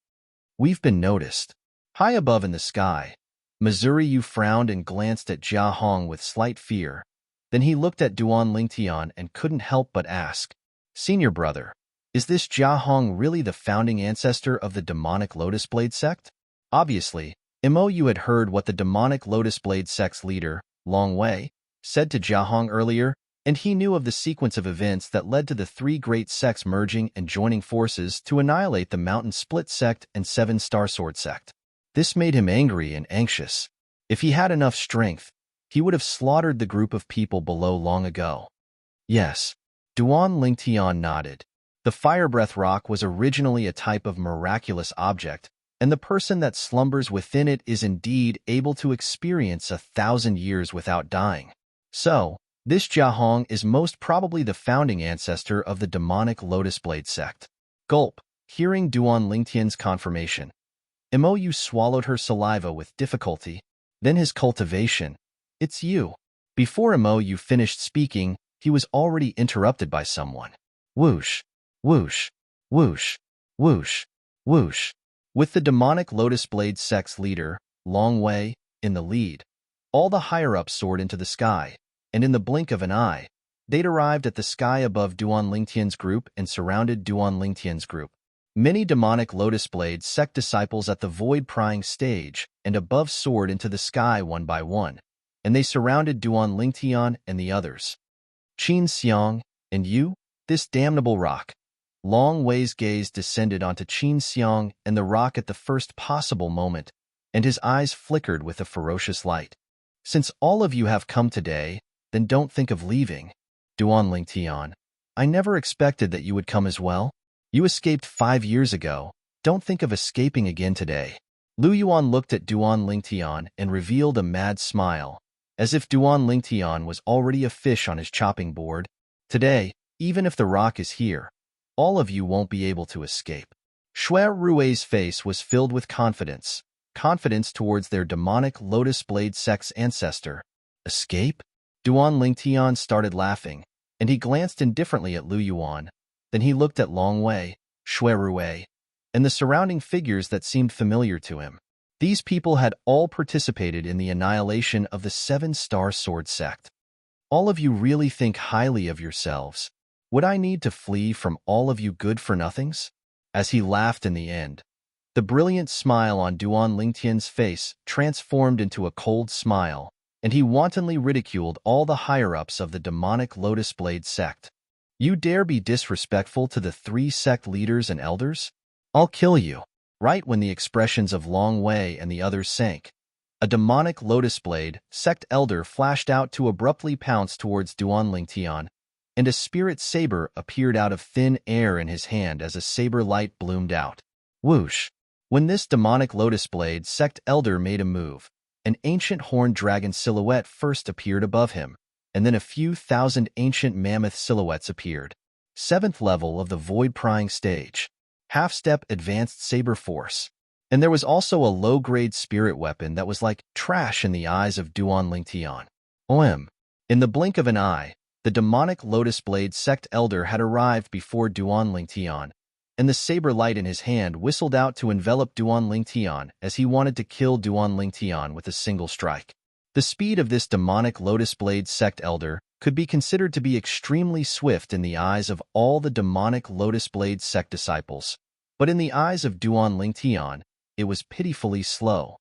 We've been noticed. High above in the sky, Missouri Yu frowned and glanced at Jia Hong with slight fear. Then he looked at Duan Lingtian and couldn't help but ask, Senior brother, is this Jia Hong really the founding ancestor of the demonic Lotus Blade sect? Obviously, Mo had heard what the demonic Lotus Blade sect's leader, Long Wei, said to Jia Hong earlier, and he knew of the sequence of events that led to the three great sects merging and joining forces to annihilate the Mountain Split sect and Seven Star Sword sect. This made him angry and anxious. If he had enough strength, he would have slaughtered the group of people below long ago. Yes, Duan Lingtian nodded. The Firebreath Rock was originally a type of miraculous object, and the person that slumbers within it is indeed able to experience 1,000 years without dying. So, this Jia Hong is most probably the founding ancestor of the demonic Lotus Blade sect. Gulp, hearing Duan Lingtian's confirmation. Mo swallowed her saliva with difficulty. Then his cultivation. It's you. Before Mo finished speaking, he was already interrupted by someone. Whoosh, whoosh, whoosh, whoosh, whoosh. With the demonic Lotus Blade sect's leader, Long Wei, in the lead, all the higher-ups soared into the sky, and in the blink of an eye, they'd arrived at the sky above Duan Lingtian's group and surrounded Duan Lingtian's group. Many demonic Lotus Blade sect disciples at the void-prying stage and above soared into the sky one by one, and they surrounded Duan Lingtian and the others. Qin Xiang, and you, this damnable rock. Long Wei's gaze descended onto Qin Xiang and the rock at the first possible moment, and his eyes flickered with a ferocious light. Since all of you have come today, then don't think of leaving. Duan Lingtian, I never expected that you would come as well. You escaped 5 years ago. Don't think of escaping again today. Lu Yuan looked at Duan Lingtian and revealed a mad smile, as if Duan Lingtian was already a fish on his chopping board. Today, even if the rock is here, all of you won't be able to escape. Shui Rui's face was filled with confidence towards their demonic Lotus Blade sect's ancestor. Escape? Duan Lingtian started laughing, and he glanced indifferently at Lu Yuan. Then he looked at Long Wei, Shui Rui, and the surrounding figures that seemed familiar to him. These people had all participated in the annihilation of the 7-Star Sword sect. All of you really think highly of yourselves. Would I need to flee from all of you good-for-nothings? As he laughed in the end, the brilliant smile on Duan Lingtian's face transformed into a cold smile, and he wantonly ridiculed all the higher-ups of the demonic Lotus Blade sect. You dare be disrespectful to the 3 sect leaders and elders? I'll kill you. Right when the expressions of Long Wei and the others sank, a demonic Lotus Blade sect elder flashed out to abruptly pounce towards Duan Lingtian, and a spirit saber appeared out of thin air in his hand as a saber light bloomed out. Whoosh! When this demonic Lotus Blade sect elder made a move, an ancient horned dragon silhouette first appeared above him, and then a few thousand ancient mammoth silhouettes appeared. 7th level of the Void Prying stage. Half-step advanced saber force. And there was also a low-grade spirit weapon that was like trash in the eyes of Duan Lingtian. OM. In the blink of an eye, the demonic Lotus Blade sect elder had arrived before Duan Lingtian, and the saber light in his hand whistled out to envelop Duan Lingtian as he wanted to kill Duan Lingtian with a single strike. The speed of this demonic Lotus Blade sect elder could be considered to be extremely swift in the eyes of all the demonic Lotus Blade sect disciples, but in the eyes of Duan Lingtian, it was pitifully slow.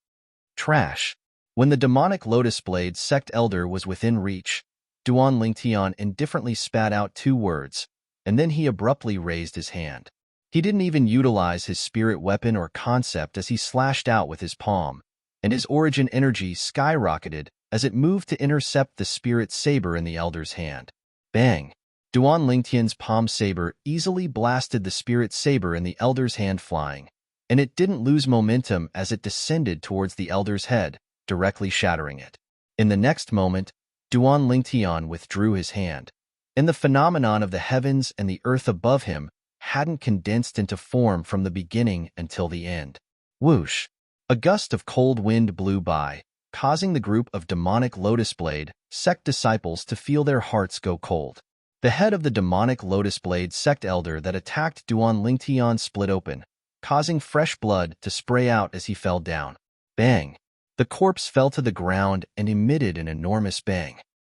Trash. When the demonic Lotus Blade sect elder was within reach, Duan Lingtian indifferently spat out 2 words, and then he abruptly raised his hand. He didn't even utilize his spirit weapon or concept as he slashed out with his palm, and his origin energy skyrocketed as it moved to intercept the spirit saber in the elder's hand. Bang! Duan Lingtian's palm saber easily blasted the spirit saber in the elder's hand flying, and it didn't lose momentum as it descended towards the elder's head, directly shattering it. In the next moment, Duan Lingtian withdrew his hand, and the phenomenon of the heavens and the earth above him hadn't condensed into form from the beginning until the end. Whoosh! A gust of cold wind blew by, causing the group of demonic Lotus Blade sect disciples to feel their hearts go cold. The head of the demonic Lotus Blade sect elder that attacked Duan Lingtian split open, causing fresh blood to spray out as he fell down. Bang! The corpse fell to the ground and emitted an enormous bang.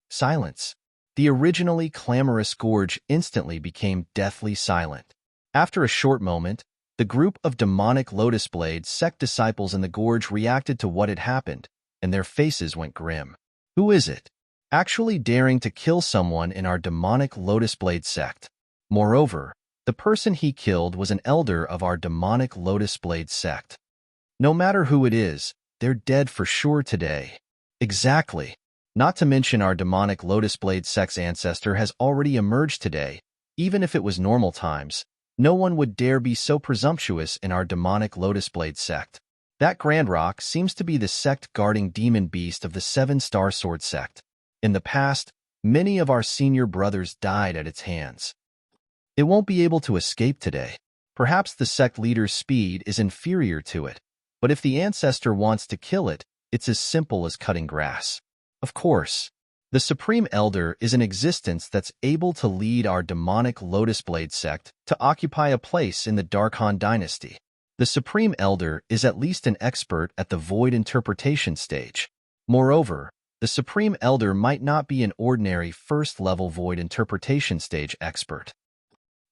Silence. The originally clamorous gorge instantly became deathly silent. After a short moment, the group of demonic Lotus Blade sect disciples in the gorge reacted to what had happened, and their faces went grim. Who is it? Actually daring to kill someone in our demonic Lotus Blade sect. Moreover, the person he killed was an elder of our demonic Lotus Blade sect. No matter who it is, they're dead for sure today. Exactly. Not to mention our demonic Lotus Blade sect's ancestor has already emerged today. Even if it was normal times, no one would dare be so presumptuous in our demonic Lotus Blade sect. That Grand Rock seems to be the sect guarding demon beast of the 7-Star Sword sect. In the past, many of our senior brothers died at its hands. It won't be able to escape today. Perhaps the sect leader's speed is inferior to it, but if the ancestor wants to kill it, it's as simple as cutting grass. Of course, the Supreme Elder is an existence that's able to lead our demonic Lotus Blade sect to occupy a place in the Darkhan dynasty. The Supreme Elder is at least an expert at the Void Interpretation stage. Moreover, the Supreme Elder might not be an ordinary first-level Void Interpretation stage expert.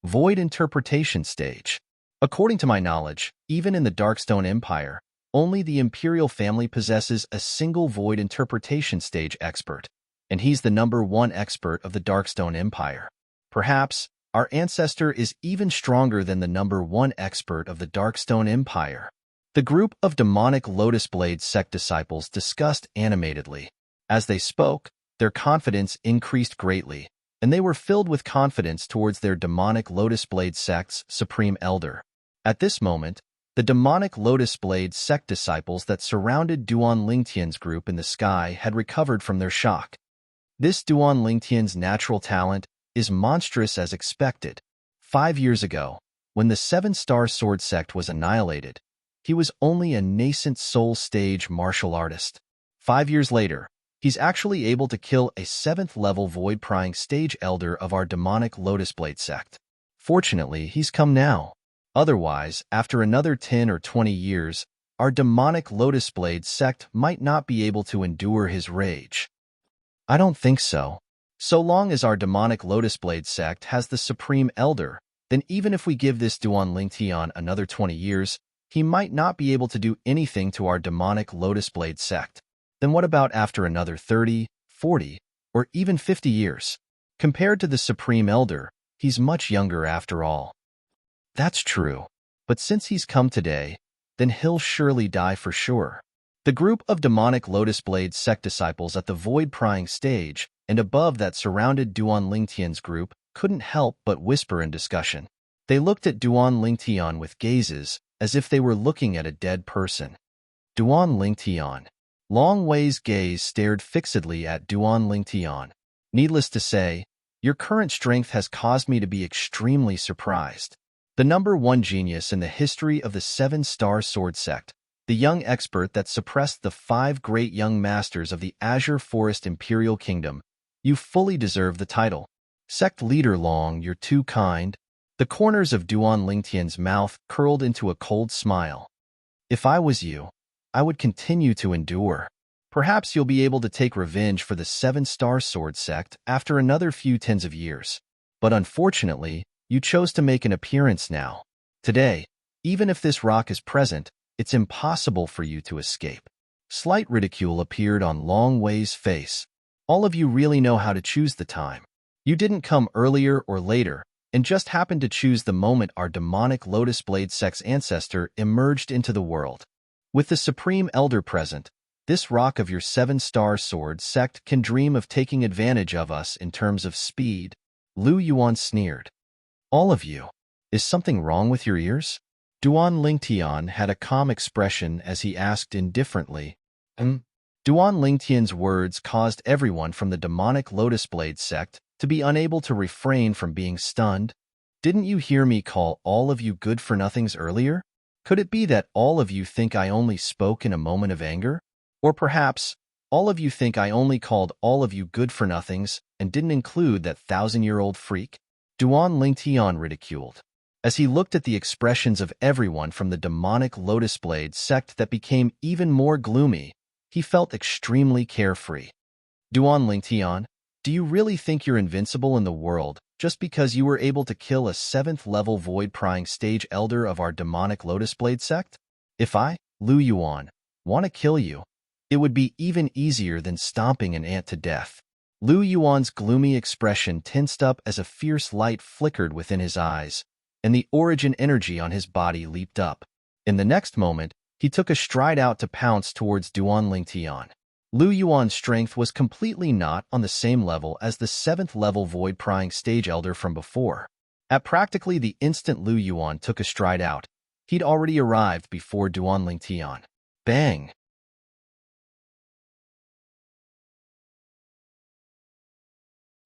Void Interpretation stage. According to my knowledge, even in the Darkstone Empire, only the Imperial family possesses a single Void Interpretation stage expert, and he's the #1 expert of the Darkstone Empire. Perhaps, our ancestor is even stronger than the #1 expert of the Darkstone Empire. The group of demonic Lotus Blade sect disciples discussed animatedly. As they spoke, their confidence increased greatly, and they were filled with confidence towards their demonic Lotus Blade sect's Supreme Elder. At this moment, The demonic Lotus Blade sect disciples that surrounded Duan Lingtian's group in the sky had recovered from their shock. This Duan Lingtian's natural talent is monstrous as expected. 5 years ago, when the Seven-Star Sword sect was annihilated, he was only a nascent soul-stage martial artist. 5 years later, he's actually able to kill a 7th-level void-prying stage elder of our demonic Lotus Blade sect. Fortunately, he's come now. Otherwise, after another 10 or 20 years, our demonic Lotus Blade sect might not be able to endure his rage. I don't think so. So long as our demonic Lotus Blade sect has the Supreme Elder, then even if we give this Duan Lingtian another 20 years, he might not be able to do anything to our demonic Lotus Blade sect. Then what about after another 30, 40, or even 50 years? Compared to the Supreme Elder, he's much younger after all. That's true. But since he's come today, then he'll surely die for sure. The group of demonic Lotus Blade sect disciples at the void-prying stage and above that surrounded Duan Lingtian's group couldn't help but whisper in discussion. They looked at Duan Lingtian with gazes as if they were looking at a dead person. Duan Lingtian. Long Wei's gaze stared fixedly at Duan Lingtian. Needless to say, your current strength has caused me to be extremely surprised. The #1 genius in the history of the Seven-Star Sword sect, the young expert that suppressed the 5 great young masters of the Azure Forest Imperial Kingdom, you fully deserve the title. Sect leader Long, you're too kind. The corners of Duan Lingtian's mouth curled into a cold smile. If I was you, I would continue to endure. Perhaps you'll be able to take revenge for the Seven-Star Sword sect after another few tens of years. But unfortunately, you chose to make an appearance now. Today, even if this rock is present, it's impossible for you to escape. Slight ridicule appeared on Long Wei's face. All of you really know how to choose the time. You didn't come earlier or later, and just happened to choose the moment our demonic Lotus Blade sect's ancestor emerged into the world. With the Supreme Elder present, this rock of your Seven-Star Sword sect can dream of taking advantage of us in terms of speed. Lu Yuan sneered. All of you. Is something wrong with your ears? Duan Lingtian had a calm expression as he asked indifferently. Duan Lingtian's words caused everyone from the demonic Lotus Blade sect to be unable to refrain from being stunned. Didn't you hear me call all of you good-for-nothings earlier? Could it be that all of you think I only spoke in a moment of anger? Or perhaps, all of you think I only called all of you good-for-nothings and didn't include that 1,000-year-old freak? Duan Lingtian ridiculed. As he looked at the expressions of everyone from the demonic Lotus Blade sect that became even more gloomy, he felt extremely carefree. Duan Lingtian, do you really think you're invincible in the world just because you were able to kill a 7th-level void-prying stage elder of our demonic Lotus Blade sect? If I, Lu Yuan, want to kill you, it would be even easier than stomping an ant to death. Lu Yuan's gloomy expression tensed up as a fierce light flickered within his eyes, and the origin energy on his body leaped up. In the next moment, he took a stride out to pounce towards Duan Lingtian. Lu Yuan's strength was completely not on the same level as the 7th-level void-prying stage elder from before. At practically the instant Lu Yuan took a stride out, he'd already arrived before Duan Lingtian. Bang!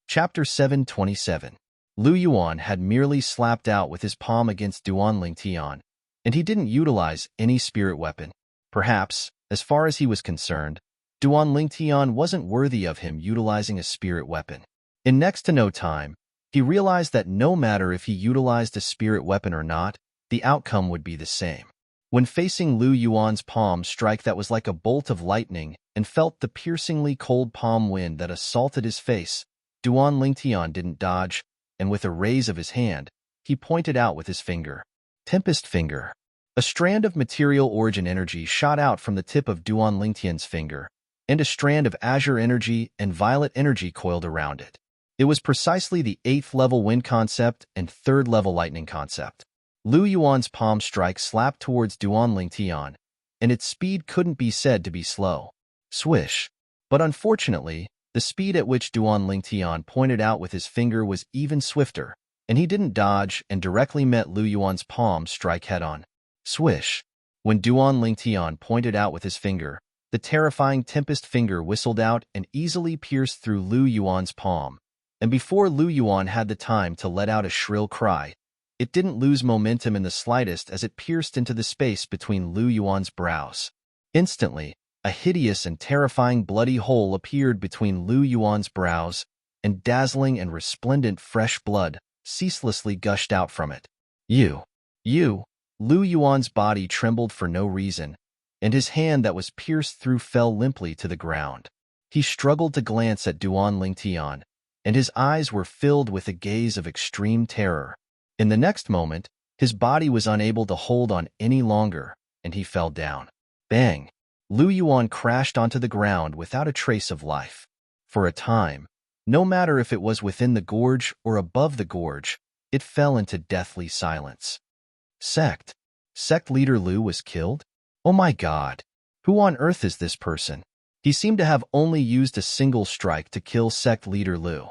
Chapter 727. Lu Yuan had merely slapped out with his palm against Duan Lingtian, and he didn't utilize any spirit weapon. Perhaps, as far as he was concerned, Duan Lingtian wasn't worthy of him utilizing a spirit weapon. In next to no time, he realized that no matter if he utilized a spirit weapon or not, the outcome would be the same. When facing Lu Yuan's palm strike that was like a bolt of lightning and felt the piercingly cold palm wind that assaulted his face, Duan Lingtian didn't dodge, and with a raise of his hand, he pointed out with his finger. Tempest Finger. A strand of material origin energy shot out from the tip of Duan Lingtian's finger, and a strand of azure energy and violet energy coiled around it. It was precisely the 8th-level wind concept and 3rd-level lightning concept. Lu Yuan's palm strike slapped towards Duan Lingtian, and its speed couldn't be said to be slow. Swish. But unfortunately, the speed at which Duan Lingtian pointed out with his finger was even swifter, and he didn't dodge and directly met Lu Yuan's palm strike head-on. Swish. When Duan Lingtian pointed out with his finger, the terrifying Tempest finger whistled out and easily pierced through Lu Yuan's palm. And before Lu Yuan had the time to let out a shrill cry, it didn't lose momentum in the slightest as it pierced into the space between Lu Yuan's brows. Instantly, a hideous and terrifying bloody hole appeared between Lu Yuan's brows, and dazzling and resplendent fresh blood ceaselessly gushed out from it. You! Lu Yuan's body trembled for no reason, and his hand that was pierced through fell limply to the ground. He struggled to glance at Duan Lingtian, and his eyes were filled with a gaze of extreme terror. In the next moment, his body was unable to hold on any longer, and he fell down. Bang! Lu Yuan crashed onto the ground without a trace of life. For a time, no matter if it was within the gorge or above the gorge, it fell into deathly silence. Sect leader Lu was killed? Oh my God! Who on earth is this person? He seemed to have only used a single strike to kill sect leader Lu.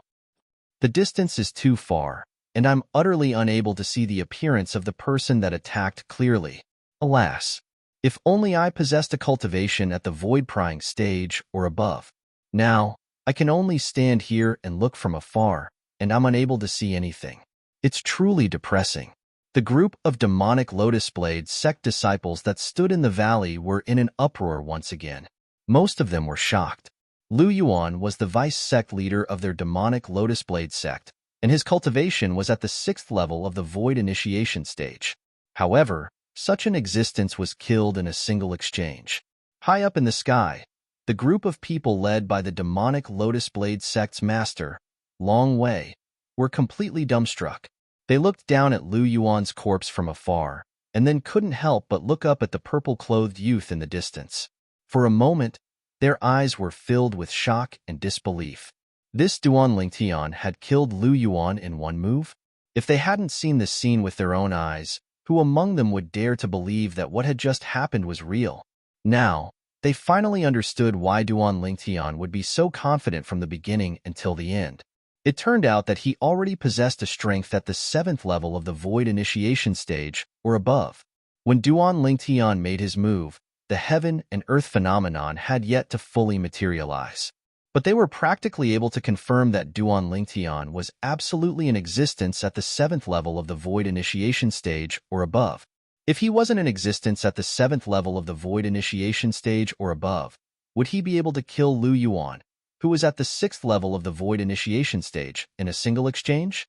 The distance is too far, and I'm utterly unable to see the appearance of the person that attacked clearly. Alas! If only I possessed a cultivation at the void-prying stage or above. Now, I can only stand here and look from afar, and I'm unable to see anything. It's truly depressing. The group of demonic Lotus Blade sect disciples that stood in the valley were in an uproar once again. Most of them were shocked. Lu Yuan was the vice sect leader of their demonic Lotus Blade sect, and his cultivation was at the 6th level of the void initiation stage. However, such an existence was killed in a single exchange. High up in the sky, the group of people led by the demonic Lotus Blade sect's master, Long Wei, were completely dumbstruck. They looked down at Lu Yuan's corpse from afar, and then couldn't help but look up at the purple-clothed youth in the distance. For a moment, their eyes were filled with shock and disbelief. This Duan Lingtian had killed Lu Yuan in one move? If they hadn't seen this scene with their own eyes, who among them would dare to believe that what had just happened was real? Now, they finally understood why Duan Lingtian would be so confident from the beginning until the end. It turned out that he already possessed a strength at the 7th level of the void initiation stage or above. When Duan Lingtian made his move, the heaven and earth phenomenon had yet to fully materialize. But they were practically able to confirm that Duan Lingtian was absolutely in existence at the 7th level of the void initiation stage or above. If he wasn't in existence at the 7th level of the void initiation stage or above, would he be able to kill Lu Yuan, who was at the 6th level of the void initiation stage, in a single exchange?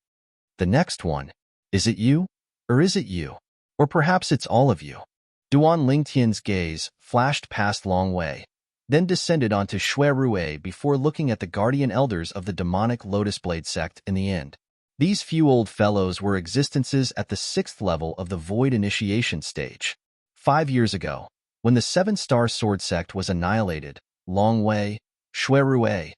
The next one. Is it you? Or is it you? Or perhaps it's all of you. Duan Lingtian's gaze flashed past Long Wei, then descended onto Shui Rui before looking at the guardian elders of the demonic Lotus Blade sect in the end. These few old fellows were existences at the 6th level of the void initiation stage. 5 years ago, when the 7-star sword sect was annihilated, Long Wei, Shui Rui,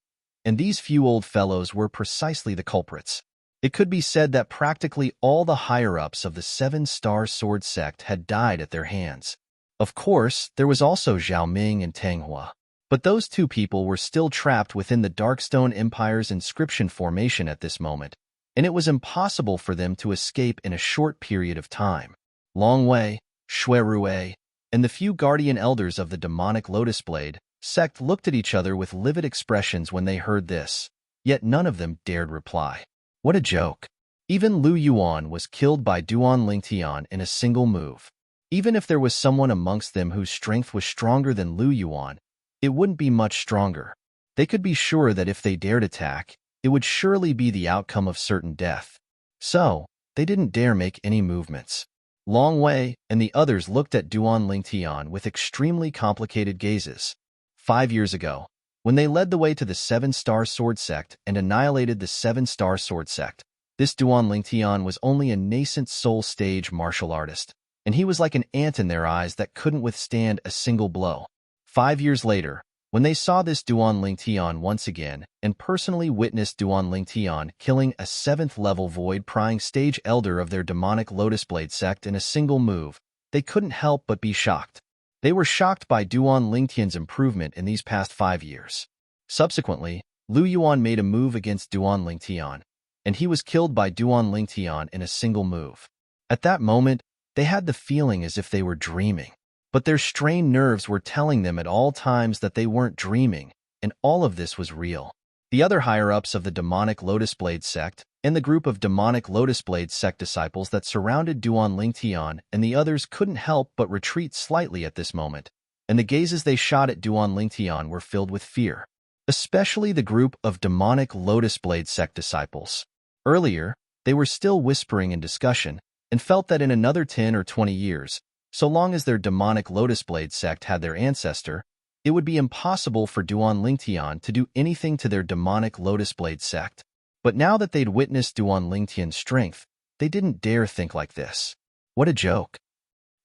and these few old fellows were precisely the culprits. It could be said that practically all the higher-ups of the 7-star sword sect had died at their hands. Of course, there was also Zhao Ming and Tang Hua. But those two people were still trapped within the Darkstone Empire's inscription formation at this moment, and it was impossible for them to escape in a short period of time. Long Wei, Shui Rui, and the few guardian elders of the demonic Lotus Blade sect looked at each other with livid expressions when they heard this, yet none of them dared reply. What a joke. Even Lu Yuan was killed by Duan Lingtian in a single move. Even if there was someone amongst them whose strength was stronger than Lu Yuan, it wouldn't be much stronger. They could be sure that if they dared attack, it would surely be the outcome of certain death. So, they didn't dare make any movements. Long Wei and the others looked at Duan Lingtian with extremely complicated gazes. 5 years ago, when they led the way to the 7-star sword sect and annihilated the 7-star sword sect, this Duan Lingtian was only a nascent soul stage martial artist, and he was like an ant in their eyes that couldn't withstand a single blow. 5 years later, when they saw this Duan Lingtian once again and personally witnessed Duan Lingtian killing a 7th-level void-prying stage elder of their demonic Lotus Blade sect in a single move, they couldn't help but be shocked. They were shocked by Duan Lingtian's improvement in these past 5 years. Subsequently, Lu Yuan made a move against Duan Lingtian, and he was killed by Duan Lingtian in a single move. At that moment, They had the feeling as if they were dreaming. But their strained nerves were telling them at all times that they weren't dreaming, and all of this was real. The other higher-ups of the demonic Lotus Blade sect, and the group of demonic Lotus Blade sect disciples that surrounded Duan Lingtian and the others couldn't help but retreat slightly at this moment, and the gazes they shot at Duan Lingtian were filled with fear. Especially the group of demonic Lotus Blade sect disciples. Earlier, they were still whispering in discussion, and felt that in another 10 or 20 years, so long as their demonic Lotus Blade sect had their ancestor, it would be impossible for Duan Lingtian to do anything to their demonic Lotus Blade sect. But now that they'd witnessed Duan Lingtian's strength, they didn't dare think like this. What a joke.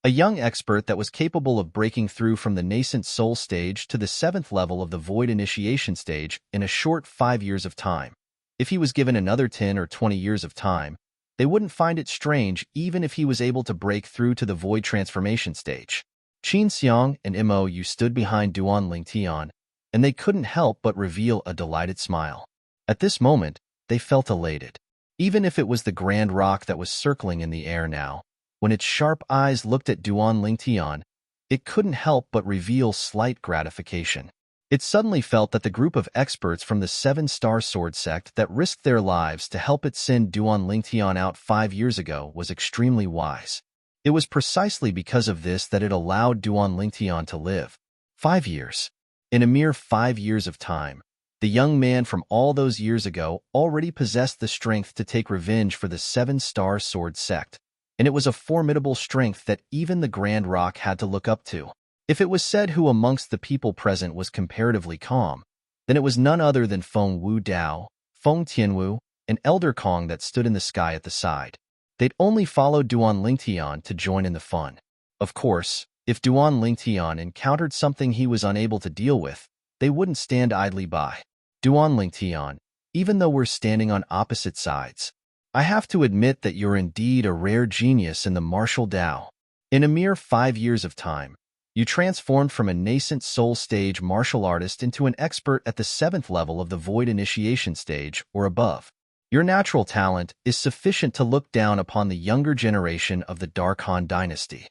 A young expert that was capable of breaking through from the nascent soul stage to the 7th level of the void initiation stage in a short 5 years of time. If he was given another 10 or 20 years of time, they wouldn't find it strange even if he was able to break through to the void transformation stage. Qin Xiang and Mo Yu stood behind Duan Lingtian, and they couldn't help but reveal a delighted smile. At this moment, they felt elated. Even if it was the grand rock that was circling in the air now, when its sharp eyes looked at Duan Lingtian, it couldn't help but reveal slight gratification. It suddenly felt that the group of experts from the 7-Star Sword sect that risked their lives to help it send Duan Lingtian out 5 years ago was extremely wise. It was precisely because of this that it allowed Duan Lingtian to live. 5 years. In a mere 5 years of time, the young man from all those years ago already possessed the strength to take revenge for the 7-Star Sword sect, and it was a formidable strength that even the Grand Rock had to look up to. If it was said who amongst the people present was comparatively calm, then it was none other than Feng Wu Dao, Feng Tianwu, and Elder Kong that stood in the sky at the side. They'd only followed Duan Lingtian to join in the fun. Of course, if Duan Lingtian encountered something he was unable to deal with, they wouldn't stand idly by. Duan Lingtian, even though we're standing on opposite sides, I have to admit that you're indeed a rare genius in the martial Dao. In a mere 5 years of time, you transformed from a nascent soul stage martial artist into an expert at the 7th level of the void initiation stage or above. Your natural talent is sufficient to look down upon the younger generation of the Dark Han dynasty.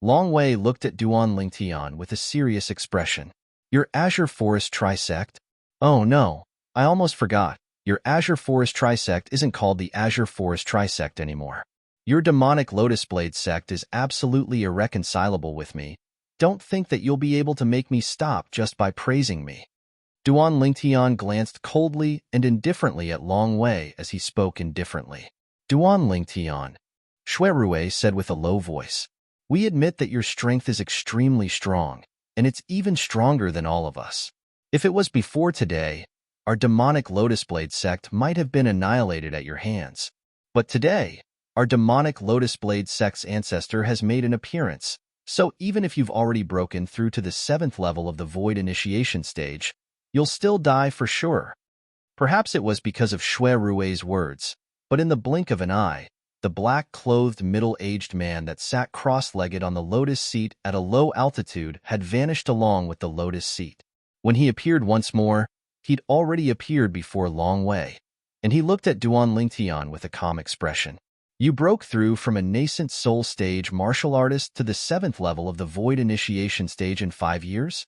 Long Wei looked at Duan Lingtian with a serious expression. Your Azure Forest Trisect? Oh no, I almost forgot. Your Azure Forest Trisect isn't called the Azure Forest Trisect anymore. Your demonic Lotus Blade sect is absolutely irreconcilable with me. Don't think that you'll be able to make me stop just by praising me. Duan Lingtian glanced coldly and indifferently at Long Wei as he spoke indifferently. Duan Lingtian, Shuirue said with a low voice, we admit that your strength is extremely strong, and it's even stronger than all of us. If it was before today, our demonic Lotus Blade sect might have been annihilated at your hands. But today, our demonic Lotus Blade sect's ancestor has made an appearance, so even if you've already broken through to the 7th level of the void initiation stage, you'll still die for sure. Perhaps it was because of Shuirue's words, but in the blink of an eye, the black-clothed middle-aged man that sat cross-legged on the lotus seat at a low altitude had vanished along with the lotus seat. When he appeared once more, he'd already appeared before Long Wei, and he looked at Duan Lingtian with a calm expression. You broke through from a nascent soul stage martial artist to the 7th level of the void initiation stage in 5 years?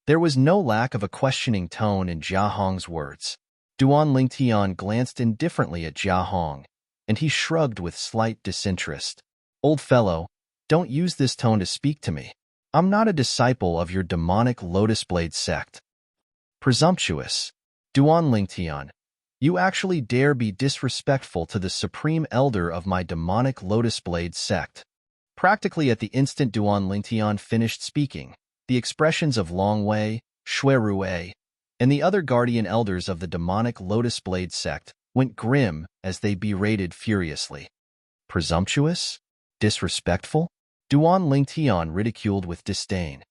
There was no lack of a questioning tone in Jia Hong's words. Duan Lingtian glanced indifferently at Jia Hong, and he shrugged with slight disinterest. Old fellow, don't use this tone to speak to me. I'm not a disciple of your demonic Lotus Blade sect. Presumptuous. Duan Lingtian, you actually dare be disrespectful to the supreme elder of my demonic Lotus Blade sect. Practically at the instant Duan Lingtian finished speaking, the expressions of Long Wei, Shuirue, and the other guardian elders of the demonic Lotus Blade sect went grim as they berated furiously. Presumptuous? Disrespectful? Duan Lingtian ridiculed with disdain.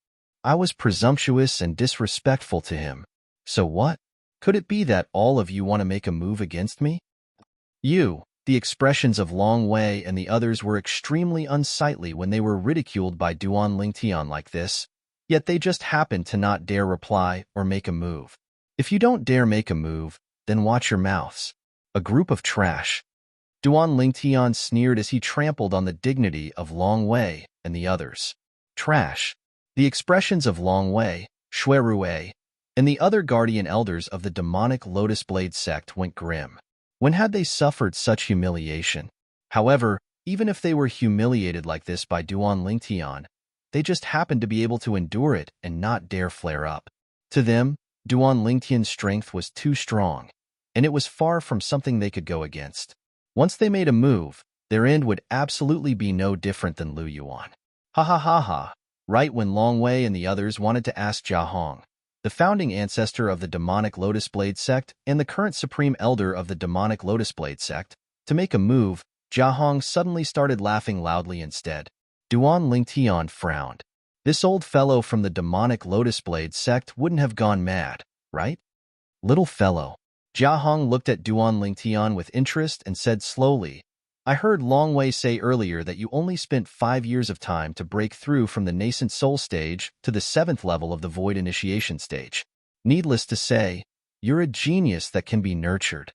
I was presumptuous and disrespectful to him. So what? Could it be that all of you want to make a move against me? The expressions of Long Wei and the others were extremely unsightly when they were ridiculed by Duan Lingtian like this, yet they just happened to not dare reply or make a move. If you don't dare make a move, then watch your mouths. A group of trash. Duan Lingtian sneered as he trampled on the dignity of Long Wei and the others. Trash. The expressions of Long Wei, Shui Rui, and the other guardian elders of the demonic Lotus Blade sect went grim. When had they suffered such humiliation? However, even if they were humiliated like this by Duan Lingtian, they just happened to be able to endure it and not dare flare up. To them, Duan Lingtian's strength was too strong, and it was far from something they could go against. Once they made a move, their end would absolutely be no different than Lu Yuan. Ha ha ha ha. Right when Long Wei and the others wanted to ask Jia Hong, the founding ancestor of the demonic Lotus Blade sect and the current supreme elder of the demonic Lotus Blade sect, to make a move, Jia Hong suddenly started laughing loudly instead. Duan Lingtian frowned. This old fellow from the demonic Lotus Blade sect wouldn't have gone mad, right? Little fellow. Jia Hong looked at Duan Lingtian with interest and said slowly, I heard Long Wei say earlier that you only spent 5 years of time to break through from the nascent soul stage to the 7th level of the void initiation stage. Needless to say, you're a genius that can be nurtured.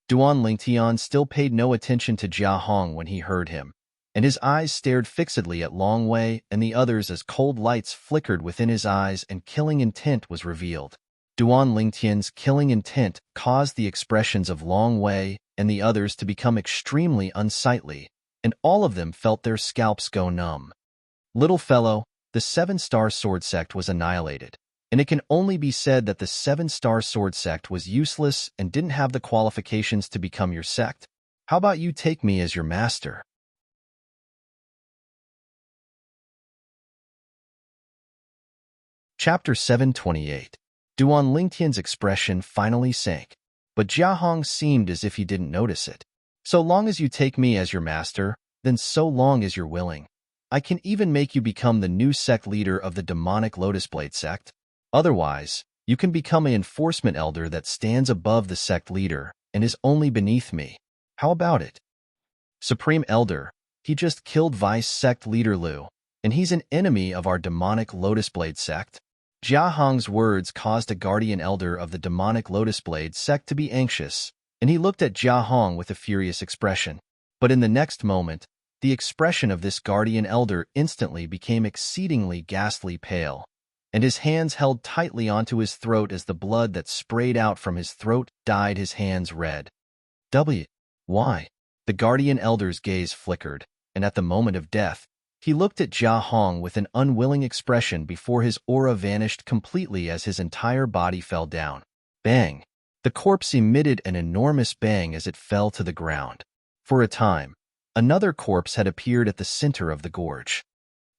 Duan Lingtian still paid no attention to Jia Hong when he heard him, and his eyes stared fixedly at Long Wei and the others as cold lights flickered within his eyes and killing intent was revealed. Duan Lingtian's killing intent caused the expressions of Long Wei and the others to become extremely unsightly, and all of them felt their scalps go numb. Little fellow, the 7-star sword sect was annihilated, and it can only be said that the 7-star sword sect was useless and didn't have the qualifications to become your sect. How about you take me as your master? Chapter 728. Duan Lingtian's expression finally sank, but Jia Hong seemed as if he didn't notice it. So long as you take me as your master, then so long as you're willing, I can even make you become the new sect leader of the demonic Lotus Blade sect. Otherwise, you can become an enforcement elder that stands above the sect leader and is only beneath me. How about it? Supreme Elder, he just killed Vice Sect Leader Lu, and he's an enemy of our demonic Lotus Blade sect. Jia Hong's words caused a guardian elder of the demonic Lotus Blade sect to be anxious, and he looked at Jia Hong with a furious expression. But in the next moment, the expression of this guardian elder instantly became exceedingly ghastly pale, and his hands held tightly onto his throat as the blood that sprayed out from his throat dyed his hands red. Why? The guardian elder's gaze flickered, and at the moment of death, he looked at Jia Hong with an unwilling expression before his aura vanished completely as his entire body fell down. Bang! The corpse emitted an enormous bang as it fell to the ground. For a time, another corpse had appeared at the center of the gorge.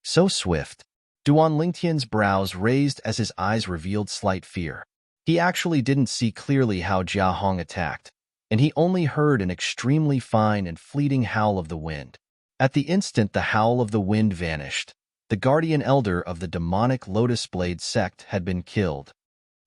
So swift. Duan Lingtian's brows raised as his eyes revealed slight fear. He actually didn't see clearly how Jia Hong attacked, and he only heard an extremely fine and fleeting howl of the wind. At the instant the howl of the wind vanished, the guardian elder of the demonic Lotus Blade sect had been killed.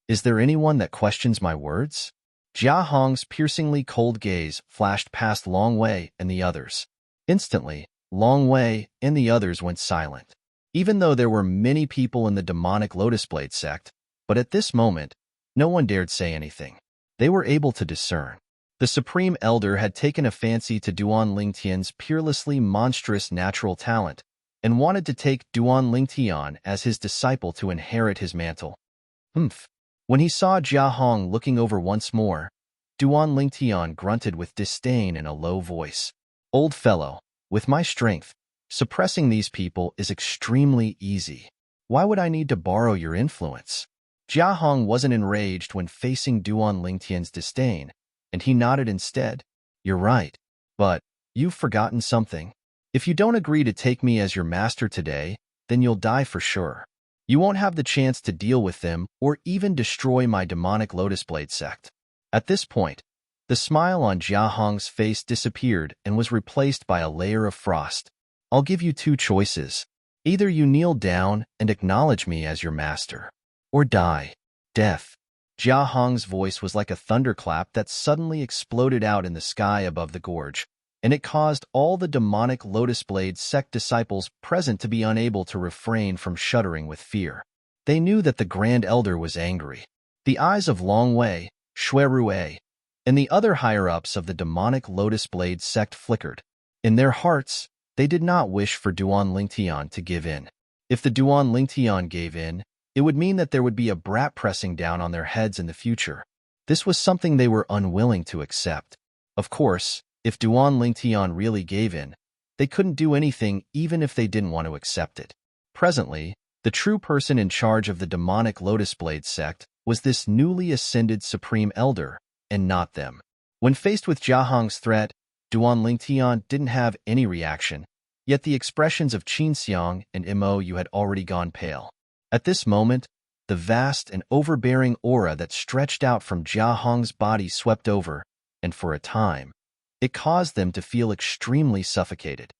Is there anyone that questions my words? Jia Hong's piercingly cold gaze flashed past Long Wei and the others. Instantly, Long Wei and the others went silent. Even though there were many people in the demonic Lotus Blade sect, but at this moment, no one dared say anything. They were able to discern. The Supreme Elder had taken a fancy to Duan Lingtian's peerlessly monstrous natural talent and wanted to take Duan Lingtian as his disciple to inherit his mantle. When he saw Jia Hong looking over once more, Duan Lingtian grunted with disdain in a low voice. Old fellow, with my strength, suppressing these people is extremely easy. Why would I need to borrow your influence? Jia Hong wasn't enraged when facing Duan Lingtian's disdain, and he nodded instead. You're right, but you've forgotten something. If you don't agree to take me as your master today, then you'll die for sure. You won't have the chance to deal with them or even destroy my demonic Lotus Blade sect. At this point, the smile on Jia Hong's face disappeared and was replaced by a layer of frost. I'll give you 2 choices. Either you kneel down and acknowledge me as your master, or die. Death. Jia Hong's voice was like a thunderclap that suddenly exploded out in the sky above the gorge, and it caused all the demonic Lotus Blade sect disciples present to be unable to refrain from shuddering with fear. They knew that the Grand Elder was angry. The eyes of Long Wei, Shui Rui, and the other higher-ups of the demonic Lotus Blade sect flickered. In their hearts, they did not wish for Duan Lingtian to give in. If the Duan Lingtian gave in, it would mean that there would be a brat pressing down on their heads in the future. This was something they were unwilling to accept. Of course, if Duan Lingtian really gave in, they couldn't do anything even if they didn't want to accept it. Presently, the true person in charge of the demonic Lotus Blade sect was this newly ascended Supreme Elder, and not them. When faced with Jiahong's threat, Duan Lingtian didn't have any reaction, yet the expressions of Qin Xiang and Mo Yu had already gone pale. At this moment, the vast and overbearing aura that stretched out from Jiahong's body swept over, and for a time, it caused them to feel extremely suffocated.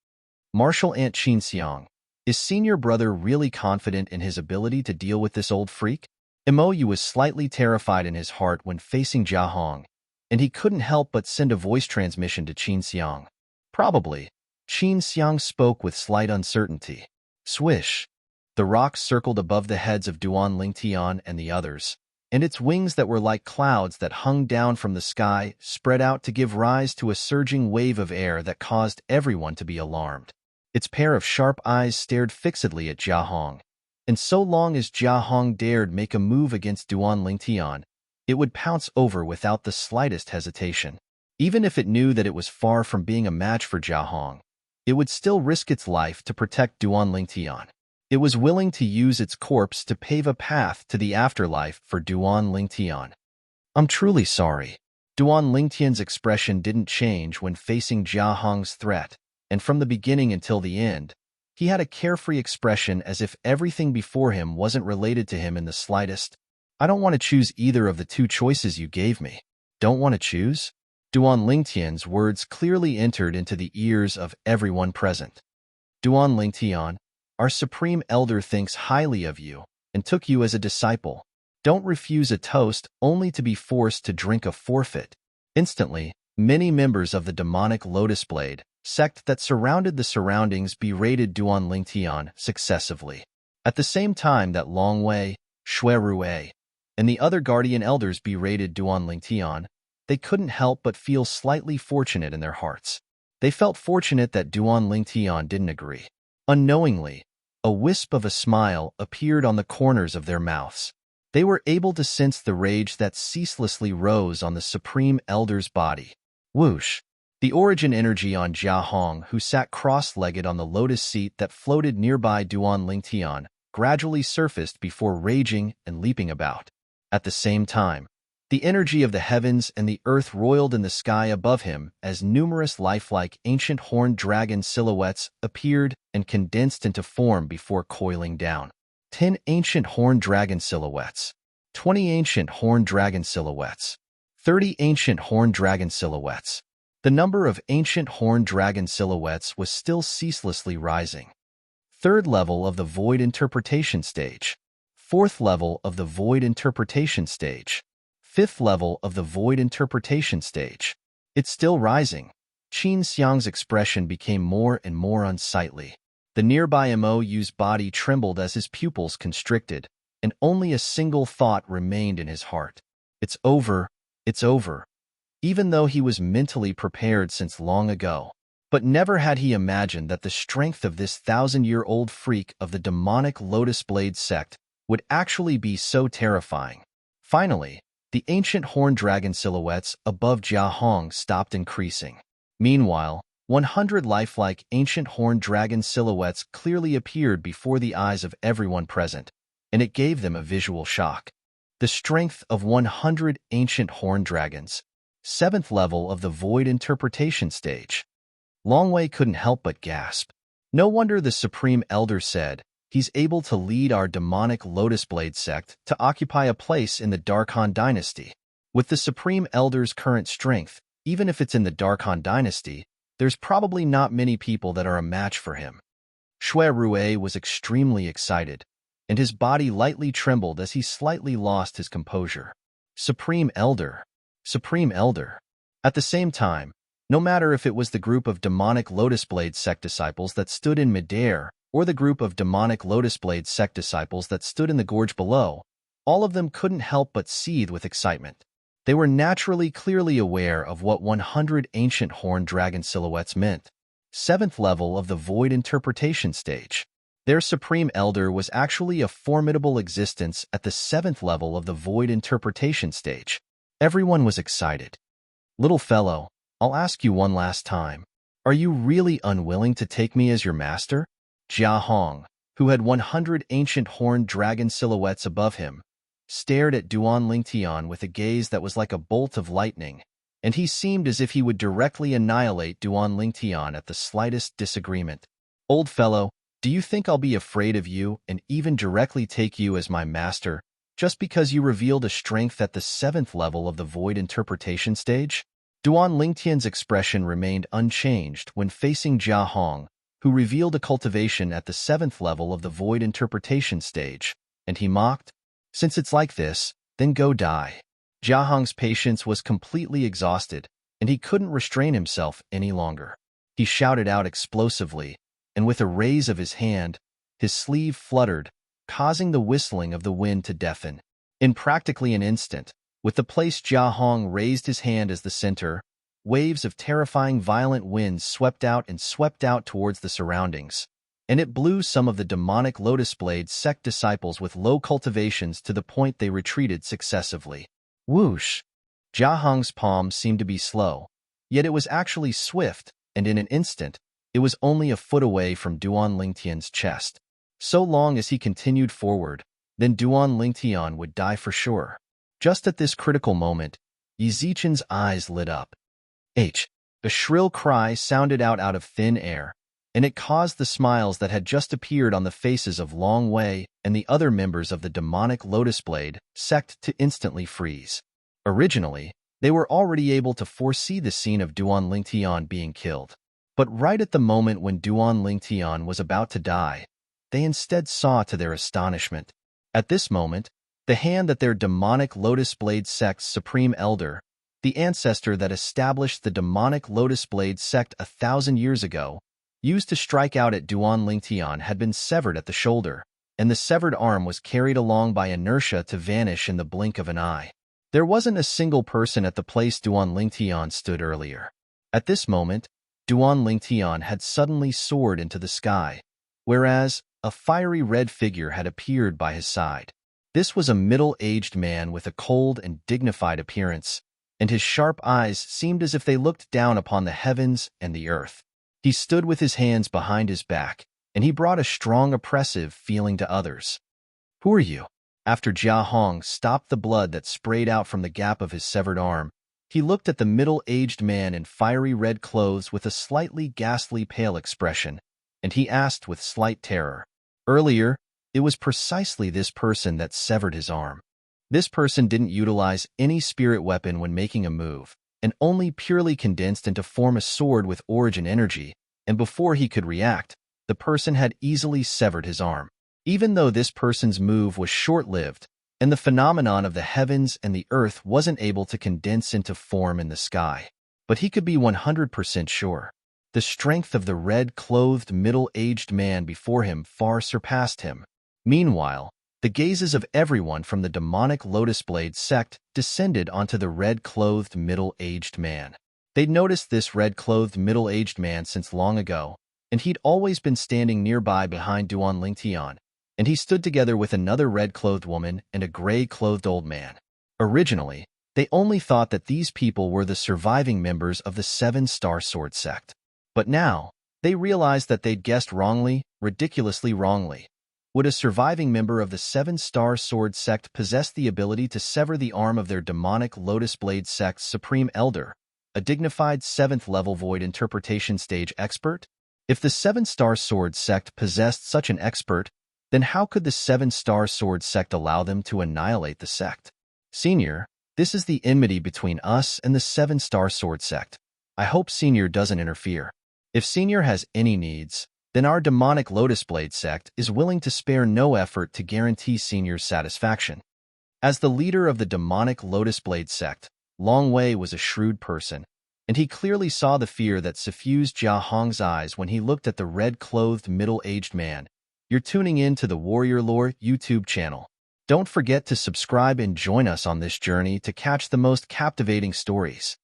Martial Ant Qin Xiang, is senior brother really confident in his ability to deal with this old freak? Mo Yu was slightly terrified in his heart when facing Jiahong, and he couldn't help but send a voice transmission to Qin Xiang. Probably, Qin Xiang spoke with slight uncertainty. Swish! The rock circled above the heads of Duan Lingtian and the others, and its wings that were like clouds that hung down from the sky spread out to give rise to a surging wave of air that caused everyone to be alarmed. Its pair of sharp eyes stared fixedly at Jiahong, and so long as Jiahong dared make a move against Duan Lingtian, it would pounce over without the slightest hesitation. Even if it knew that it was far from being a match for Jiahong, it would still risk its life to protect Duan Lingtian. It was willing to use its corpse to pave a path to the afterlife for Duan Lingtian. I'm truly sorry. Duan Lingtian's expression didn't change when facing Jiahong's threat, and from the beginning until the end, he had a carefree expression as if everything before him wasn't related to him in the slightest. I don't want to choose either of the two choices you gave me. Don't want to choose? Duan Lingtian's words clearly entered into the ears of everyone present. Duan Lingtian, our Supreme Elder thinks highly of you and took you as a disciple. Don't refuse a toast only to be forced to drink a forfeit. Instantly, many members of the demonic Lotus Blade sect that surrounded the surroundings berated Duan Lingtian successively. At the same time that Long Wei, Shui Rui, and the other guardian elders berated Duan Lingtian, they couldn't help but feel slightly fortunate in their hearts. They felt fortunate that Duan Lingtian didn't agree. Unknowingly, a wisp of a smile appeared on the corners of their mouths. They were able to sense the rage that ceaselessly rose on the Supreme Elder's body. Whoosh! The origin energy on Jiahong, who sat cross-legged on the lotus seat that floated nearby Duan Lingtian, gradually surfaced before raging and leaping about. At the same time, the energy of the heavens and the earth roiled in the sky above him as numerous lifelike ancient horned dragon silhouettes appeared and condensed into form before coiling down. 10 ancient horned dragon silhouettes. 20 ancient horned dragon silhouettes. 30 ancient horned dragon silhouettes. The number of ancient horned dragon silhouettes was still ceaselessly rising. Third level of the Void Interpretation Stage. Fourth level of the Void Interpretation Stage. Fifth level of the Void Interpretation Stage. It's still rising. Qin Xiang's expression became more and more unsightly. The nearby Mo Yu's body trembled as his pupils constricted, and only a single thought remained in his heart. It's over. It's over. Even though he was mentally prepared since long ago. But never had he imagined that the strength of this 1,000-year-old freak of the demonic Lotus Blade sect would actually be so terrifying. Finally, the ancient horned dragon silhouettes above Jiahong stopped increasing. Meanwhile, 100 lifelike ancient horned dragon silhouettes clearly appeared before the eyes of everyone present, and it gave them a visual shock. The strength of 100 ancient horned dragons. 7th level of the Void Interpretation Stage. Longwei couldn't help but gasp. No wonder the Supreme Elder said, he's able to lead our demonic Lotus Blade sect to occupy a place in the Darkhan dynasty. With the Supreme Elder's current strength, even if it's in the Darkhan dynasty, there's probably not many people that are a match for him. Shui Rui was extremely excited, and his body lightly trembled as he slightly lost his composure. Supreme Elder. Supreme Elder. At the same time, no matter if it was the group of demonic Lotus Blade sect disciples that stood in midair or the group of demonic Lotus Blade sect disciples that stood in the gorge below, all of them couldn't help but seethe with excitement. They were naturally clearly aware of what 100 ancient horned dragon silhouettes meant. 7th level of the void interpretation stage. Their supreme elder was actually a formidable existence at the 7th level of the void interpretation stage. Everyone was excited. Little fellow, I'll ask you one last time. Are you really unwilling to take me as your master? Jia Hong, who had 100 ancient horned dragon silhouettes above him, stared at Duan Lingtian with a gaze that was like a bolt of lightning, and he seemed as if he would directly annihilate Duan Lingtian at the slightest disagreement. Old fellow, do you think I'll be afraid of you and even directly take you as my master, just because you revealed a strength at the 7th level of the void interpretation stage? Duan Lingtian's expression remained unchanged when facing Jia Hong, who revealed a cultivation at the 7th level of the void interpretation stage, and he mocked, "Since it's like this, then go die." Jia Hong's patience was completely exhausted, and he couldn't restrain himself any longer. He shouted out explosively, and with a raise of his hand, his sleeve fluttered, causing the whistling of the wind to deafen. In practically an instant, with the place Jia Hong raised his hand as the center, waves of terrifying violent winds swept out towards the surroundings, and it blew some of the demonic Lotus Blade sect disciples with low cultivations to the point they retreated successively. Whoosh! Jia Hong's palm seemed to be slow, yet it was actually swift, and in an instant, it was only a foot away from Duan Lingtian's chest. So long as he continued forward, then Duan Lingtian would die for sure. Just at this critical moment, Yi Zichen's eyes lit up. H! A shrill cry sounded out of thin air, and it caused the smiles that had just appeared on the faces of Long Wei and the other members of the demonic Lotus Blade sect to instantly freeze. Originally, they were already able to foresee the scene of Duan Lingtian being killed. But right at the moment when Duan Lingtian was about to die, they instead saw to their astonishment. At this moment, the hand that their demonic Lotus Blade sect's supreme elder, the ancestor that established the demonic Lotus Blade sect 1,000 years ago, used to strike out at Duan Lingtian had been severed at the shoulder, and the severed arm was carried along by inertia to vanish in the blink of an eye. There wasn't a single person at the place Duan Lingtian stood earlier. At this moment, Duan Lingtian had suddenly soared into the sky, whereas a fiery red figure had appeared by his side. This was a middle-aged man with a cold and dignified appearance, and his sharp eyes seemed as if they looked down upon the heavens and the earth. He stood with his hands behind his back, and he brought a strong oppressive feeling to others. "Who are you?" After Jia Hong stopped the blood that sprayed out from the gap of his severed arm, he looked at the middle-aged man in fiery red clothes with a slightly ghastly pale expression, and he asked with slight terror. Earlier, it was precisely this person that severed his arm. This person didn't utilize any spirit weapon when making a move, and only purely condensed into form a sword with origin energy, and before he could react, the person had easily severed his arm. Even though this person's move was short-lived, and the phenomenon of the heavens and the earth wasn't able to condense into form in the sky, but he could be 100% sure. The strength of the red-clothed middle-aged man before him far surpassed him. Meanwhile, the gazes of everyone from the demonic Lotus Blade sect descended onto the red-clothed middle-aged man. They'd noticed this red-clothed middle-aged man since long ago, and he'd always been standing nearby behind Duan Lingtian, and he stood together with another red-clothed woman and a gray-clothed old man. Originally, they only thought that these people were the surviving members of the Seven-Star Sword sect. But now, they realized that they'd guessed wrongly, ridiculously wrongly. Would a surviving member of the Seven-Star Sword sect possess the ability to sever the arm of their demonic Lotus Blade sect's supreme elder, a dignified 7th-level void interpretation stage expert? If the Seven-Star Sword sect possessed such an expert, then how could the Seven-Star Sword sect allow them to annihilate the sect? Senior, this is the enmity between us and the Seven-Star Sword sect. I hope Senior doesn't interfere. If Senior has any needs, then our demonic Lotus Blade sect is willing to spare no effort to guarantee Senior's satisfaction. As the leader of the demonic Lotus Blade sect, Long Wei was a shrewd person, and he clearly saw the fear that suffused Jia Hong's eyes when he looked at the red-clothed middle-aged man. You're tuning in to the Warrior Lore YouTube channel. Don't forget to subscribe and join us on this journey to catch the most captivating stories.